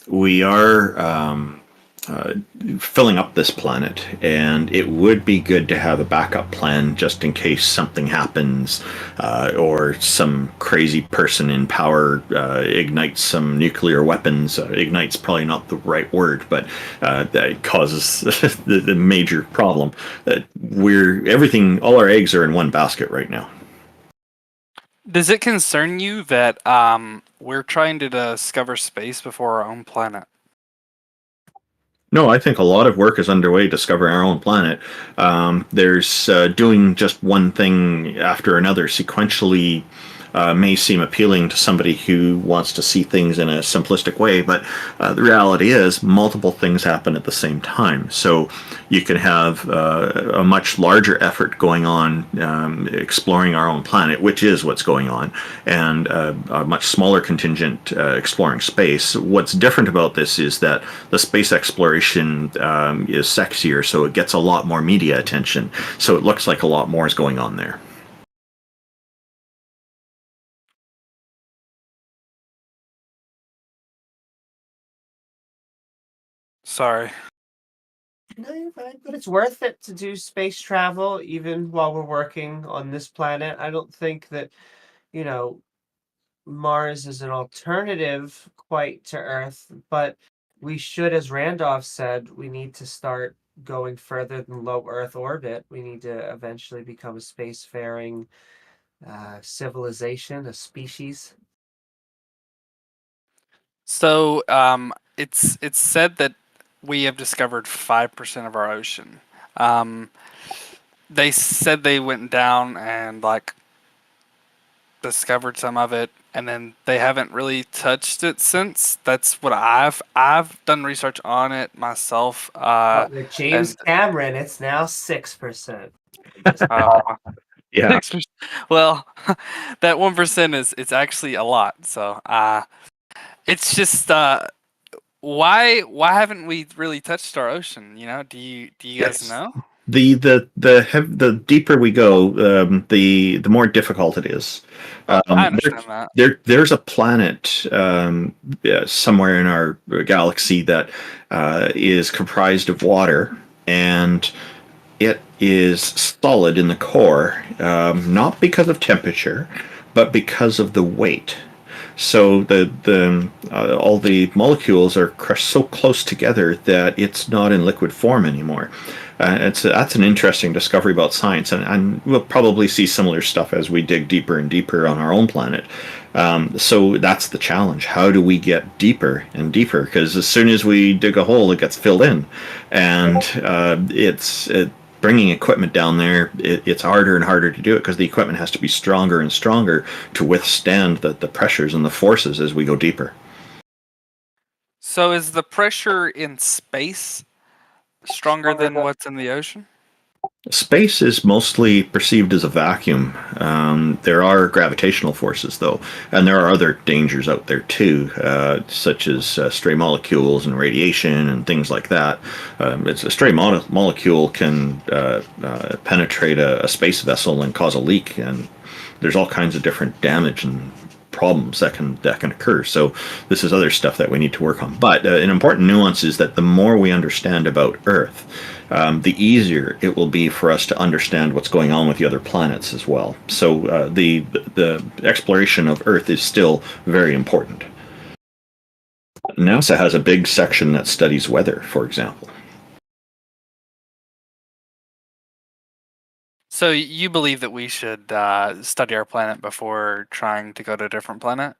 We are filling up this planet, and it would be good to have a backup plan just in case something happens, or some crazy person in power ignites some nuclear weapons. Ignite's probably not the right word, but that causes the major problem. All our eggs are in one basket right now. Does it concern you that we're trying to discover space before our own planet? No, I think a lot of work is underway discovering our own planet. There's doing just one thing after another sequentially may seem appealing to somebody who wants to see things in a simplistic way, but the reality is multiple things happen at the same time. So you can have a much larger effort going on exploring our own planet, which is what's going on, and a much smaller contingent exploring space. What's different about this is that the space exploration is sexier, so it gets a lot more media attention. So it looks like a lot more is going on there. Sorry. No, you're fine, but it's worth it to do space travel even while we're working on this planet. I don't think that, Mars is an alternative quite to Earth, but we should, as Randolph said, we need to start going further than low Earth orbit. We need to eventually become a spacefaring civilization, a species. So it's said that we have discovered 5% of our ocean. They said they went down and discovered some of it, and then they haven't really touched it since. That's what I've done research on it myself. With James Cameron, it's now 6%. Yeah. 6%. Well, that 1% it's actually a lot. So it's just why haven't we really touched our ocean? Do you guys know? The deeper we go, the more difficult it is. I understand that. There's a planet somewhere in our galaxy that is comprised of water, and it is solid in the core, not because of temperature, but because of the weight. So all the molecules are crushed so close together that it's not in liquid form anymore. That's an interesting discovery about science, and we'll probably see similar stuff as we dig deeper and deeper on our own planet. So that's the challenge. How do we get deeper and deeper? Because as soon as we dig a hole, it gets filled in, and bringing equipment down there, it's harder and harder to do it because the equipment has to be stronger and stronger to withstand the pressures and the forces as we go deeper. So is the pressure in space stronger than what's in the ocean? Space is mostly perceived as a vacuum. There are gravitational forces, though, and there are other dangers out there too, such as stray molecules and radiation and things like that. A stray molecule can penetrate a space vessel and cause a leak, and there's all kinds of different damage and problems that can occur. So this is other stuff that we need to work on. But an important nuance is that the more we understand about Earth, the easier it will be for us to understand what's going on with the other planets as well. So the exploration of Earth is still very important. NASA has a big section that studies weather, for example. So you believe that we should study our planet before trying to go to a different planet?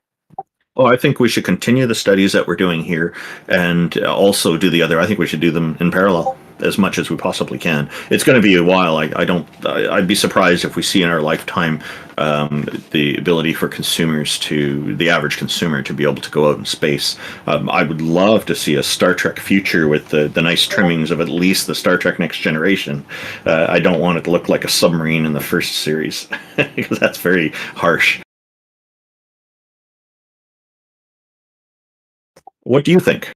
Oh, I think we should continue the studies that we're doing here and also do the other. I think we should do them in parallel as much as we possibly can. It's going to be a while. I'd be surprised if we see in our lifetime the ability for the average consumer to be able to go out in space. I would love to see a Star Trek future with the nice trimmings of at least the Star Trek Next Generation. I don't want it to look like a submarine in the first series because that's very harsh. What do you think?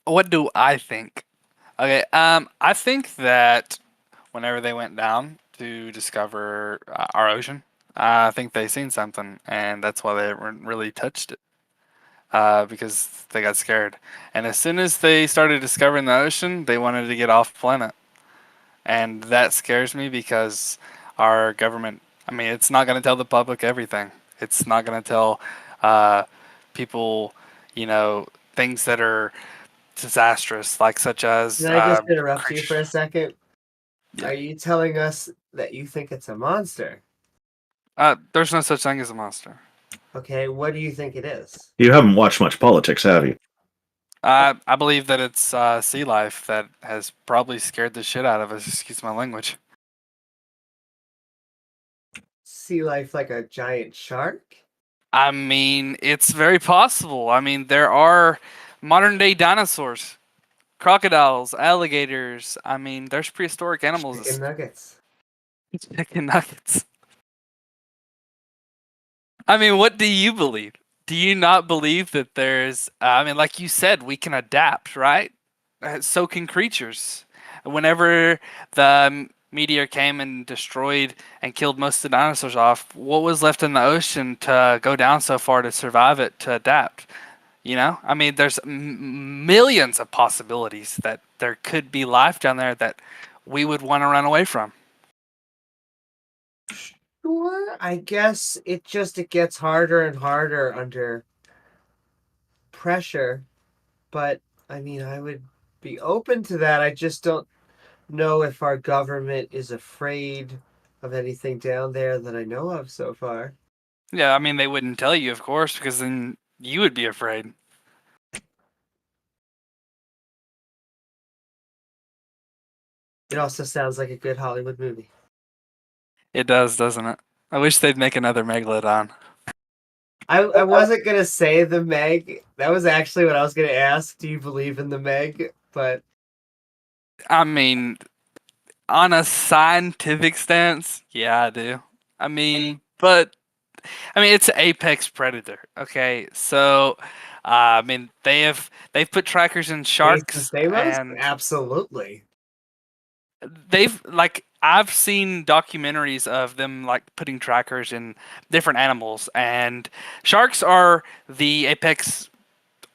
What do I think? Okay, I think that whenever they went down to discover our ocean, I think they seen something, and that's why they weren't really touched it, because they got scared. And as soon as they started discovering the ocean, they wanted to get off planet, and that scares me because our government. I mean, it's not going to tell the public everything. It's not going to tell people, things that are disastrous, like such as. Can I just interrupt you for a second? Yeah. Are you telling us that you think it's a monster? There's no such thing as a monster. Okay, what do you think it is? You haven't watched much politics, have you? I believe that it's sea life that has probably scared the shit out of us. Excuse my language. Sea life like a giant shark? I mean, it's very possible. I mean, there are modern day dinosaurs, crocodiles, alligators. I mean, there's prehistoric animals. Chicken nuggets. Chicken nuggets. I mean, what do you believe? Do you not believe that there's, like you said, we can adapt, right? So can creatures. Whenever the meteor came and destroyed and killed most of the dinosaurs off, what was left in the ocean to go down so far to survive it, to adapt? I mean, there's millions of possibilities that there could be life down there that we would want to run away from. Sure, I guess it gets harder and harder under pressure, but I mean, I would be open to that. I just don't know if our government is afraid of anything down there that I know of so far. Yeah, I mean, they wouldn't tell you, of course, because then you would be afraid. It also sounds like a good Hollywood movie. It does, doesn't it? I wish they'd make another Megalodon. I wasn't going to say the Meg. That was actually what I was going to ask. Do you believe in the Meg? But I mean, on a scientific stance, yeah, I do. I mean, it's an apex predator. Okay, so they've put trackers in sharks, and absolutely. I've seen documentaries of them putting trackers in different animals, and sharks are the apex.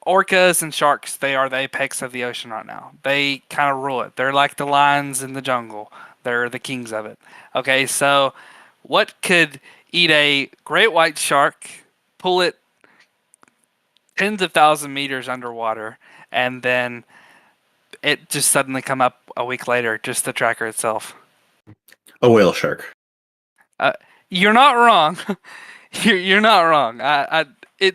Orcas and sharks, they are the apex of the ocean right now. They kind of rule it. They're like the lions in the jungle. They're the kings of it. Okay, so what could eat a great white shark, pull it tens of thousands of meters underwater, and then it just suddenly come up a week later, just the tracker itself? A whale shark. You're not wrong. You're not wrong.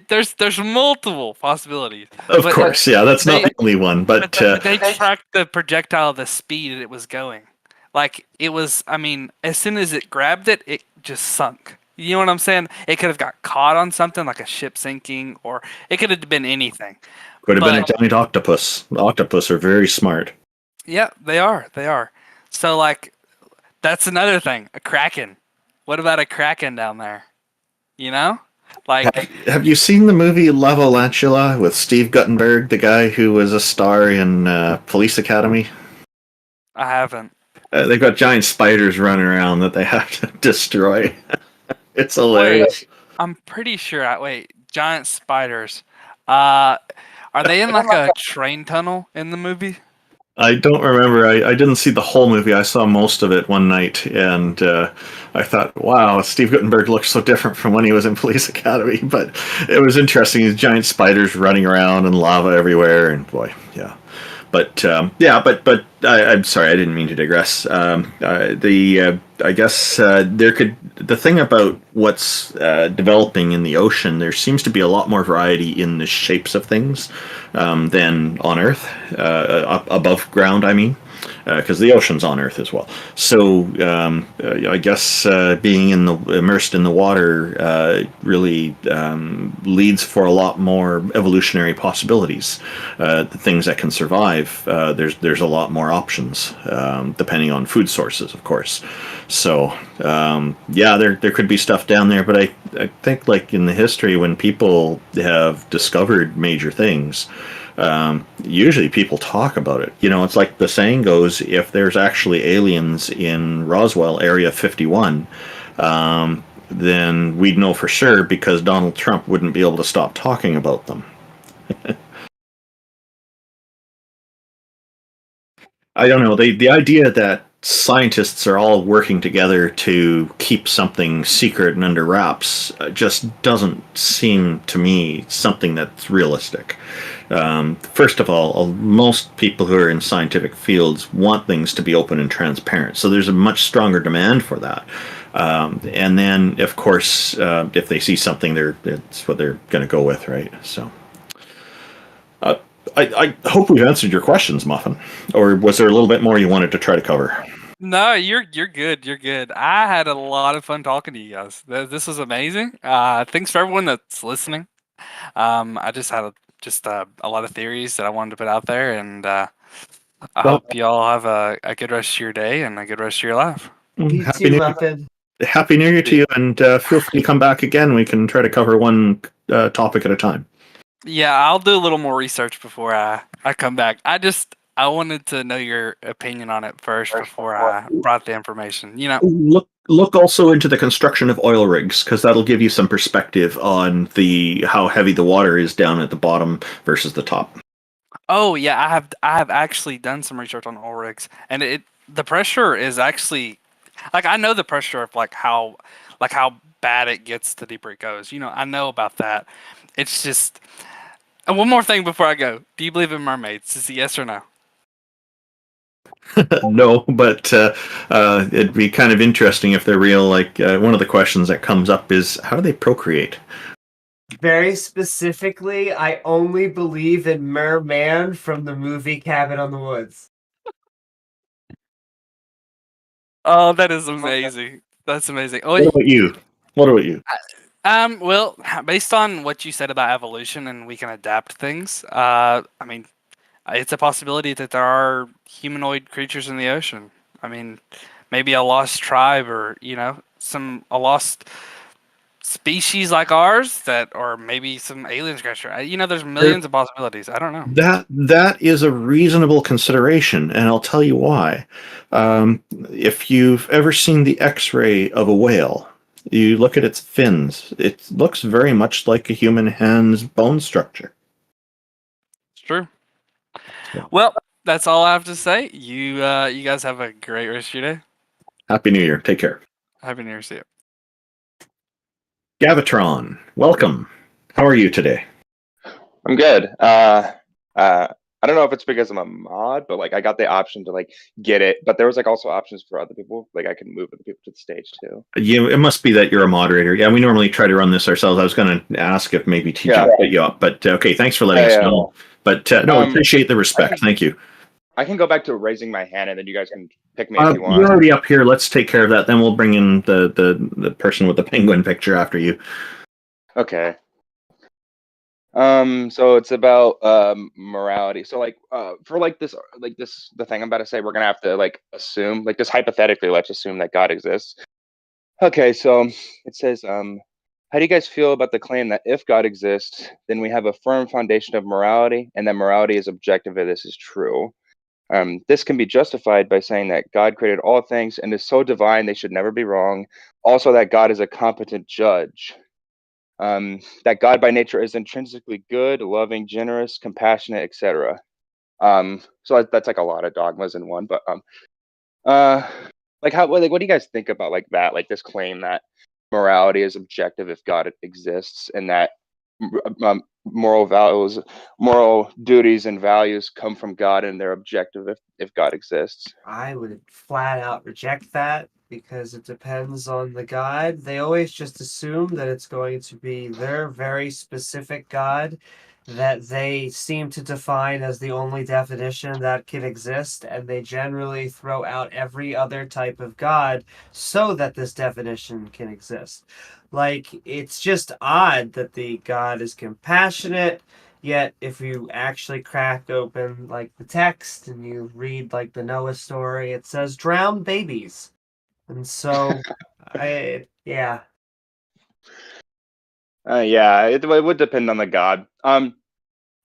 There's multiple possibilities. Of course, yeah, that's not the only one. But they tracked the projectile, the speed it was going. It was. I mean, as soon as it grabbed it, it just sunk. You know what I'm saying? It could have got caught on something like a ship sinking, or it could have been anything. Could have been a giant octopus. Octopus are very smart. Yeah, they are. They are. So that's another thing. A kraken. What about a kraken down there? Have you seen the movie Levolantula with Steve Guttenberg, the guy who was a star in Police Academy? I haven't. They've got giant spiders running around that they have to destroy. It's hilarious. I'm pretty sure. Wait, giant spiders. Are they in like a train tunnel in the movie? I don't remember. I didn't see the whole movie. I saw most of it one night, and I thought, wow, Steve Guttenberg looks so different from when he was in Police Academy. But it was interesting. These giant spiders running around and lava everywhere, and boy, yeah. But I'm sorry, I didn't mean to digress. I guess the thing about what's developing in the ocean, there seems to be a lot more variety in the shapes of things than on Earth, above ground. I mean, because the ocean's on Earth as well. So I guess being immersed in the water really leads for a lot more evolutionary possibilities. The things that can survive, there's a lot more options depending on food sources, of course. So there could be stuff down there, but I think like in the history when people have discovered major things. Usually people talk about it. You know, it's like the saying goes, if there's actually aliens in Roswell Area 51, then we'd know for sure because Donald Trump wouldn't be able to stop talking about them. I don't know. The idea that scientists are all working together to keep something secret and under wraps just doesn't seem to me something that's realistic. First of all, most people who are in scientific fields want things to be open and transparent, so there's a much stronger demand for that. And then, of course, if they see something, it's what they're going to go with, right? So. I hope we've answered your questions, Muffin. Or was there a little bit more you wanted to try to cover? No, you're good. You're good. I had a lot of fun talking to you guys. This was amazing. Thanks for everyone that's listening. I just had a lot of theories that I wanted to put out there, and I hope you all have a good rest of your day and a good rest of your life. Happy New Year. Happy New Year to you, and feel free to come back again. We can try to cover one topic at a time. Yeah, I'll do a little more research before I come back. I wanted to know your opinion on it first before I brought the information. You know, look also into the construction of oil rigs because that'll give you some perspective on how heavy the water is down at the bottom versus the top. Oh yeah, I have actually done some research on oil rigs, and the pressure is actually like I know the pressure of how bad it gets the deeper it goes. You know, I know about that. It's just. And one more thing before I go. Do you believe in mermaids? Is it yes or no? No, but it'd be kind of interesting if they're real. Like one of the questions that comes up is, how do they procreate? Very specifically, I only believe in Merman from the movie Cabin on the Woods. Oh, that is amazing. That's amazing. Oh, what about you? Well, based on what you said about evolution and we can adapt things, I mean, it's a possibility that there are humanoid creatures in the ocean. I mean, maybe a lost tribe or, a lost species like ours or maybe some alien creature. There's millions of possibilities. I don't know. That is a reasonable consideration, and I'll tell you why. If you've ever seen the X-ray of a whale, you look at its fins. It looks very much like a human hand's bone structure. It's true. Yeah. Well, that's all I have to say. You guys have a great rest of your day. Happy New Year. Take care. Happy New Year. See you. GaviTron, welcome. How are you today? I'm good. I don't know if it's because I'm a mod, but I got the option to get it. But there was also options for other people. I can move other people to the stage too. Yeah, it must be that you're a moderator. Yeah, we normally try to run this ourselves. I was going to ask if maybe TJump put you up, but okay, thanks for letting us know. But no, appreciate the respect. Thank you. I can go back to raising my hand, and then you guys can pick me if you want. You're already up here. Let's take care of that. Then we'll bring in the person with the penguin picture after you. Okay. So it's about morality. So for the thing I'm about to say, we're gonna have to assume just hypothetically, let's assume that God exists. Okay, so it says, how do you guys feel about the claim that if God exists, then we have a firm foundation of morality, and that morality is objective if this is true? This can be justified by saying that God created all things and is so divine they should never be wrong. Also, that God is a competent judge. that God by nature is intrinsically good, loving, generous, compassionate, etc. So that's like a lot of dogmas in one. But like what do you guys think about like that? Like this claim that morality is objective if God exists, and that moral duties and values come from God and they're objective if God exists. I would flat out reject that because it depends on the God. They always just assume that it's going to be their very specific God that they seem to define as the only definition that can exist, and they generally throw out every other type of God so that this definition can exist. Like, it's just odd that the God is compassionate, yet if you actually crack open like the text and you read like the Noah story, it says drowned babies. And so yeah. Yeah, it would depend on the God.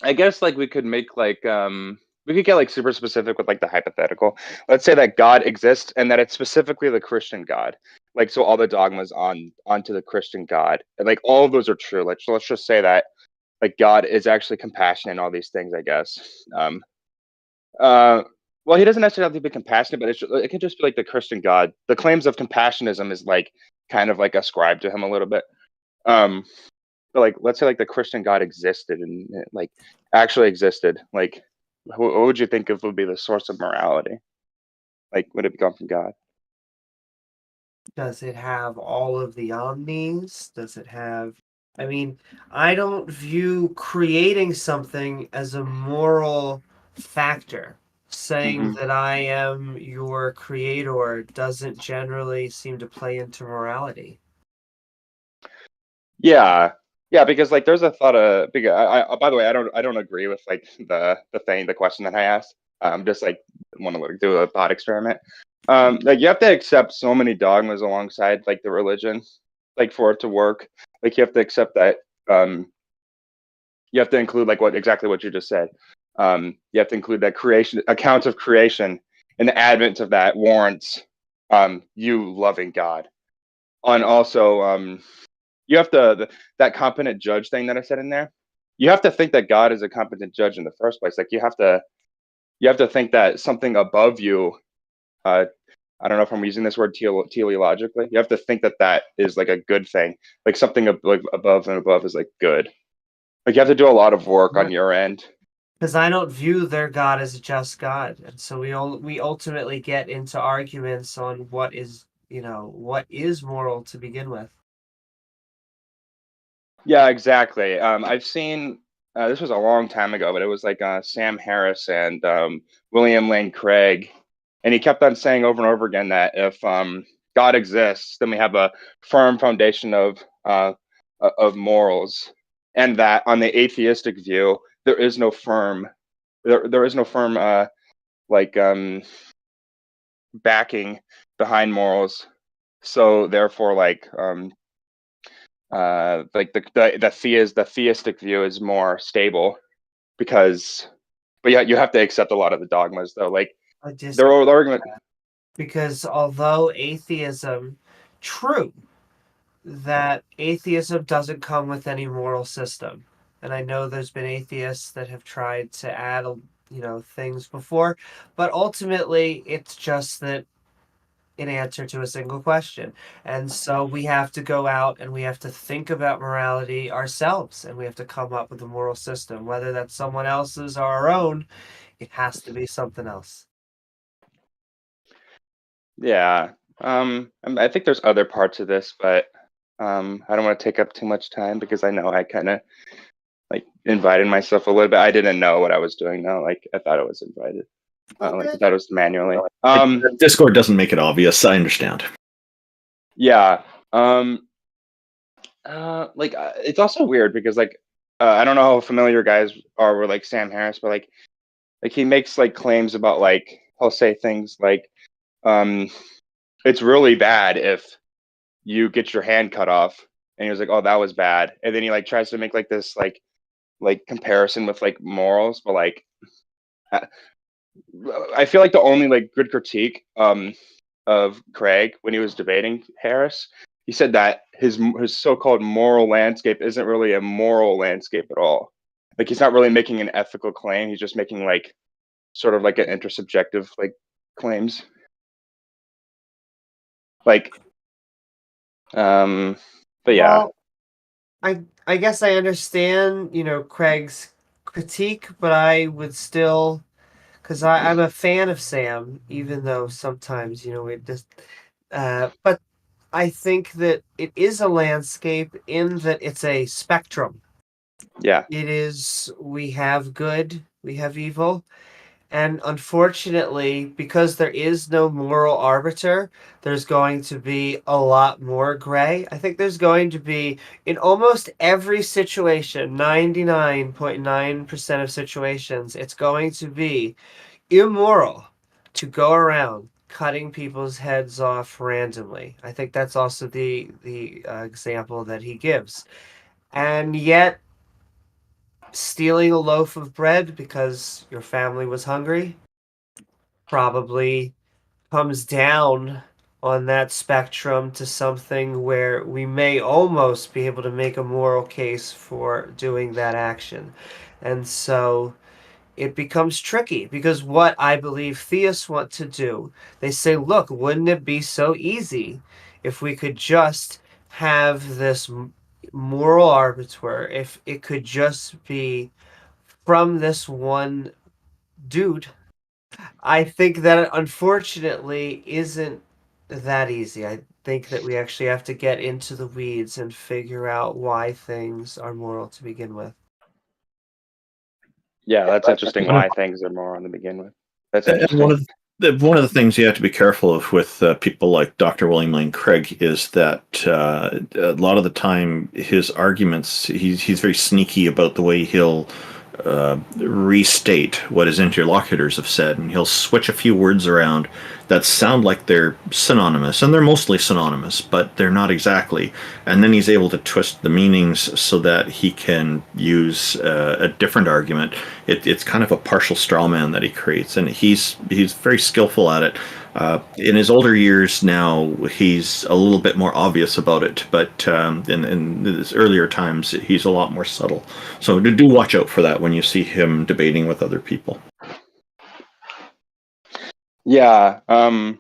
I guess like we could make like we could get like super specific with like the hypothetical. Let's say that God exists and that it's specifically the Christian God. Like so all the dogmas onto the Christian God. And like all of those are true. Like so let's just say that like God is actually compassionate and all these things, I guess. Well, he doesn't necessarily have to be compassionate, but it can just be like the Christian God. The claims of compassionism is like kind of like ascribed to him a little bit. But like let's say like the Christian God existed and like actually existed. Like what would you think of would be the source of morality? Like would it come from God? Does it have all of the omnis? Does it have I mean, I don't view creating something as a moral factor. Saying that I am your creator doesn't generally seem to play into morality. Yeah, because like there's a thought of because I by the way I don't agree with like the question that I asked. Just like want to do a thought experiment. Like you have to accept so many dogmas alongside like the religion, like for it to work. Like you have to accept that. You have to include like exactly what you just said. You have to include that creation accounts of creation, and the advent of that warrants you loving God. And also you have to that competent judge thing that I said in there. You have to think that God is a competent judge in the first place. Like you have to think that something above you. I don't know if I'm using this word teleologically. You have to think that that is like a good thing. Like something like above and above is like good. Like you have to do a lot of work on your end. Because I don't view their God as a just God, and so we ultimately get into arguments on what is moral to begin with. Yeah, exactly. I've seen this was a long time ago, but it was like Sam Harris and William Lane Craig, and he kept on saying over and over again that if God exists, then we have a firm foundation of morals, and that on the atheistic view, there is no firm like backing behind morals. So therefore, like the theistic view is more stable because, but yeah, you have to accept a lot of the dogmas though. Like their old argument. Because although true that atheism doesn't come with any moral system, and I know there's been atheists that have tried to add things before, but ultimately it's just that an answer to a single question. And so we have to go out and we have to think about morality ourselves, and we have to come up with a moral system, whether that's someone else's or our own. It has to be something else. Yeah. I think there's other parts of this, but I don't want to take up too much time because I know I kind of like invited myself a little bit. I didn't know what I was doing though. Like I thought I was invited. Like I thought it was manually. Discord doesn't make it obvious. I understand. Yeah. Like it's also weird because like I don't know how familiar you guys are with like Sam Harris, but like he makes like claims about like he'll say things like it's really bad if you get your hand cut off, and he was like, oh, that was bad, and then he like tries to make like this like comparison with like morals, but like I feel like the only like good critique of Craig when he was debating Harris he said that his so-called moral landscape isn't really a moral landscape at all. Like he's not really making an ethical claim. He's just making like sort of like an intersubjective like claims. Like, but yeah. Well, I guess I understand, Craig's critique, but I would still, because I'm a fan of Sam, even though sometimes, we just, but I think that it is a landscape in that it's a spectrum. Yeah. It is, we have good, we have evil. And unfortunately, because there is no moral arbiter, there's going to be a lot more gray. I think there's going to be, in almost every situation, 99.9% of situations, it's going to be immoral to go around cutting people's heads off randomly. I think that's also the example that he gives. And yet, stealing a loaf of bread because your family was hungry probably comes down on that spectrum to something where we may almost be able to make a moral case for doing that action. And so it becomes tricky because what I believe theists want to do, they say, look, wouldn't it be so easy if we could just have this moral arbiter, if it could just be from this one dude? I think that unfortunately isn't that easy. I think that we actually have to get into the weeds and figure out why things are moral to begin with. Yeah, that's interesting why things are moral to begin with. That's interesting. One of the things you have to be careful of with people like Dr. William Lane Craig is that a lot of the time his arguments, he's very sneaky about the way he'll restate what his interlocutors have said, and he'll switch a few words around that sound like they're synonymous, and they're mostly synonymous, but they're not exactly. And then he's able to twist the meanings so that he can use a different argument. It's kind of a partial straw man that he creates, and he's very skillful at it. In his older years now, he's a little bit more obvious about it, but in his earlier times, he's a lot more subtle. So do watch out for that when you see him debating with other people. Yeah, and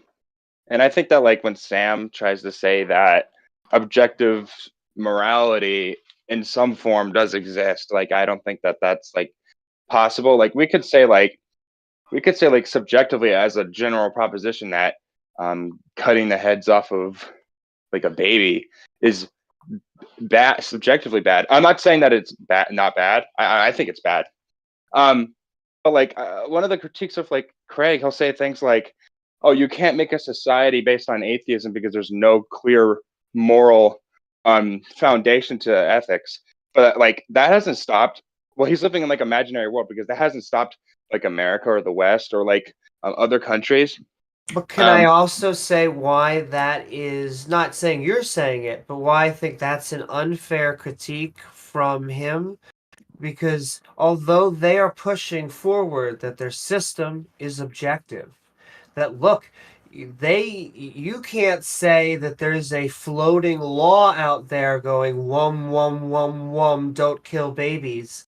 I think that like when Sam tries to say that objective morality in some form does exist, like I don't think that that's like possible. Like we could say like subjectively as a general proposition that cutting the heads off of like a baby is bad, subjectively bad. I'm not saying that it's bad, not bad. I think it's bad. But like one of the critiques of like Craig, he'll say things like, "Oh, you can't make a society based on atheism because there's no clear moral foundation to ethics." But like that hasn't stopped. Well, he's living in like imaginary world because that hasn't stopped like America or the West or like other countries. But can I also say why that is, not saying you're saying it, but why I think that's an unfair critique from him? Because although they are pushing forward that their system is objective, that look, you can't say that there's a floating law out there going wum, don't kill babies.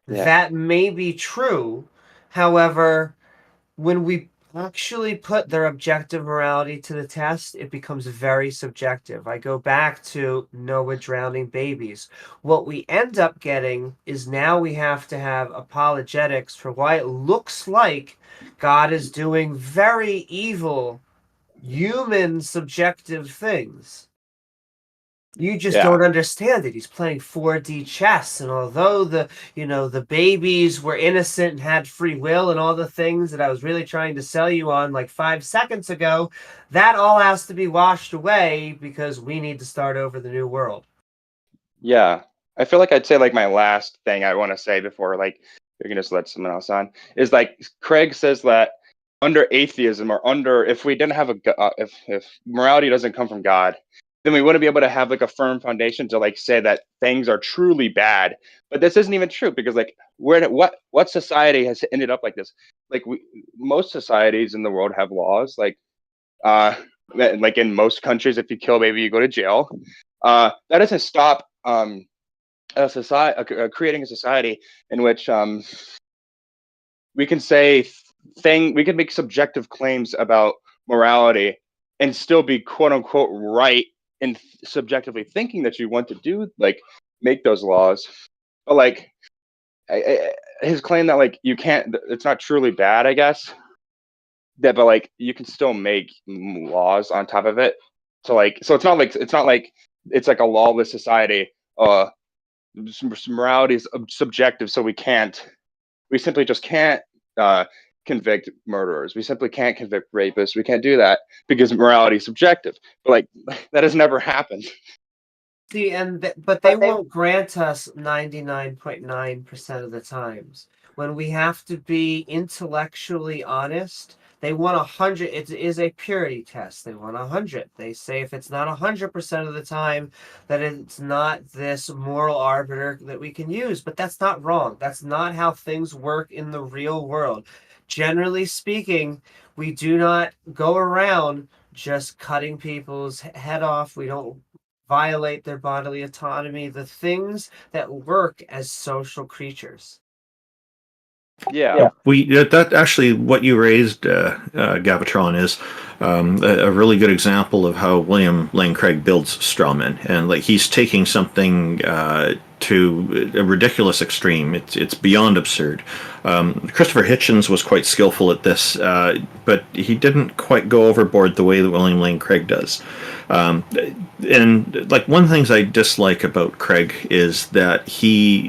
Yeah. That may be true. However, when we actually put their objective morality to the test, it becomes very subjective. I go back to Noah drowning babies. What we end up getting is now we have to have apologetics for why it looks like God is doing very evil, human, subjective things. You just don't understand it. He's playing 4D chess, and although the babies were innocent and had free will and all the things that I was really trying to sell you on like 5 seconds ago, that all has to be washed away because we need to start over the new world. Yeah, I feel like I'd say like my last thing I want to say before like you're gonna just let someone else on is like Craig says that under atheism or under if we didn't have if morality doesn't come from God, then we wouldn't be able to have like a firm foundation to like say that things are truly bad. But this isn't even true because like what society has ended up like this? Like most societies in the world have laws. Like like in most countries, if you kill a baby, you go to jail. That doesn't stop a society creating a society in which we can say we can make subjective claims about morality and still be quote unquote right in subjectively thinking that you want to do like make those laws. But like his claim that like you can't, it's not truly bad, I guess. That, but like you can still make laws on top of it. So it's not like it's like a lawless society. Morality is subjective, so we simply just can't convict murderers. We simply can't convict rapists. We can't do that because morality is subjective. But like that has never happened. See, but they won't grant us 99.9% of the times. When we have to be intellectually honest, they want 100. It is a purity test. They want 100. They say if it's not 100% of the time, that it's not this moral arbiter that we can use. But that's not wrong. That's not how things work in the real world. Generally speaking, we do not go around just cutting people's head off. We don't violate their bodily autonomy, the things that work as social creatures. Yeah. That actually what you raised, GaviTron, is a really good example of how William Lane Craig builds strawmen, and like he's taking something to a ridiculous extreme. It's beyond absurd. Christopher Hitchens was quite skillful at this, but he didn't quite go overboard the way that William Lane Craig does. And like one of the things I dislike about Craig is that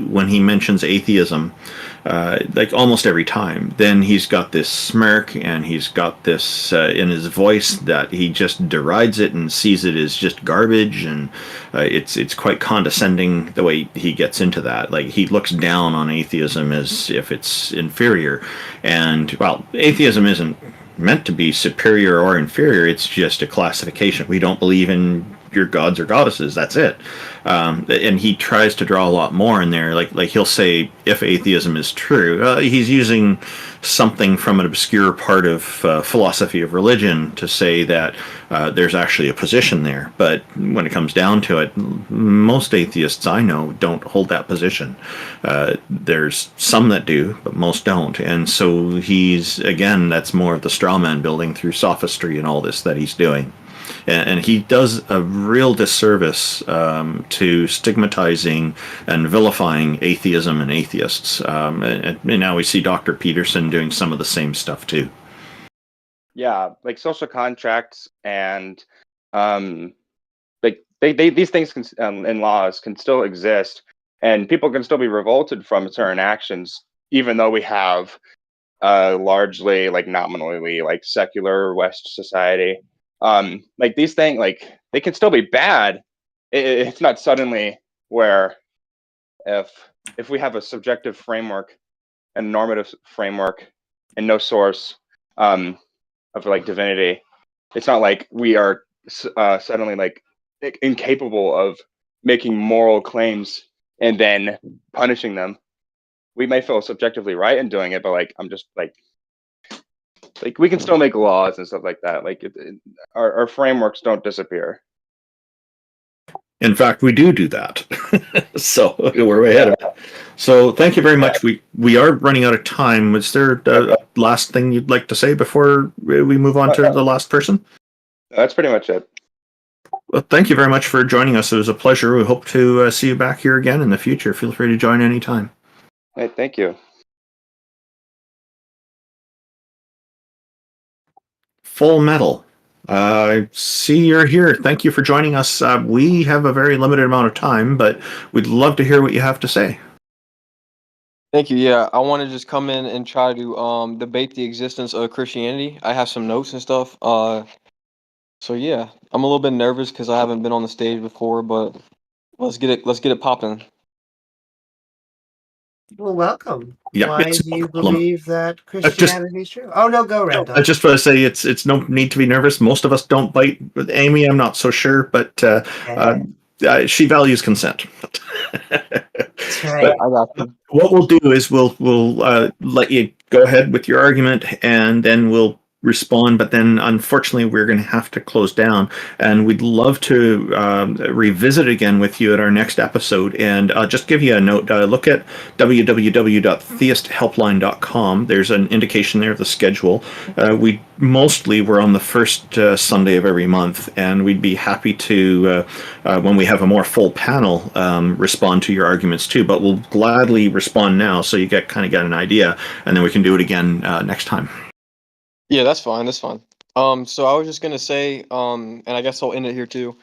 when he mentions atheism, like almost every time, then he's got this smirk and he's got this in his voice that he just derides it and sees it as just garbage, and it's quite condescending the way he gets into that. Like he looks down on atheism as if it's inferior, and well, atheism isn't meant to be superior or inferior. It's just a classification. We don't believe in your gods or goddesses. That's it. And he tries to draw a lot more in there. Like he'll say, if atheism is true, he's using something from an obscure part of philosophy of religion to say that there's actually a position there. But when it comes down to it, most atheists I know don't hold that position. There's some that do, but most don't. And so that's more of the straw man building through sophistry and all this that he's doing. And he does a real disservice to stigmatizing and vilifying atheism and atheists. And now we see Dr. Peterson doing some of the same stuff too. Yeah, like social contracts and like these things and laws can still exist, and people can still be revolted from certain actions, even though we have largely like nominally like secular West society. Like these things, like they can still be bad. It's not suddenly where if we have a subjective framework and normative framework and no source of like divinity, it's not like we are suddenly like incapable of making moral claims and then punishing them. We may feel subjectively right in doing it, but like I'm just like we can still make laws and stuff like that. Like our frameworks don't disappear. In fact, we do that. So we're way ahead of it. So thank you very much. We are running out of time. Is there a last thing you'd like to say before we move on to the last person? That's pretty much it. Well, thank you very much for joining us. It was a pleasure. We hope to see you back here again in the future. Feel free to join anytime. Hey, thank you. Full Metal. I see you're here. Thank you for joining us. We have a very limited amount of time, but we'd love to hear what you have to say. Thank you. Yeah, I want to just come in and try to debate the existence of Christianity. I have some notes and stuff. So yeah, I'm a little bit nervous because I haven't been on the stage before, but let's get it popping. Well, welcome. Yeah, Why do you believe that Christianity is true? Oh no, go Randolph. I just want to say it's no need to be nervous. Most of us don't bite. With Amy, I'm not so sure, but she values consent. That's right. What we'll do is we'll let you go ahead with your argument, and then we'll respond, but then unfortunately we're going to have to close down, and we'd love to revisit again with you at our next episode. And I'll just give you a note. Look at www.theisthelpline.com. There's an indication there of the schedule. We're on the first Sunday of every month, and we'd be happy to, when we have a more full panel, respond to your arguments too. But we'll gladly respond now, so you get an idea, and then we can do it again next time. Yeah, that's fine. That's fine. So I was just gonna say, and I guess I'll end it here too.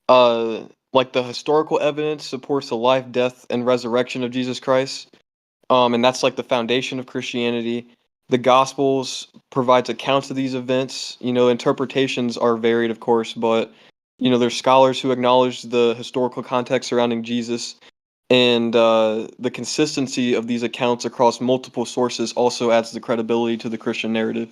Like the historical evidence supports the life, death, and resurrection of Jesus Christ. And that's like the foundation of Christianity. The Gospels provides accounts of these events. Interpretations are varied, of course, but there's scholars who acknowledge the historical context surrounding Jesus, and the consistency of these accounts across multiple sources also adds the credibility to the Christian narrative.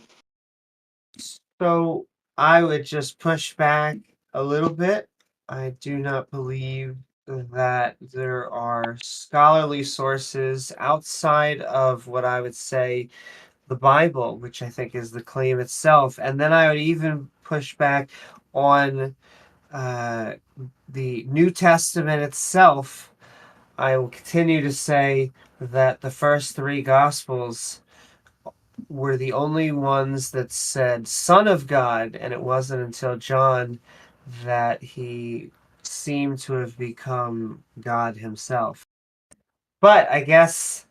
So I would just push back a little bit. I do not believe that there are scholarly sources outside of what I would say the Bible, which I think is the claim itself. And then I would even push back on the New Testament itself. I will continue to say that the first three Gospels were the only ones that said Son of God, and it wasn't until John that he seemed to have become God himself. But I guess,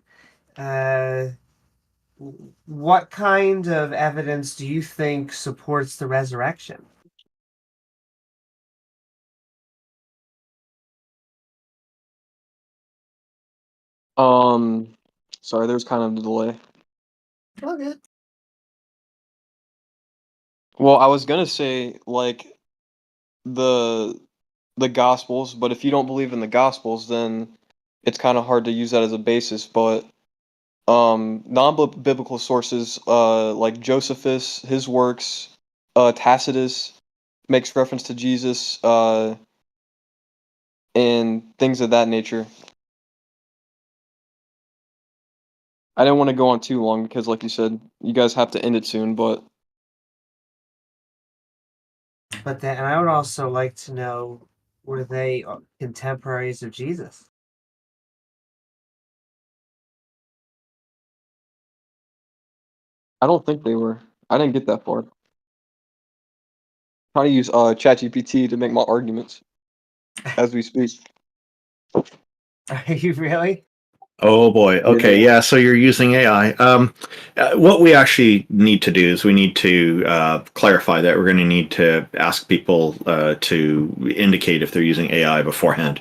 what kind of evidence do you think supports the resurrection? Sorry, there's kind of a delay. Okay. Well, I was gonna say like the Gospels, but if you don't believe in the Gospels, then it's kind of hard to use that as a basis. But non-biblical sources like Josephus, his works, Tacitus makes reference to Jesus, and things of that nature. I didn't want to go on too long because, like you said, you guys have to end it soon, but And I would also like to know, were they contemporaries of Jesus? I don't think they were. I didn't get that far. Trying to use ChatGPT to make my arguments as we speak. Are you really? Oh boy. Okay. Yeah. So you're using AI. What we actually need to do is we need to clarify that we're going to need to ask people to indicate if they're using AI beforehand,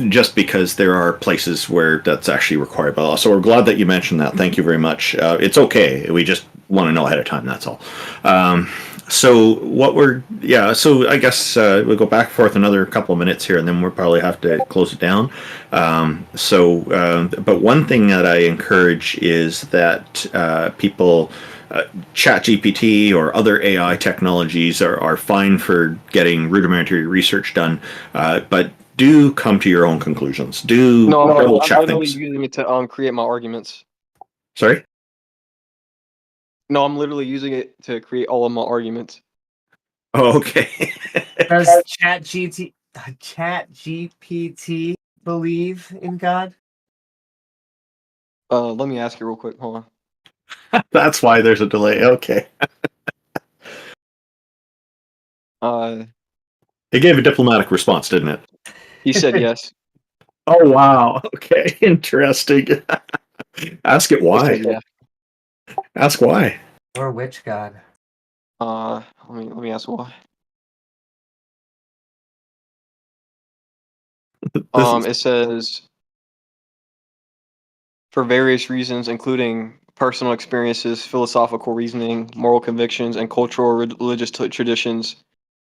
just because there are places where that's actually required by law. So we're glad that you mentioned that. Thank you very much. It's okay. We just want to know ahead of time. That's all. So I guess we'll go back and forth another couple of minutes here, and then we'll probably have to close it down. But one thing that I encourage is that people, ChatGPT or other AI technologies are fine for getting rudimentary research done, but do come to your own conclusions. Double check I'm literally things. using it to create my arguments. Sorry? No, I'm literally using it to create all of my arguments. Oh, okay. Does ChatGPT believe in God? Let me ask you real quick. Hold on. That's why there's a delay. Okay. It gave a diplomatic response, didn't it? He said yes. Oh wow. Okay. Interesting. Ask it why. Yeah. Ask why. Or which God? Let me ask why. It says for various reasons, including personal experiences, philosophical reasoning, moral convictions, and cultural religious traditions,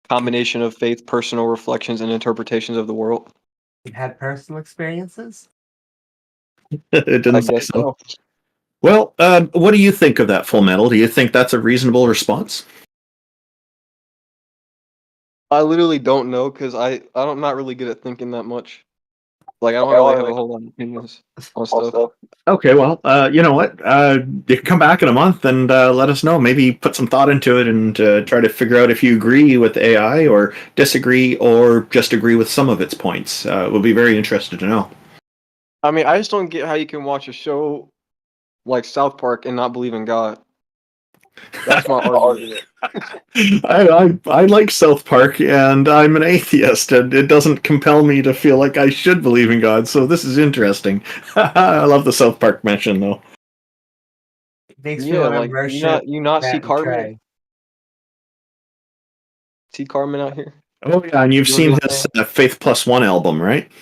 combination of faith, personal reflections, and interpretations of the world. You had personal experiences? It didn't I say guess so. so. Well, what do you think of that, Full Metal? Do you think that's a reasonable response? I literally don't know because I'm not really good at thinking that much. Like I don't really have a whole lot of opinions on stuff. Okay, well, you know what? You can come back in a month and let us know. Maybe put some thought into it and try to figure out if you agree with AI or disagree or just agree with some of its points. We'll be very interested to know. I mean, I just don't get how you can watch a show like South Park and not believe in God. That's my argument. I like South Park, and I'm an atheist, and it doesn't compel me to feel like I should believe in God, so this is interesting. I love the South Park mention, though. Makes me Yeah, want to like worship you not see Matt and Cartman? Trey. See Cartman out here? Oh yeah, and you've seen his Faith Plus One album, right?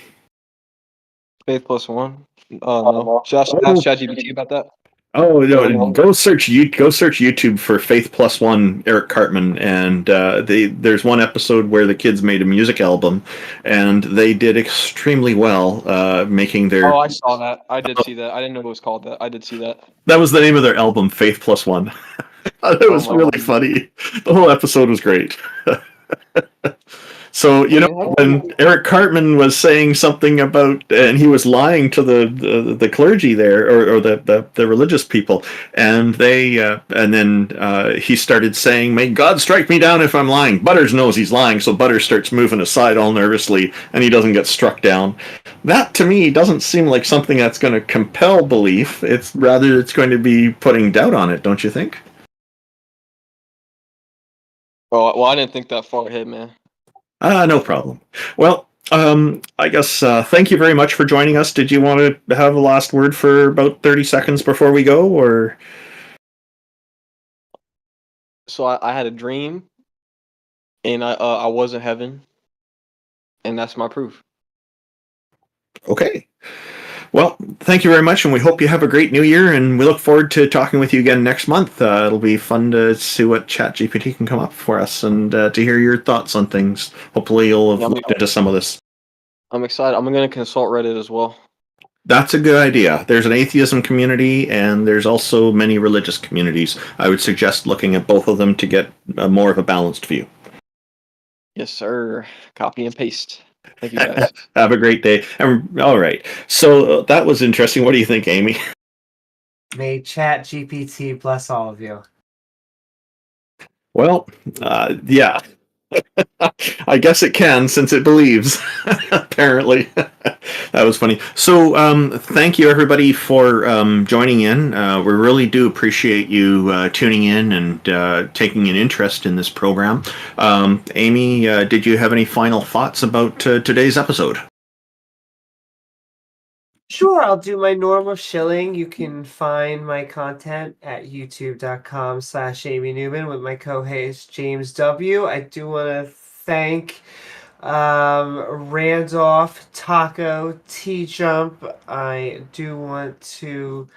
Faith Plus One? No. Should I ask ChatGPT about that? Oh no! Go search YouTube for Faith Plus One Eric Cartman, and there's one episode where the kids made a music album, and they did extremely well, making their. Oh, I saw that. I did see that. I didn't know it was called that. I did see that. That was the name of their album, Faith Plus One. It was really funny. The whole episode was great. So, you know, when Eric Cartman was saying something about, and he was lying to the clergy there, or the religious people, and they, and then he started saying, "May God strike me down if I'm lying." Butters knows he's lying, so Butters starts moving aside all nervously, and he doesn't get struck down. That, to me, doesn't seem like something that's going to compel belief. It's going to be putting doubt on it, don't you think? Oh, well, I didn't think that far ahead, man. No problem. Well, I guess thank you very much for joining us. Did you want to have a last word for about 30 seconds before we go, or? So I had a dream, and I was in heaven, and that's my proof. Okay. Well, thank you very much, and we hope you have a great new year, and we look forward to talking with you again next month. It'll be fun to see what ChatGPT can come up for us, and to hear your thoughts on things. Hopefully you'll have looked into some of this. I'm excited. I'm going to consult Reddit as well. That's a good idea. There's an atheism community, and there's also many religious communities. I would suggest looking at both of them to get more of a balanced view. Yes, sir. Copy and paste. Thank you, guys. Have a great day. All right. So that was interesting. What do you think, Amy? May ChatGPT bless all of you. Well, yeah. I guess it can, since it believes. Apparently. That was funny. So thank you, everybody, for joining in. We really do appreciate you tuning in and taking an interest in this program. Amy, did you have any final thoughts about today's episode? Sure, I'll do my normal shilling. You can find my content at youtube.com/Amy Newman with my co-host James W. I do want to thank Randolph, Taco, TJump. I do want to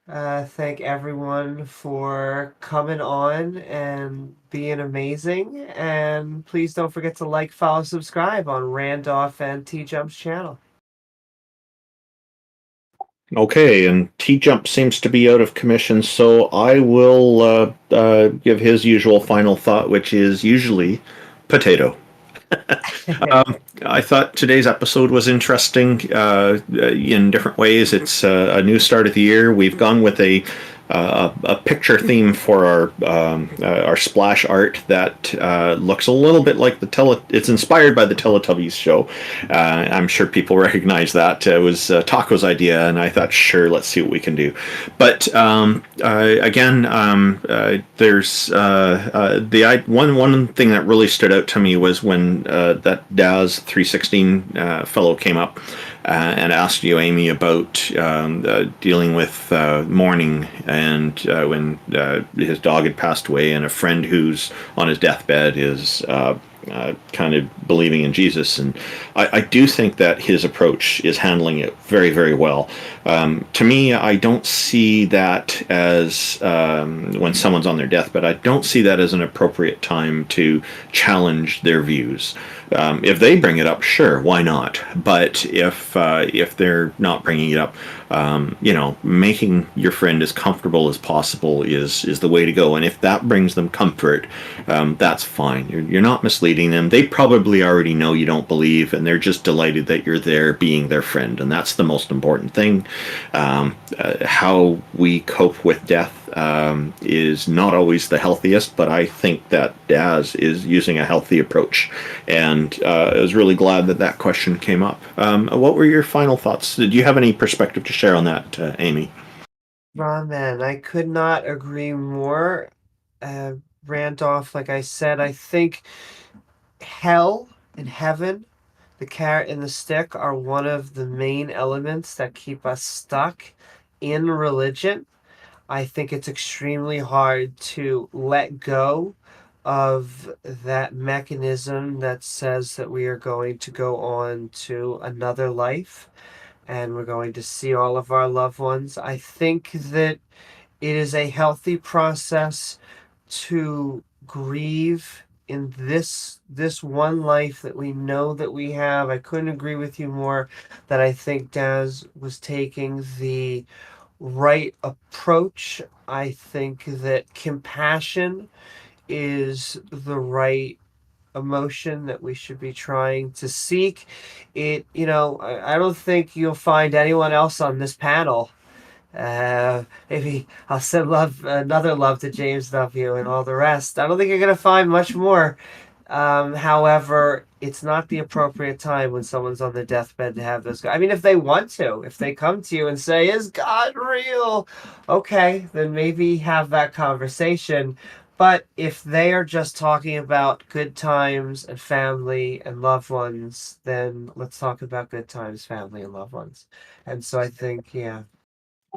thank everyone for coming on and being amazing. And please don't forget to like, follow, subscribe on Randolph and TJump's channel. Okay, and T-Jump seems to be out of commission, so I will give his usual final thought, which is usually potato. I thought today's episode was interesting in different ways. It's a new start of the year. We've gone with a picture theme for our splash art that looks a little bit like it's inspired by the Teletubbies show. I'm sure people recognize that. It was Taco's idea, and I thought, sure, let's see what we can do. But again, there's the one thing that really stood out to me was when that Daz 316 fellow came up and asked you, Amy, about dealing with mourning, and when his dog had passed away, and a friend who's on his deathbed is kind of believing in Jesus. And I do think that his approach is handling it very, very well. To me, I don't see that as, when someone's on their deathbed, I don't see that as an appropriate time to challenge their views. If they bring it up, sure, why not? But if they're not bringing it up, making your friend as comfortable as possible is the way to go. And if that brings them comfort, that's fine. You're not misleading leading them. They probably already know you don't believe, and they're just delighted that you're there being their friend, and that's the most important thing. How we cope with death is not always the healthiest, but I think that Daz is using a healthy approach, and I was really glad that that question came up. What were your final thoughts? Did you have any perspective to share on that, Amy? Man, I could not agree more. Randolph, like I said, I think hell and heaven, the carrot and the stick, are one of the main elements that keep us stuck in religion. I think it's extremely hard to let go of that mechanism that says that we are going to go on to another life and we're going to see all of our loved ones. I think that it is a healthy process to grieve in this one life that we know that we have. I couldn't agree with you more that I think Daz was taking the right approach. I think that compassion is the right emotion that we should be trying to seek. I don't think you'll find anyone else on this panel. Maybe I'll send another love to James W. and all the rest. I don't think you're going to find much more. However, it's not the appropriate time when someone's on their deathbed to have those. I mean, if they want to, if they come to you and say, "Is God real?" Okay, then maybe have that conversation. But if they are just talking about good times and family and loved ones, then let's talk about good times, family, and loved ones. And so I think, yeah.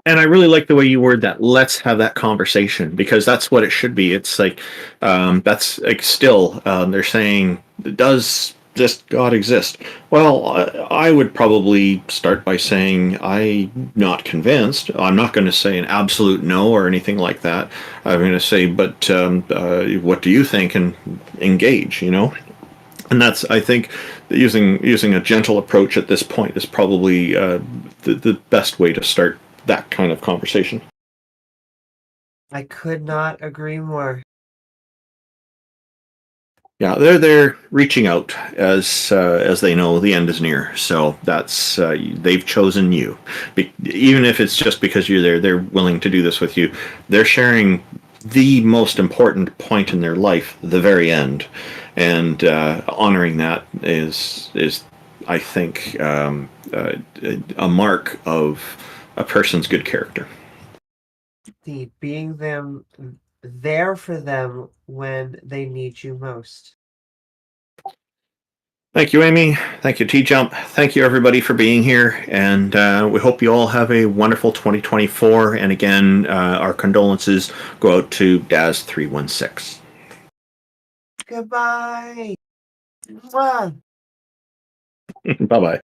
And I really like the way you word that. Let's have that conversation, because that's what it should be. It's like that's like still they're saying, does this God exist? Well, I would probably start by saying I'm not convinced. I'm not going to say an absolute no or anything like that. I'm going to say, but what do you think, and engage. And that's, I think, using a gentle approach at this point is probably the best way to start that kind of conversation. I could not agree more. Yeah, they're reaching out as they know the end is near. So that's they've chosen you, even if it's just because you're there. They're willing to do this with you. They're sharing the most important point in their life, the very end, and honoring that is I think a mark of a person's good character. Being there for them when they need you most. Thank you, Amy. Thank you, TJump. Thank you, everybody, for being here. And we hope you all have a wonderful 2024. And again, our condolences go out to Daz316. Goodbye. Mwah. Bye-bye.